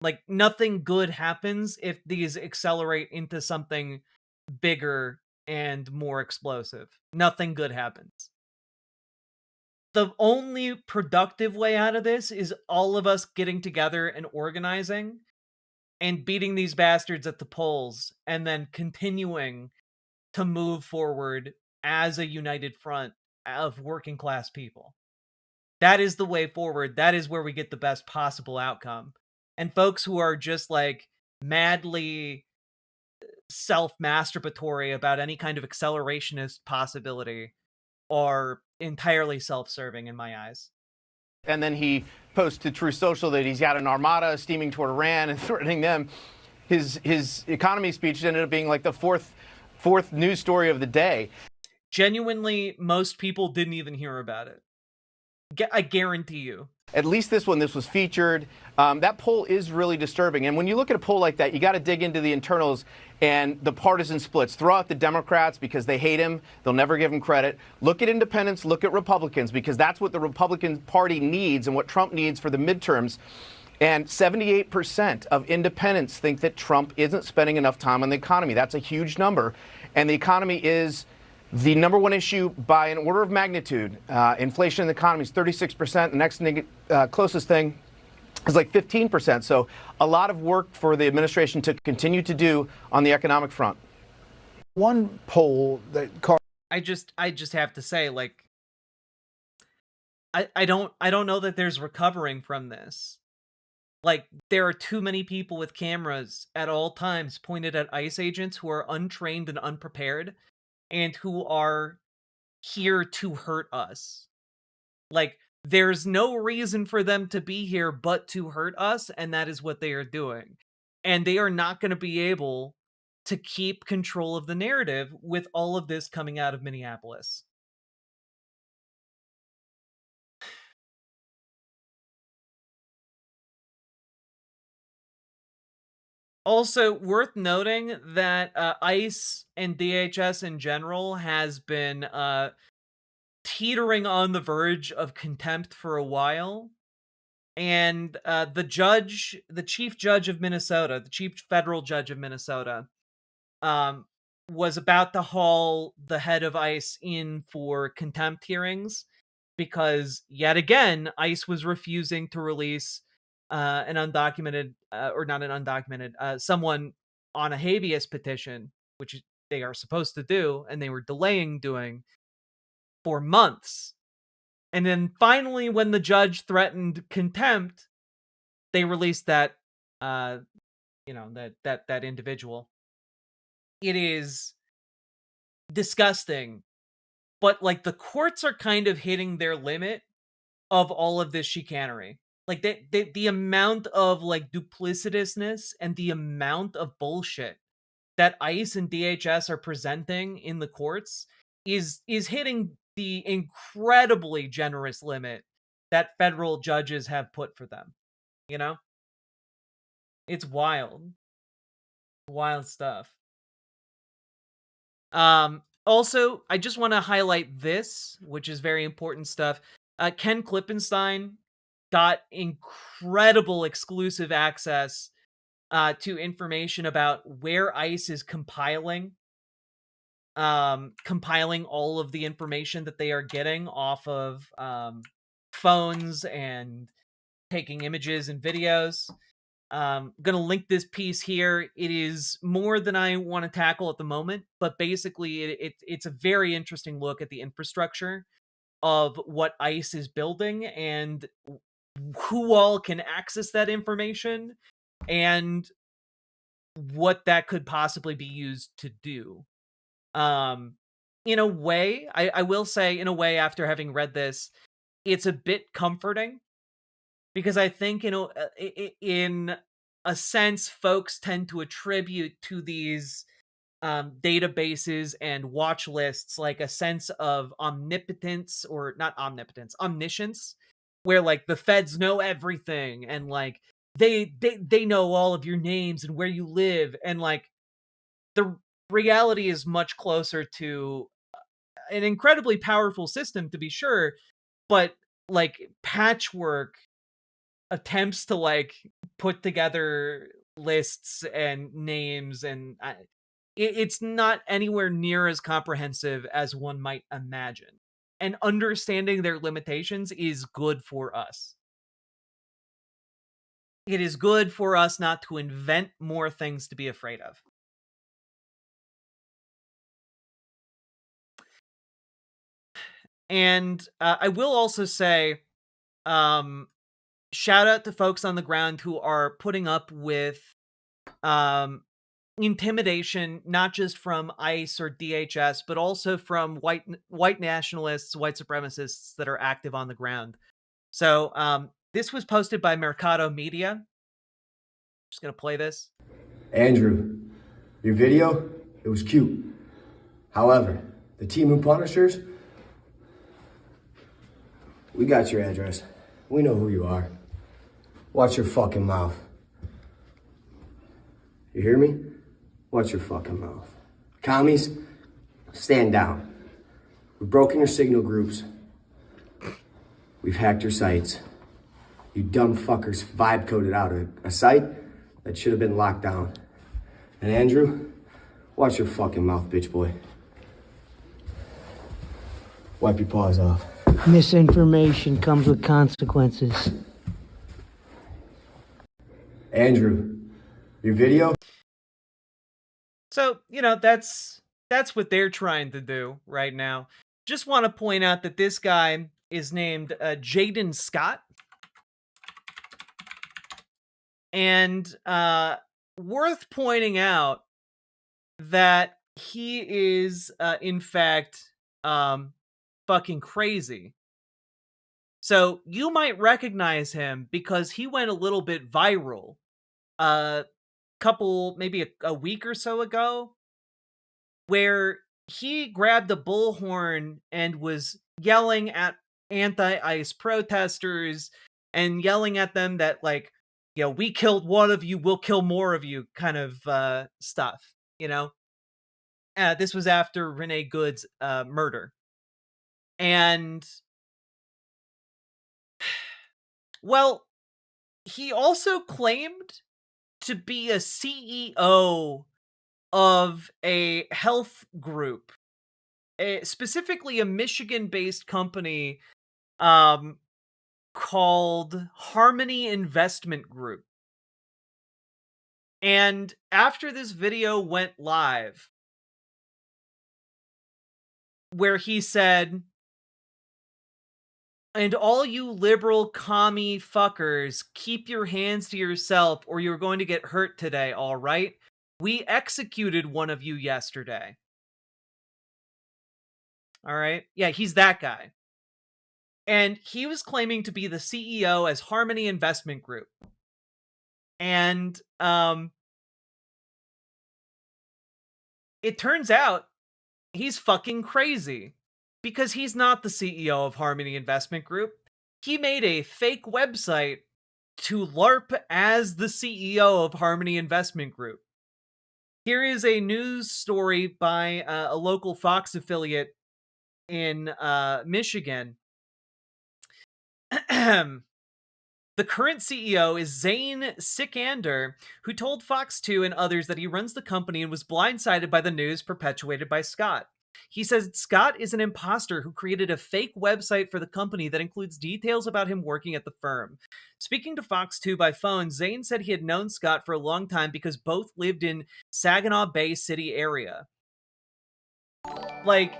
[SPEAKER 2] Like, nothing good happens if these accelerate into something bigger and more explosive. Nothing good happens. The only productive way out of this is all of us getting together and organizing and beating these bastards at the polls, and then continuing to move forward as a united front of working class people. That is the way forward. That is where we get the best possible outcome. And folks who are just like madly self-masturbatory about any kind of accelerationist possibility are entirely self-serving in my eyes.
[SPEAKER 20] And then he posts to True Social that he's got an armada steaming toward Iran and threatening them. His economy speech ended up being like the fourth news story of the day.
[SPEAKER 2] Genuinely, most people didn't even hear about it. I guarantee you.
[SPEAKER 20] At least this was featured. That poll is really disturbing. And when you look at a poll like that, you got to dig into the internals and the partisan splits. Throw out the Democrats because they hate him. They'll never give him credit. Look at independents, look at Republicans, because that's what the Republican Party needs and what Trump needs for the midterms. And 78% of independents think that Trump isn't spending enough time on the economy. That's a huge number. And the economy is the number one issue by an order of magnitude. Inflation in the economy is 36%. The next closest thing is like 15%. So a lot of work for the administration to continue to do on the economic front.
[SPEAKER 12] One poll that
[SPEAKER 2] I just have to say, like, I don't know that there's recovering from this. Like, there are too many people with cameras at all times pointed at ICE agents who are untrained and unprepared and who are here to hurt us. Like, there's no reason for them to be here but to hurt us, and that is what they are doing. And they are not going to be able to keep control of the narrative with all of this coming out of Minneapolis. Also, worth noting that ICE and DHS in general has been teetering on the verge of contempt for a while. And the chief judge of Minnesota, the chief federal judge of Minnesota, was about to haul the head of ICE in for contempt hearings because, yet again, ICE was refusing to release an undocumented, or not an undocumented, someone on a habeas petition, which they are supposed to do, and they were delaying doing for months. And then finally, when the judge threatened contempt, they released that, that individual. It is disgusting, but like the courts are kind of hitting their limit of all of this chicanery. Like the amount of like duplicitousness and the amount of bullshit that ICE and DHS are presenting in the courts is hitting the incredibly generous limit that federal judges have put for them. You know? It's wild. Wild stuff. Also, I just want to highlight this, which is very important stuff. Ken Klippenstein got incredible exclusive access to information about where ICE is compiling all of the information that they are getting off of phones and taking images and videos. Gonna link this piece here. It is more than I want to tackle at the moment, but basically it's a very interesting look at the infrastructure of what ICE is building and who all can access that information and what that could possibly be used to do. In a way, I will say, in a way, after having read this, it's a bit comforting because I think, in a sense, folks tend to attribute to these databases and watch lists like a sense of omnipotence, or not omnipotence, omniscience, where like the feds know everything and like they know all of your names and where you live, and like the reality is much closer to an incredibly powerful system, to be sure, but like patchwork attempts to like put together lists and names, and it's not anywhere near as comprehensive as one might imagine. And understanding their limitations is good for us. It is good for us not to invent more things to be afraid of. And I will also say, shout out to folks on the ground who are putting up with intimidation, not just from ICE or DHS, but also from white nationalists, white supremacists that are active on the ground. So this was posted by Mercado Media. Just gonna play this.
[SPEAKER 13] Andrew, your video, it was cute. However, the Temu Punishers, we got your address. We know who you are. Watch your fucking mouth. You hear me? Watch your fucking mouth. Commies, stand down. We've broken your signal groups. We've hacked your sites. You dumb fuckers vibe coded out a site that should have been locked down. And Andrew, watch your fucking mouth, bitch boy. Wipe your paws off.
[SPEAKER 14] Misinformation comes with consequences.
[SPEAKER 13] Andrew, your video?
[SPEAKER 2] So, you know, that's what they're trying to do right now. Just want to point out that this guy is named Jaden Scott. And worth pointing out that he is, in fact, fucking crazy. So you might recognize him because he went a little bit viral maybe a week or so ago, where he grabbed a bullhorn and was yelling at anti-ICE protesters and yelling at them that, like, you know, we killed one of you, we'll kill more of you kind of stuff, you know? This was after Renee Good's murder. And, well, he also claimed to be a CEO of a health group, specifically a Michigan-based company called Harmony Investment Group. And after this video went live, where he said, "And all you liberal commie fuckers, keep your hands to yourself or you're going to get hurt today, all right? We executed one of you yesterday." All right? Yeah, he's that guy. And he was claiming to be the CEO as Harmony Investment Group. And it turns out he's fucking crazy, because he's not the CEO of Harmony Investment Group. He made a fake website to LARP as the CEO of Harmony Investment Group. Here is a news story by a local Fox affiliate in Michigan. The current CEO is Zane Sikander, who told Fox 2 and others that he runs the company and was blindsided by the news perpetuated by Scott. He says Scott is an imposter who created a fake website for the company that includes details about him working at the firm. Speaking to Fox 2 by phone, Zane said he had known Scott for a long time because both lived in Saginaw Bay City area. Like,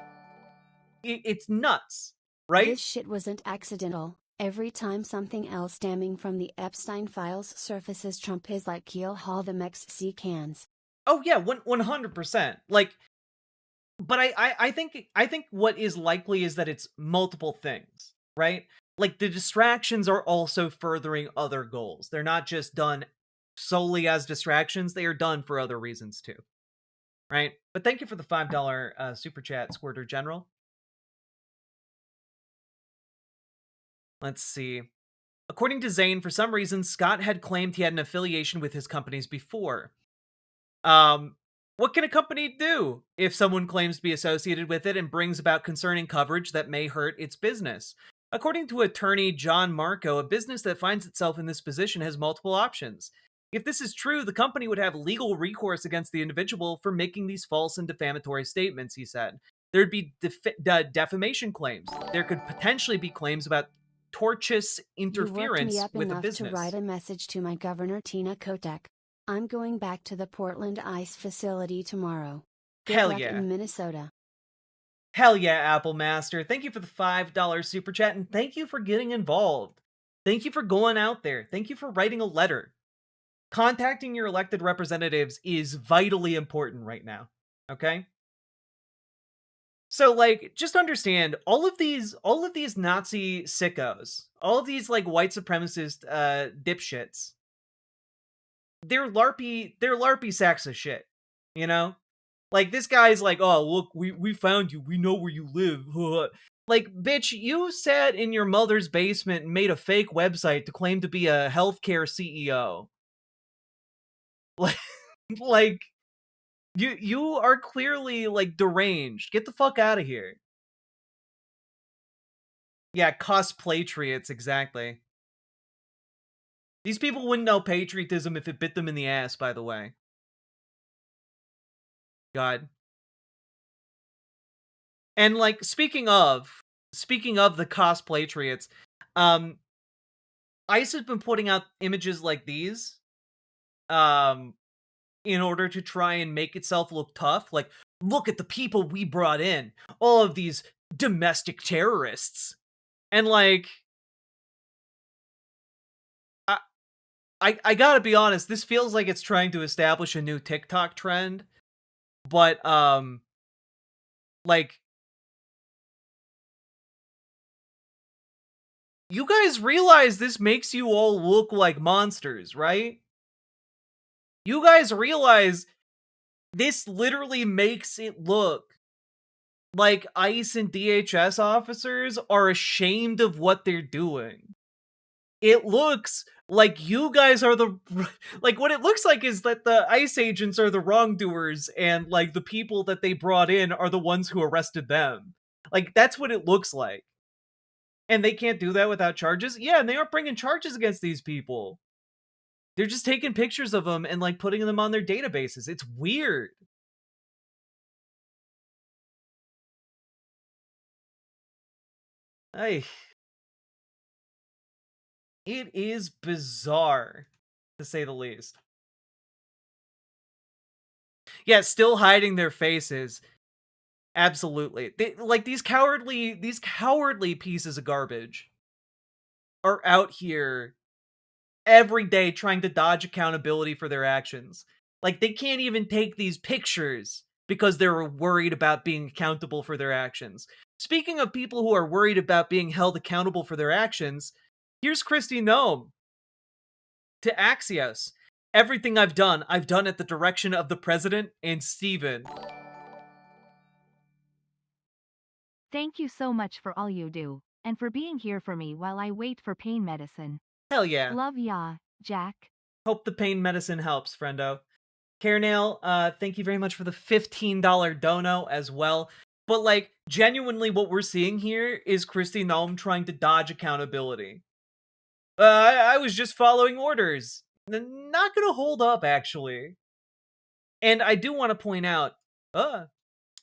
[SPEAKER 2] it's nuts, right?
[SPEAKER 3] This shit wasn't accidental. Every time something else stemming from the Epstein files surfaces, Trump is like Keel Hall the Mexicans.
[SPEAKER 2] Oh yeah, 100%. Like, but I think what is likely is that it's multiple things, right? Like, the distractions are also furthering other goals. They're not just done solely as distractions, they are done for other reasons too. Right? But thank you for the $5 super chat, Squirter General. Let's see. According to Zane, for some reason, Scott had claimed he had an affiliation with his companies before. What can a company do if someone claims to be associated with it and brings about concerning coverage that may hurt its business? According to attorney John Marco, a business that finds itself in this position has multiple options. If this is true, the company would have legal recourse against the individual for making these false and defamatory statements, he said. There'd be defamation claims. There could potentially be claims about tortious interference
[SPEAKER 3] You worked me
[SPEAKER 2] with
[SPEAKER 3] up
[SPEAKER 2] a
[SPEAKER 3] enough
[SPEAKER 2] business.
[SPEAKER 3] to write a message to my governor, Tina Kotek. I'm going back to the Portland ICE facility tomorrow. Good
[SPEAKER 2] Hell
[SPEAKER 3] luck
[SPEAKER 2] yeah.
[SPEAKER 3] in Minnesota.
[SPEAKER 2] Hell yeah, Apple Master. Thank you for the $5 super chat, and thank you for getting involved. Thank you for going out there. Thank you for writing a letter. contacting your elected representatives is vitally important right now. Okay? So like just understand all of these Nazi sickos, all of these like white supremacist dipshits, they're larpy sacks of shit, you know? Like this guy's like, "Oh, look, we found you. We know where you live." Like, bitch, you sat in your mother's basement and made a fake website to claim to be a healthcare CEO. Like you are clearly like deranged. Get the fuck out of here. Yeah, cosplatriots, exactly. These people wouldn't know patriotism if it bit them in the ass, by the way. God. And like speaking of the cosplatriots, ICE has been putting out images like these in order to try and make itself look tough. Like, look at the people we brought in. All of these domestic terrorists. And like I gotta be honest, this feels like it's trying to establish a new TikTok trend. But like, you guys realize this makes you all look like monsters, right? You guys realize this literally makes it look like ICE and DHS officers are ashamed of what they're doing. It looks like you guys are the... Like, what it looks like is that the ICE agents are the wrongdoers, and, like, the people that they brought in are the ones who arrested them. Like, that's what it looks like. And they can't do that without charges? Yeah, and they aren't bringing charges against these people. They're just taking pictures of them and, like, putting them on their databases. It's weird. Ay. It is bizarre, to say the least. Yeah, still hiding their faces. Absolutely. Like, these cowardly pieces of garbage are out here every day trying to dodge accountability for their actions. Like, they can't even take these pictures because they're worried about being accountable for their actions. Speaking of people who are worried about being held accountable for their actions, here's Kristi Noem to Axios. Everything I've done at the direction of the president and Steven.
[SPEAKER 16] Thank you so much for all you do, and for being here for me while I wait for pain medicine.
[SPEAKER 2] Hell yeah.
[SPEAKER 16] Love ya, Jack.
[SPEAKER 2] Hope the pain medicine helps, friendo. Carenail, thank you very much for the $15 dono as well. But, like, genuinely what we're seeing here is Kristi Noem trying to dodge accountability. I was just following orders. Not gonna hold up, actually. And I do want to point out,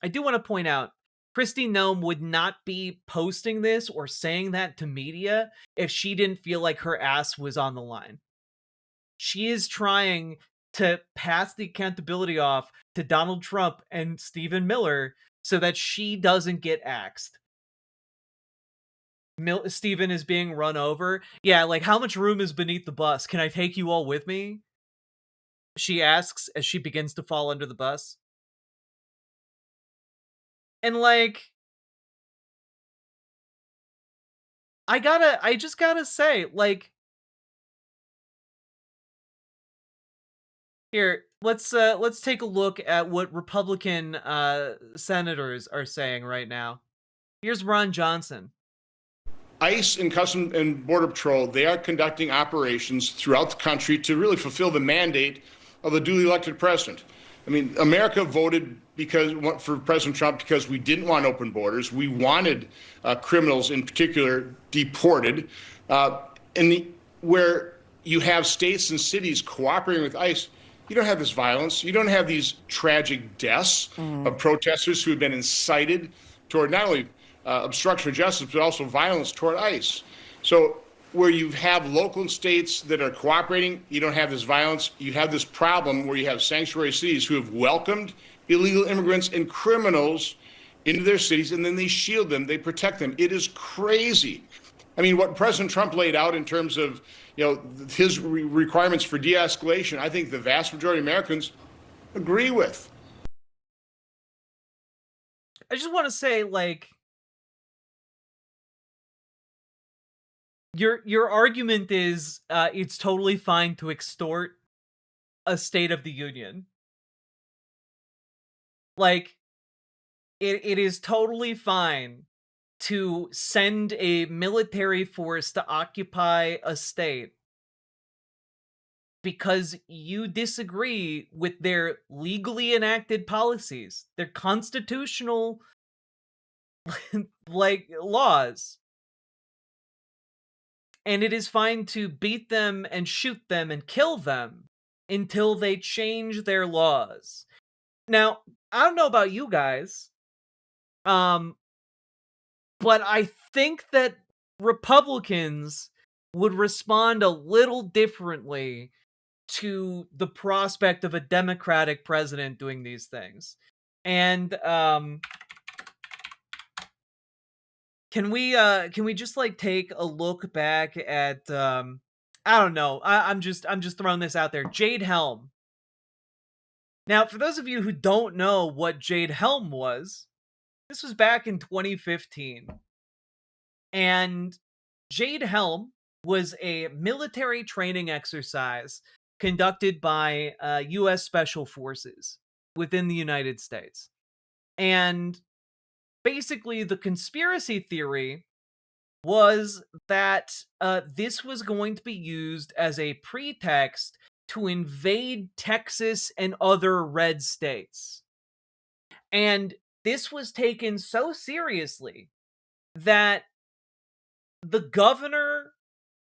[SPEAKER 2] Kristi Noem would not be posting this or saying that to media if she didn't feel like her ass was on the line. She is trying to pass the accountability off to Donald Trump and Stephen Miller so that she doesn't get axed. Stephen is being run over. Yeah, like, how much room is beneath the bus? Can I take you all with me? She asks as she begins to fall under the bus. And, like, I just gotta say, like, here, let's take a look at what Republican senators are saying right now. Here's Ron Johnson.
[SPEAKER 7] ICE and Customs and Border Patrol, they are conducting operations throughout the country to really fulfill the mandate of the duly elected president. I mean, America voted for President Trump because we didn't want open borders. We wanted criminals in particular deported. Where you have states and cities cooperating with ICE, you don't have this violence. You don't have these tragic deaths of protesters who have been incited toward not only obstruction of justice, but also violence toward ICE. So where you have local states that are cooperating, you don't have this violence. You have this problem where you have sanctuary cities who have welcomed illegal immigrants and criminals into their cities, and then they shield them, they protect them. It is crazy. I mean, what President Trump laid out in terms of, his requirements for de-escalation, I think the vast majority of Americans agree with.
[SPEAKER 2] I just want to say, like, your argument is it's totally fine to extort a State of the Union. Like, it is totally fine to send a military force to occupy a state because you disagree with their legally enacted policies, their constitutional like laws. And it is fine to beat them and shoot them and kill them until they change their laws. Now, I don't know about you guys, but I think that Republicans would respond a little differently to the prospect of a Democratic president doing these things. And can we just like take a look back at I don't know. I'm just throwing this out there. Jade Helm. Now, for those of you who don't know what Jade Helm was, this was back in 2015. And Jade Helm was a military training exercise conducted by U.S. Special Forces within the United States. And basically, the conspiracy theory was that this was going to be used as a pretext to invade Texas and other red states. And this was taken so seriously that the governor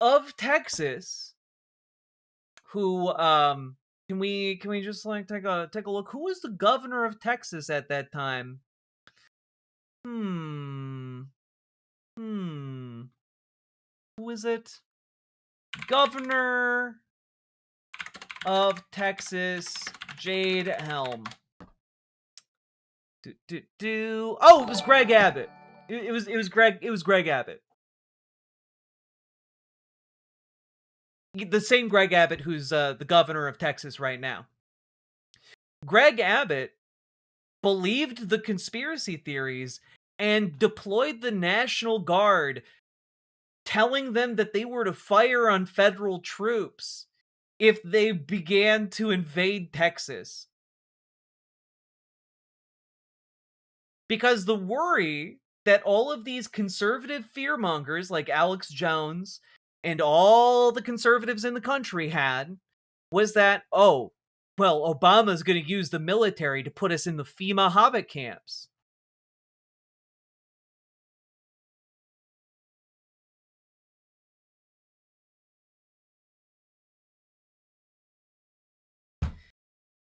[SPEAKER 2] of Texas, who can we just like take a look? Who was the governor of Texas at that time? Who is it? Governor of Texas, Jade Helm. Oh, it was Greg Abbott. It was Greg Abbott. The same Greg Abbott who's the governor of Texas right now. Greg Abbott believed the conspiracy theories and deployed the National Guard, telling them that they were to fire on federal troops if they began to invade Texas. Because the worry that all of these conservative fearmongers like Alex Jones and all the conservatives in the country had was that, oh, well, Obama's going to use the military to put us in the FEMA Hobbit camps.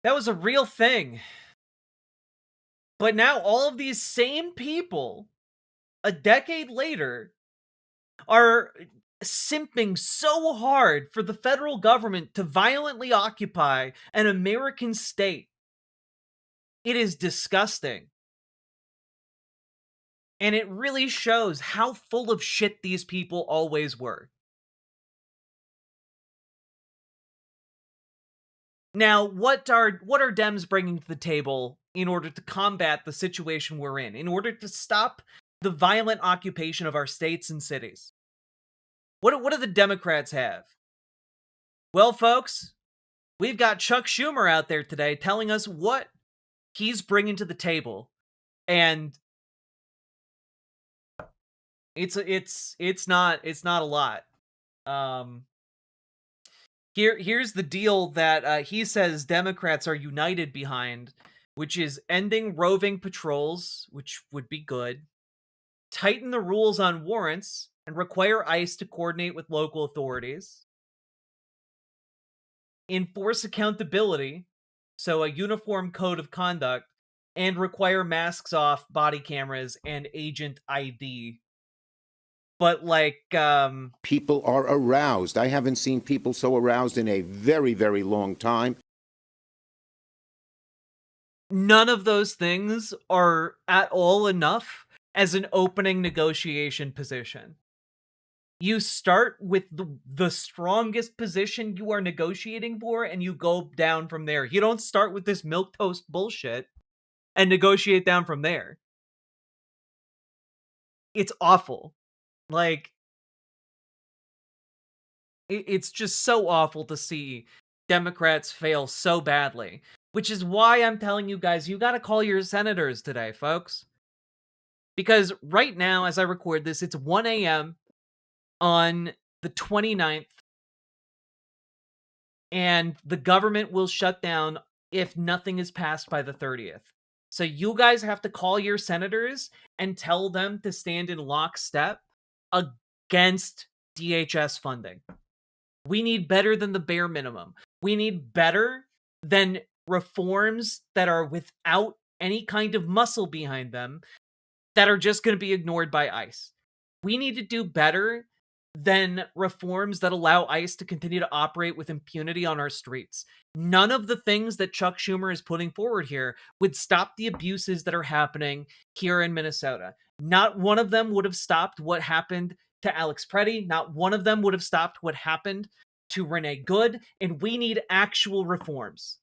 [SPEAKER 2] That was a real thing. But now all of these same people, a decade later, are simping so hard for the federal government to violently occupy an American state. It is disgusting. And it really shows how full of shit these people always were. Now, what are Dems bringing to the table in order to combat the situation we're in order to stop the violent occupation of our states and cities? What do the Democrats have? Well, folks, we've got Chuck Schumer out there today telling us what he's bringing to the table, and it's not a lot. Here's the deal that he says Democrats are united behind, which is ending roving patrols, which would be good, tighten the rules on warrants, and require ICE to coordinate with local authorities, enforce accountability, so a uniform code of conduct, and require masks off, body cameras, and agent ID. But
[SPEAKER 21] people are aroused. I haven't seen people so aroused in a very, very long time.
[SPEAKER 2] None of those things are at all enough as an opening negotiation position. You start with the strongest position you are negotiating for, and you go down from there. You don't start with this milquetoast bullshit and negotiate down from there. It's awful. Like, it's just so awful to see Democrats fail so badly, which is why I'm telling you guys, you gotta call your senators today, folks. Because right now, as I record this, it's 1 a.m. on the 29th, and the government will shut down if nothing is passed by the 30th. So you guys have to call your senators and tell them to stand in lockstep against DHS funding. We need better than the bare minimum. We need better than reforms that are without any kind of muscle behind them, that are just going to be ignored by ICE. We need to do better than reforms that allow ICE to continue to operate with impunity on our streets. None of the things that Chuck Schumer is putting forward here would stop the abuses that are happening here in Minnesota. Not one of them would have stopped what happened to Alex Preddy. Not one of them would have stopped what happened to Renee Good. And we need actual reforms.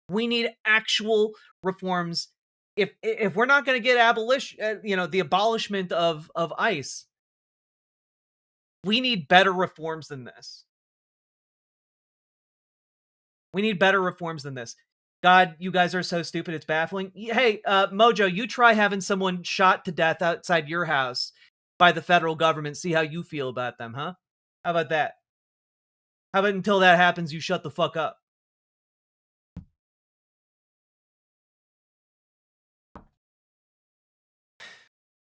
[SPEAKER 2] We need actual reforms. If we're not going to get the abolishment of ICE, we need better reforms than this. We need better reforms than this. God, you guys are so stupid, it's baffling. Hey, Mojo, you try having someone shot to death outside your house by the federal government. See how you feel about them, huh? How about that? How about until that happens, you shut the fuck up?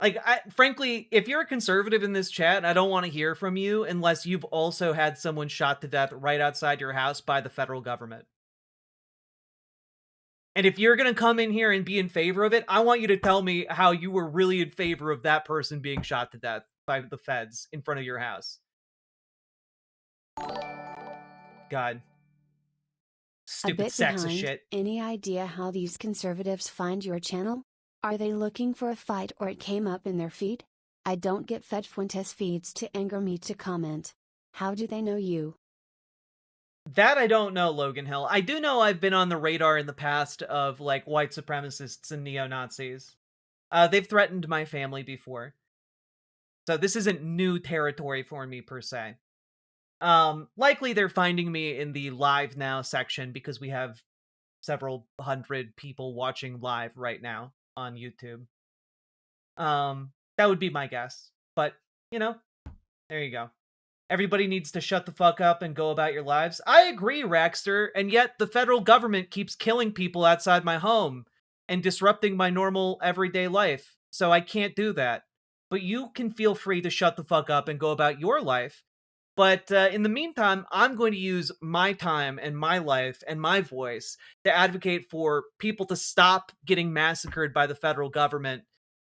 [SPEAKER 2] Like, frankly, if you're a conservative in this chat, I don't want to hear from you unless you've also had someone shot to death right outside your house by the federal government. And if you're going to come in here and be in favor of it, I want you to tell me how you were really in favor of that person being shot to death by the feds in front of your house. God. Stupid sexist shit.
[SPEAKER 3] Any idea how these conservatives find your channel? Are they looking for a fight or it came up in their feed? I don't get Fed Fuentes feeds to anger me to comment. How do they know you?
[SPEAKER 2] That I don't know, Logan Hill. I do know I've been on the radar in the past of, like, white supremacists and neo-Nazis. They've threatened my family before. So this isn't new territory for me, per se. Likely they're finding me in the live now section because we have several hundred people watching live right now on YouTube. That would be my guess. But, there you go. Everybody needs to shut the fuck up and go about your lives. I agree, Raxter, and yet the federal government keeps killing people outside my home and disrupting my normal everyday life, so I can't do that. But you can feel free to shut the fuck up and go about your life. But in the meantime, I'm going to use my time and my life and my voice to advocate for people to stop getting massacred by the federal government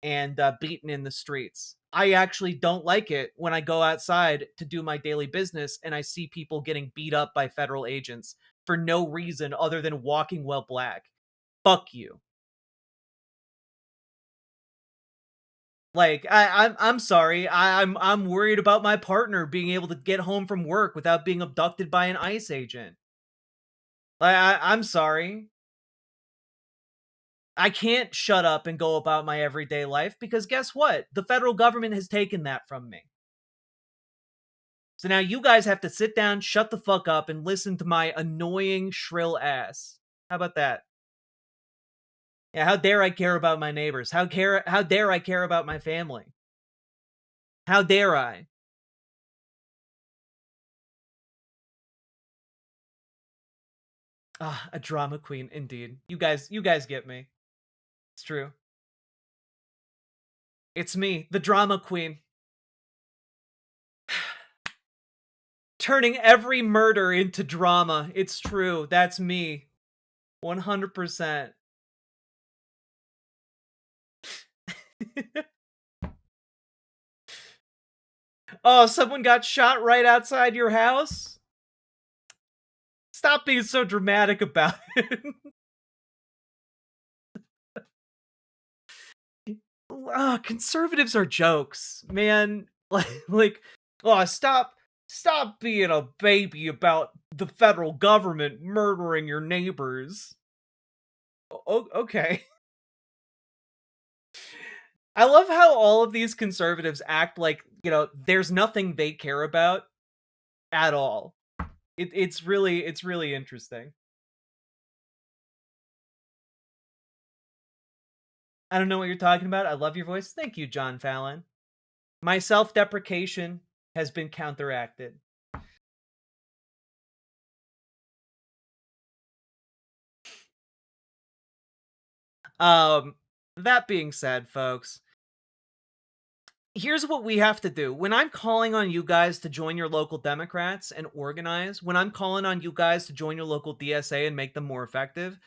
[SPEAKER 2] and beaten in the streets. I actually don't like it when I go outside to do my daily business and I see people getting beat up by federal agents for no reason other than walking while black. Fuck you. Like, I'm sorry. I'm worried about my partner being able to get home from work without being abducted by an ICE agent. I'm sorry. I can't shut up and go about my everyday life because guess what? The federal government has taken that from me. So now you guys have to sit down, shut the fuck up, and listen to my annoying, shrill ass. How about that? Yeah, how dare I care about my neighbors? How dare I care about my family? How dare I? Ah, a drama queen, indeed. You guys get me. It's true. It's me, the drama queen. Turning every murder into drama. It's true. That's me. 100%. Oh, someone got shot right outside your house? Stop being so dramatic about it. Conservatives are jokes, man. Like, oh, stop being a baby about the federal government murdering your neighbors. Okay. I love how all of these conservatives act like, there's nothing they care about at all. It's really interesting. I don't know what you're talking about. I love your voice. Thank you, John Fallon. My self-deprecation has been counteracted. That being said, folks, here's what we have to do. When I'm calling on you guys to join your local Democrats and organize, when I'm calling on you guys to join your local DSA and make them more effective,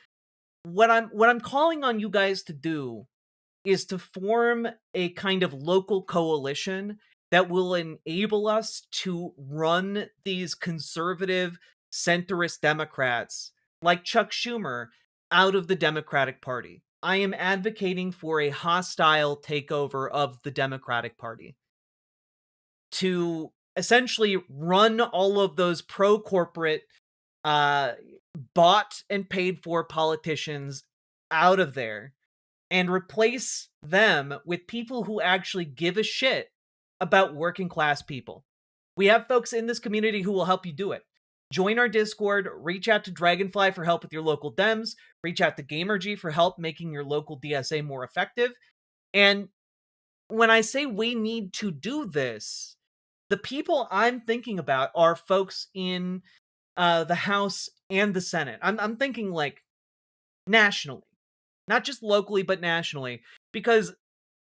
[SPEAKER 2] what I'm calling on you guys to do is to form a kind of local coalition that will enable us to run these conservative centrist Democrats like Chuck Schumer out of the Democratic Party. I am advocating for a hostile takeover of the Democratic Party to essentially run all of those pro-corporate, bought and paid for politicians out of there and replace them with people who actually give a shit about working class people. We have folks in this community who will help you do it. Join our Discord, reach out to Dragonfly for help with your local Dems, reach out to Gamergy for help making your local DSA more effective. And when I say we need to do this, the people I'm thinking about are folks in the House and the Senate. I'm thinking like nationally, not just locally, but nationally, because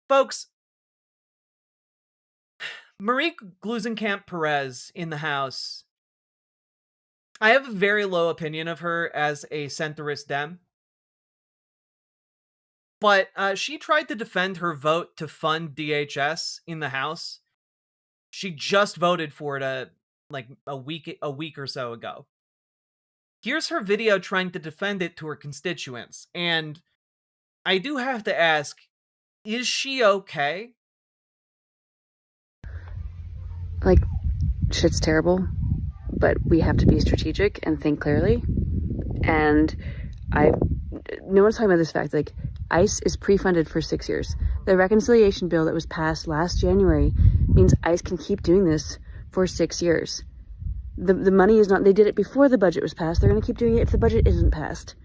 [SPEAKER 2] folks, Marie Gluesenkamp Perez in the House, I have a very low opinion of her as a centrist Dem. But she tried to defend her vote to fund DHS in the House. She just voted for it like a week or so ago. Here's her video trying to defend it to her constituents, and I do have to ask, is she okay?
[SPEAKER 8] Like, shit's terrible, but we have to be strategic and think clearly. And no one's talking about this fact, like, ICE is pre-funded for 6 years. The reconciliation bill that was passed last January means ICE can keep doing this for 6 years. The money is not, they did it before the budget was passed. They're going to keep doing it if the budget isn't passed.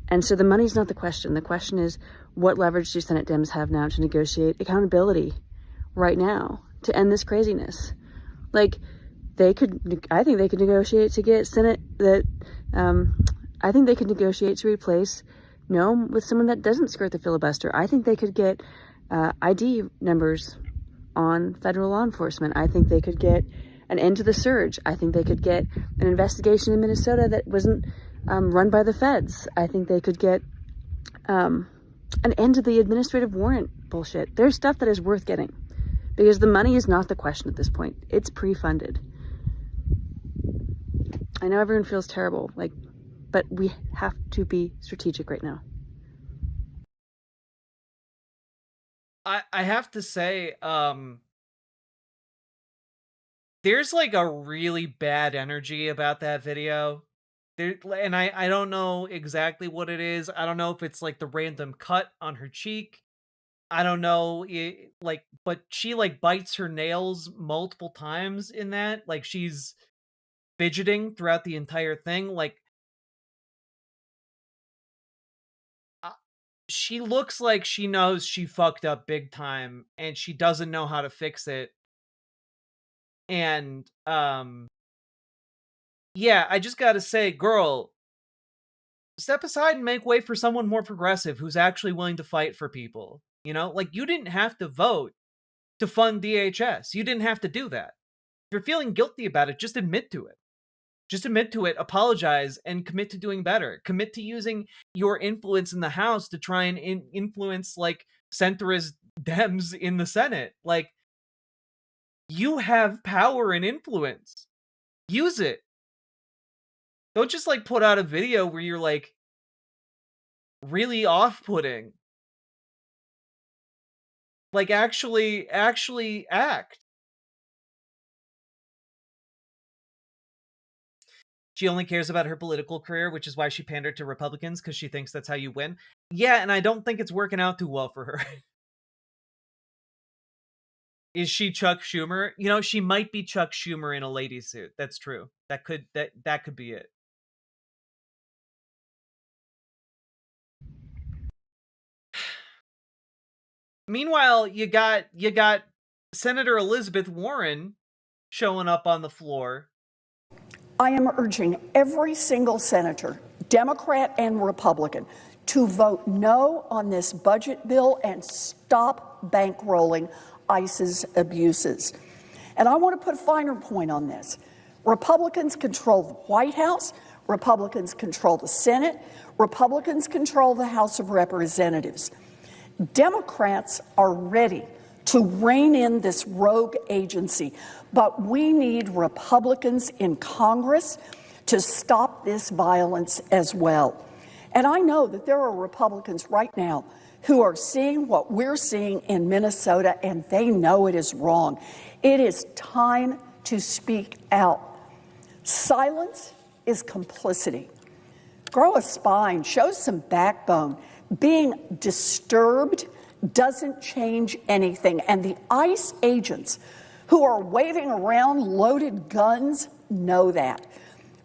[SPEAKER 8] And so the money's not the question. The question is, what leverage do Senate Dems have now to negotiate accountability right now to end this craziness? Like, I think they could negotiate to get Senate I think they could negotiate to replace Noam with someone that doesn't skirt the filibuster. I think they could get ID numbers on federal law enforcement. I think they could get an end to the surge. I think they could get an investigation in Minnesota that wasn't run by the feds. I think they could get an end to the administrative warrant bullshit. There's stuff that is worth getting because the money is not the question at this point. It's pre-funded. I know everyone feels terrible, but we have to be strategic right now.
[SPEAKER 2] I have to say, there's like a really bad energy about that video. And I don't know exactly what it is. I don't know if it's like the random cut on her cheek. I don't know, but she like bites her nails multiple times in that. Like she's fidgeting throughout the entire thing. Like she looks like she knows she fucked up big time and she doesn't know how to fix it. And yeah, I just gotta say, girl, step aside and make way for someone more progressive who's actually willing to fight for people. You know, like you didn't have to vote to fund DHS. You didn't have to do that. If you're feeling guilty about it, just admit to it. Just admit to it, apologize, and commit to doing better. Commit to using your influence in the House to try and influence like centrist Dems in the Senate. Like, you have power and influence. Use it. Don't just like put out a video where you're like really off-putting. Like actually act. She only cares about her political career, which is why she pandered to Republicans, because she thinks that's how you win. Yeah, and I don't think it's working out too well for her. Is she Chuck Schumer? You know, she might be Chuck Schumer in a lady suit. That's true. That could be it. Meanwhile, you got Senator Elizabeth Warren showing up on the floor.
[SPEAKER 9] I am urging every single senator, Democrat and Republican, to vote no on this budget bill and stop bankrolling ICE's abuses. And I want to put a finer point on this. Republicans control the White House, Republicans control the Senate, Republicans control the House of Representatives. Democrats are ready to rein in this rogue agency, but we need Republicans in Congress to stop this violence as well. And I know that there are Republicans right now who are seeing what we're seeing in Minnesota, and they know it is wrong. It is time to speak out. Silence is complicity. Grow a spine, show some backbone. Being disturbed doesn't change anything. And the ICE agents who are waving around loaded guns know that.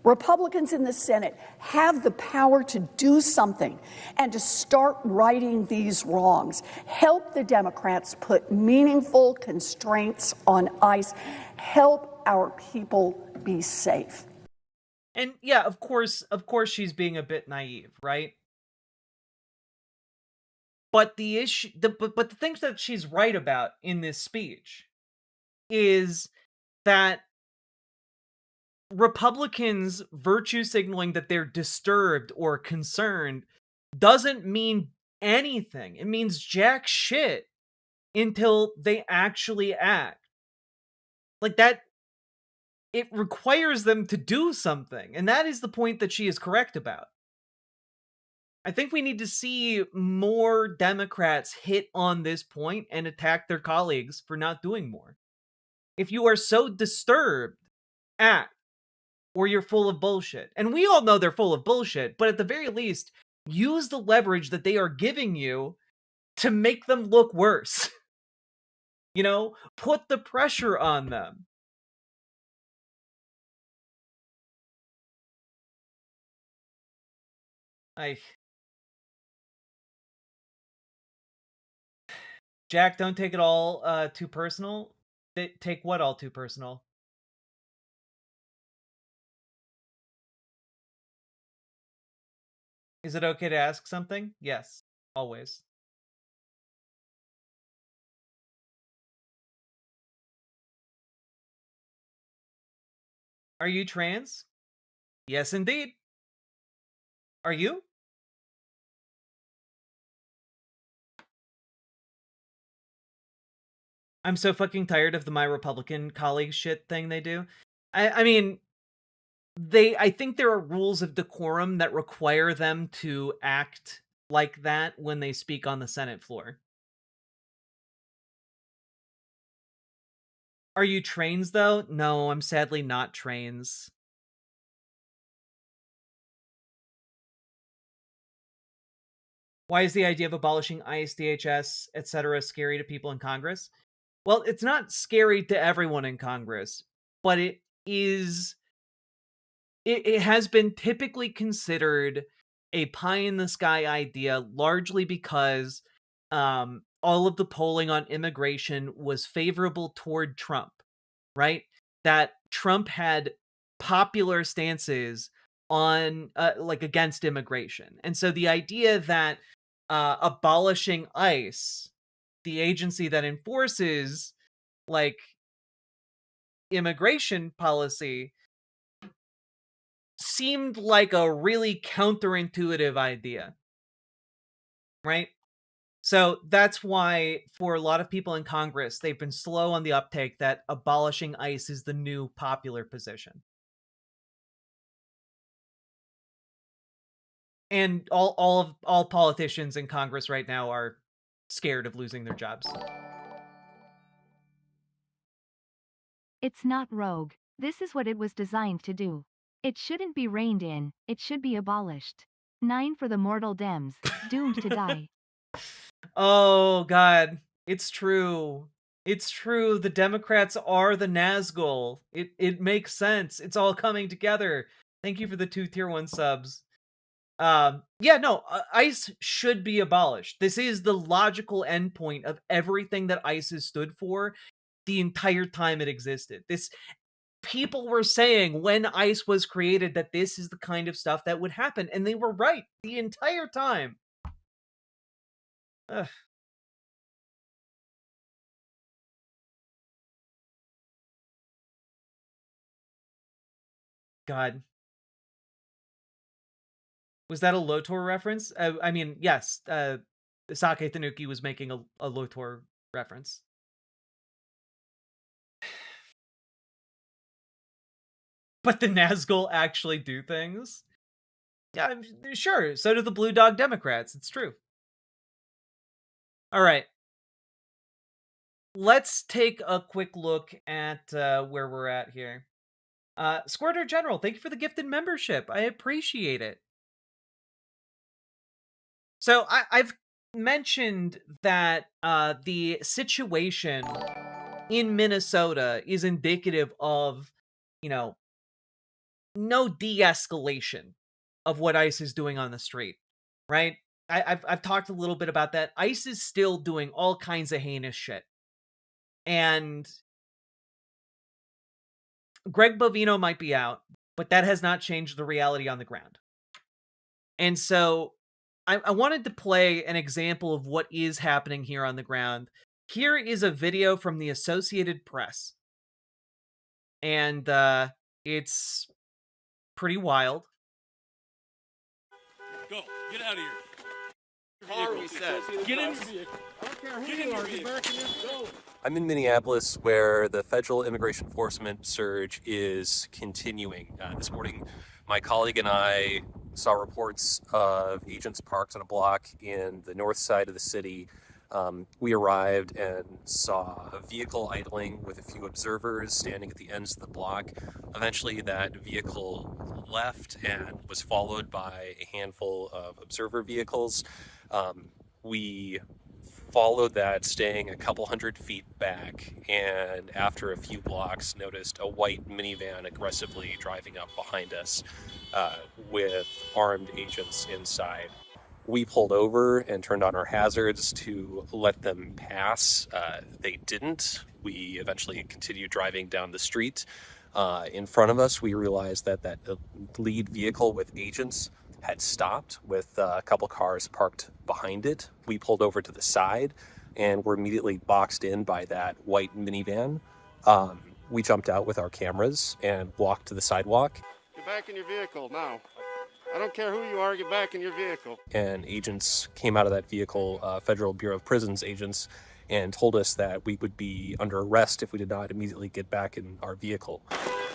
[SPEAKER 9] Republicans in the Senate have the power to do something and to start righting these wrongs. Help the Democrats put meaningful constraints on ICE. Help our people be safe.
[SPEAKER 2] And yeah, of course she's being a bit naive, right? But the issue, but the things that she's right about in this speech is that Republicans virtue signaling that they're disturbed or concerned doesn't mean anything. It means jack shit until they actually act. Like that, it requires them to do something. And that is the point that she is correct about. I think we need to see more Democrats hit on this point and attack their colleagues for not doing more. If you are so disturbed, act, or you're full of bullshit. And we all know they're full of bullshit, but at the very least, use the leverage that they are giving you to make them look worse. You know, put the pressure on them. Jack, don't take it all too personal. Take what all too personal? Is it okay to ask something? Yes, always. Are you trans? Yes, indeed. Are you? I'm so fucking tired of the My Republican Colleagues shit thing they do. I mean, I think there are rules of decorum that require them to act like that when they speak on the Senate floor. Are you trains, though? No, I'm sadly not trains. Why is the idea of abolishing ICE, DHS, etc. scary to people in Congress? Well, it's not scary to everyone in Congress, but it is... It has been typically considered a pie-in-the-sky idea, largely because all of the polling on immigration was favorable toward Trump, right? That Trump had popular stances on, like, against immigration. And so the idea that abolishing ICE, the agency that enforces, like, immigration policy, seemed like a really counterintuitive idea, right? So that's why, for a lot of people in Congress, they've been slow on the uptake that abolishing ICE is the new popular position. And all politicians in Congress right now are scared of losing their jobs.
[SPEAKER 16] It's not rogue. This is what it was designed to do. It shouldn't be reined in, it should be abolished. 9 for the mortal Dems, doomed to die.
[SPEAKER 2] Oh, God. It's true. It's true. The Democrats are the Nazgul. It makes sense. It's all coming together. Thank you for the 2 tier 1 subs. Yeah, no, ICE should be abolished. This is the logical endpoint of everything that ICE has stood for the entire time it existed. People were saying when ICE was created that this is the kind of stuff that would happen, and they were right the entire time. Ugh. God. Was that a Lotor reference? I mean, yes, Sake Tanuki was making a Lotor reference. But the Nazgul actually do things? Yeah, sure. So do the Blue Dog Democrats. It's true. All right. Let's take a quick look at where we're at here. Squirter General, thank you for the gifted membership. I appreciate it. So I've mentioned that the situation in Minnesota is indicative of, no de-escalation of what ICE is doing on the street, right? I've talked a little bit about that. ICE is still doing all kinds of heinous shit. And Greg Bovino might be out, but that has not changed the reality on the ground. And so I wanted to play an example of what is happening here on the ground. Here is a video from the Associated Press. And it's pretty wild.
[SPEAKER 6] Go. Get out of here.
[SPEAKER 22] Car, we said.
[SPEAKER 6] Get in your vehicle.
[SPEAKER 22] I don't care who you are. Get back in your vehicle.
[SPEAKER 23] I'm in Minneapolis, where the federal immigration enforcement surge is continuing. This morning, my colleague and I saw reports of agents parked on a block in the north side of the city. We arrived and saw a vehicle idling with a few observers standing at the ends of the block. Eventually, that vehicle left and was followed by a handful of observer vehicles. We followed that, staying a couple hundred feet back, and after a few blocks noticed a white minivan aggressively driving up behind us with armed agents inside. We pulled over and turned on our hazards to let them pass. They didn't. We eventually continued driving down the street. In front of us, we realized that lead vehicle with agents had stopped with a couple cars parked behind it. We pulled over to the side and were immediately boxed in by that white minivan. We jumped out with our cameras and walked to the sidewalk.
[SPEAKER 22] Get back in your vehicle now. I don't care who you are, get back in your vehicle.
[SPEAKER 23] And agents came out of that vehicle, Federal Bureau of Prisons agents, and told us that we would be under arrest if we did not immediately get back in our vehicle.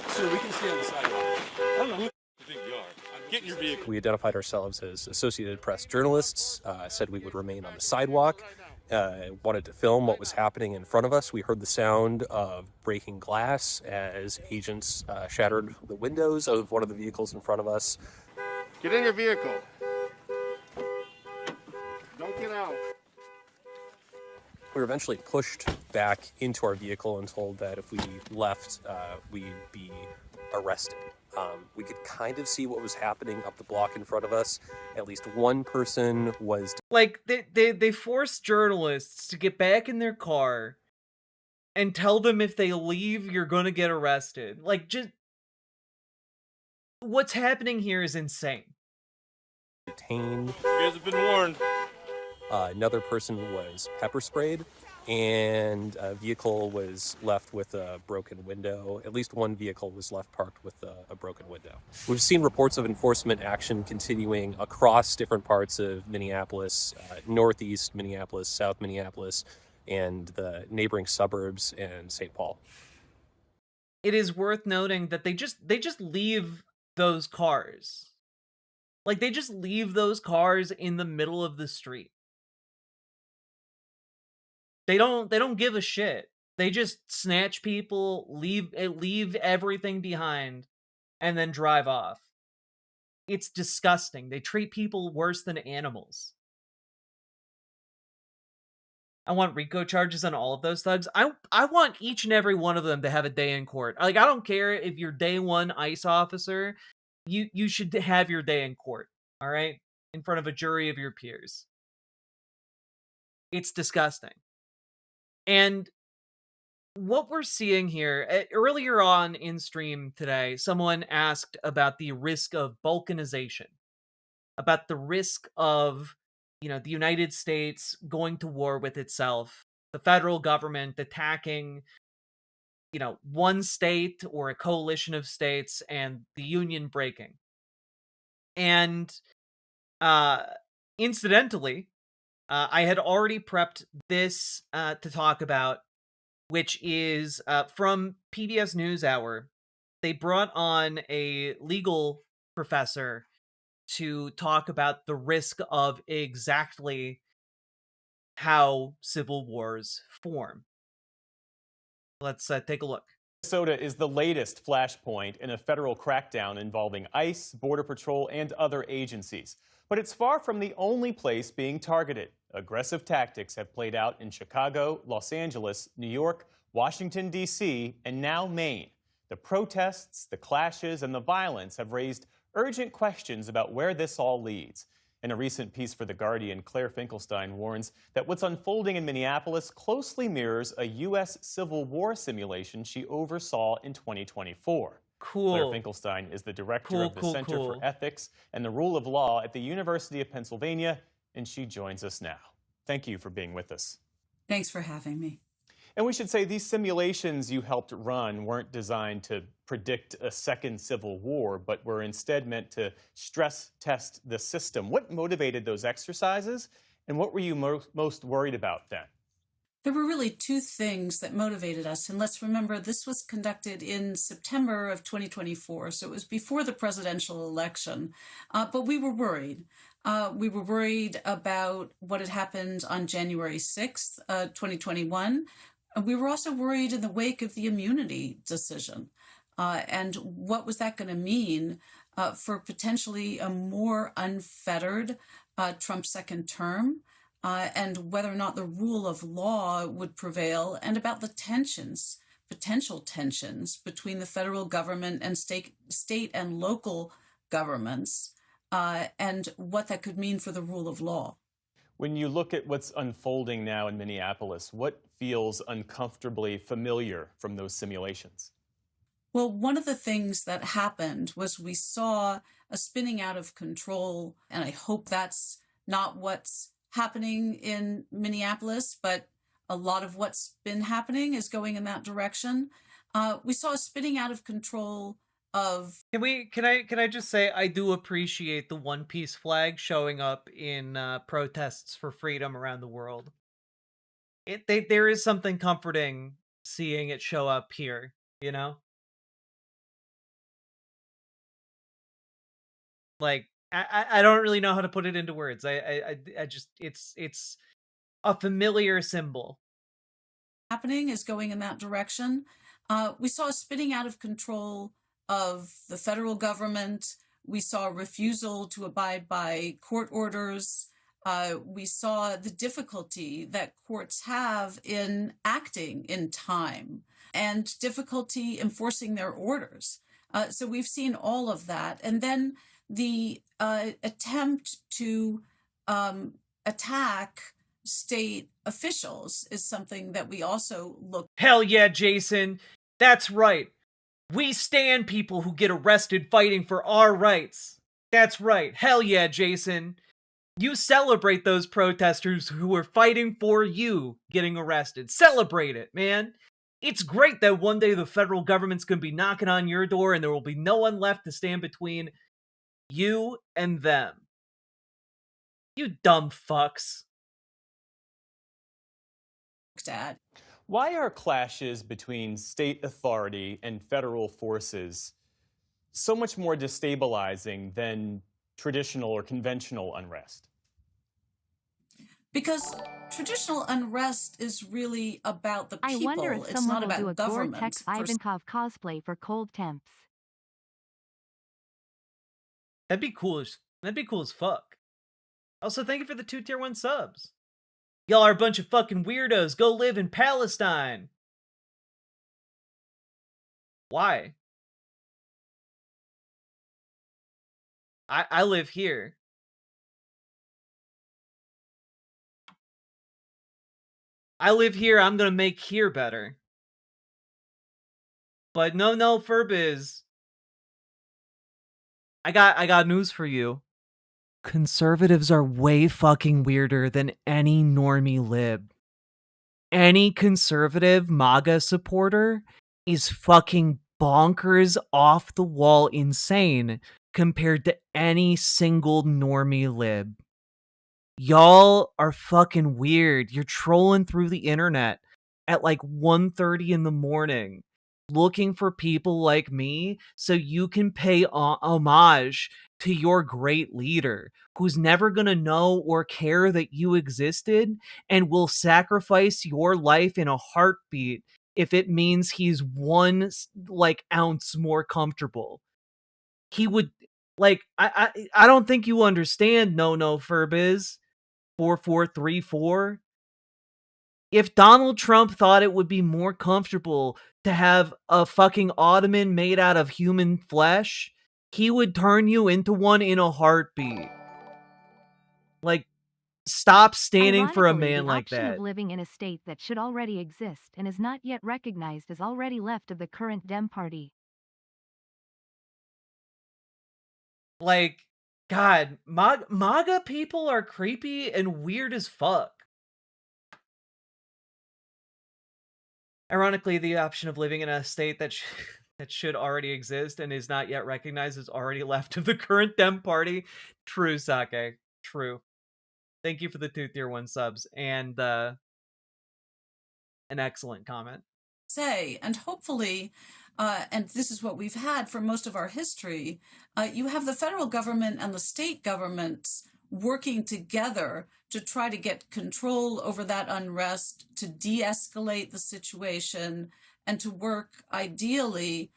[SPEAKER 6] Sir, we can stay on the sidewalk. I don't know who you think you are. Get in your vehicle.
[SPEAKER 23] We identified ourselves as Associated Press journalists, said we would remain on the sidewalk, wanted to film what was happening in front of us. We heard the sound of breaking glass as agents shattered the windows of one of the vehicles in front of us.
[SPEAKER 22] Get in your vehicle. Don't get out.
[SPEAKER 23] We were eventually pushed back into our vehicle and told that if we left, we'd be arrested. We could kind of see what was happening up the block in front of us. At least one person was...
[SPEAKER 2] Like, they force journalists to get back in their car and tell them if they leave, you're gonna get arrested. Like, just... What's happening here is insane.
[SPEAKER 23] Detained.
[SPEAKER 6] You guys have been warned.
[SPEAKER 23] Another person was pepper sprayed, and a vehicle was left with a broken window. At least one vehicle was left parked with a broken window. We've seen reports of enforcement action continuing across different parts of Minneapolis, northeast Minneapolis, south Minneapolis, and the neighboring suburbs and St. Paul.
[SPEAKER 2] It is worth noting that they just leave those cars. Like, they just leave those cars in the middle of the street. They don't give a shit. They just snatch people, leave everything behind, and then drive off. It's disgusting. They treat people worse than animals. I want RICO charges on all of those thugs. I want each and every one of them to have a day in court. Like, I don't care if you're day one ICE officer, you should have your day in court, all right? In front of a jury of your peers. It's disgusting. And what we're seeing here, earlier on in stream today, someone asked about the risk of balkanization, about the risk of, the United States going to war with itself, the federal government attacking, one state or a coalition of states, and the union breaking. And incidentally, I had already prepped this to talk about, which is from PBS NewsHour. They brought on a legal professor to talk about the risk of exactly how civil wars form. Let's take a look.
[SPEAKER 5] Minnesota is the latest flashpoint in a federal crackdown involving ICE, Border Patrol, and other agencies. But it's far from the only place being targeted. Aggressive tactics have played out in Chicago, Los Angeles, New York, Washington, D.C., and now Maine. The protests, the clashes, and the violence have raised urgent questions about where this all leads. In a recent piece for The Guardian, Claire Finkelstein warns that what's unfolding in Minneapolis closely mirrors a U.S. Civil War simulation she oversaw in 2024.
[SPEAKER 2] Cool.
[SPEAKER 5] Claire Finkelstein is the director of the Center for Ethics and the Rule of Law at the University of Pennsylvania, and she joins us now. Thank you for being with us.
[SPEAKER 1] Thanks for having me.
[SPEAKER 5] And we should say these simulations you helped run weren't designed to predict a second civil war, but were instead meant to stress test the system. What motivated those exercises, and what were you most worried about then?
[SPEAKER 1] There were really two things that motivated us. And let's remember, this was conducted in September of 2024, so it was before the presidential election. But we were worried. We were worried about what had happened on January 6th, 2021. We were also worried in the wake of the immunity decision. And what was that going to mean for potentially a more unfettered Trump second term, and whether or not the rule of law would prevail, and about the potential tensions between the federal government and state and local governments, and what that could mean for the rule of law.
[SPEAKER 5] When you look at what's unfolding now in Minneapolis, what feels uncomfortably familiar from those simulations?
[SPEAKER 1] Well, one of the things that happened was we saw a spinning out of control, and I hope that's not what's happening in Minneapolis, but a lot of what's been happening is going in that direction. We saw a spinning out of control of...
[SPEAKER 2] Can I just say I do appreciate the One Piece flag showing up in protests for freedom around the world. There is something comforting seeing it show up here, you know? Like, I don't really know how to put it into words. I just, it's a familiar symbol.
[SPEAKER 1] Happening is going in that direction. We saw a spinning out of control of the federal government. We saw a refusal to abide by court orders. We saw the difficulty that courts have in acting in time and difficulty enforcing their orders. So we've seen all of that. And then the attempt to attack state officials is something that we also look.
[SPEAKER 2] Hell yeah, Jason. That's right. We stand people who get arrested fighting for our rights. That's right. Hell yeah, Jason. You celebrate those protesters who are fighting for you getting arrested. Celebrate it, man. It's great that one day the federal government's going to be knocking on your door and there will be no one left to stand between you and them. You dumb fucks.
[SPEAKER 1] Dad.
[SPEAKER 5] Why are clashes between state authority and federal forces so much more destabilizing than traditional or conventional unrest?
[SPEAKER 1] Because traditional unrest is really about the people.
[SPEAKER 16] I wonder if
[SPEAKER 1] it's
[SPEAKER 16] someone
[SPEAKER 1] not
[SPEAKER 16] will
[SPEAKER 1] about
[SPEAKER 16] do a
[SPEAKER 1] government.
[SPEAKER 16] Gore-Tex Ivankov cosplay for cold temps.
[SPEAKER 2] That'd be cool as fuck. Also, thank you for the 2 tier 1 subs. Y'all are a bunch of fucking weirdos. Go live in Palestine. Why? I live here. I live here. I'm gonna make here better. But no, Furbiz. I got news for you. Conservatives are way fucking weirder than any normie lib. Any conservative MAGA supporter is fucking bonkers, off the wall insane compared to any single normie lib. Y'all are fucking weird. You're trolling through the internet at like 1:30 in the morning looking for people like me so you can pay homage to your great leader who's never gonna know or care that you existed and will sacrifice your life in a heartbeat if it means he's 1 like ounce more comfortable. He would like I don't think you understand, no Furbiz 4434. If Donald Trump thought it would be more comfortable to have a fucking ottoman made out of human flesh, he would turn you into one in a heartbeat. Like, stop standing for a
[SPEAKER 16] Ironically,
[SPEAKER 2] man
[SPEAKER 16] the
[SPEAKER 2] like
[SPEAKER 16] option
[SPEAKER 2] that.
[SPEAKER 16] of living in a state that should already exist and is not yet recognized is already left of the current Dem Party.
[SPEAKER 2] Like, God, MAGA people are creepy and weird as fuck. Ironically, the option of living in a state that that should already exist and is not yet recognized is already left of the current Dem Party. True, Sake. True. Thank you for the 2 tier 1 subs and an excellent comment.
[SPEAKER 1] Say, and hopefully, and this is what we've had for most of our history, you have the federal government and the state governments working together to try to get control over that unrest, to de-escalate the situation, and to work ideally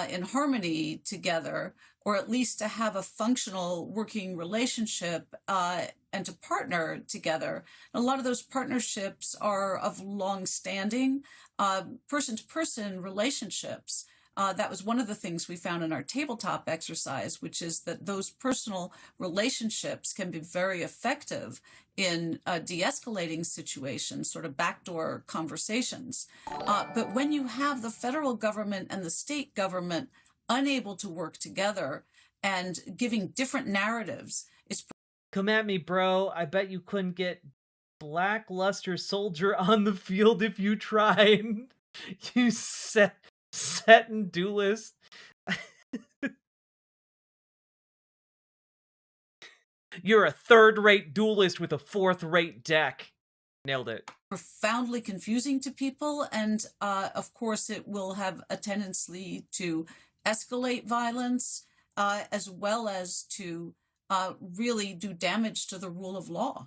[SPEAKER 1] in harmony together, or at least to have a functional working relationship and to partner together. A lot of those partnerships are of long-standing person-to-person relationships. That was one of the things we found in our tabletop exercise, which is that those personal relationships can be very effective in de-escalating situations, sort of backdoor conversations. But when you have the federal government and the state government unable to work together and giving different narratives, it's
[SPEAKER 2] Come at me, bro. I bet you couldn't get Blackluster Soldier on the field if you tried. You set and duelist. You're a third-rate duelist with a fourth-rate deck. Nailed it.
[SPEAKER 1] profoundly confusing to people, and of course it will have a tendency to escalate violence as well as to really do damage to the rule of law.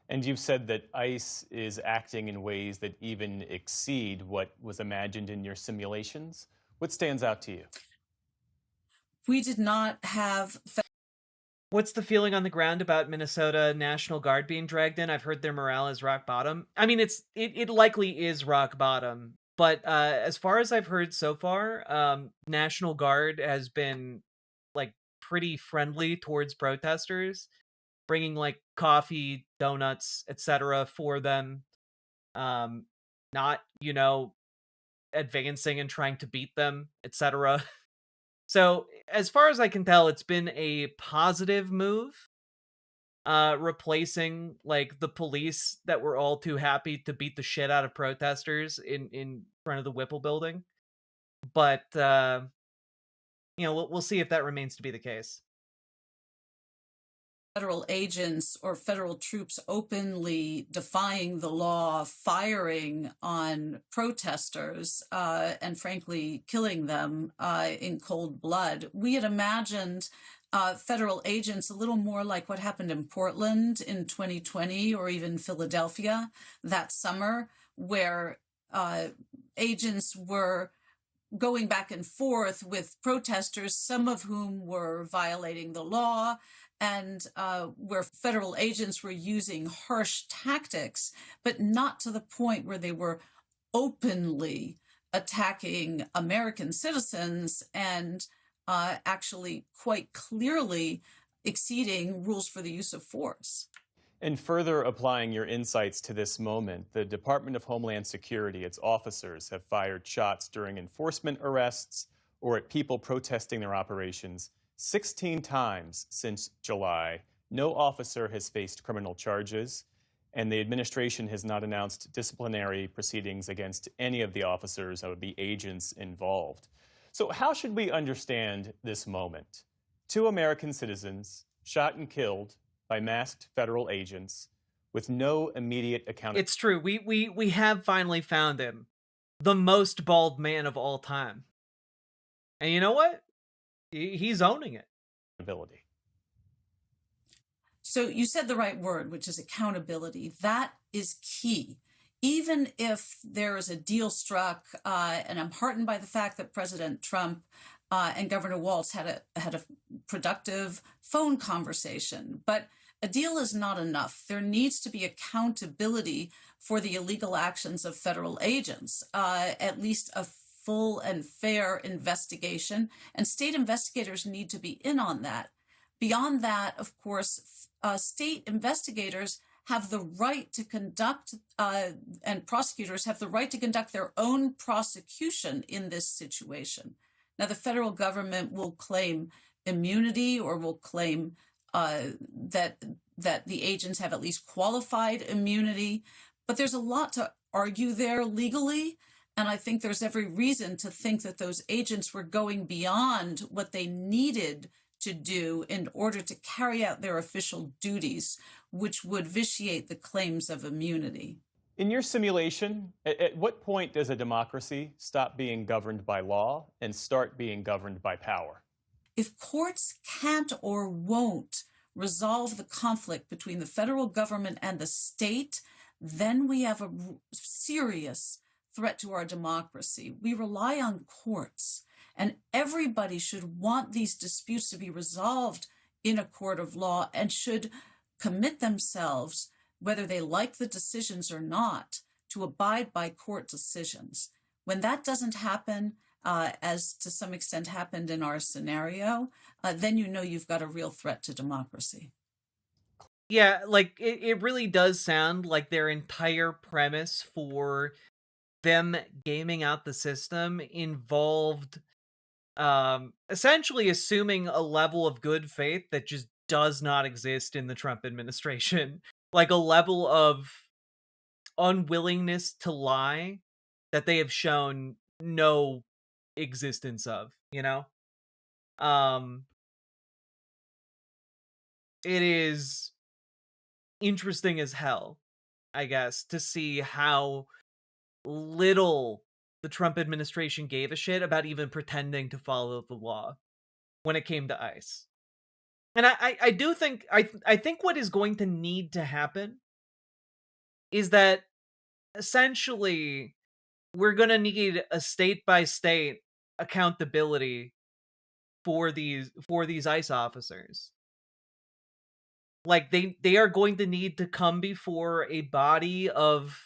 [SPEAKER 5] And you've said that ICE is acting in ways that even exceed what was imagined in your simulations. What stands out to you?
[SPEAKER 1] We did not have...
[SPEAKER 2] What's the feeling on the ground about Minnesota National Guard being dragged in? I've heard their morale is rock bottom. I mean, it likely is rock bottom. But as far as I've heard so far, National Guard has been like pretty friendly towards protesters, bringing like coffee, donuts, etc. for them. Not, advancing and trying to beat them, etc. So, as far as I can tell, it's been a positive move, replacing like the police that were all too happy to beat the shit out of protesters in front of the Whipple building. But we'll see if that remains to be the case.
[SPEAKER 1] Federal agents or federal troops openly defying the law, firing on protesters, and frankly killing them in cold blood. We had imagined federal agents a little more like what happened in Portland in 2020 or even Philadelphia that summer, where agents were going back and forth with protesters, some of whom were violating the law, and where federal agents were using harsh tactics, but not to the point where they were openly attacking American citizens and actually quite clearly exceeding rules for the use of force.
[SPEAKER 5] And further applying your insights to this moment, the Department of Homeland Security, its officers have fired shots during enforcement arrests or at people protesting their operations 16 times since July. No officer has faced criminal charges, and the administration has not announced disciplinary proceedings against any of the officers or the agents involved. So how should we understand this moment? 2 American citizens shot and killed by masked federal agents with no immediate accountability.
[SPEAKER 2] It's true. We have finally found him. The most bald man of all time. And you know what? He's owning it.
[SPEAKER 1] So you said the right word, which is accountability. That is key. Even if there is a deal struck, and I'm heartened by the fact that President Trump and Governor Walz had a productive phone conversation, but a deal is not enough. There needs to be accountability for the illegal actions of federal agents, at least a full and fair investigation, and state investigators need to be in on that. Beyond that, of course, state investigators have the right to conduct, and prosecutors have the right to conduct their own prosecution in this situation. Now, the federal government will claim immunity or will claim that the agents have at least qualified immunity, but there's a lot to argue there legally, and I think there's every reason to think that those agents were going beyond what they needed to do in order to carry out their official duties, which would vitiate the claims of immunity.
[SPEAKER 5] In your simulation, at what point does a democracy stop being governed by law and start being governed by power?
[SPEAKER 1] If courts can't or won't resolve the conflict between the federal government and the state, then we have a serious threat to our democracy. We rely on courts, and everybody should want these disputes to be resolved in a court of law and should commit themselves, whether they like the decisions or not, to abide by court decisions. When that doesn't happen, as to some extent happened in our scenario, then you know you've got a real threat to democracy.
[SPEAKER 2] Yeah, like, it really does sound like their entire premise for them gaming out the system involved essentially assuming a level of good faith that just does not exist in the Trump administration. Like a level of unwillingness to lie that they have shown no existence of, you know? It is interesting as hell, I guess, to see how little the Trump administration gave a shit about even pretending to follow the law when it came to ICE. And I do think, I think what is going to need to happen is that essentially we're going to need a state-by-state accountability for these ICE officers. Like, they are going to need to come before a body of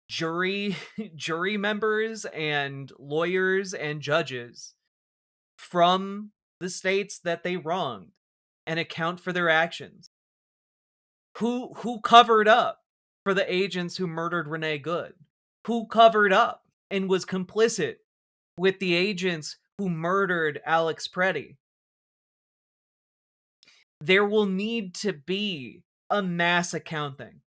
[SPEAKER 2] jury members and lawyers and judges from the states that they wronged and account for their actions. Who covered up for the agents who murdered Renee Good? Who covered up and was complicit with the agents who murdered Alex Preddy? There will need to be a mass accounting.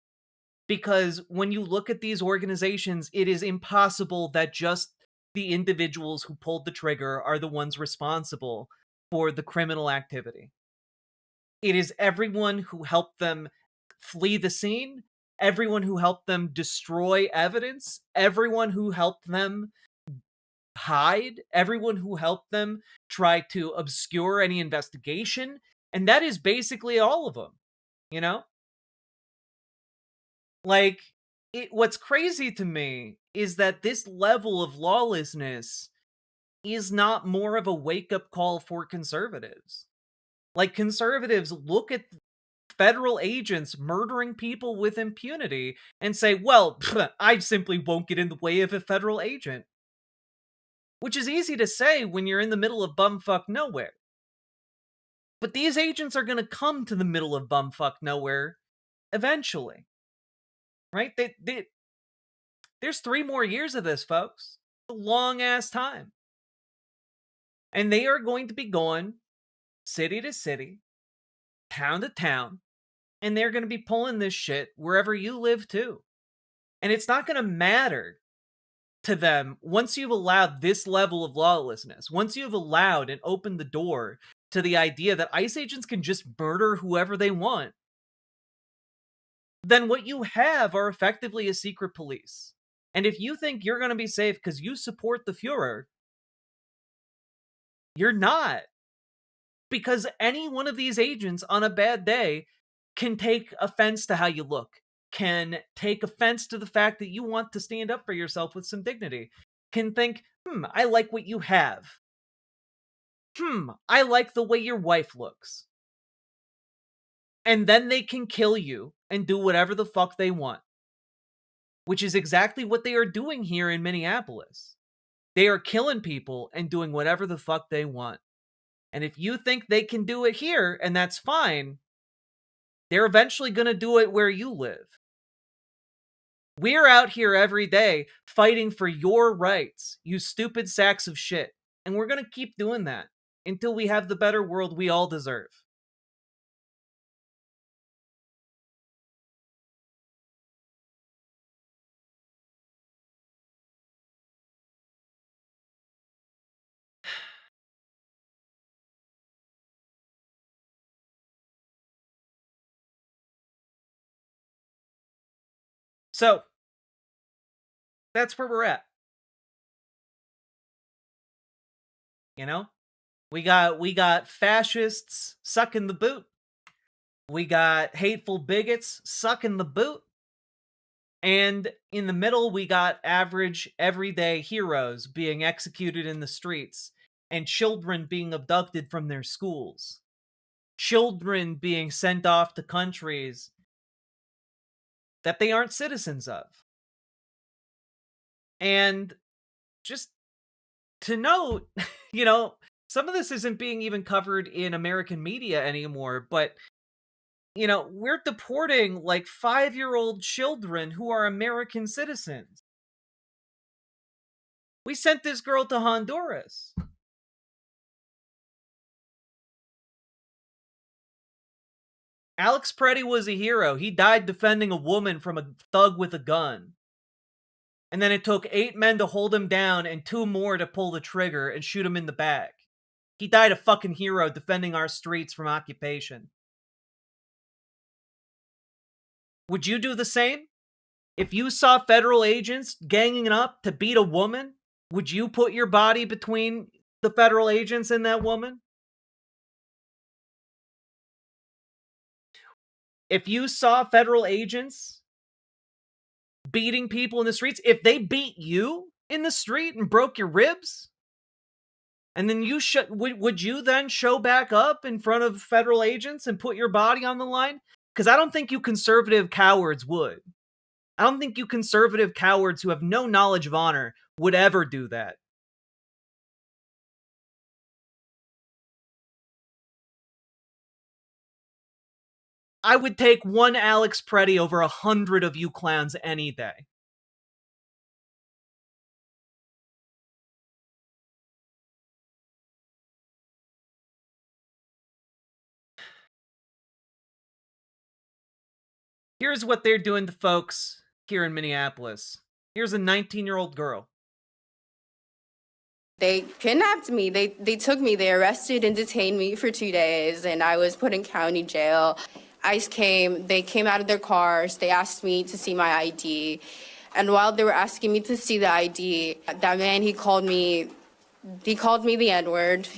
[SPEAKER 2] Because when you look at these organizations, it is impossible that just the individuals who pulled the trigger are the ones responsible for the criminal activity. It is everyone who helped them flee the scene, everyone who helped them destroy evidence, everyone who helped them hide, everyone who helped them try to obscure any investigation, and that is basically all of them, you know? Like, what's crazy to me is that this level of lawlessness is not more of a wake-up call for conservatives. Like, conservatives look at federal agents murdering people with impunity and say, well, I simply won't get in the way of a federal agent. Which is easy to say when you're in the middle of bumfuck nowhere. But these agents are going to come to the middle of bumfuck nowhere eventually. Right? There's 3 more years of this, folks. It's a long-ass time. And they are going to be going city to city, town to town, and they're going to be pulling this shit wherever you live too. And it's not going to matter to them once you've allowed this level of lawlessness, once you've allowed and opened the door to the idea that ICE agents can just murder whoever they want, then what you have are effectively a secret police. And if you think you're going to be safe because you support the Fuhrer, you're not. Because any one of these agents on a bad day can take offense to how you look, can take offense to the fact that you want to stand up for yourself with some dignity, can think, I like what you have. I like the way your wife looks. And then they can kill you and do whatever the fuck they want. Which is exactly what they are doing here in Minneapolis. They are killing people and doing whatever the fuck they want. And if you think they can do it here, and that's fine, they're eventually going to do it where you live. We're out here every day fighting for your rights, you stupid sacks of shit. And we're going to keep doing that until we have the better world we all deserve. So, that's where we're at. You know? We got fascists sucking the boot. We got hateful bigots sucking the boot. And in the middle, we got average, everyday heroes being executed in the streets, and children being abducted from their schools. Children being sent off to countries that they aren't citizens of. And just to note, some of this isn't being even covered in American media anymore, but we're deporting like 5-year-old children who are American citizens. We sent this girl to Honduras. Alex Preddy was a hero. He died defending a woman from a thug with a gun. And then it took 8 men to hold him down and 2 more to pull the trigger and shoot him in the back. He died a fucking hero defending our streets from occupation. Would you do the same? If you saw federal agents ganging up to beat a woman, would you put your body between the federal agents and that woman? If you saw federal agents beating people in the streets, if they beat you in the street and broke your ribs, and then would you then show back up in front of federal agents and put your body on the line? Because I don't think you conservative cowards would. I don't think you conservative cowards who have no knowledge of honor would ever do that. I would take one Alex Preddy over 100 of you clowns any day. Here's what they're doing to folks here in Minneapolis. Here's a 19-year-old girl.
[SPEAKER 10] They kidnapped me. They took me. They arrested and detained me for 2 days, and I was put in county jail. ICE came. They came out of their cars. They asked me to see my ID. And while they were asking me to see the ID, that man, he called me They called me the N-word.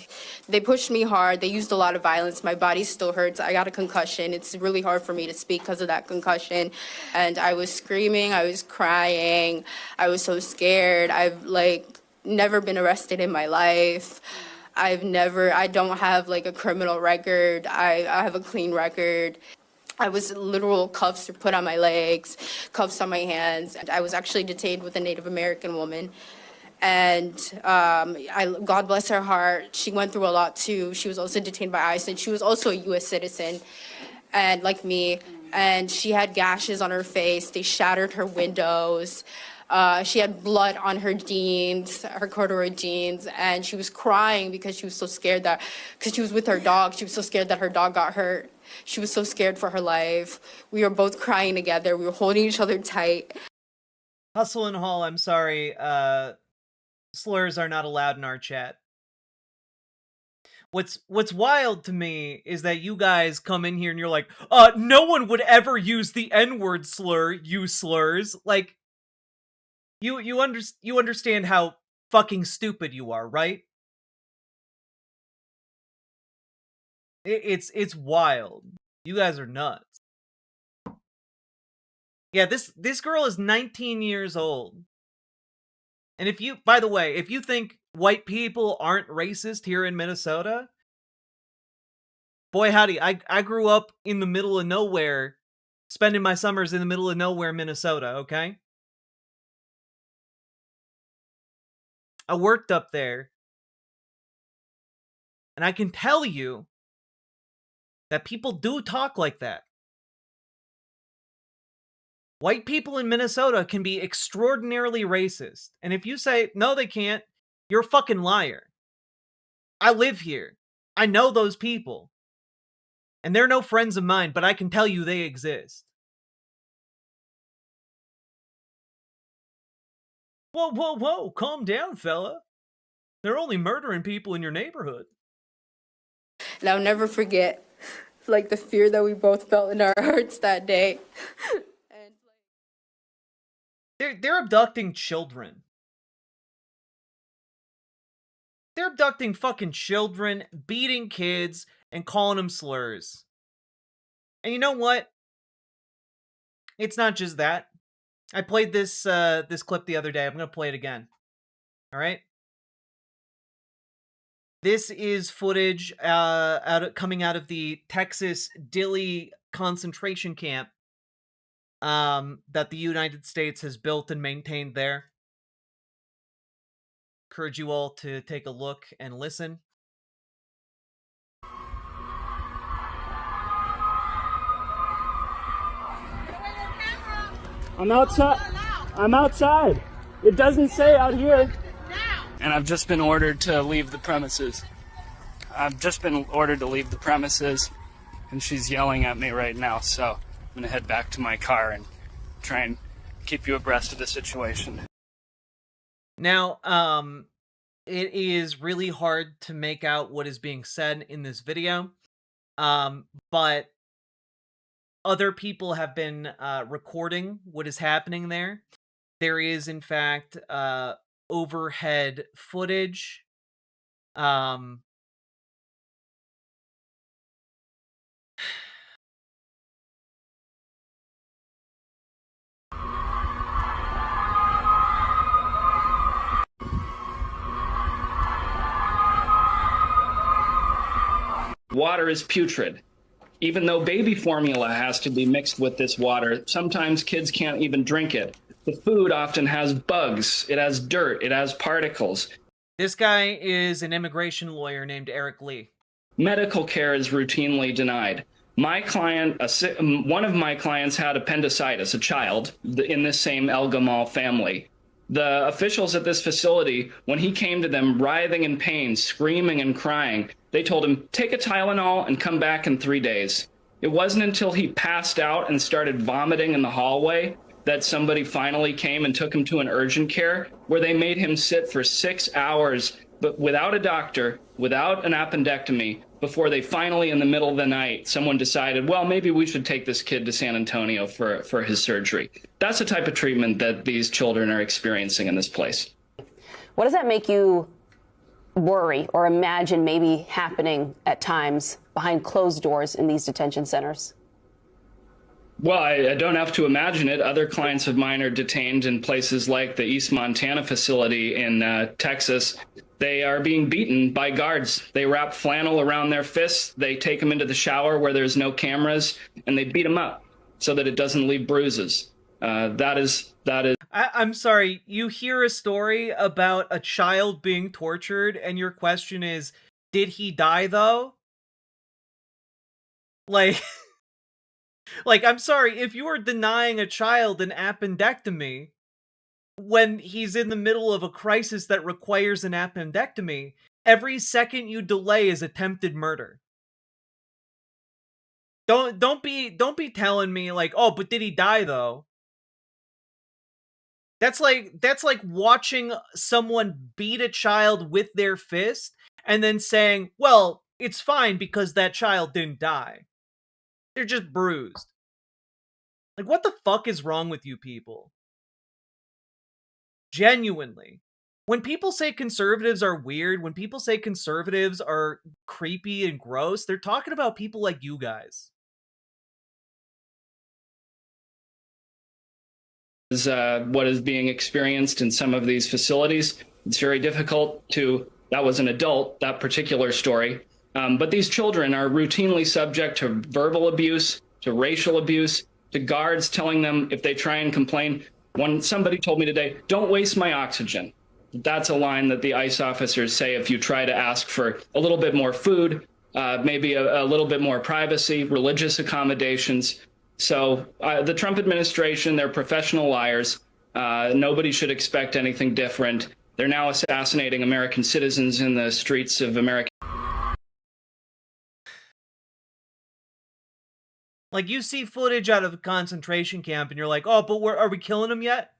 [SPEAKER 10] They pushed me hard. They used a lot of violence. My body still hurts. I got a concussion. It's really hard for me to speak because of that concussion. And I was screaming. I was crying. I was so scared. I've never been arrested in my life. I don't have a criminal record. I have a clean record. I was literal cuffs put on my legs, cuffs on my hands. And I was actually detained with a Native American woman. And God bless her heart, she went through a lot too. She was also detained by ICE, and she was also a U.S. citizen, and like me. And she had gashes on her face. They shattered her windows. She had blood on her jeans, her corduroy jeans, and she was crying because she was so scared because she was with her dog, she was so scared that her dog got hurt. She was so scared for her life. We were both crying together. We were holding each other tight.
[SPEAKER 2] Hustle and Hall, I'm sorry. Slurs are not allowed in our chat. What's wild to me is that you guys come in here and you're like, no one would ever use the N-word slur, you slurs. Like, you understand how fucking stupid you are, right? It's wild. You guys are nuts. Yeah, this girl is 19 years old. And if you, by the way, if you think white people aren't racist here in Minnesota, boy howdy, I grew up in the middle of nowhere, spending my summers in the middle of nowhere, Minnesota, okay? I worked up there. And I can tell you that people do talk like that. White people in Minnesota can be extraordinarily racist. And if you say, no, they can't, you're a fucking liar. I live here. I know those people. And they're no friends of mine, but I can tell you they exist. Whoa, whoa, whoa, calm down, fella. They're only murdering people in your neighborhood.
[SPEAKER 10] And I'll never forget, the fear that we both felt in our hearts that day.
[SPEAKER 2] They're abducting children. They're abducting fucking children, beating kids, and calling them slurs. And you know what? It's not just that. I played this this clip the other day. I'm gonna play it again. All right. This is footage coming out of the Texas Dilley concentration camp that the United States has built and maintained there. Encourage you all to take a look and listen.
[SPEAKER 4] I'm outside. I'm outside. It doesn't say out here.
[SPEAKER 11] And I've just been ordered to leave the premises. I've just been ordered to leave the premises, and she's yelling at me right now, so I'm going to head back to my car and try and keep you abreast of the situation.
[SPEAKER 2] Now, it is really hard to make out what is being said in this video, but other people have been recording what is happening there. There is, in fact, overhead footage.
[SPEAKER 11] Water is putrid. Even though baby formula has to be mixed with this water, sometimes kids can't even drink it. The food often has bugs, it has dirt, it has particles.
[SPEAKER 2] This guy is an immigration lawyer named Eric Lee.
[SPEAKER 11] Medical care is routinely denied. My client, one of my clients had appendicitis, a child, in this same El Gamal family. The officials at this facility, when he came to them writhing in pain, screaming and crying, they told him, take a Tylenol and come back in 3 days. It wasn't until he passed out and started vomiting in the hallway that somebody finally came and took him to an urgent care, where they made him sit for 6 hours, but without a doctor, without an appendectomy, before they finally, in the middle of the night, someone decided, well, maybe we should take this kid to San Antonio for his surgery. That's the type of treatment that these children are experiencing in this place.
[SPEAKER 15] What does that make you worry or imagine maybe happening at times behind closed doors in these detention centers?
[SPEAKER 11] Well, I don't have to imagine it. Other clients of mine are detained in places like the East Montana facility in Texas. They are being beaten by guards. They wrap flannel around their fists. They take them into the shower where there's no cameras, and they beat them up so that it doesn't leave bruises. That is.
[SPEAKER 2] I'm sorry. You hear a story about a child being tortured, and your question is, did he die though? Like. Like, I'm sorry, if you are denying a child an appendectomy when he's in the middle of a crisis that requires an appendectomy, every second you delay is attempted murder. Don't be telling me like, oh, but did he die though? That's like watching someone beat a child with their fist and then saying, well, it's fine because that child didn't die. They're just bruised. Like, what the fuck is wrong with you people? Genuinely. When people say conservatives are weird, when people say conservatives are creepy and gross, they're talking about people like you guys.
[SPEAKER 11] Is what is being experienced in some of these facilities. It's very difficult to, that was an adult, that particular story. But these children are routinely subject to verbal abuse, to racial abuse, to guards telling them if they try and complain. Somebody told me today, don't waste my oxygen. That's a line that the ICE officers say if you try to ask for a little bit more food, maybe a little bit more privacy, religious accommodations. So the Trump administration, they're professional liars. Nobody should expect anything different. They're now assassinating American citizens in the streets of America.
[SPEAKER 2] Like, you see footage out of a concentration camp and you're like, oh, but are we killing them yet?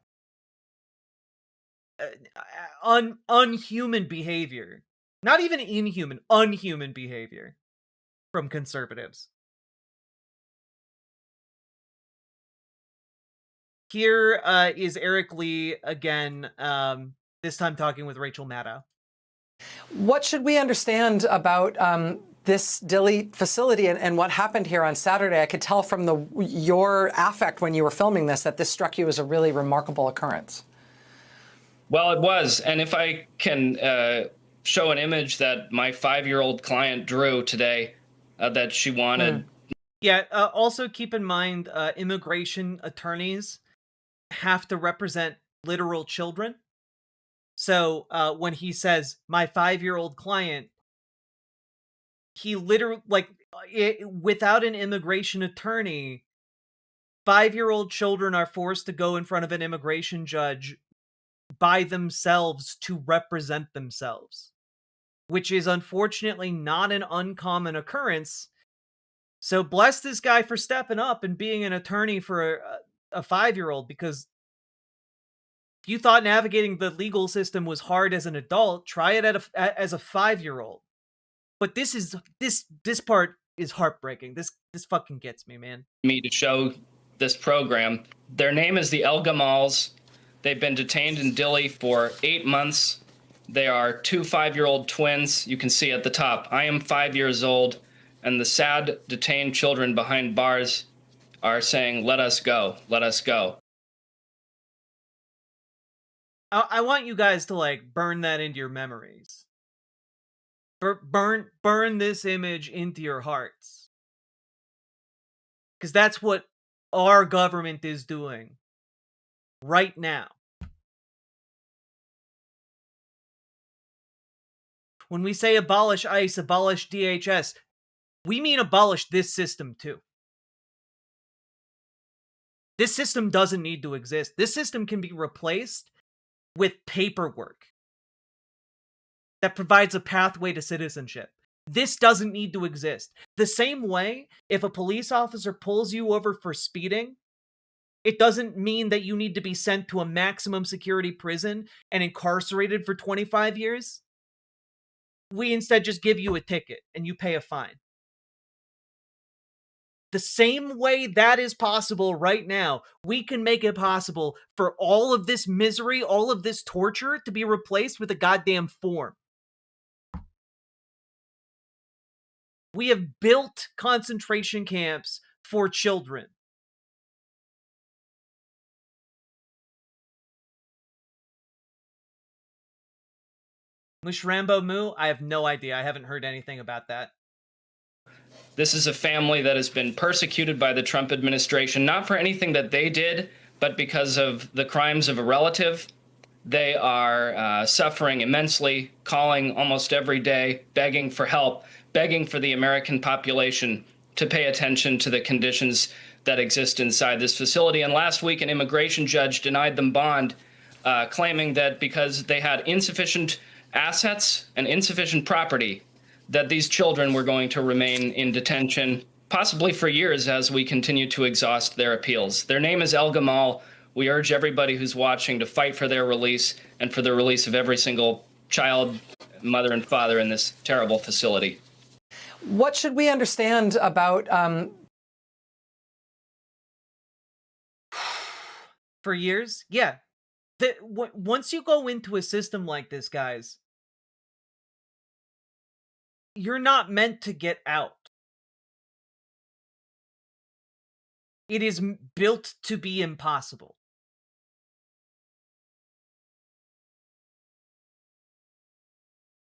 [SPEAKER 2] Unhuman behavior. Not even inhuman, unhuman behavior from conservatives. Here is Eric Lee again, this time talking with Rachel Maddow.
[SPEAKER 17] What should we understand about this Dilley facility and what happened here on Saturday? I could tell from your affect when you were filming this that this struck you as a really remarkable occurrence.
[SPEAKER 11] Well, it was. And if I can show an image that my 5-year-old client drew today that she wanted.
[SPEAKER 2] Yeah, also keep in mind immigration attorneys have to represent literal children. So when he says, my 5-year-old client, he literally, like, without an immigration attorney, 5-year-old children are forced to go in front of an immigration judge by themselves to represent themselves, which is unfortunately not an uncommon occurrence. So bless this guy for stepping up and being an attorney for a 5-year-old, because if you thought navigating the legal system was hard as an adult, try it as a 5-year-old. But this part is heartbreaking. This fucking gets me, man.
[SPEAKER 11] Me to show this program. Their name is the El Gamals. They've been detained in Dilley for 8 months. They are 2 5-year-old twins. You can see at the top, I am 5 years old, and the sad detained children behind bars are saying, let us go, let us go.
[SPEAKER 2] I want you guys to, like, burn that into your memories. Burn this image into your hearts. Because that's what our government is doing right now. When we say abolish ICE, abolish DHS, we mean abolish this system too. This system doesn't need to exist. This system can be replaced with paperwork that provides a pathway to citizenship. This doesn't need to exist. The same way, if a police officer pulls you over for speeding, it doesn't mean that you need to be sent to a maximum security prison and incarcerated for 25 years. We instead just give you a ticket and you pay a fine. The same way that is possible right now, we can make it possible for all of this misery, all of this torture to be replaced with a goddamn form. We have built concentration camps for children. Mushrambo Moo? I have no idea. I haven't heard anything about that.
[SPEAKER 11] This is a family that has been persecuted by the Trump administration, not for anything that they did, but because of the crimes of a relative. They are suffering immensely, calling almost every day, begging for help, begging for the American population to pay attention to the conditions that exist inside this facility. And last week, an immigration judge denied them bond, claiming that because they had insufficient assets and insufficient property, that these children were going to remain in detention, possibly for years, as we continue to exhaust their appeals. Their name is El Gamal. We urge everybody who's watching to fight for their release and for the release of every single child, mother, and father in this terrible facility.
[SPEAKER 17] What should we understand about
[SPEAKER 2] for years? Yeah. Once you go into a system like this, guys, you're not meant to get out. It is built to be impossible.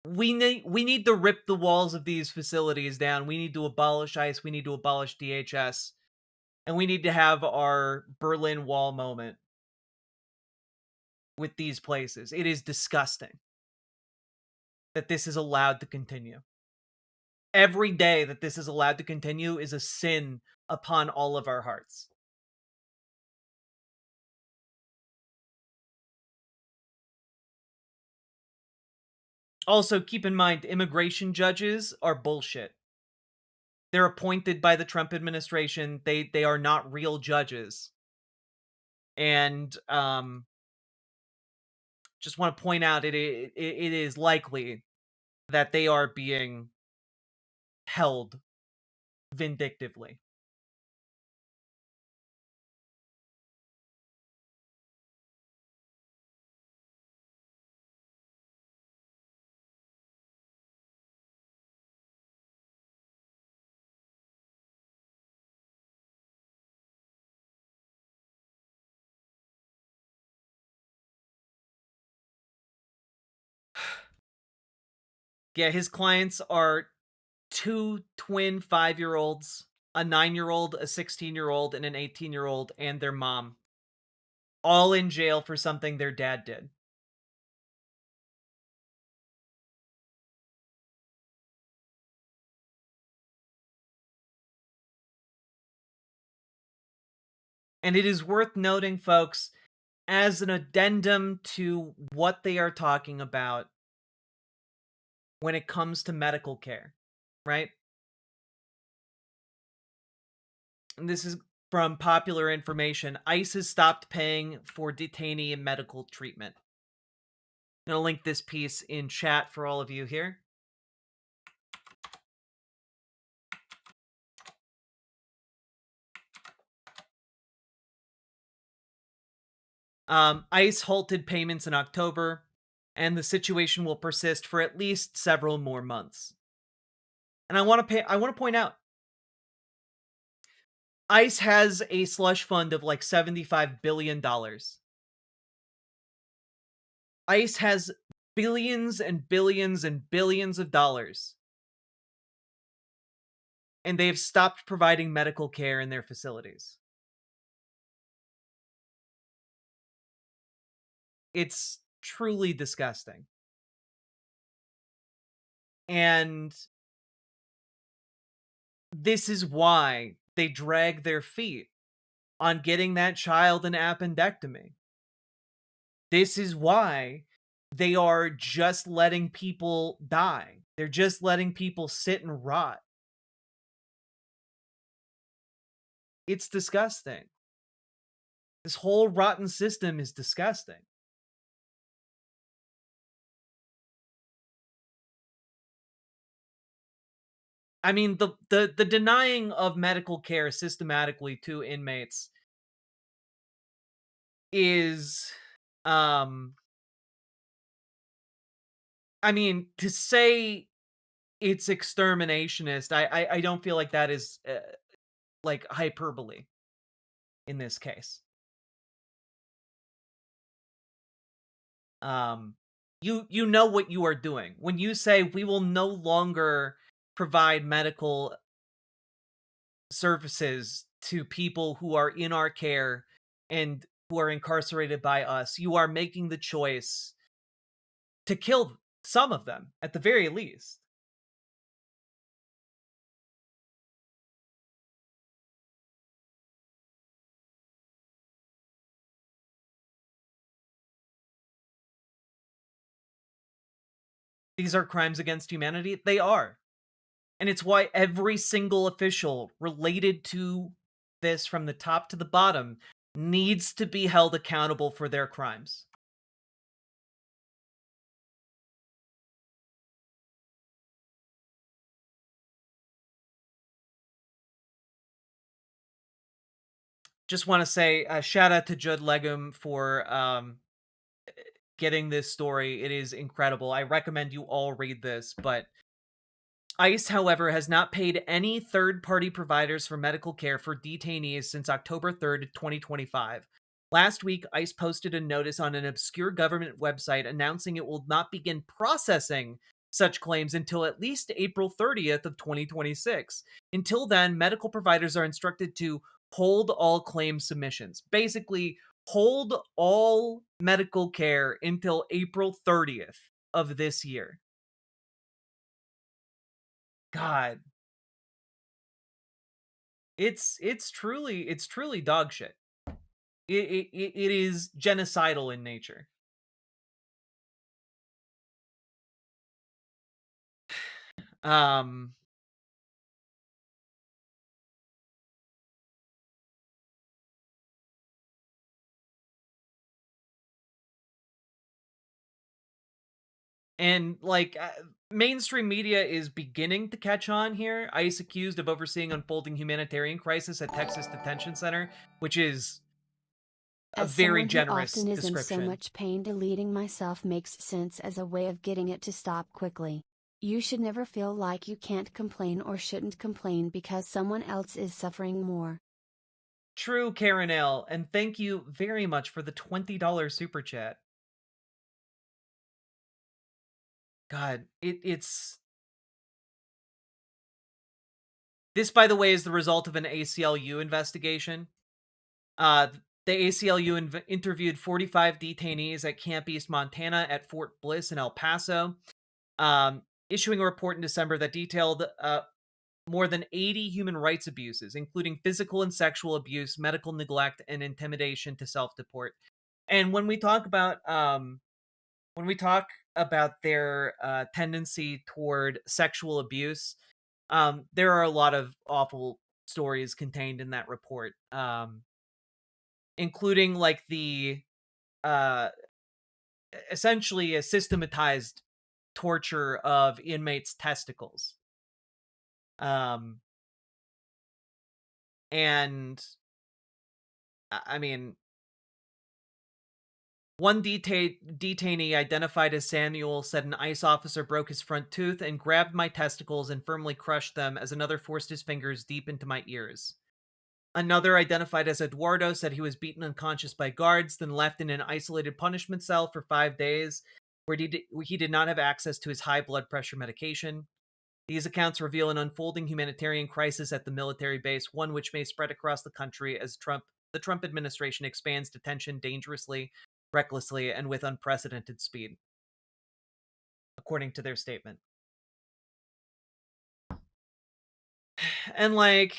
[SPEAKER 2] We need to rip the walls of these facilities down. We need to abolish ICE. We need to abolish DHS. And we need to have our Berlin Wall moment with these places. It is disgusting that this is allowed to continue. Every day that this is allowed to continue is a sin upon all of our hearts. Also, keep in mind, immigration judges are bullshit. They're appointed by the Trump administration. They are not real judges. And just want to point out it is likely that they are being held vindictively. Yeah, his clients are 2 twin 5-year-olds, a 9-year-old, a 16-year-old, and an 18-year-old, and their mom. All in jail for something their dad did. And it is worth noting, folks, as an addendum to what they are talking about when it comes to medical care, right? And this is from popular information. ICE has stopped paying for detainee and medical treatment. I'm going to link this piece in chat for all of you here. ICE halted payments in October, and the situation will persist for at least several more months. And I want to point out, ICE has a slush fund of like $75 billion. ICE has billions and billions and billions of dollars. And they have stopped providing medical care in their facilities. It's truly disgusting. And this is why they drag their feet on getting that child an appendectomy. This is why they are just letting people die. They're just letting people sit and rot. It's disgusting. This whole rotten system is disgusting. I mean, the denying of medical care systematically to inmates is, I mean, to say it's exterminationist. I don't feel like that is like hyperbole in this case. You know what you are doing when you say we will no longer provide medical services to people who are in our care and who are incarcerated by us. You are making the choice to kill some of them at the very least. These are crimes against humanity. They are. And it's why every single official related to this from the top to the bottom needs to be held accountable for their crimes. Just want to say shout out to Judd Legum for getting this story. It is incredible. I recommend you all read this, but ICE, however, has not paid any third-party providers for medical care for detainees since October 3rd, 2025. Last week, ICE posted a notice on an obscure government website announcing it will not begin processing such claims until at least April 30th of 2026. Until then, medical providers are instructed to hold all claim submissions. Basically, hold all medical care until April 30th of this year. God. It's truly dog shit. It is genocidal in nature. Um And like mainstream media is beginning to catch on here. ICE accused of overseeing unfolding humanitarian crisis at Texas Detention Center, which is a
[SPEAKER 3] As
[SPEAKER 2] very
[SPEAKER 3] someone who
[SPEAKER 2] generous
[SPEAKER 3] often is in so
[SPEAKER 2] description.
[SPEAKER 3] much pain, deleting myself makes sense as a way of getting it to stop quickly. You should never feel like you can't complain or shouldn't complain because someone else is suffering more.
[SPEAKER 2] True, Karen L, and thank you very much for the $20 super chat. God, it's this, by the way, is the result of an ACLU investigation. The ACLU interviewed 45 detainees at Camp East Montana at Fort Bliss in El Paso, issuing a report in December that detailed more than 80 human rights abuses, including physical and sexual abuse, medical neglect, and intimidation to self-deport. And when we talk about their tendency toward sexual abuse, there are a lot of awful stories contained in that report, including like the essentially a systematized torture of inmates' testicles. And I mean, one detainee identified as Samuel said an ICE officer broke his front tooth and grabbed my testicles and firmly crushed them as another forced his fingers deep into my ears. Another, identified as Eduardo, said he was beaten unconscious by guards, then left in an isolated punishment cell for 5 days, where he did not have access to his high blood pressure medication. These accounts reveal an unfolding humanitarian crisis at the military base, one which may spread across the country as the Trump administration expands detention dangerously, recklessly, and with unprecedented speed, according to their statement. And like,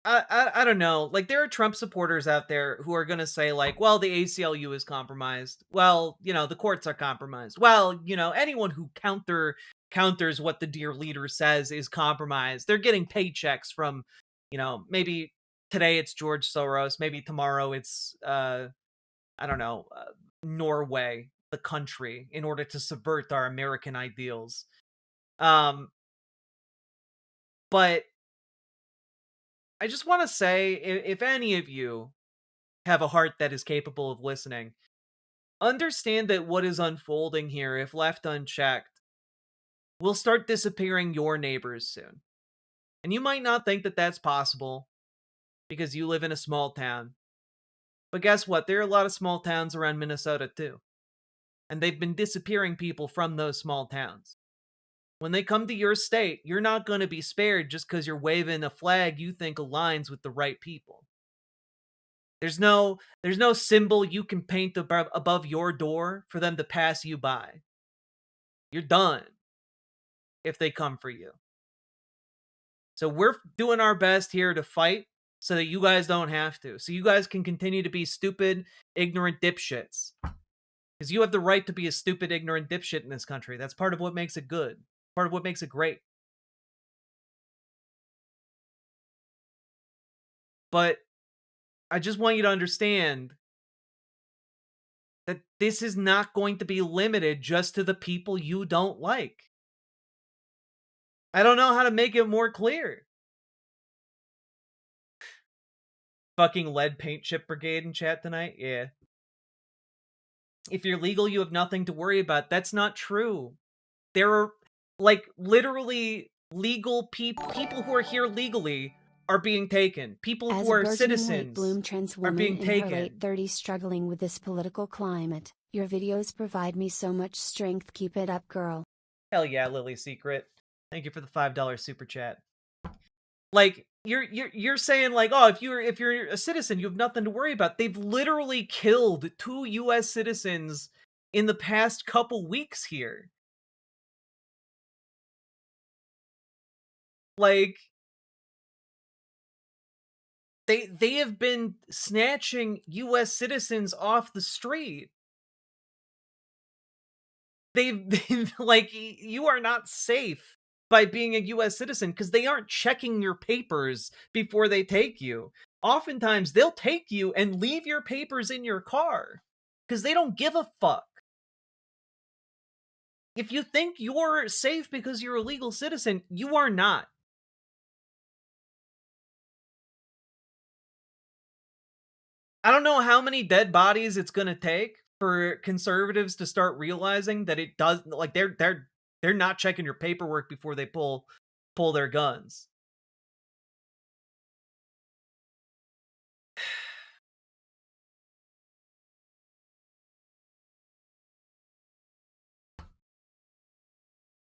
[SPEAKER 2] I don't know. Like, there are Trump supporters out there who are going to say, like, well, the ACLU is compromised. Well, the courts are compromised. Well, anyone who counters what the dear leader says is compromised. They're getting paychecks from, maybe today it's George Soros. Maybe tomorrow it's, I don't know, Norway, the country, in order to subvert our American ideals. But I just want to say, if any of you have a heart that is capable of listening, understand that what is unfolding here, if left unchecked, will start disappearing your neighbors soon. And you might not think that that's possible because you live in a small town. But guess what? There are a lot of small towns around Minnesota too. And they've been disappearing people from those small towns. When they come to your state, you're not going to be spared just because you're waving a flag you think aligns with the right people. There's no symbol you can paint above your door for them to pass you by. You're done if they come for you. So we're doing our best here to fight so that you guys don't have to. So you guys can continue to be stupid, ignorant dipshits. Because you have the right to be a stupid, ignorant dipshit in this country. That's part of what makes it good. Part of what makes it great. But I just want you to understand that this is not going to be limited just to the people you don't like. I don't know how to make it more clear. Fucking lead paint chip brigade in chat tonight? Yeah. If you're legal, you have nothing to worry about. That's not true. There are, like, literally legal people who are here legally are being taken. People
[SPEAKER 3] As
[SPEAKER 2] who
[SPEAKER 3] a
[SPEAKER 2] are
[SPEAKER 3] burgeoning
[SPEAKER 2] citizens
[SPEAKER 3] late bloom trans
[SPEAKER 2] are
[SPEAKER 3] woman
[SPEAKER 2] being
[SPEAKER 3] in her late
[SPEAKER 2] taken.
[SPEAKER 3] 30s struggling with this political climate, your videos provide me so much strength. Keep it up, girl.
[SPEAKER 2] Hell yeah, Lily Secret. Thank you for the $5 super chat. Like, you're saying, like, oh, if you're a citizen, you have nothing to worry about. They've literally killed 2 US citizens in the past couple weeks here. Like, they have been snatching US citizens off the street. They've like, you are not safe by being a US citizen because they aren't checking your papers before they take you. Oftentimes, they'll take you and leave your papers in your car because they don't give a fuck. If you think you're safe because you're a legal citizen, you are not. I don't know how many dead bodies it's gonna take for conservatives to start realizing that it does, like, they're not checking your paperwork before they pull their guns.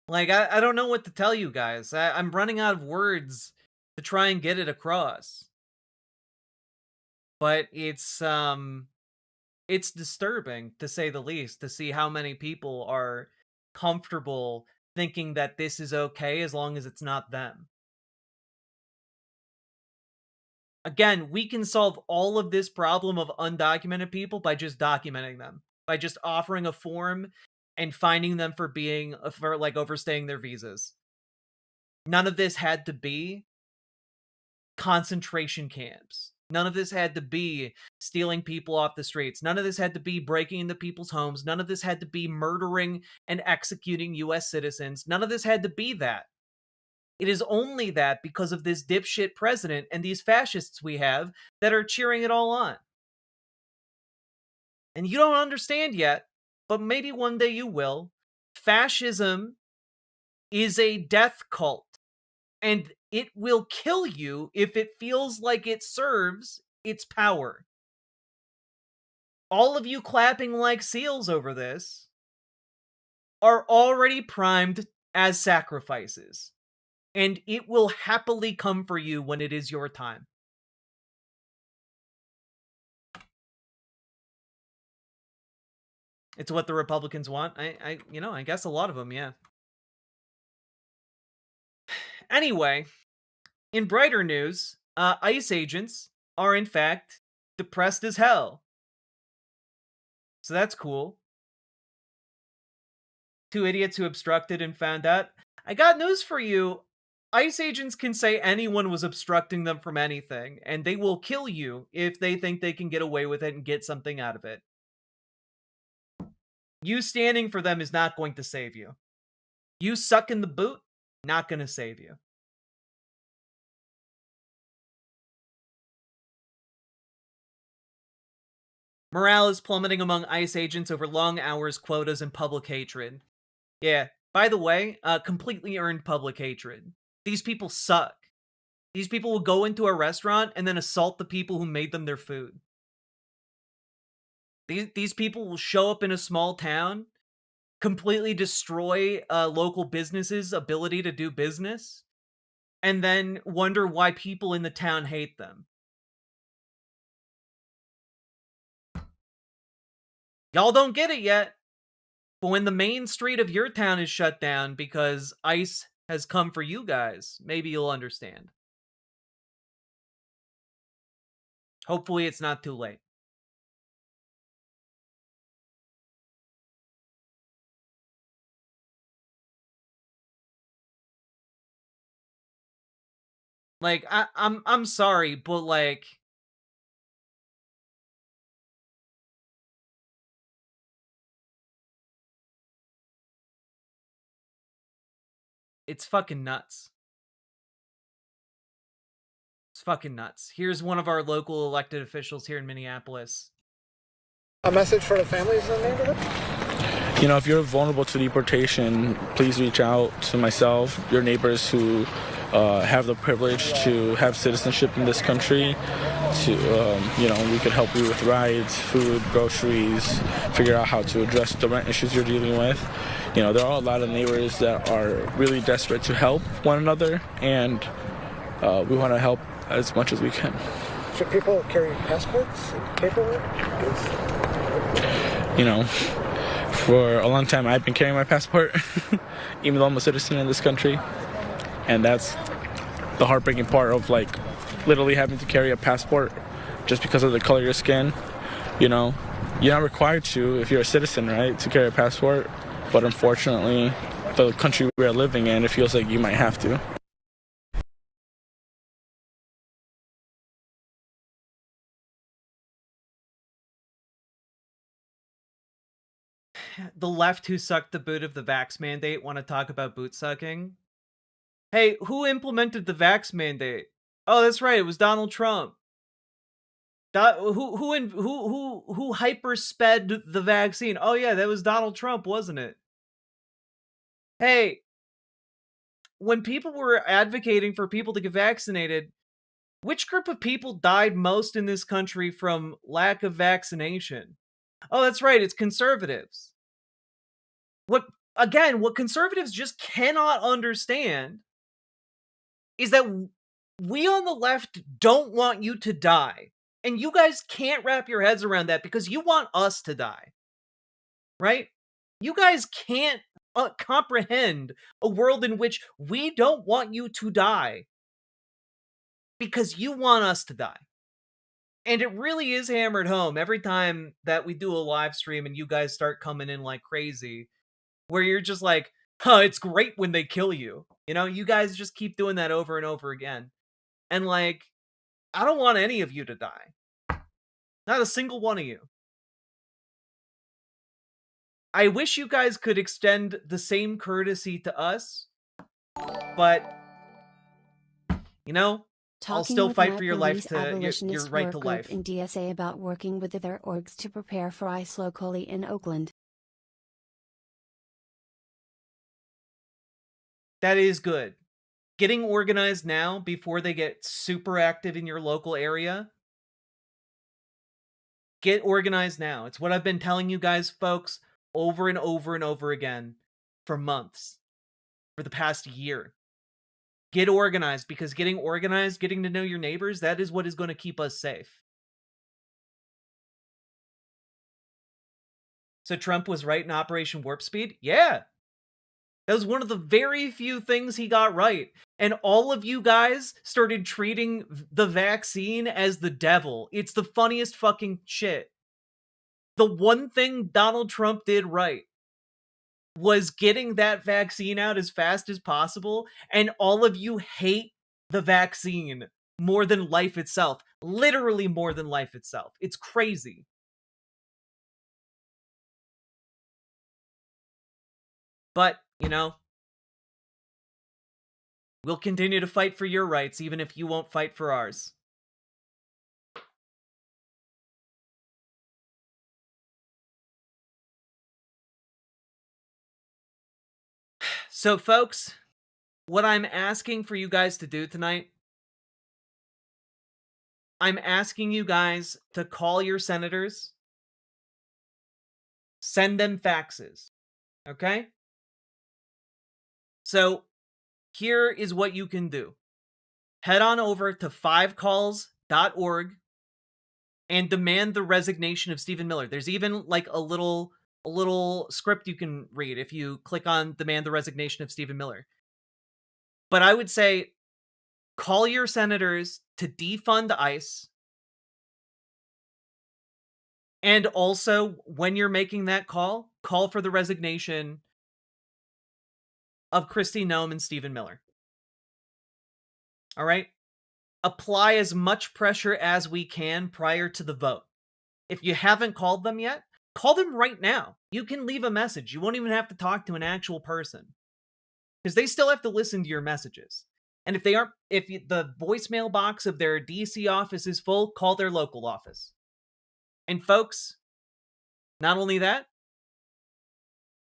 [SPEAKER 2] Like, I don't know what to tell you guys. I'm running out of words to try and get it across. But it's disturbing, to say the least, to see how many people are comfortable thinking that this is okay as long as it's not them. Again, we can solve all of this problem of undocumented people by just documenting them, by just offering a form and finding them for like overstaying their visas. None of this had to be concentration camps. None of this had to be stealing people off the streets. None of this had to be breaking into people's homes. None of this had to be murdering and executing US citizens. None of this had to be that. It is only that because of this dipshit president and these fascists we have that are cheering it all on. And you don't understand yet, but maybe one day you will. Fascism is a death cult, and it will kill you if it feels like it serves its power. All of you clapping like seals over this are already primed as sacrifices, and it will happily come for you when it is your time. It's what the Republicans want. I guess a lot of them, yeah. Anyway, in brighter news, ICE agents are in fact depressed as hell. So that's cool. 2 idiots who obstructed and found out. I got news for you. ICE agents can say anyone was obstructing them from anything, and they will kill you if they think they can get away with it and get something out of it. You standing for them is not going to save you. You sucking the boot, not going to save you. Morale is plummeting among ICE agents over long hours, quotas, and public hatred. Yeah, By the way, completely earned public hatred. These people suck. These people will go into a restaurant and then assault the people who made them their food. These people will show up in a small town, completely destroy local businesses' ability to do business, and then wonder why people in the town hate them. Y'all don't get it yet, but when the main street of your town is shut down because ICE has come for you guys, maybe you'll understand. Hopefully it's not too late. Like, I'm sorry, but like, it's fucking nuts. It's fucking nuts. Here's one of our local elected officials here in Minneapolis.
[SPEAKER 18] A message for the families in the neighborhood? You know, if you're vulnerable to deportation, please reach out to myself, your neighbors who have the privilege to have citizenship in this country. You know, we could help you with rides, food, groceries, figure out how to address the rent issues you're dealing with. You know, there are a lot of neighbors that are really desperate to help one another, and we want to help as much as we can.
[SPEAKER 19] Should people carry passports and paperwork?
[SPEAKER 18] You know, for a long time I've been carrying my passport, even though I'm a citizen in this country. And that's the heartbreaking part of, like, literally having to carry a passport just because of the color of your skin. You know, you're not required to if you're a citizen, right, to carry a passport. But unfortunately, the country we are living in, it feels like you might have to.
[SPEAKER 2] The left who sucked the boot of the vax mandate want to talk about boot sucking. Hey, who implemented the vax mandate? Oh, that's right, it was Donald Trump. Who hyper sped the vaccine? Oh yeah, that was Donald Trump, wasn't it? Hey, when people were advocating for people to get vaccinated, which group of people died most in this country from lack of vaccination? Oh, that's right, it's conservatives. What conservatives just cannot understand is that we on the left don't want you to die. And you guys can't wrap your heads around that because you want us to die. Right? You guys can't comprehend a world in which we don't want you to die because you want us to die. And it really is hammered home every time that we do a live stream and you guys start coming in like crazy, where you're just like, huh, it's great when they kill you. You know, you guys just keep doing that over and over again. And like, I don't want any of you to die. Not a single one of you. I wish you guys could extend the same courtesy to us, but, you know, I'll still fight for your life to your right to life.
[SPEAKER 3] In DSA about working with other orgs to prepare for ICE locally in Oakland.
[SPEAKER 2] That is good. Getting organized now before they get super active in your local area. Get organized now. It's what I've been telling you guys, folks, over and over and over again for months, for the past year. Get organized, because getting organized, getting to know your neighbors, that is what is going to keep us safe. So Trump was right in Operation Warp Speed? Yeah. That was one of the very few things he got right. And all of you guys started treating the vaccine as the devil. It's the funniest fucking shit. The one thing Donald Trump did right was getting that vaccine out as fast as possible, and all of you hate the vaccine more than life itself. Literally more than life itself. It's crazy. But, you know, we'll continue to fight for your rights, even if you won't fight for ours. So, folks, what I'm asking for you guys to do tonight, I'm asking you guys to call your senators, send them faxes, okay? So, here is what you can do. Head on over to 5calls.org and demand the resignation of Stephen Miller. There's even like a little script you can read if you click on demand the resignation of Stephen Miller. But I would say call your senators to defund ICE. And also, when you're making that call for the resignation of Kristi Noem and Stephen Miller. All right? Apply as much pressure as we can prior to the vote. If you haven't called them yet, call them right now. You can leave a message. You won't even have to talk to an actual person, because they still have to listen to your messages. And if the voicemail box of their DC office is full, call their local office. And folks, not only that,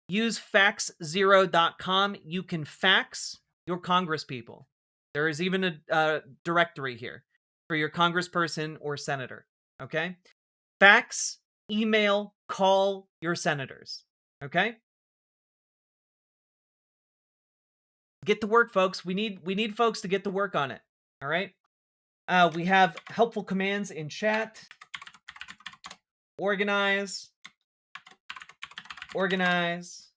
[SPEAKER 2] use faxzero.com. You can fax your congresspeople. There is even a directory here for your congressperson or senator. Okay? Fax, email, call your senators. Okay? Get to work, folks. We need folks to get to work on it. All right? We have helpful commands in chat. Organize. Organize.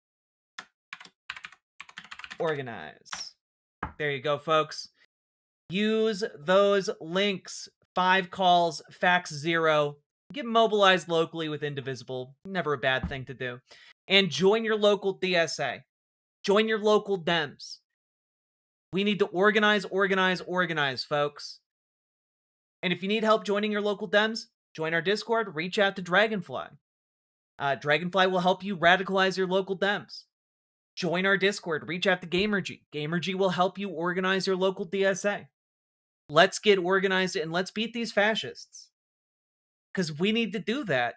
[SPEAKER 2] Organize. There you go, folks. Use those links. 5 calls, fax 0. Get mobilized locally with Indivisible. Never a bad thing to do. And join your local DSA. Join your local Dems. We need to organize, organize, organize, folks. And if you need help joining your local Dems, join our Discord. Reach out to Dragonfly. Dragonfly will help you radicalize your local Dems. Join our Discord. Reach out to Gamergy. Gamergy will help you organize your local DSA. Let's get organized and let's beat these fascists. Because we need to do that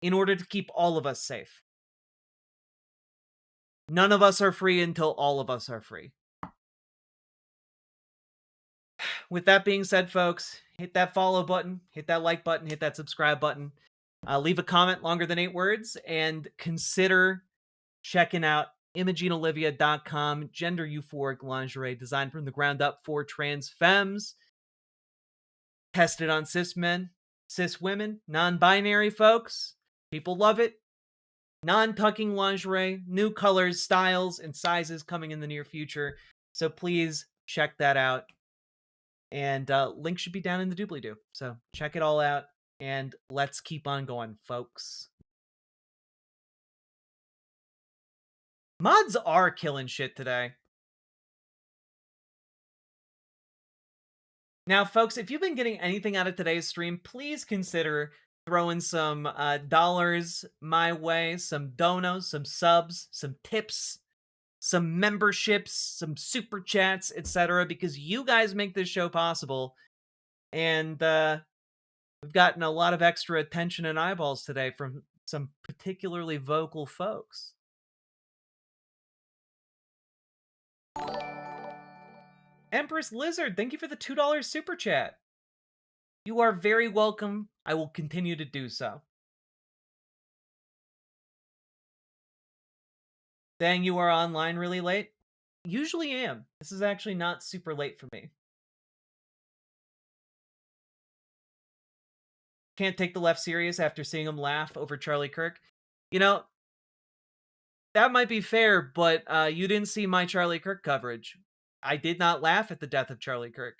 [SPEAKER 2] in order to keep all of us safe. None of us are free until all of us are free. With that being said, folks, hit that follow button, hit that like button, hit that subscribe button. Leave a comment longer than 8 words, and consider checking out ImogeneOlivia.com, gender euphoric lingerie designed from the ground up for trans femmes. Tested on cis men, cis women, non-binary folks. People love it. Non-tucking lingerie, new colors, styles, and sizes coming in the near future. So please check that out. And link should be down in the doobly-doo. So check it all out, and let's keep on going, folks. Mods are killing shit today. Now, folks, if you've been getting anything out of today's stream, please consider throwing some dollars my way, some donos, some subs, some tips, some memberships, some super chats, etc., because you guys make this show possible. And we've gotten a lot of extra attention and eyeballs today from some particularly vocal folks. Empress Lizard, thank you for the $2 super chat. You are very welcome. I will continue to do so. Dang, you are online really late? Usually am. This is actually not super late for me. Can't take the left serious after seeing him laugh over Charlie Kirk. You know, that might be fair, but you didn't see my Charlie Kirk coverage. I did not laugh at the death of Charlie Kirk.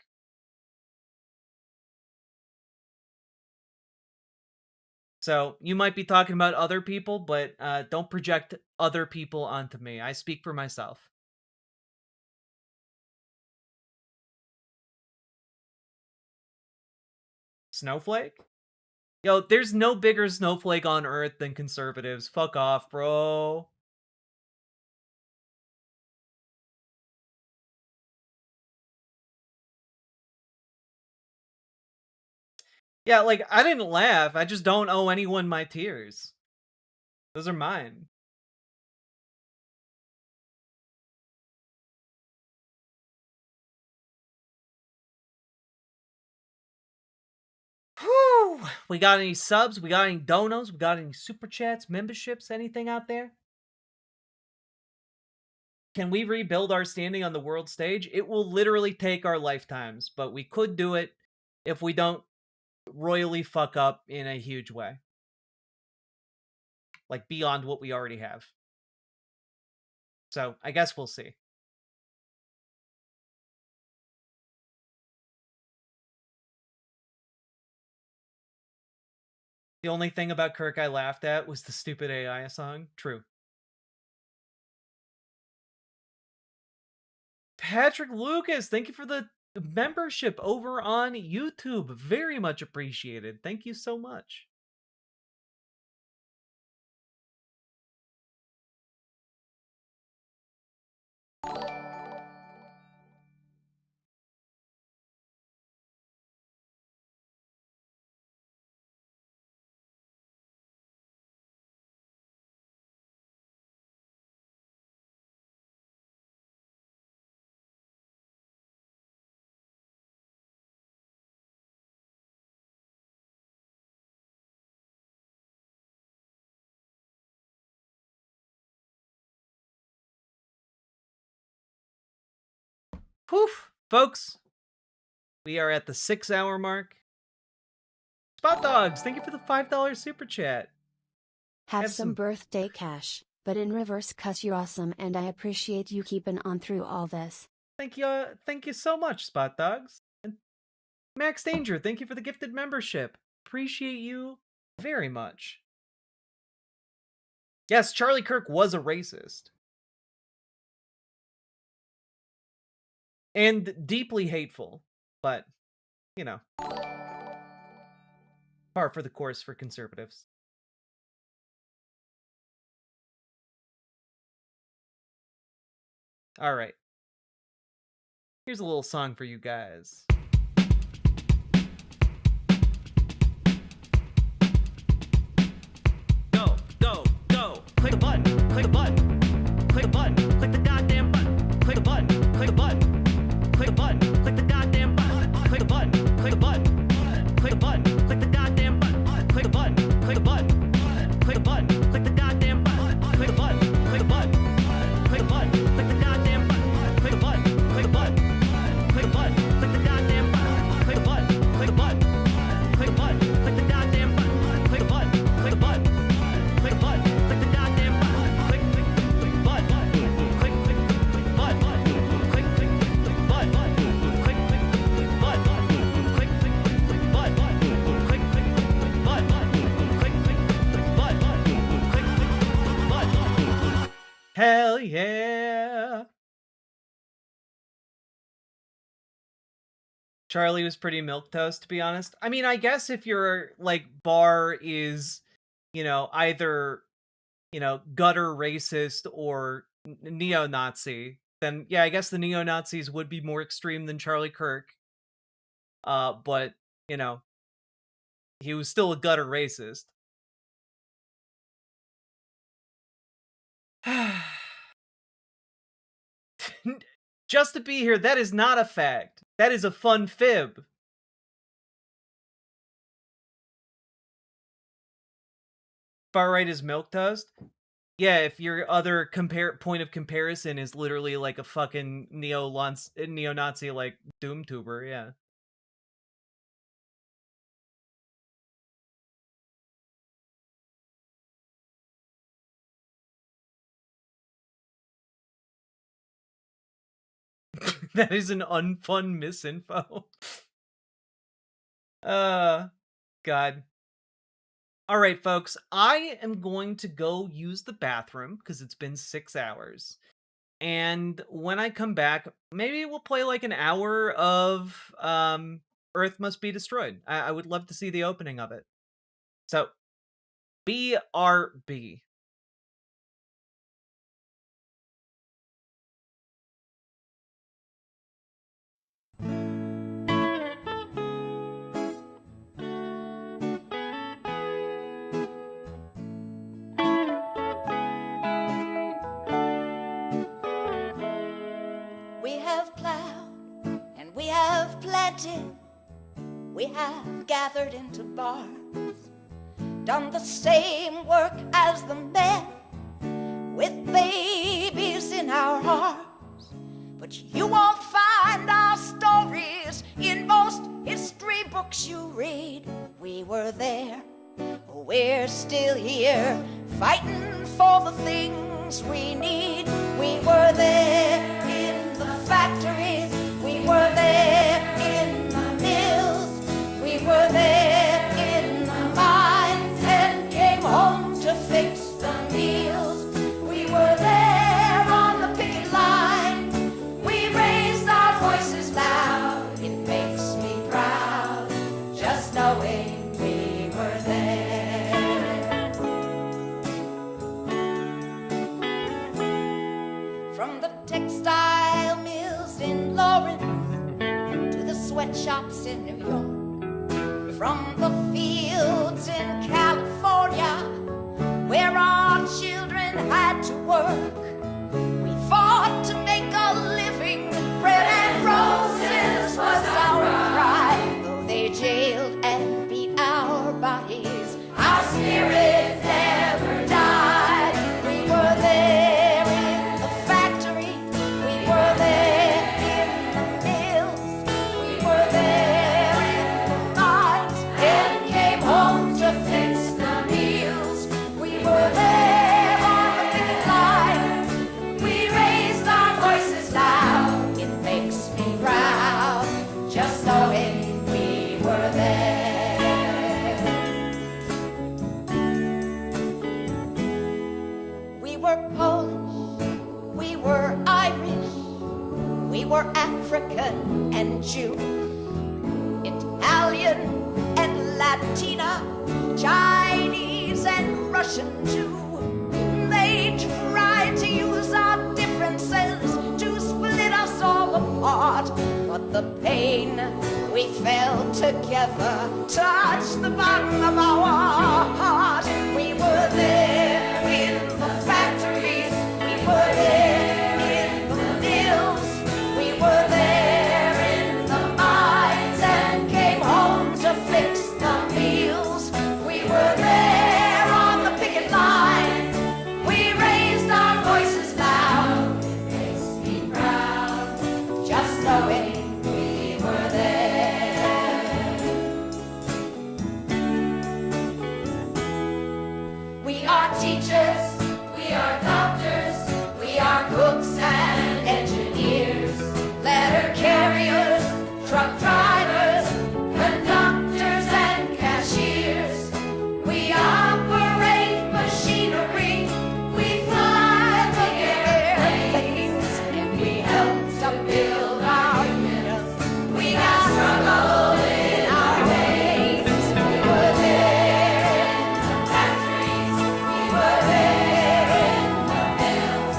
[SPEAKER 2] So, you might be talking about other people, but don't project other people onto me. I speak for myself. Snowflake? Yo, there's no bigger snowflake on Earth than conservatives. Fuck off, bro. Yeah, like, I didn't laugh. I just don't owe anyone my tears. Those are mine. Whew. We got any subs? We got any donos? We got any super chats, memberships, anything out there? Can we rebuild our standing on the world stage? It will literally take our lifetimes, but we could do it if we don't royally fuck up in a huge way. Like beyond what we already have. So I guess we'll see. The only thing about Kirk I laughed at was the stupid AI song. True. Patrick Lucas, thank you for the membership over on YouTube. Very much appreciated. Thank you so much. Poof, folks. We are at the 6-hour mark. Spot Dogs, thank you for the $5 super chat.
[SPEAKER 3] Have some birthday cash, but in reverse 'cause you're awesome and I appreciate you keeping on through all this.
[SPEAKER 2] Thank you so much, Spot Dogs. And Max Danger, thank you for the gifted membership. Appreciate you very much. Yes, Charlie Kirk was a racist. And deeply hateful, but, you know, par for the course for conservatives. All right. Here's a little song for you guys. Go, go, go. Click the button, click the button. Click the button, click the goddamn button. Click the button, click the button. Click the button, click the goddamn button. Click the button, click the button. Click the button, click the goddamn button. Click the button, click the button. Click the button, click the goddamn button. Click the button, click the button. Click the button, click the goddamn button. Click the button, click the button. Click the button, click the goddamn button. Click the button, click the button. Click the button, click the goddamn button. Click the button, click the button. Click the button, click the goddamn button. Click, click, click, button. Click, click, click, button. Click, click, click, button. Click, click, click, button. Click, click, click, button. Click, click, click, button. Click, click, click, button. Click, click, click, button. Hell yeah. Charlie was pretty milquetoast, to be honest. I mean, I guess if your, like, bar is, you know, either, you know, gutter racist or neo-Nazi, then, yeah, I guess the neo-Nazis would be more extreme than Charlie Kirk. But, you know, he was still a gutter racist. Just to be here, that is not a fact. That is a fun fib. Far right is milquetoast? Yeah, if your other point of comparison is literally like a fucking neo-Nazi like doom tuber, yeah. That is an unfun misinfo. God. All right, folks, I am going to go use the bathroom because it's been 6 hours. And when I come back, maybe we'll play like an hour of Earth Must Be Destroyed. I would love to see the opening of it. So, BRB.
[SPEAKER 12] We have plowed and we have planted, We have gathered into bars, done the same work as the men, with babies in our arms. But you won't find our stories in most history books you read. We were there, we're still here, fighting for the things we need. We were there in the factories, we were there in the mills, we were there in the mines, and came home to fix the meals. We were there on the picket line, we raised our voices loud. It makes me proud, just knowing we were there. From the textile mills in Lawrence to the sweatshops in New York, from the fields in California where our children had to work, we fought to make a living. Bread and roses was our pride. Though they jailed and beat our bodies, our spirit never died. We were there in the factory, we were there in the mills, we were there in the mines, and came home to fix the meals. We were there on the picket line, we raised our voices loud. It makes me proud, just knowing we were there. We were Polish, we were Irish, we were African and Jew, Italian and Latina, Chinese and Russian too. They tried to use our differences to split us all apart, but the pain we felt together touched the bottom of our heart. We were there in the factories, we were there in the mills, we were there in the mines, and came home to fix the meals. We were there on the picket line, we raised our voices loud. It makes me proud, just knowing we were there. We are teachers, we are doctors, we are cooks and engineers, letter carriers, truck drivers, conductors and cashiers. We operate machinery, we fly the airplanes, and we help to build our unions. We got struggle in our veins. We were there in the factories, we were there in the mills,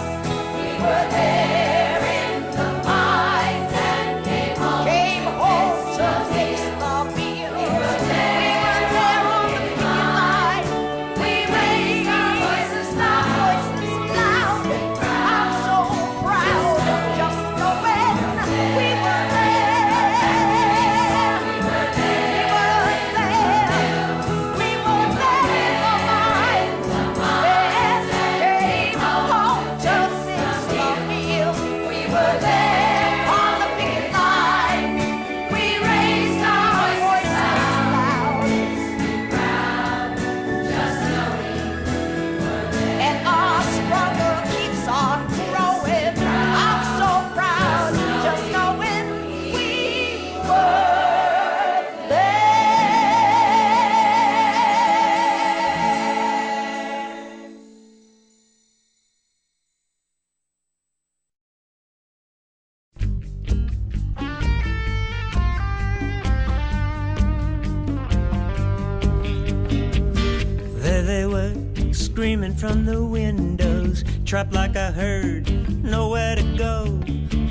[SPEAKER 12] we were there in the mines, and came home to fix the meals. We were there on the picket line, we raised our voices loud. I'm so proud, just knowing we were there. We were there in the mines, and came home to fix the meals. We were there on the picket line, we raised our voices loud. Proud, just knowing we were there. And our struggle keeps on growing. I'm so proud, just knowing we were there.
[SPEAKER 14] There they were, screaming from the windows, trapped like a herd, nowhere to go.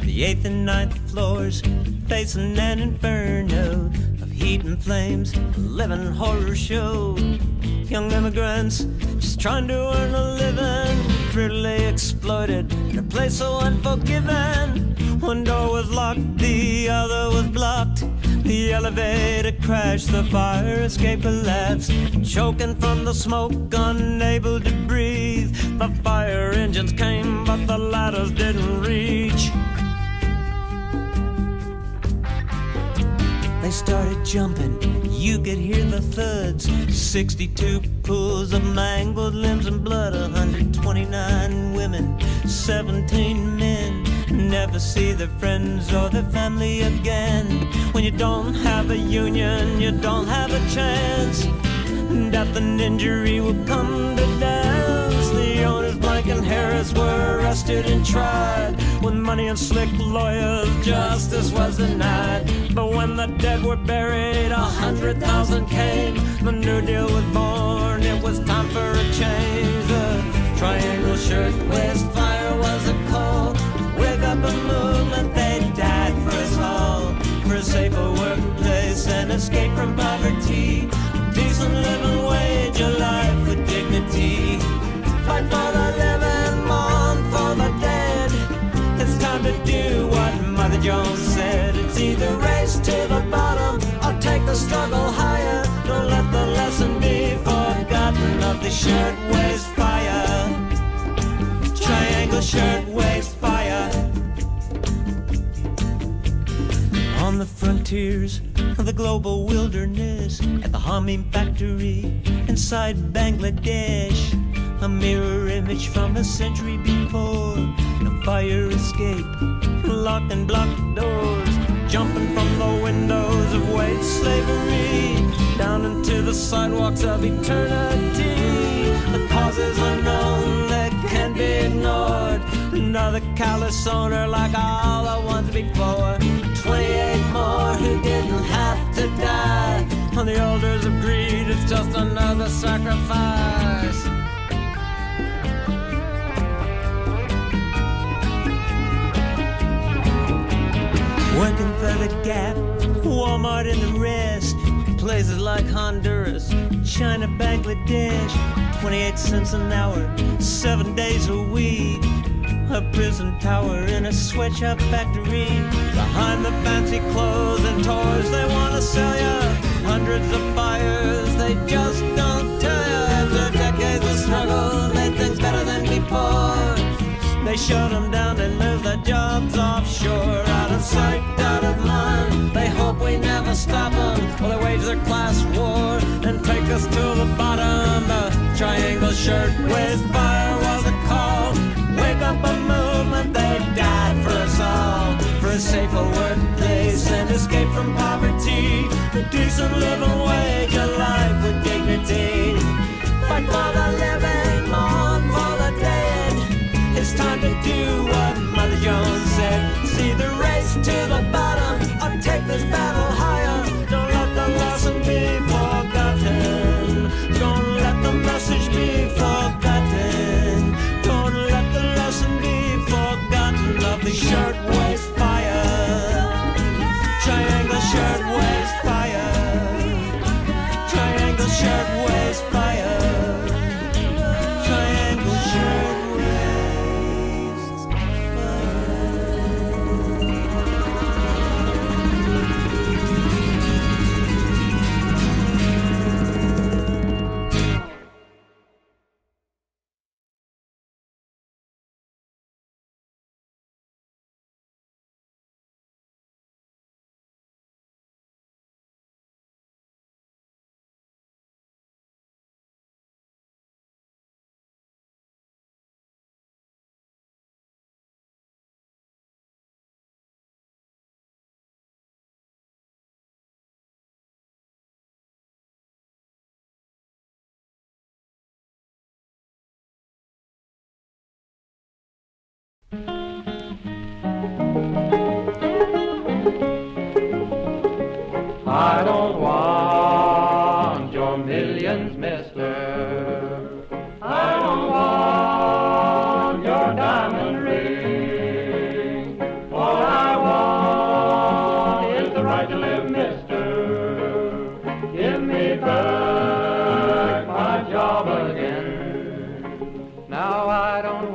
[SPEAKER 14] The 8th and 9th floors, facing an inferno of heat and flames, a living horror show. Young immigrants just trying to earn a living. brutally exploited in a place so unforgiving. One door was locked, the other was blocked. The elevator crashed, the fire escape collapsed. Choking from the smoke, unable to breathe. The fire engines came, but the ladders didn't reach. They started jumping, you could hear the thuds. 62 pools of mangled limbs and blood. 129 women, 17 men. Never see their friends or their family again. When you don't have a union, you don't have a chance. Death and injury will come to dance. The owners, Blank and Harris, were arrested and tried. With money and slick lawyers, justice was denied. But when the dead were buried, 100,000 came. The New Deal was born, it was time for a change. The triangle shirtwaist fire was a call. Wake up a movement, they died for us all. For a safer workplace and escape from poverty. Decent living wage, a life with dignity. Fight for the living, mourn for the dead. It's time to do what Mother Jones said. It's either race to the bottom or take the struggle higher. Don't let the lesson be forgotten of the shirtwaist fire. Triangle shirtwaist fire. On the frontiers of the global wilderness, at the Hamim factory inside Bangladesh, a mirror image from a century before. No fire escape, locked and blocked doors, jumping from the windows of wage slavery down into the sidewalks of eternity. The causes unknown that can't be ignored. Another callous owner like all the ones before. 28 more who didn't have to die. On the altars of greed, it's just another sacrifice. Working for the Gap, Walmart and the rest. Places like Honduras, China, Bangladesh. 28 cents an hour, 7 days a week. A prison tower in a sweatshop factory. Behind the fancy clothes and toys they want to sell ya. Hundreds of fires they just don't tell ya. After decades of struggle, made things better than before. They shut them down and move the jobs offshore. Out of sight, out of mind. They hope we never stop them. Well, they wage their class war and take us to the bottom. The triangle shirtwaist fire was a call. Wake up a movement, they died for us all. For a safer workplace and escape from poverty. A decent living wage, a life with dignity. Fight for the living, mourn for the dead. It's time to do what Mother Jones said. It's either race to the bottom or take this battle higher. Don't let the lesson be forgotten. Don't let the message be forgotten. Don't let the lesson be forgotten of the shirtwaist fire. Triangle shirtwaist fire. Triangle shirtwaist fire. Triangle shirtwaist.
[SPEAKER 7] I don't want your millions, mister. I don't want your diamond ring. All I want is the right to live, mister. Give me back my job again. Now I don't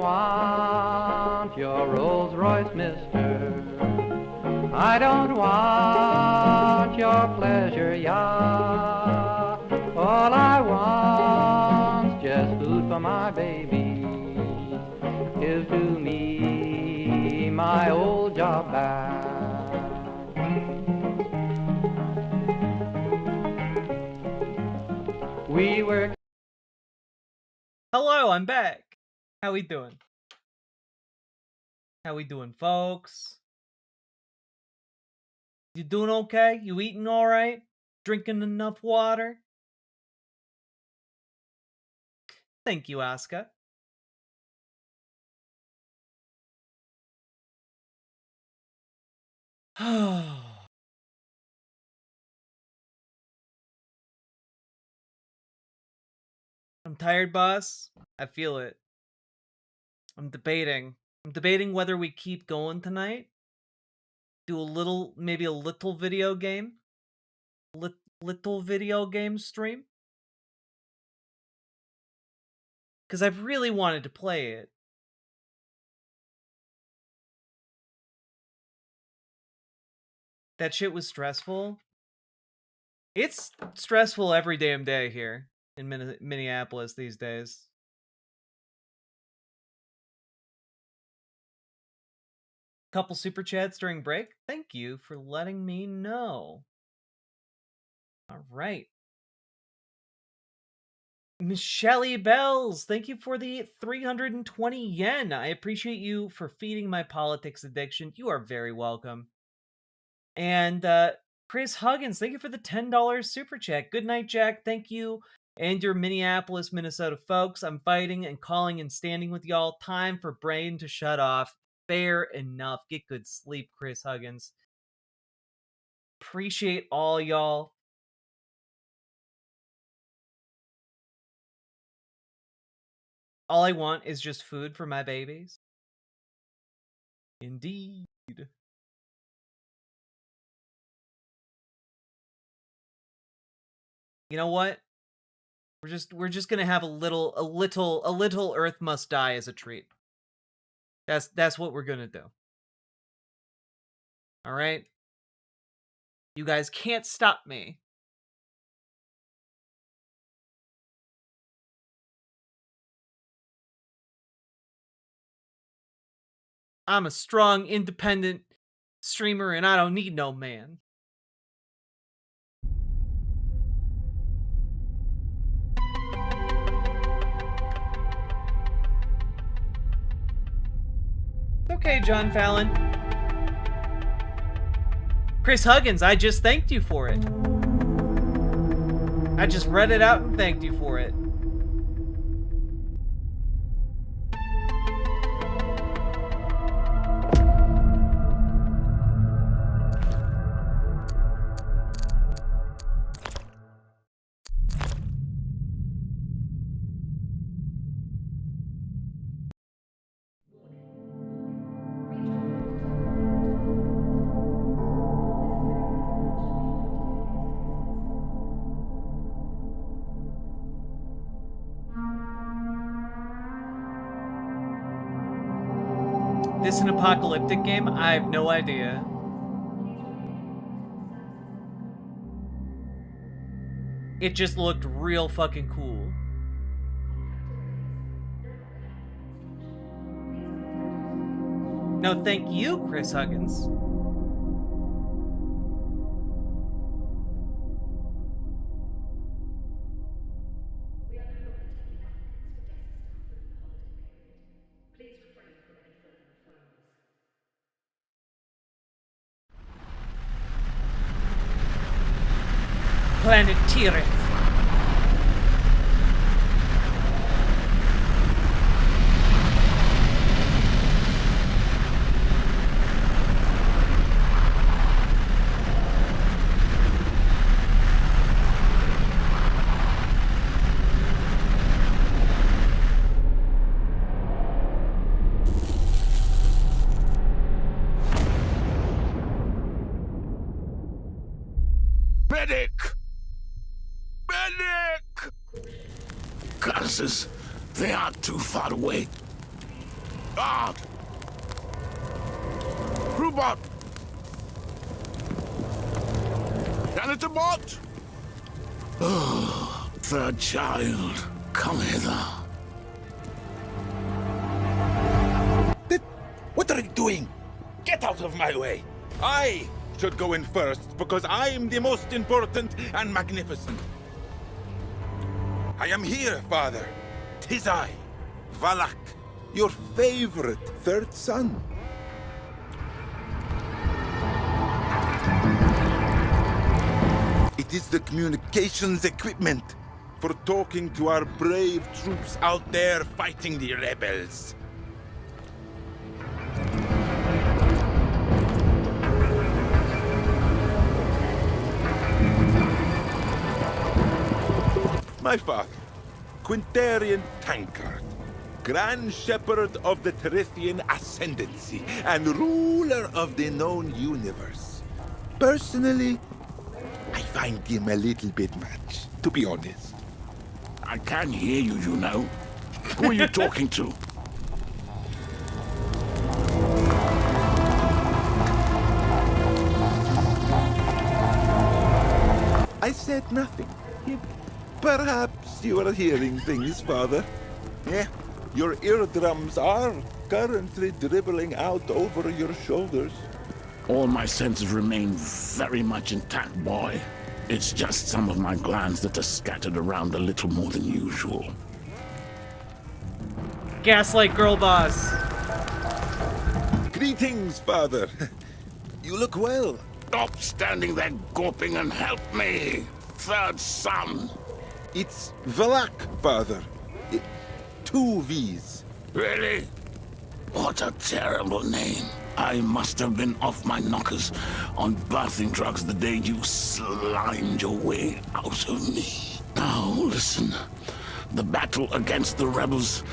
[SPEAKER 7] your Rolls Royce, mister. I don't want your pleasure yacht. All I want's just food for my baby. Give to me my old job back. We were.
[SPEAKER 2] Hello, I'm back. How we doing? How we doing, folks? You doing okay? You eating all right? Drinking enough water? Thank you, Asuka. I'm tired, boss. I feel it. I'm debating whether we keep going tonight. Do a little, maybe a little video game. Little video game stream. Because I've really wanted to play it. That shit was stressful. It's stressful every damn day here in Minneapolis these days. Couple super chats during break. Thank you for letting me know. All right. Michelle Bells, thank you for the 320 yen. I appreciate you for feeding my politics addiction. You are very welcome. And Chris Huggins, thank you for the $10 super chat. Good night, Jack. Thank you. And your Minneapolis, Minnesota folks. I'm fighting and calling and standing with y'all. Time for brain to shut off. Fair enough. Get good sleep, Chris Huggins. Appreciate all y'all. All I want is just food for my babies. Indeed. You know what? We're just gonna have a little Earth Must Die as a treat. That's what we're gonna do. All right? You guys can't stop me. I'm a strong, independent streamer, and I don't need no man. Okay, John Fallon. Chris Huggins, I just thanked you for it. I just read it out and thanked you for it. This an apocalyptic game? I have no idea. It just looked real fucking cool. No, thank you, Chris Huggins. Planet Tirith.
[SPEAKER 13] Medic! Medic! Goddesses, they aren't too far away. God!
[SPEAKER 22] bot! Can it a bot?
[SPEAKER 13] Oh, third child, come hither.
[SPEAKER 20] What are you doing? Get out of my way! I should go in first because I am the most important and magnificent. I am here, Father. 'Tis I, Valak, your favorite third son. It is the communications equipment for talking to our brave troops out there fighting the rebels. My father, Quintarian Tankard, Grand Shepherd of the Terithian Ascendancy, and ruler of the known universe. Personally, I find him a little bit much, to be honest.
[SPEAKER 13] I can hear you, you know. Who are you talking to?
[SPEAKER 20] I said nothing. Perhaps you are hearing things, Father. Yeah, your eardrums are currently dribbling out over your shoulders.
[SPEAKER 13] All my senses remain very much intact, boy. It's just some of my glands that are scattered around a little more than usual.
[SPEAKER 2] Gaslight girl boss.
[SPEAKER 20] Greetings, Father. You look well.
[SPEAKER 13] Stop standing there gawping and help me, third son.
[SPEAKER 20] It's Valak, Father. 2 V's.
[SPEAKER 13] Really? What a terrible name. I must have been off my knockers on birthing drugs the day you slimed your way out of me. Now, listen. The battle against the rebels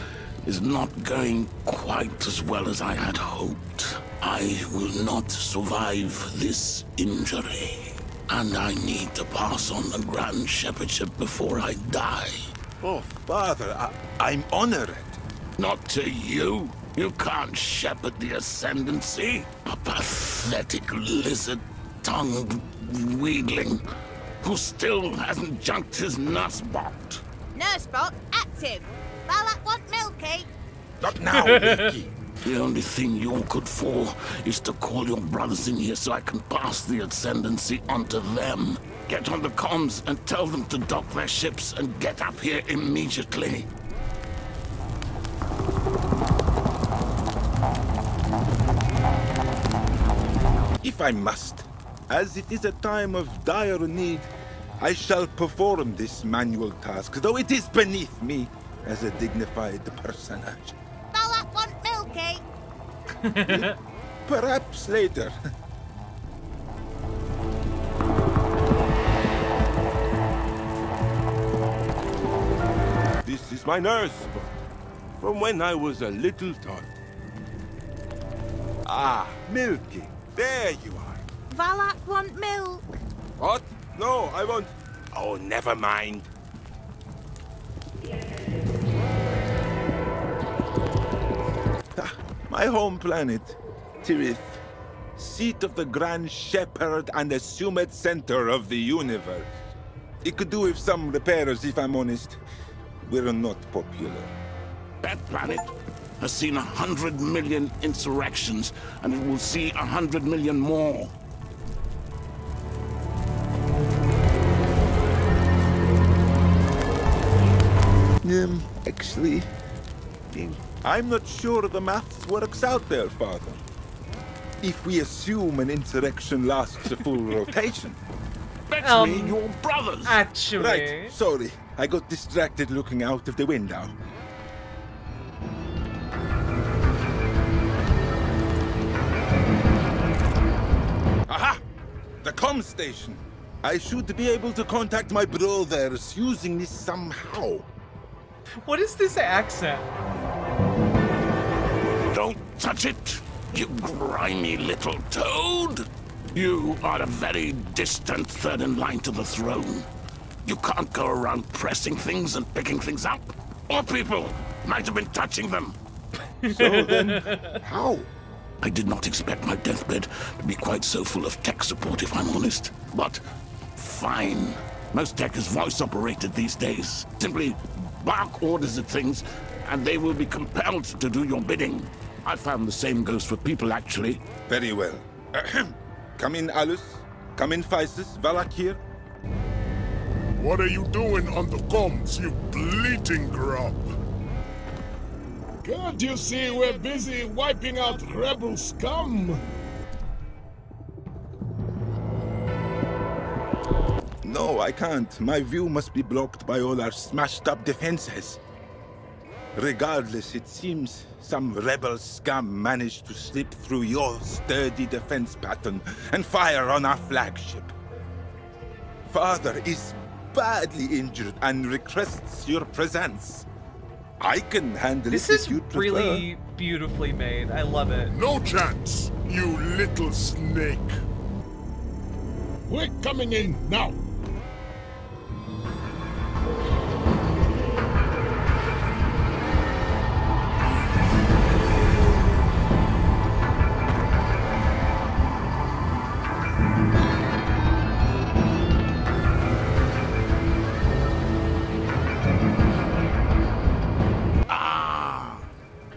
[SPEAKER 13] is not going quite as well as I had hoped. I will not survive this injury. And I need to pass on the Grand Shepherdship before I die.
[SPEAKER 20] Oh, Father, I'm honored.
[SPEAKER 13] Not to you. You can't shepherd the Ascendancy. A pathetic lizard-tongued wheedling who still hasn't junked his nursebot.
[SPEAKER 12] Nursebot active. Valak want milky.
[SPEAKER 20] Not now, Milky.
[SPEAKER 13] The only thing you're good for is to call your brothers in here so I can pass the Ascendancy onto them. Get on the comms and tell them to dock their ships and get up here immediately.
[SPEAKER 20] If I must, as it is a time of dire need, I shall perform this manual task, though it is beneath me as a dignified personage.
[SPEAKER 12] Valak want milky.
[SPEAKER 20] Perhaps later. This is my nurse book, from when I was a little tot. Ah, Milky. There you are.
[SPEAKER 12] Valak want milk.
[SPEAKER 20] What? No, I won't. Oh, never mind. My home planet, Tirith, seat of the Grand Shepherd and assumed center of the universe. It could do with some repairs, if I'm honest. We're not popular.
[SPEAKER 13] That planet has seen 100 million insurrections, and it will see 100 million more.
[SPEAKER 20] Actually, I'm not sure the maths works out there, Father. If we assume an insurrection lasts a full rotation.
[SPEAKER 13] That's me, your brothers.
[SPEAKER 2] Actually.
[SPEAKER 20] Right, sorry. I got distracted looking out of the window. Aha! The comm station. I should be able to contact my brothers using this somehow.
[SPEAKER 2] What is this accent?
[SPEAKER 13] Don't touch it, you grimy little toad. You are a very distant third in line to the throne. You can't go around pressing things and picking things up. Or people might have been touching them.
[SPEAKER 20] So then, how?
[SPEAKER 13] I did not expect my deathbed to be quite so full of tech support, if I'm honest. But fine. Most tech is voice-operated these days. Simply bark orders at things, and they will be compelled to do your bidding. I found the same goes for people, actually.
[SPEAKER 20] Very well. Come in, Alus. Come in, Physis. Valak here.
[SPEAKER 8] What are you doing on the comms, you bleating grub? Can't you see we're busy wiping out rebel scum?
[SPEAKER 20] No, I can't. My view must be blocked by all our smashed-up defenses. Regardless, it seems some rebel scum managed to slip through your sturdy defense pattern and fire on our flagship. Father is badly injured and requests your presence. I can handle
[SPEAKER 2] This
[SPEAKER 20] it
[SPEAKER 2] is
[SPEAKER 20] if you prefer.
[SPEAKER 2] really beautifully made. I love it.
[SPEAKER 8] No chance, you little snake. We're coming in now.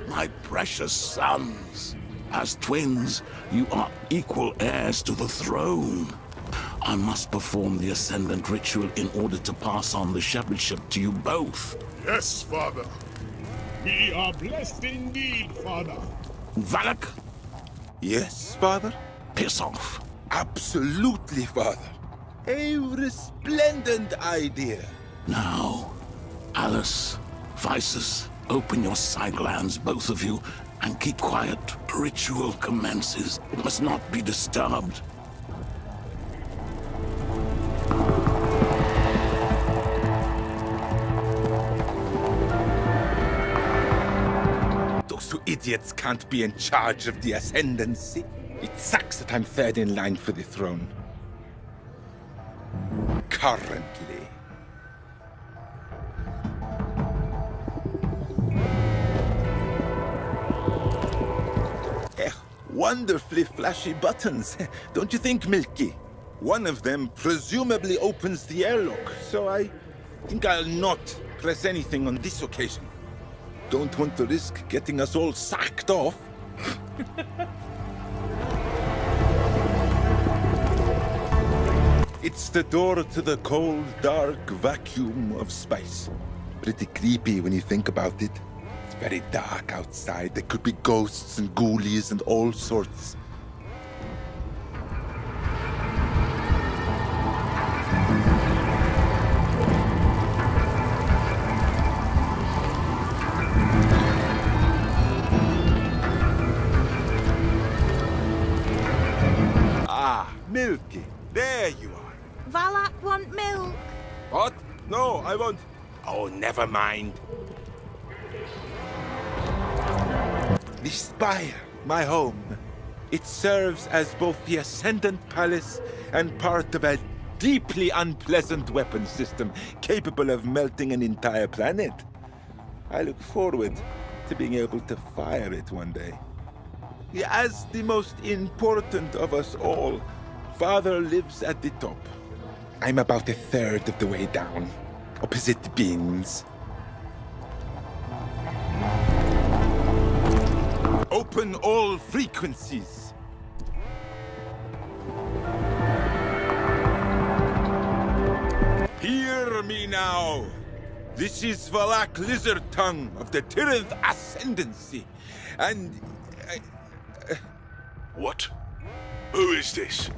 [SPEAKER 13] My precious sons. As twins, you are equal heirs to the throne. I must perform the Ascendant ritual in order to pass on the shepherdship to you both.
[SPEAKER 8] Yes, Father. We are blessed indeed, Father.
[SPEAKER 13] Valak?
[SPEAKER 20] Yes, Father?
[SPEAKER 13] Piss off.
[SPEAKER 20] Absolutely, Father. A resplendent idea.
[SPEAKER 13] Now, Alice, Physis, open your side glands, both of you, and keep quiet. Ritual commences. It must not be disturbed.
[SPEAKER 20] Those two idiots can't be in charge of the Ascendancy. It sucks that I'm third in line for the throne. Currently. Wonderfully flashy buttons, don't you think, Milky? One of them presumably opens the airlock, so I think I'll not press anything on this occasion. Don't want to risk getting us all sacked off. It's the door to the cold, dark vacuum of space. Pretty creepy when you think about it. It's very dark outside. There could be ghosts and ghoulies and all sorts. Ah, Milky. There you are.
[SPEAKER 12] Valak want milk.
[SPEAKER 20] What? No, I won't. Oh, never mind. The spire, my home. It serves as both the Ascendant Palace and part of a deeply unpleasant weapon system capable of melting an entire planet. I look forward to being able to fire it one day. As the most important of us all, Father lives at the top. I'm about a third of the way down, opposite Beans. Open all frequencies. Hear me now. This is Valak Lizard Tongue of the Tirith Ascendancy, and...
[SPEAKER 8] What? Who is this?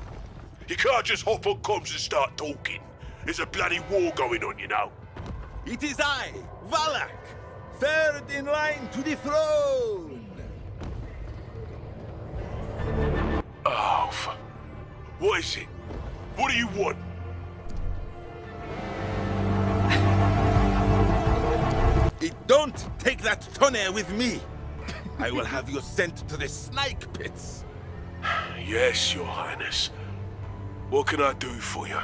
[SPEAKER 8] You can't just hop on comms and start talking. There's a bloody war going on, you know.
[SPEAKER 20] It is I, Valak, third in line to the throne.
[SPEAKER 8] Oh, what is it? What do you want?
[SPEAKER 20] Don't take that tonne with me. I will have you sent to the snake pits.
[SPEAKER 8] Yes, Your Highness. What can I do for you?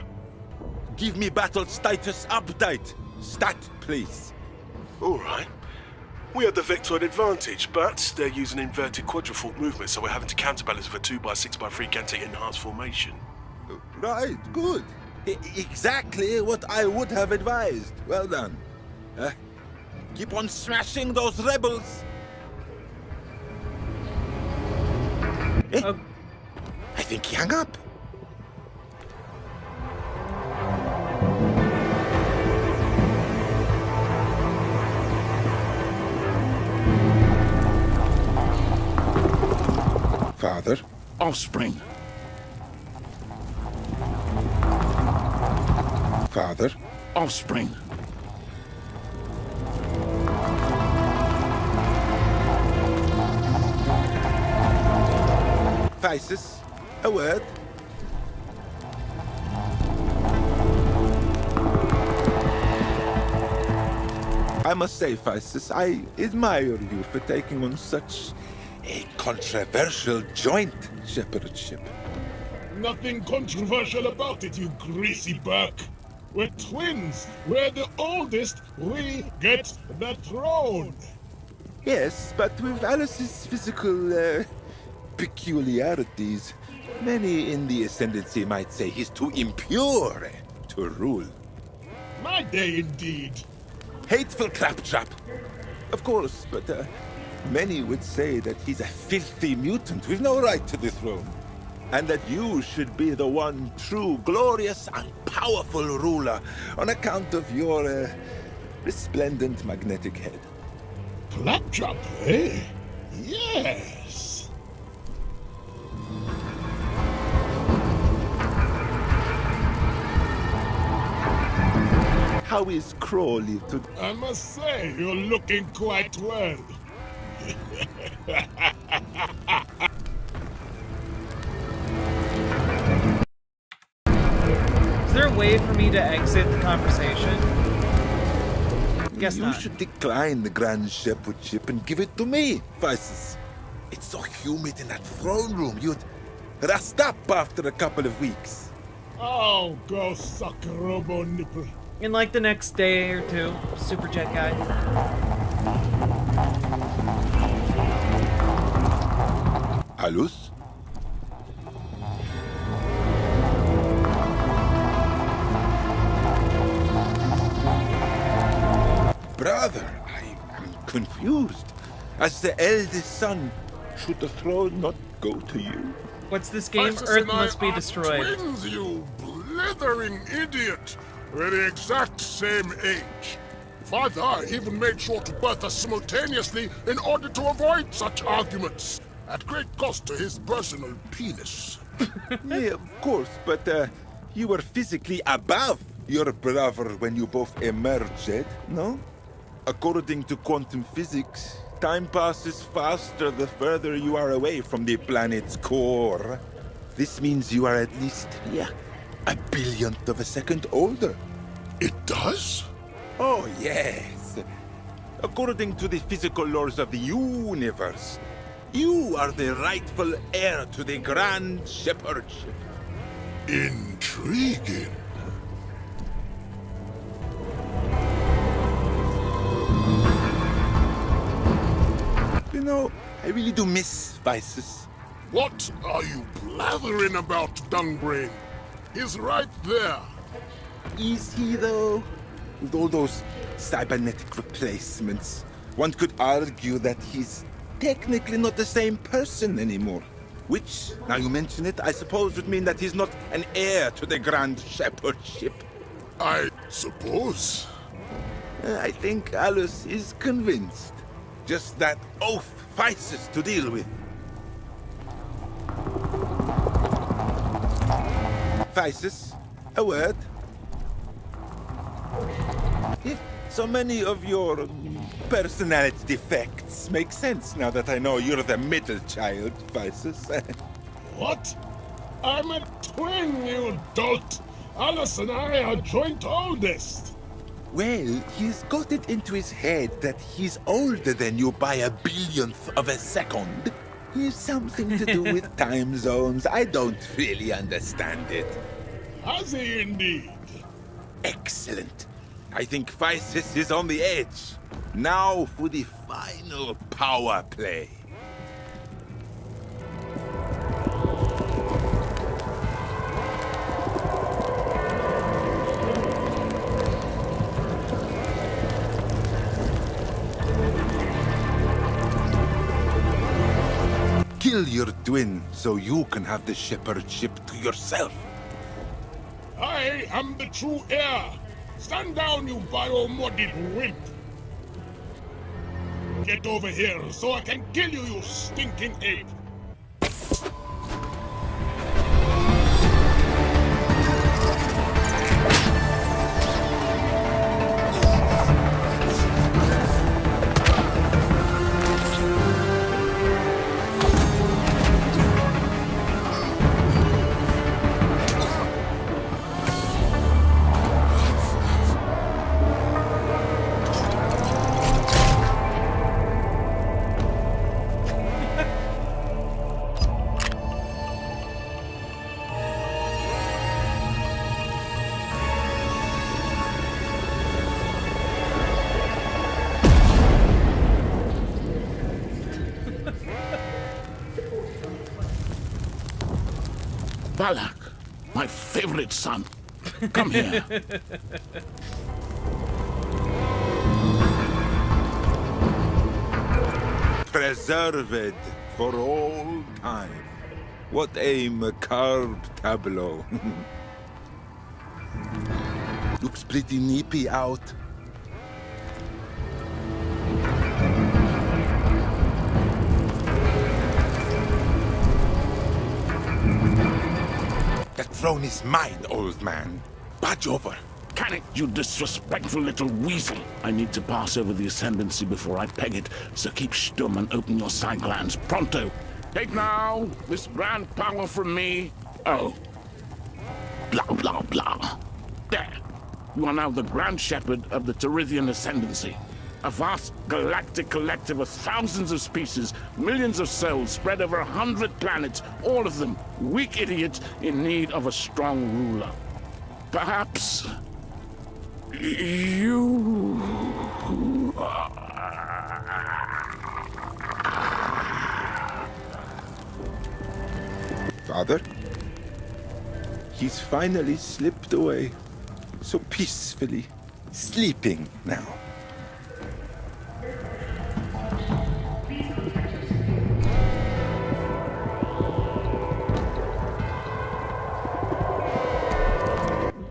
[SPEAKER 20] Give me battle status update. Stat, please.
[SPEAKER 8] All right. We have the vectoid advantage, but they're using inverted quadrifork movement, so we're having to counterbalance with a 2x6x3 Gantic enhanced formation.
[SPEAKER 20] Right, good. Exactly what I would have advised. Well done. Keep on smashing those rebels. I think he hung up. Father,
[SPEAKER 13] Offspring.
[SPEAKER 20] Father,
[SPEAKER 13] Offspring.
[SPEAKER 20] Physis, a word. I must say, Physis, I admire you for taking on such a controversial joint shepherdship.
[SPEAKER 8] Nothing controversial about it, you greasy buck. We're twins. We're the oldest. We get the throne.
[SPEAKER 20] Yes, but with Alice's physical peculiarities, many in the ascendancy might say he's too impure to rule.
[SPEAKER 8] My day indeed.
[SPEAKER 20] Hateful claptrap. Of course, but many would say that he's a filthy mutant with no right to the throne. And that you should be the one true, glorious, and powerful ruler on account of your resplendent magnetic head.
[SPEAKER 8] Claptrap, eh? Yes.
[SPEAKER 20] How is Crawley today?
[SPEAKER 8] I must say, you're looking quite well.
[SPEAKER 2] Is there a way for me to exit the conversation? Guess not.
[SPEAKER 20] You should decline the Grand Shepherdship and give it to me, Physis. It's so humid in that throne room, you'd rust up after a couple of weeks.
[SPEAKER 8] Oh, go suck a robo nipple.
[SPEAKER 2] In like the next day or two, super jet guy.
[SPEAKER 20] Alus? Brother, I am confused. As the eldest son, should the throne not go to you?
[SPEAKER 2] What's this game?
[SPEAKER 8] Physis
[SPEAKER 2] Earth
[SPEAKER 8] and I
[SPEAKER 2] must be
[SPEAKER 8] are
[SPEAKER 2] destroyed.
[SPEAKER 8] Twins, you blithering idiot. We're the exact same age. Father even made sure to birth us simultaneously in order to avoid such arguments, at great cost to his personal penis.
[SPEAKER 20] Yeah, of course, but you were physically above your brother when you both emerged, no? According to quantum physics, time passes faster the further you are away from the planet's core. This means you are at least, a billionth of a second older.
[SPEAKER 8] It does?
[SPEAKER 20] Oh, yes. According to the physical laws of the universe, you are the rightful heir to the Grand Shepherdship.
[SPEAKER 8] Intriguing.
[SPEAKER 20] You know, I really do miss Physis.
[SPEAKER 8] What are you blathering about, Dungbrain? He's right there.
[SPEAKER 20] Is he, though? With all those cybernetic replacements, one could argue that he's technically not the same person anymore. Which, now you mention it, I suppose would mean that he's not an heir to the Grand Shepherdship.
[SPEAKER 8] I suppose.
[SPEAKER 20] I think Alice is convinced. Just that oaf Physis to deal with. Physis, a word. If so many of your personality defects make sense now that I know you're the middle child, Physis.
[SPEAKER 8] What? I'm a twin, you dolt. Alice and I are joint oldest.
[SPEAKER 20] Well, he's got it into his head that he's older than you by a billionth of a second. He's something to do with time zones. I don't really understand it.
[SPEAKER 8] Has he indeed?
[SPEAKER 20] Excellent. I think Physis is on the edge. Now for the final power play. Kill your twin so you can have the shepherdship to yourself.
[SPEAKER 8] I am the true heir. Stand down, you bio-modded wimp. Get over here so I can kill you, you stinking ape.
[SPEAKER 13] Balak, my favorite son. Come here.
[SPEAKER 20] Preserved for all time. What a macabre tableau. Looks pretty nippy out. The throne is mine, old man. Budge over.
[SPEAKER 13] Can it, you disrespectful little weasel? I need to pass over the ascendancy before I peg it, so keep stum and open your side glands pronto. Take now this grand power from me. Oh. Blah, blah, blah. There. You are now the Grand Shepherd of the Terithian Ascendancy. A vast galactic collective of thousands of species, millions of cells spread over 100 planets, all of them weak idiots in need of a strong ruler. Perhaps you...
[SPEAKER 20] Father? He's finally slipped away. So peacefully. Sleeping now.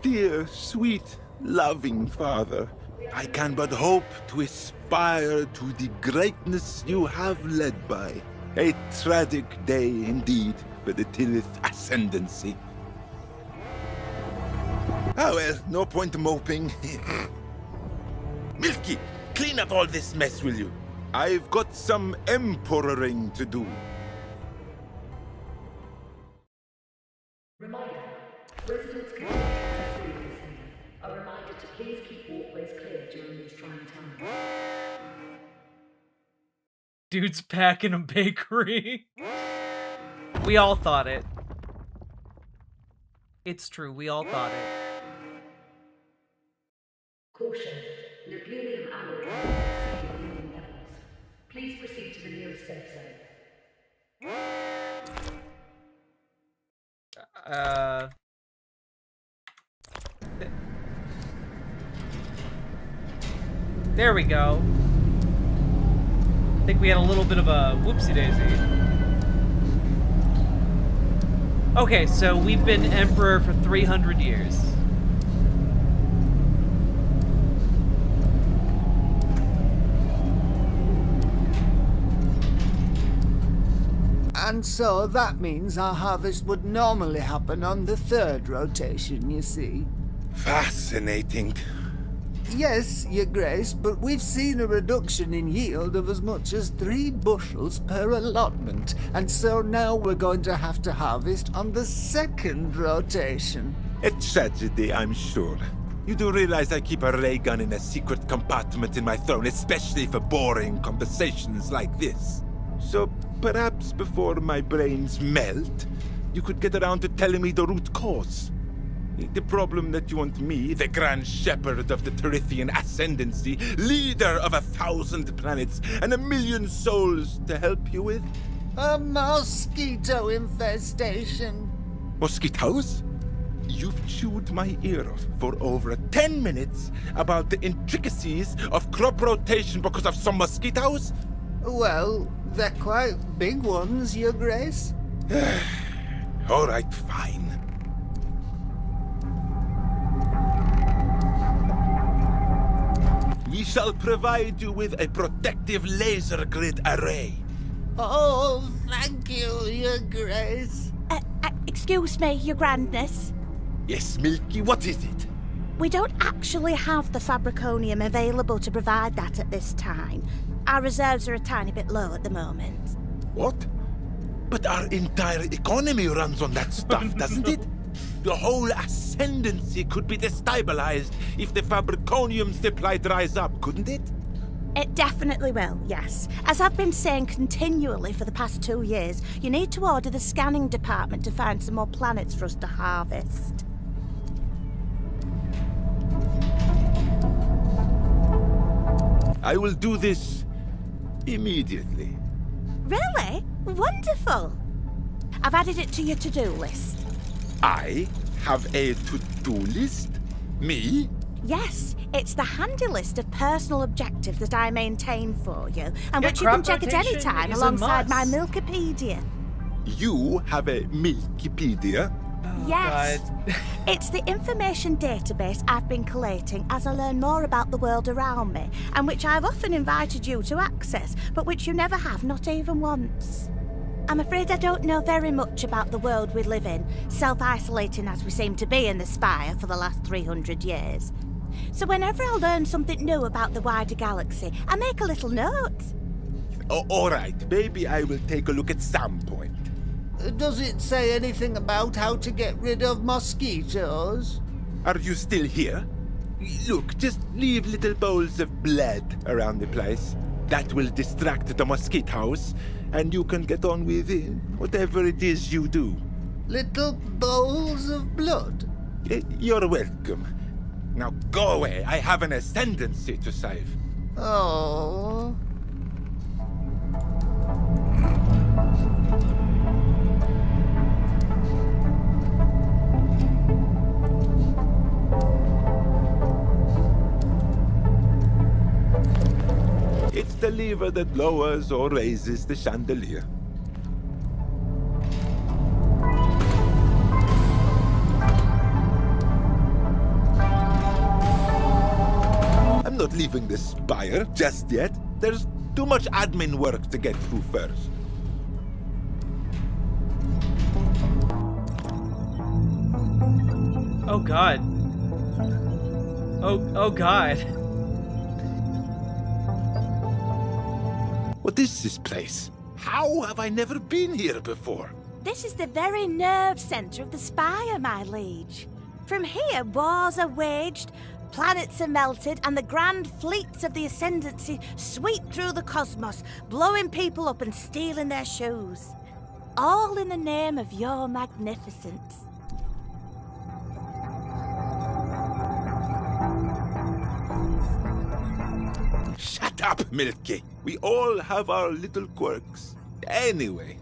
[SPEAKER 20] Dear, sweet, loving father, I can but hope to aspire to the greatness you have led by. A tragic day indeed for the Tirith Ascendancy. Ah well, no point moping. Milky, clean up all this mess, will you? I've got some emperoring to do.
[SPEAKER 6] Reminder, residents can access this evening. A reminder to please keep walkways clear during these trying times.
[SPEAKER 2] Dude's packing a bakery. We all thought it. It's true, we all thought it.
[SPEAKER 6] Caution, Nepunium alloy exceeding human levels. Please proceed to the nearest safe zone.
[SPEAKER 2] There we go. I think we had a little bit of a whoopsie-daisy. Okay, so we've been emperor for 300 years.
[SPEAKER 9] And so that means our harvest would normally happen on the third rotation, you see.
[SPEAKER 20] Fascinating.
[SPEAKER 9] Yes, Your Grace, but we've seen a reduction in yield of as much as 3 bushels per allotment, and so now we're going to have to harvest on the second rotation.
[SPEAKER 20] A tragedy, I'm sure. You do realize I keep a ray gun in a secret compartment in my throne, especially for boring conversations like this. So perhaps before my brains melt, you could get around to telling me the root cause. The problem that you want me, the Grand Shepherd of the Terithian Ascendancy, leader of 1,000 planets and 1,000,000 souls to help you with?
[SPEAKER 9] A mosquito infestation.
[SPEAKER 20] Mosquitoes? You've chewed my ear off for over 10 minutes about the intricacies of crop rotation because of some mosquitoes?
[SPEAKER 9] Well, they're quite big ones, Your Grace.
[SPEAKER 20] All right, fine. We shall provide you with a protective laser grid array.
[SPEAKER 9] Oh, thank you, Your Grace.
[SPEAKER 16] Excuse me, Your Grandness.
[SPEAKER 20] Yes, Milky, what is it?
[SPEAKER 16] We don't actually have the fabriconium available to provide that at this time. Our reserves are a tiny bit low at the moment.
[SPEAKER 20] What? But our entire economy runs on that stuff, doesn't it? The whole ascendancy could be destabilized if the fabriconium supply dries up, couldn't it?
[SPEAKER 16] It definitely will, yes. As I've been saying continually for the past 2 years, you need to order the scanning department to find some more planets for us to harvest.
[SPEAKER 20] I will do this immediately.
[SPEAKER 16] Really? Wonderful. I've added it to your to-do list.
[SPEAKER 20] I have a to-do list? Me?
[SPEAKER 16] Yes, it's the handy list of personal objectives that I maintain for you, and
[SPEAKER 2] Yeah,
[SPEAKER 16] which you can
[SPEAKER 2] crop
[SPEAKER 16] check at any
[SPEAKER 2] rotation
[SPEAKER 16] time
[SPEAKER 2] is a
[SPEAKER 16] alongside my
[SPEAKER 2] must.
[SPEAKER 16] Milkipedia.
[SPEAKER 20] You have a Milkipedia?
[SPEAKER 16] Yes. It's the information database I've been collating as I learn more about the world around me, and which I've often invited you to access, but which you never have, not even once. I'm afraid I don't know very much about the world we live in, self-isolating as we seem to be in the Spire for the last 300 years. So whenever I learn something new about the wider galaxy, I make a little note.
[SPEAKER 20] Oh, all right, maybe I will take a look at some point.
[SPEAKER 9] Does it say anything about how to get rid of mosquitoes?
[SPEAKER 20] Are you still here? Look, just leave little bowls of blood around the place. That will distract the mosquitoes, and you can get on with whatever it is you do.
[SPEAKER 9] Little bowls of blood?
[SPEAKER 20] You're welcome. Now go away. I have an ascendancy to save.
[SPEAKER 9] Oh.
[SPEAKER 20] It's the lever that lowers or raises the chandelier. I'm not leaving the Spire just yet. There's too much admin work to get through first.
[SPEAKER 2] Oh God. Oh God.
[SPEAKER 20] What is this place? How have I never been here before?
[SPEAKER 16] This is the very nerve centre of the Spire, my liege. From here, wars are waged, planets are melted, and the grand fleets of the Ascendancy sweep through the cosmos, blowing people up and stealing their shoes. All in the name of your magnificence.
[SPEAKER 20] Shut up, Milky. We all have our little quirks. Anyway,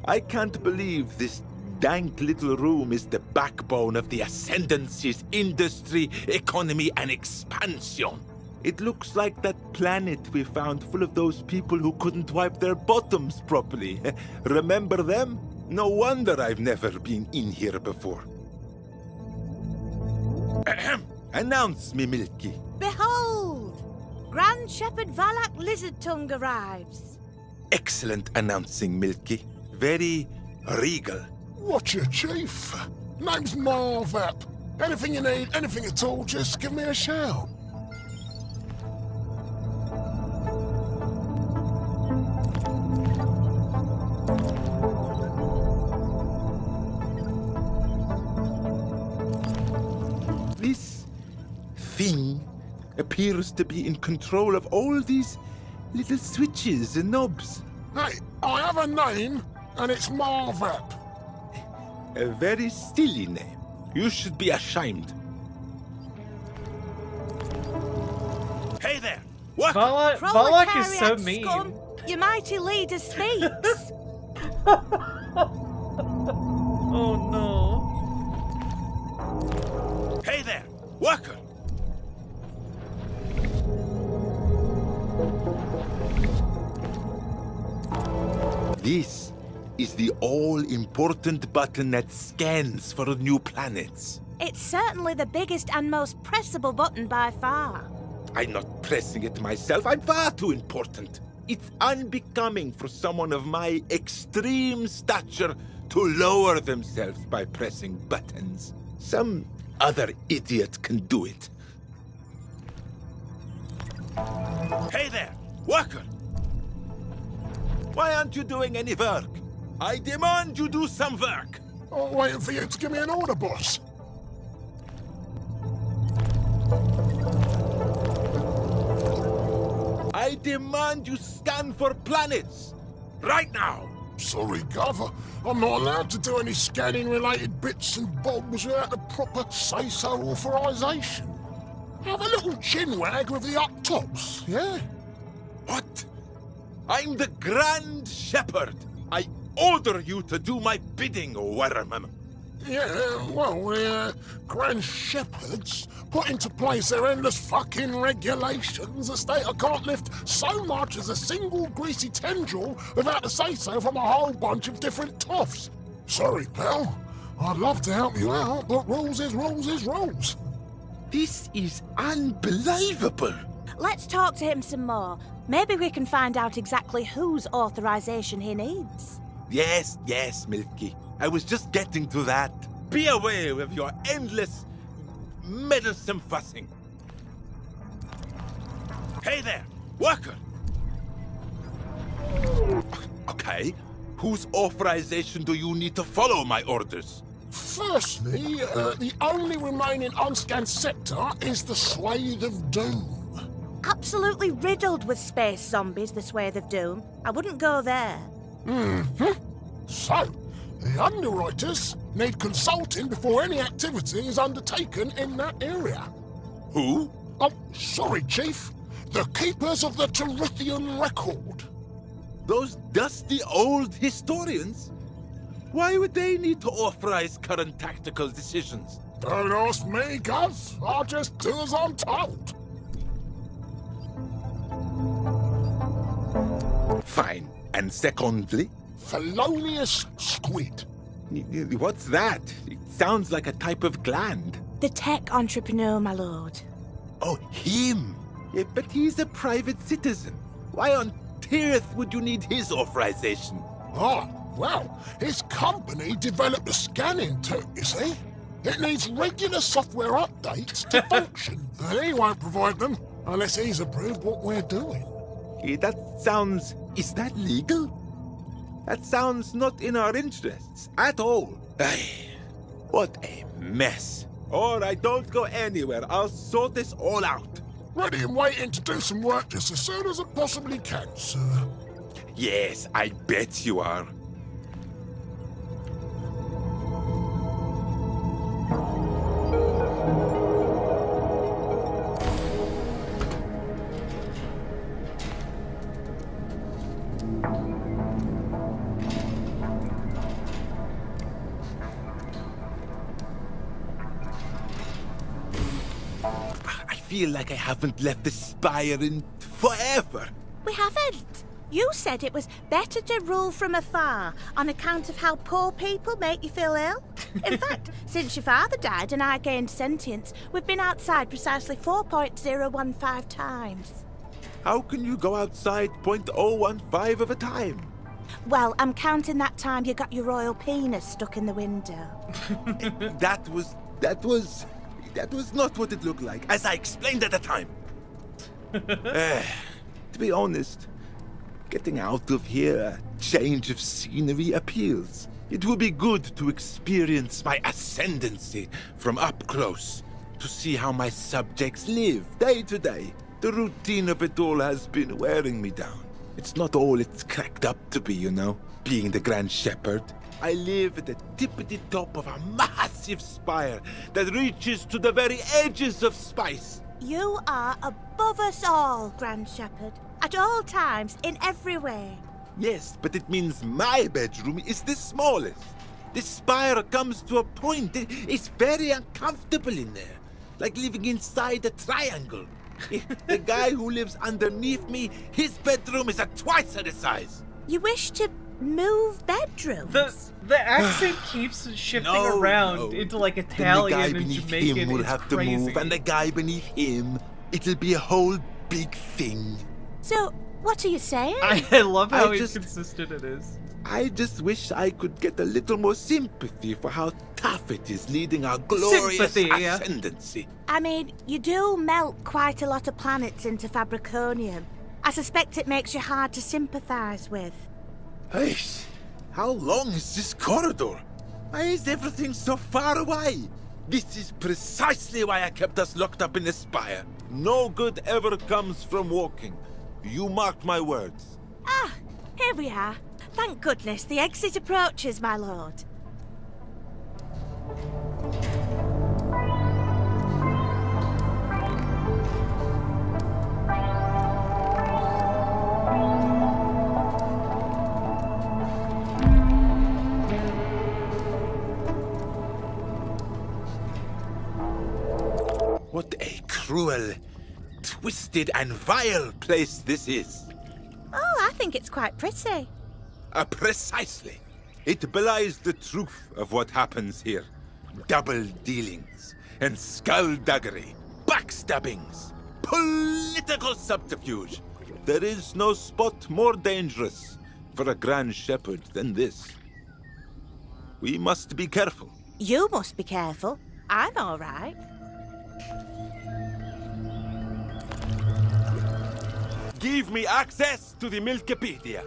[SPEAKER 20] I can't believe this dank little room is the backbone of the Ascendancy's industry, economy, and expansion. It looks like that planet we found full of those people who couldn't wipe their bottoms properly. Remember them? No wonder I've never been in here before. Announce me, Milky.
[SPEAKER 16] Behold! Grand Shepherd Valak Lizardtongue arrives.
[SPEAKER 20] Excellent announcing, Milky. Very regal.
[SPEAKER 8] What's your chief? Name's Marvap. Anything you need, anything at all, just give me a shout.
[SPEAKER 20] This thing appears to be in control of all these little switches and knobs.
[SPEAKER 8] Hey, I have a name, and it's Marvap.
[SPEAKER 20] A very silly name. You should be ashamed. Hey there! What?
[SPEAKER 2] Volok is so
[SPEAKER 16] Proletariat
[SPEAKER 2] mean.
[SPEAKER 16] scum, your mighty leader speaks.
[SPEAKER 2] Oh no.
[SPEAKER 20] Hey there! Worker! This is the all-important button that scans for new planets.
[SPEAKER 16] It's certainly the biggest and most pressable button by far.
[SPEAKER 20] I'm not pressing it myself. I'm far too important. It's unbecoming for someone of my extreme stature to lower themselves by pressing buttons. Some other idiot can do it. Hey there, worker! Why aren't you doing any work? I demand you do some work!
[SPEAKER 8] I'm waiting for you to give me an order, boss.
[SPEAKER 20] I demand you scan for planets! Right now!
[SPEAKER 8] Sorry, Gov. I'm not allowed to do any scanning-related bits and bobs without the proper say-so authorization. Have a little chinwag with the up-tops, yeah?
[SPEAKER 20] What? I'm the Grand Shepherd. I order you to do my bidding, Worm.
[SPEAKER 8] Yeah, well, the Grand Shepherds put into place their endless fucking regulations. The state I can't lift so much as a single greasy tendril without the say-so from a whole bunch of different toffs. Sorry, pal. I'd love to help you out, but rules is rules is rules.
[SPEAKER 20] This is unbelievable.
[SPEAKER 16] Let's talk to him some more. Maybe we can find out exactly whose authorization he needs.
[SPEAKER 20] Yes, Milky. I was just getting to that. Be aware of your endless, meddlesome fussing. Hey there, worker! Okay, whose authorization do you need to follow my orders?
[SPEAKER 8] Firstly, the only remaining unscanned sector is the Swathe of Doom.
[SPEAKER 16] Absolutely riddled with space zombies, the Swathe of Doom. I wouldn't go there.
[SPEAKER 8] So, the underwriters need consulting before any activity is undertaken in that area.
[SPEAKER 20] Who?
[SPEAKER 8] Oh, sorry, Chief. The Keepers of the Terithian Record.
[SPEAKER 20] Those dusty old historians? Why would they need to authorize current tactical decisions?
[SPEAKER 8] Don't ask me, Guz. I'll just do as I'm told.
[SPEAKER 20] Fine. And secondly?
[SPEAKER 8] Felonious squid.
[SPEAKER 20] What's that? It sounds like a type of gland.
[SPEAKER 16] The tech entrepreneur, my lord.
[SPEAKER 20] Oh, him! Yeah, but he's a private citizen. Why on earth would you need his authorization?
[SPEAKER 8] Ah, well, his company developed a scanning tool, you see? It needs regular software updates to function, and he won't provide them unless he's approved what we're doing.
[SPEAKER 20] That sounds... Is that legal? That sounds not in our interests at all. What a mess. All right, don't go anywhere. I'll sort this all out.
[SPEAKER 8] Ready and waiting to do some work just as soon as I possibly can, sir.
[SPEAKER 20] Yes, I bet you are. I feel like I haven't left the spire in forever.
[SPEAKER 16] We haven't. You said it was better to rule from afar on account of how poor people make you feel ill. In fact, since your father died and I gained sentience, we've been outside precisely 4.015 times.
[SPEAKER 20] How can you go outside 0.015 of a time?
[SPEAKER 16] Well, I'm counting that time you got your royal penis stuck in the window.
[SPEAKER 20] That was not what it looked like, as I explained at the time. To be honest, getting out of here, a change of scenery appeals. It will be good to experience my ascendancy from up close, to see how my subjects live day to day. The routine of it all has been wearing me down. It's not all it's cracked up to be, you know, being the Grand Shepherd. I live at the tippity top of a massive spire that reaches to the very edges of space.
[SPEAKER 16] You are above us all, Grand Shepherd. At all times, in every way.
[SPEAKER 20] Yes, but it means my bedroom is the smallest. The spire comes to a point. It's very uncomfortable in there, like living inside a triangle. The guy who lives underneath me, his bedroom is twice the size.
[SPEAKER 16] You wish to move bedrooms?
[SPEAKER 2] The accent keeps shifting around into like Italian
[SPEAKER 20] Then the guy
[SPEAKER 2] and
[SPEAKER 20] beneath
[SPEAKER 2] Jamaican.
[SPEAKER 20] him will
[SPEAKER 2] It's
[SPEAKER 20] have
[SPEAKER 2] crazy.
[SPEAKER 20] to move, and the guy beneath him, it'll be a whole big thing.
[SPEAKER 16] So, what are you saying?
[SPEAKER 2] I love how inconsistent it is.
[SPEAKER 20] I just wish I could get a little more sympathy for how tough it is leading our glorious ascendancy.
[SPEAKER 16] I mean, you do melt quite a lot of planets into Fabriconium. I suspect it makes you hard to sympathise with.
[SPEAKER 20] Hey, how long is this corridor? Why is everything so far away? This is precisely why I kept us locked up in the spire. No good ever comes from walking. You mark my words.
[SPEAKER 16] Ah, here we are. Thank goodness the exit approaches, my lord.
[SPEAKER 20] What a cruel, twisted, and vile place this is.
[SPEAKER 16] Oh, I think it's quite pretty.
[SPEAKER 20] Precisely. It belies the truth of what happens here. Double dealings and skullduggery, backstabbings, political subterfuge. There is no spot more dangerous for a Grand Shepherd than this. We must be careful.
[SPEAKER 16] You must be careful. I'm all right.
[SPEAKER 20] Give me access to the Milkipedia.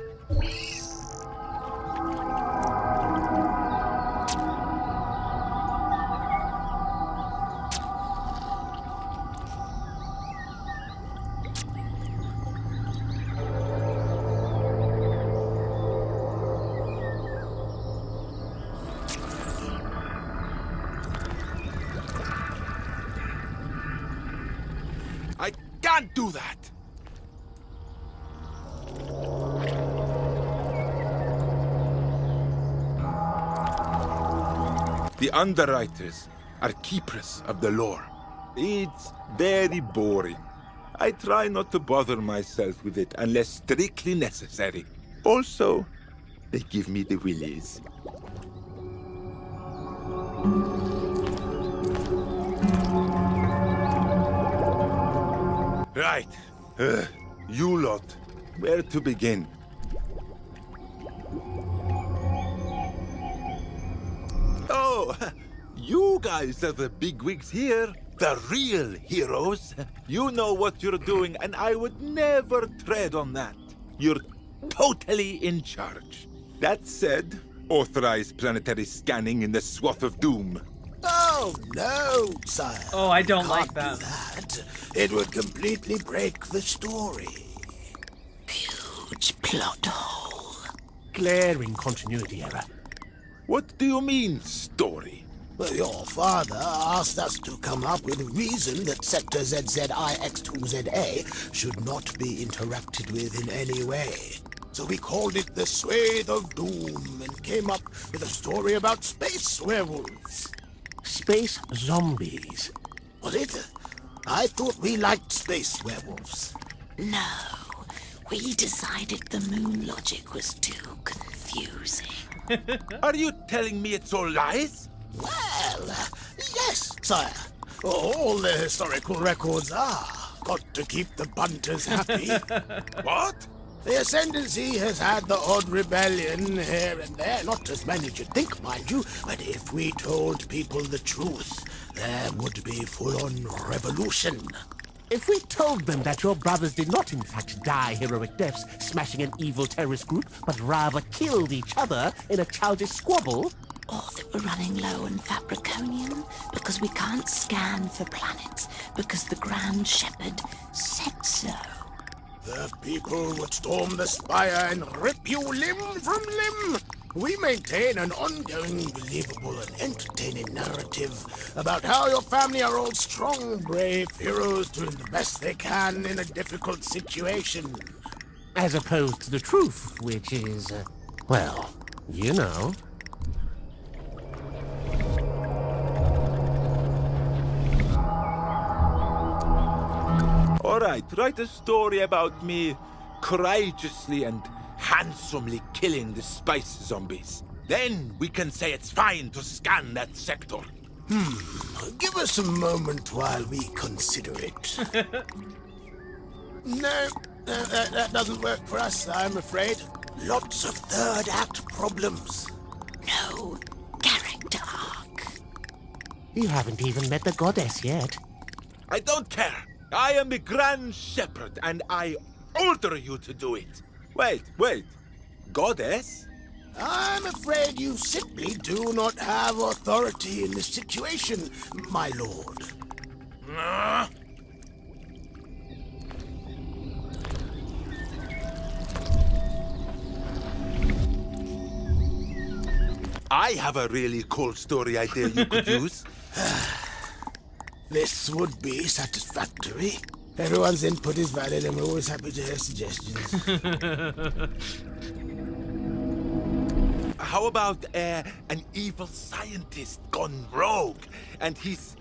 [SPEAKER 20] I can't do that! The underwriters are keepers of the lore. It's very boring. I try not to bother myself with it unless strictly necessary. Also, they give me the willies. Right. You lot. Where to begin? Oh, you guys are the bigwigs here. The real heroes. You know what you're doing, and I would never tread on that. You're totally in charge. That said, authorize planetary scanning in the swath of doom.
[SPEAKER 13] Oh, no, sire.
[SPEAKER 2] Oh, I don't like
[SPEAKER 13] Can't do that. It would completely break the story.
[SPEAKER 12] Huge plot hole.
[SPEAKER 13] Glaring continuity error.
[SPEAKER 20] What do you mean, story?
[SPEAKER 13] Well, your father asked us to come up with a reason that Sector ZZIX2ZA should not be interacted with in any way. So we called it the Swathe of Doom and came up with a story about space werewolves. Space zombies. Was it? I thought we liked space werewolves.
[SPEAKER 12] No, we decided the moon logic was too confusing.
[SPEAKER 20] Are you telling me it's all lies?
[SPEAKER 13] Well, yes, sire. All the historical records are. Got to keep the punters happy.
[SPEAKER 20] What?
[SPEAKER 13] The Ascendancy has had the odd rebellion here and there, not as many as you'd think, mind you, but if we told people the truth, there would be full-on revolution.
[SPEAKER 5] If we told them that your brothers did not in fact die heroic deaths smashing an evil terrorist group, but rather killed each other in a childish squabble...
[SPEAKER 12] Or that we're running low on Fabriconium because we can't scan for planets because the Grand Shepherd said so.
[SPEAKER 13] The people would storm the spire and rip you limb from limb.
[SPEAKER 8] We maintain an ongoing, believable, and entertaining narrative about how your family are all strong, brave heroes doing the best they can in a difficult situation.
[SPEAKER 5] As opposed to the truth, which is, well, you know.
[SPEAKER 20] All right, write a story about me courageously and handsomely killing the spice zombies. Then we can say it's fine to scan that sector.
[SPEAKER 8] Give us a moment while we consider it. No, that doesn't work for us, I'm afraid. Lots of third act problems.
[SPEAKER 5] No character arc. You haven't even met the goddess yet.
[SPEAKER 20] I don't care. I am the Grand Shepherd, and I order you to do it. Wait. Goddess?
[SPEAKER 8] I'm afraid you simply do not have authority in this situation, my lord.
[SPEAKER 20] I have a really cool story idea you could use.
[SPEAKER 8] This would be satisfactory. Everyone's input is valid and we're always happy to hear suggestions.
[SPEAKER 20] How about an evil scientist gone rogue, and he's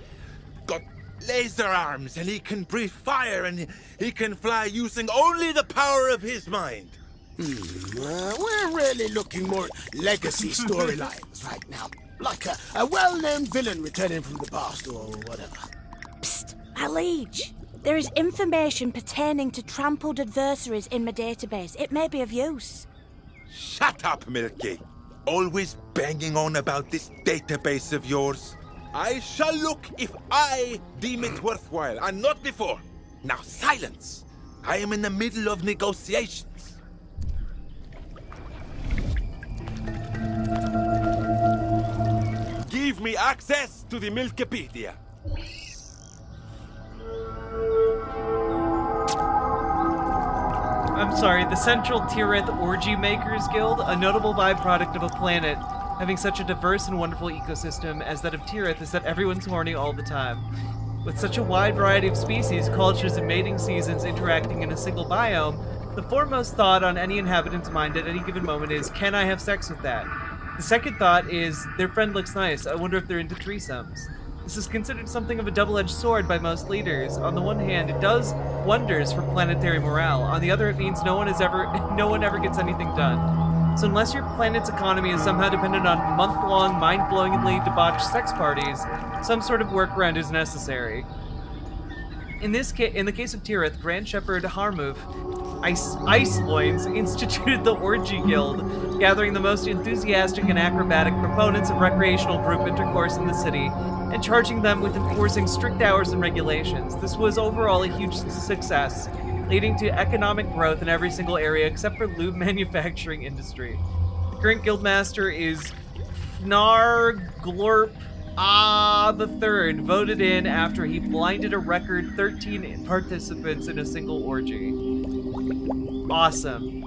[SPEAKER 20] got laser arms, and he can breathe fire, and he can fly using only the power of his mind?
[SPEAKER 8] We're really looking more at legacy storylines right now. Like a well-known villain returning from the past or whatever.
[SPEAKER 16] Psst, a liege. There is information pertaining to trampled adversaries in my database. It may be of use.
[SPEAKER 20] Shut up, Milky. Always banging on about this database of yours. I shall look if I deem it worthwhile, and not before. Now silence. I am in the middle of negotiations. Give me access to the Milkipedia.
[SPEAKER 2] I'm sorry, the Central Tirith Orgy Makers Guild, a notable byproduct of a planet having such a diverse and wonderful ecosystem as that of Tirith, is that everyone's horny all the time. With such a wide variety of species, cultures, and mating seasons interacting in a single biome, the foremost thought on any inhabitant's mind at any given moment is, can I have sex with that? The second thought is, their friend looks nice, I wonder if they're into threesomes. This is considered something of a double-edged sword by most leaders. On the one hand, it does wonders for planetary morale. On the other, it means no one ever gets anything done. So unless your planet's economy is somehow dependent on month-long, mind-blowingly debauched sex parties, some sort of workaround is necessary. In the case of Tirith, Grand Shepherd Harmouth Ice Loins instituted the Orgy Guild, gathering the most enthusiastic and acrobatic proponents of recreational group intercourse in the city, and charging them with enforcing strict hours and regulations. This was overall a huge success, leading to economic growth in every single area except for lube manufacturing industry. The current guildmaster is Fnarglorp the Third, voted in after he blinded a record 13 participants in a single orgy. Awesome.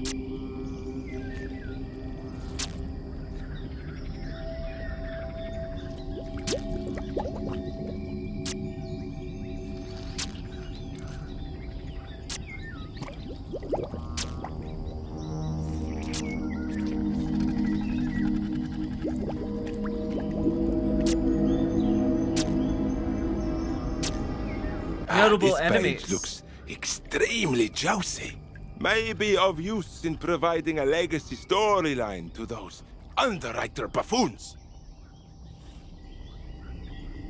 [SPEAKER 2] Notable enemies.
[SPEAKER 20] Looks extremely juicy. May be of use in providing a legacy storyline to those underwriter buffoons.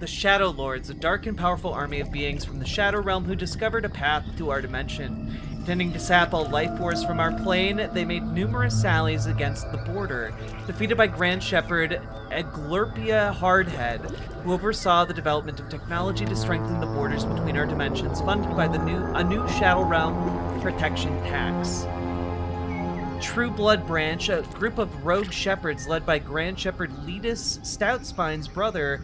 [SPEAKER 2] The Shadow Lords, a dark and powerful army of beings from the Shadow Realm who discovered a path to our dimension. Intending to sap all life force from our plane, they made numerous sallies against the border. Defeated by Grand Shepherd Eglurpia Hardhead, who oversaw the development of technology to strengthen the borders between our dimensions, funded by a new Shadow Realm protection tax. True Blood Branch, a group of rogue shepherds led by Grand Shepherd Letus Stoutspine's brother,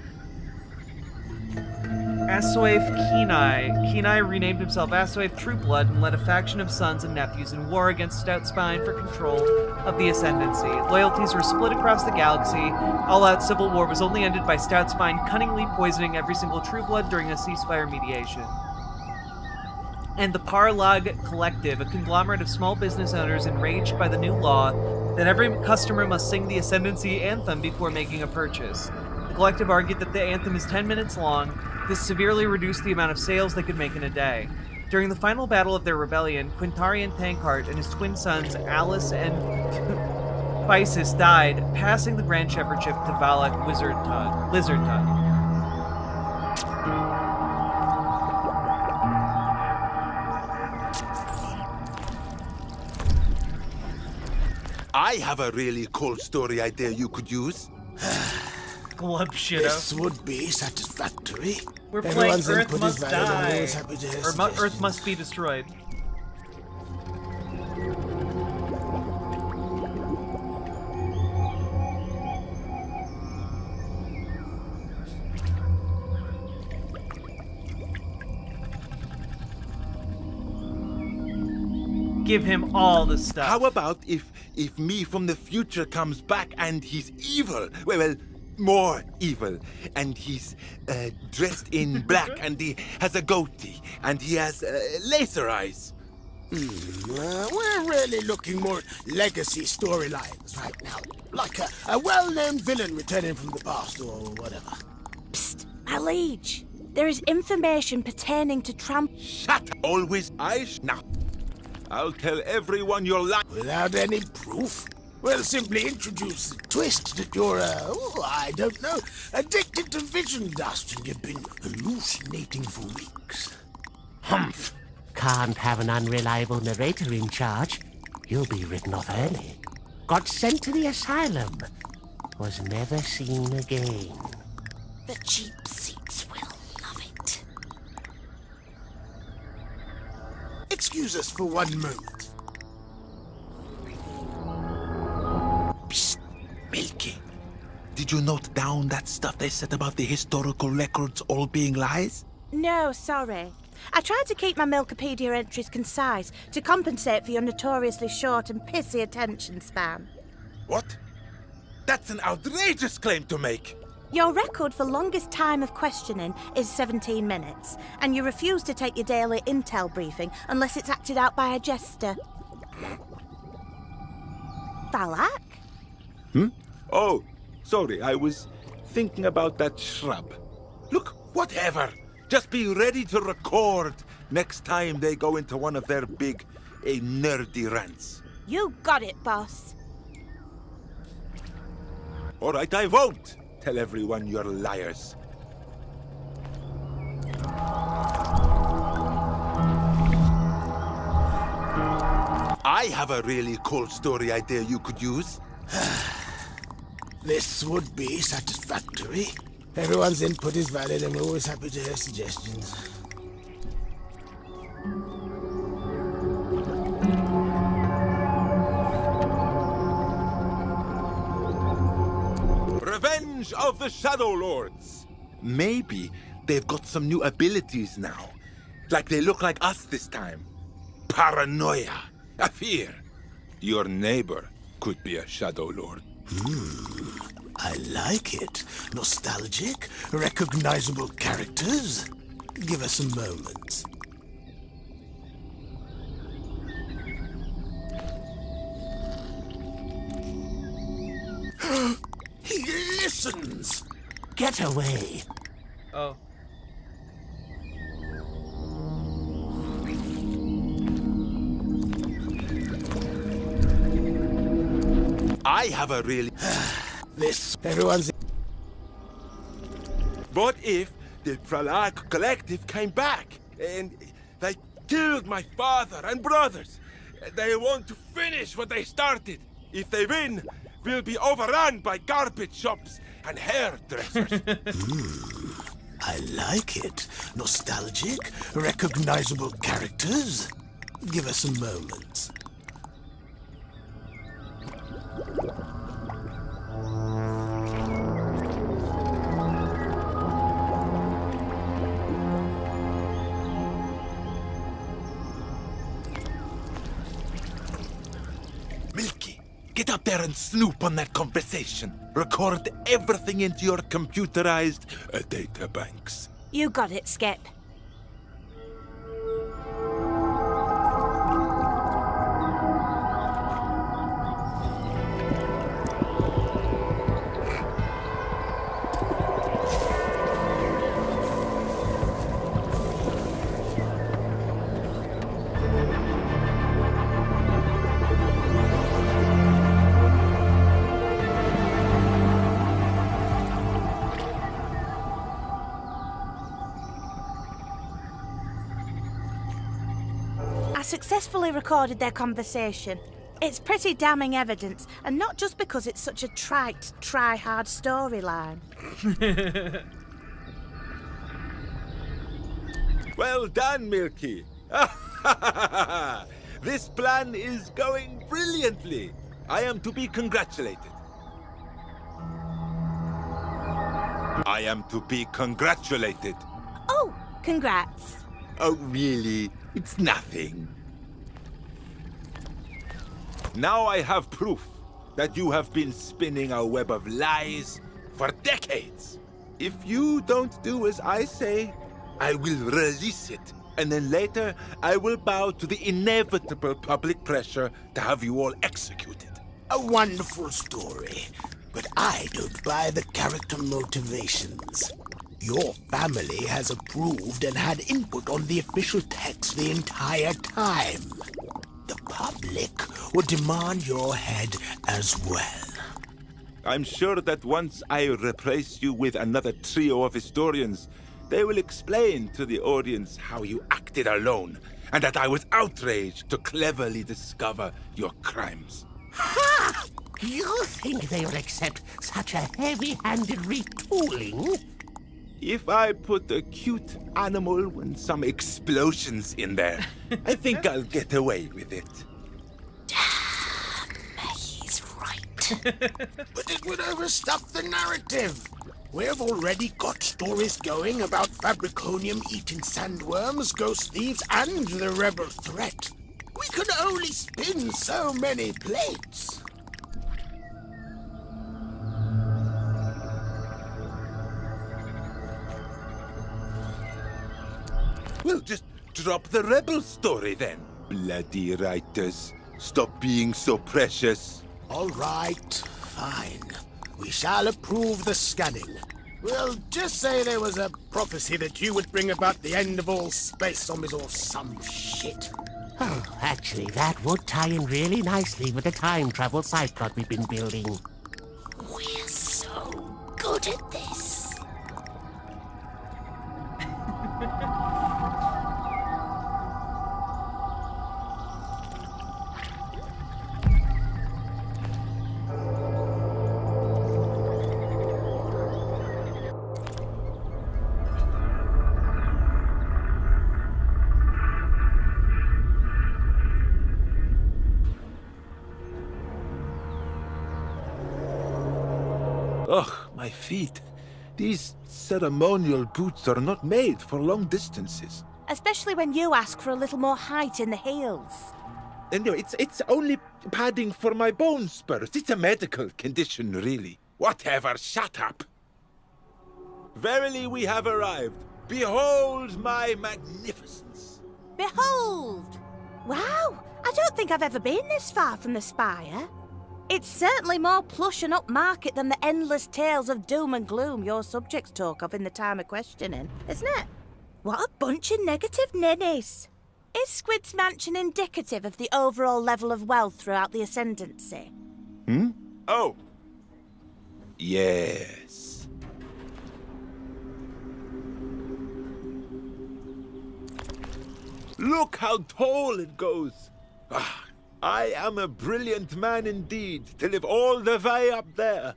[SPEAKER 2] Assoif Kenai. Kenai renamed himself Assoif Trueblood and led a faction of sons and nephews in war against Stout's spine for control of the Ascendancy. Loyalties were split across the galaxy. All-out civil war was only ended by Stout's spine cunningly poisoning every single Trueblood during a ceasefire mediation. And the Parlag Collective, a conglomerate of small business owners enraged by the new law that every customer must sing the Ascendancy anthem before making a purchase. The collective argued that the anthem is 10 minutes long. This severely reduced the amount of sales they could make in a day. During the final battle of their rebellion, Quintarian Tankheart and his twin sons, Alice and Physis, died, passing the Grand Shepherdship to Valak Lizardtug.
[SPEAKER 20] I have a really cool story idea you could use.
[SPEAKER 2] Glub shit
[SPEAKER 13] This would be satisfactory.
[SPEAKER 2] We're playing
[SPEAKER 13] Everyone's
[SPEAKER 2] Earth
[SPEAKER 13] input
[SPEAKER 2] Must
[SPEAKER 13] is valid and
[SPEAKER 2] Die.
[SPEAKER 13] always happy to hear
[SPEAKER 2] Or
[SPEAKER 13] suggestions.
[SPEAKER 2] Earth Must Be Destroyed. Give him all the stuff.
[SPEAKER 20] How about if me from the future comes back and he's evil? Well, more evil. And he's dressed in black and he has a goatee and he has laser eyes.
[SPEAKER 13] We're really looking more at legacy storylines right now. Like a well-known villain returning from the past or whatever.
[SPEAKER 16] Psst, my liege. There is information pertaining to Trump.
[SPEAKER 20] Shut! Always now. I'll tell everyone you're lying.
[SPEAKER 13] Without any proof? We'll simply introduce the twist that you're, I don't know, addicted to vision dust and you've been hallucinating for weeks.
[SPEAKER 5] Humph. Can't have an unreliable narrator in charge. You'll be written off early. Got sent to the asylum. Was never seen again.
[SPEAKER 16] The cheap seats will love it.
[SPEAKER 13] Excuse us for one moment.
[SPEAKER 20] Psst, Milky. Did you note down that stuff they said about the historical records all being lies?
[SPEAKER 16] No, sorry. I tried to keep my Milkipedia entries concise to compensate for your notoriously short and pissy attention span.
[SPEAKER 20] What? That's an outrageous claim to make.
[SPEAKER 16] Your record for longest time of questioning is 17 minutes, and you refuse to take your daily intel briefing unless it's acted out by a jester. Valak?
[SPEAKER 20] Oh, sorry, I was thinking about that shrub. Look, whatever. Just be ready to record next time they go into one of their big, nerdy rants.
[SPEAKER 16] You got it, boss.
[SPEAKER 20] All right, I won't tell everyone you're liars. I have a really cool story idea you could use.
[SPEAKER 13] This would be satisfactory. Everyone's input is valid and we're always happy to hear suggestions.
[SPEAKER 20] Revenge of the Shadow Lords. Maybe they've got some new abilities now. Like they look like us this time. Paranoia. A fear. Your neighbor could be a Shadow Lord.
[SPEAKER 13] I like it. Nostalgic, recognizable characters. Give us a moment. He listens!
[SPEAKER 5] Get away.
[SPEAKER 2] Oh.
[SPEAKER 20] I have a really...
[SPEAKER 13] Everyone's...
[SPEAKER 20] What if the Pralag Collective came back and they killed my father and brothers? They want to finish what they started. If they win, we'll be overrun by garbage shops and hairdressers.
[SPEAKER 13] I like it. Nostalgic, recognizable characters. Give us a moment.
[SPEAKER 20] Get up there and snoop on that conversation. Record everything into your computerized data banks.
[SPEAKER 16] You got it, Skip. I successfully recorded their conversation. It's pretty damning evidence, and not just because it's such a trite, try-hard storyline.
[SPEAKER 20] Well done, Milky. This plan is going brilliantly. I am to be congratulated. I am to be congratulated.
[SPEAKER 16] Oh, congrats.
[SPEAKER 20] Oh, really? It's nothing. Now I have proof that you have been spinning a web of lies for decades. If you don't do as I say, I will release it. And then later, I will bow to the inevitable public pressure to have you all executed.
[SPEAKER 5] A wonderful story, but I don't buy the character motivations. Your family has approved and had input on the official text the entire time. The public will demand your head as well.
[SPEAKER 20] I'm sure that once I replace you with another trio of historians, they will explain to the audience how you acted alone, and that I was outraged to cleverly discover your crimes.
[SPEAKER 5] Ha! You think they will accept such a heavy-handed retooling?
[SPEAKER 20] If I put a cute animal and some explosions in there, I think I'll get away with it.
[SPEAKER 5] Damn, he's right. But it would overstuff the narrative. We've already got stories going about Fabriconium-eating sandworms, ghost thieves, and the rebel threat. We can only spin so many plates.
[SPEAKER 20] Well, just drop the rebel story then. Bloody writers. Stop being so precious.
[SPEAKER 5] All right, fine. We shall approve the scanning. We'll just say there was a prophecy that you would bring about the end of all space zombies or some shit.
[SPEAKER 1] Oh, actually, that would tie in really nicely with the time travel side plot we've been building.
[SPEAKER 5] We're so good at this.
[SPEAKER 20] Ugh, my feet. These ceremonial boots are not made for long distances.
[SPEAKER 16] Especially when you ask for a little more height in the heels.
[SPEAKER 20] Anyway, it's only padding for my bone spurs. It's a medical condition, really. Whatever, shut up. Verily we have arrived. Behold my magnificence.
[SPEAKER 16] Behold! Wow, I don't think I've ever been this far from the spire. It's certainly more plush and upmarket than the endless tales of doom and gloom your subjects talk of in the time of questioning, isn't it? What a bunch of negative ninnies. Is Squid's mansion indicative of the overall level of wealth throughout the Ascendancy?
[SPEAKER 20] Oh. Yes. Look how tall it goes. Ah, I am a brilliant man indeed to live all the way up there.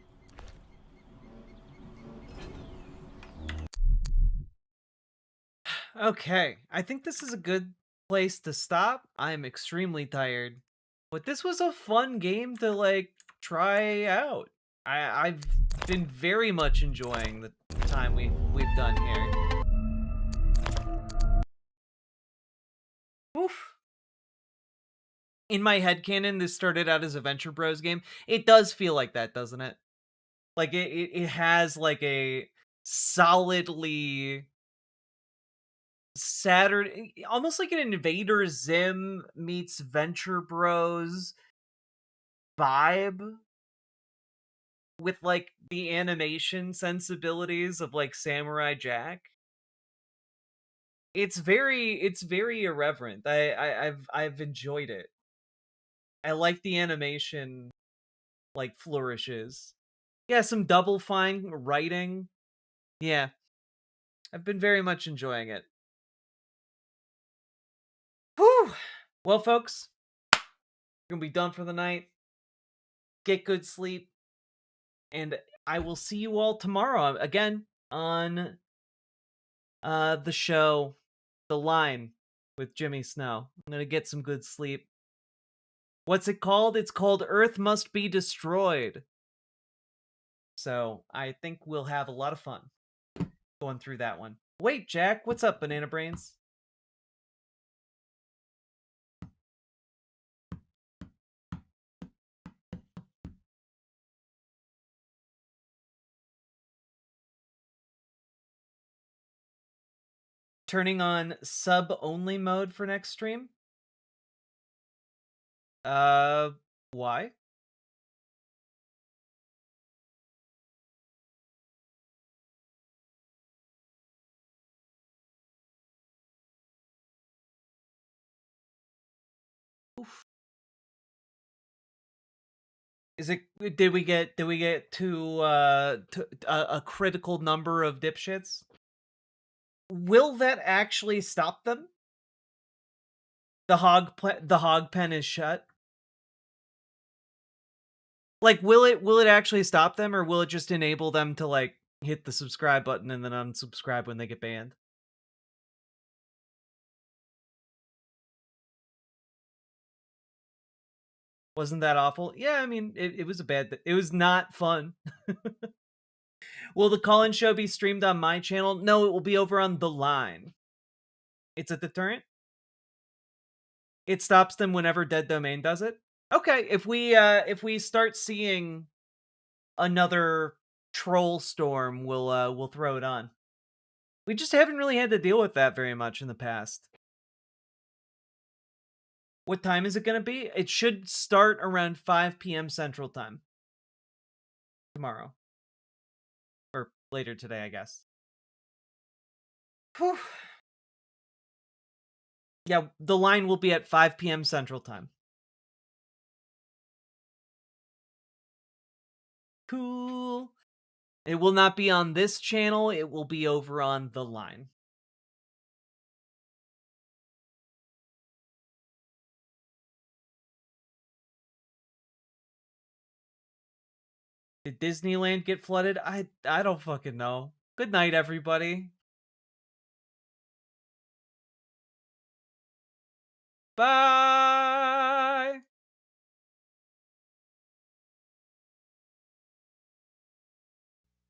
[SPEAKER 2] Okay, I think this is a good place to stop. I'm extremely tired. But this was a fun game to, like, try out. I've been very much enjoying the time we've done here. Oof. in my headcanon, this started out as a Venture Bros game. It does feel like that, doesn't it? Like it has like a solidly Saturn, almost like an Invader Zim meets Venture Bros vibe with like the animation sensibilities of like Samurai Jack. It's very irreverent. I've enjoyed it. I like the animation like flourishes. Yeah, some Double Fine writing. Yeah. I've been very much enjoying it. Whew. Well, folks, we're gonna be done for the night. Get good sleep. And I will see you all tomorrow again on the show The Line with Jimmy Snow. I'm gonna get some good sleep. What's it called? It's called Earth Must Be Destroyed. So I think we'll have a lot of fun going through that one. Wait, Jack, what's up, Banana Brains? Turning on sub-only mode for next stream? Why? Oof. Is it? Did we get to a critical number of dipshits? Will that actually stop them? The hog pen is shut. Like, will it actually stop them, or will it just enable them to like hit the subscribe button and then unsubscribe when they get banned? Wasn't that awful? Yeah, I mean, it was a bad. It was not fun. Will the call-in show be streamed on my channel? No, it will be over on The Line. It's a deterrent. It stops them whenever Dead Domain does it. Okay, if we start seeing another troll storm, we'll throw it on. We just haven't really had to deal with that very much in the past. What time is it going to be? It should start around 5 p.m. Central Time. Tomorrow. Or later today, I guess. Whew. Yeah, The Line will be at 5 p.m. Central Time. Cool. It will not be on this channel. It will be over on The Line. Did Disneyland get flooded? I don't fucking know. Good night, everybody. Bye!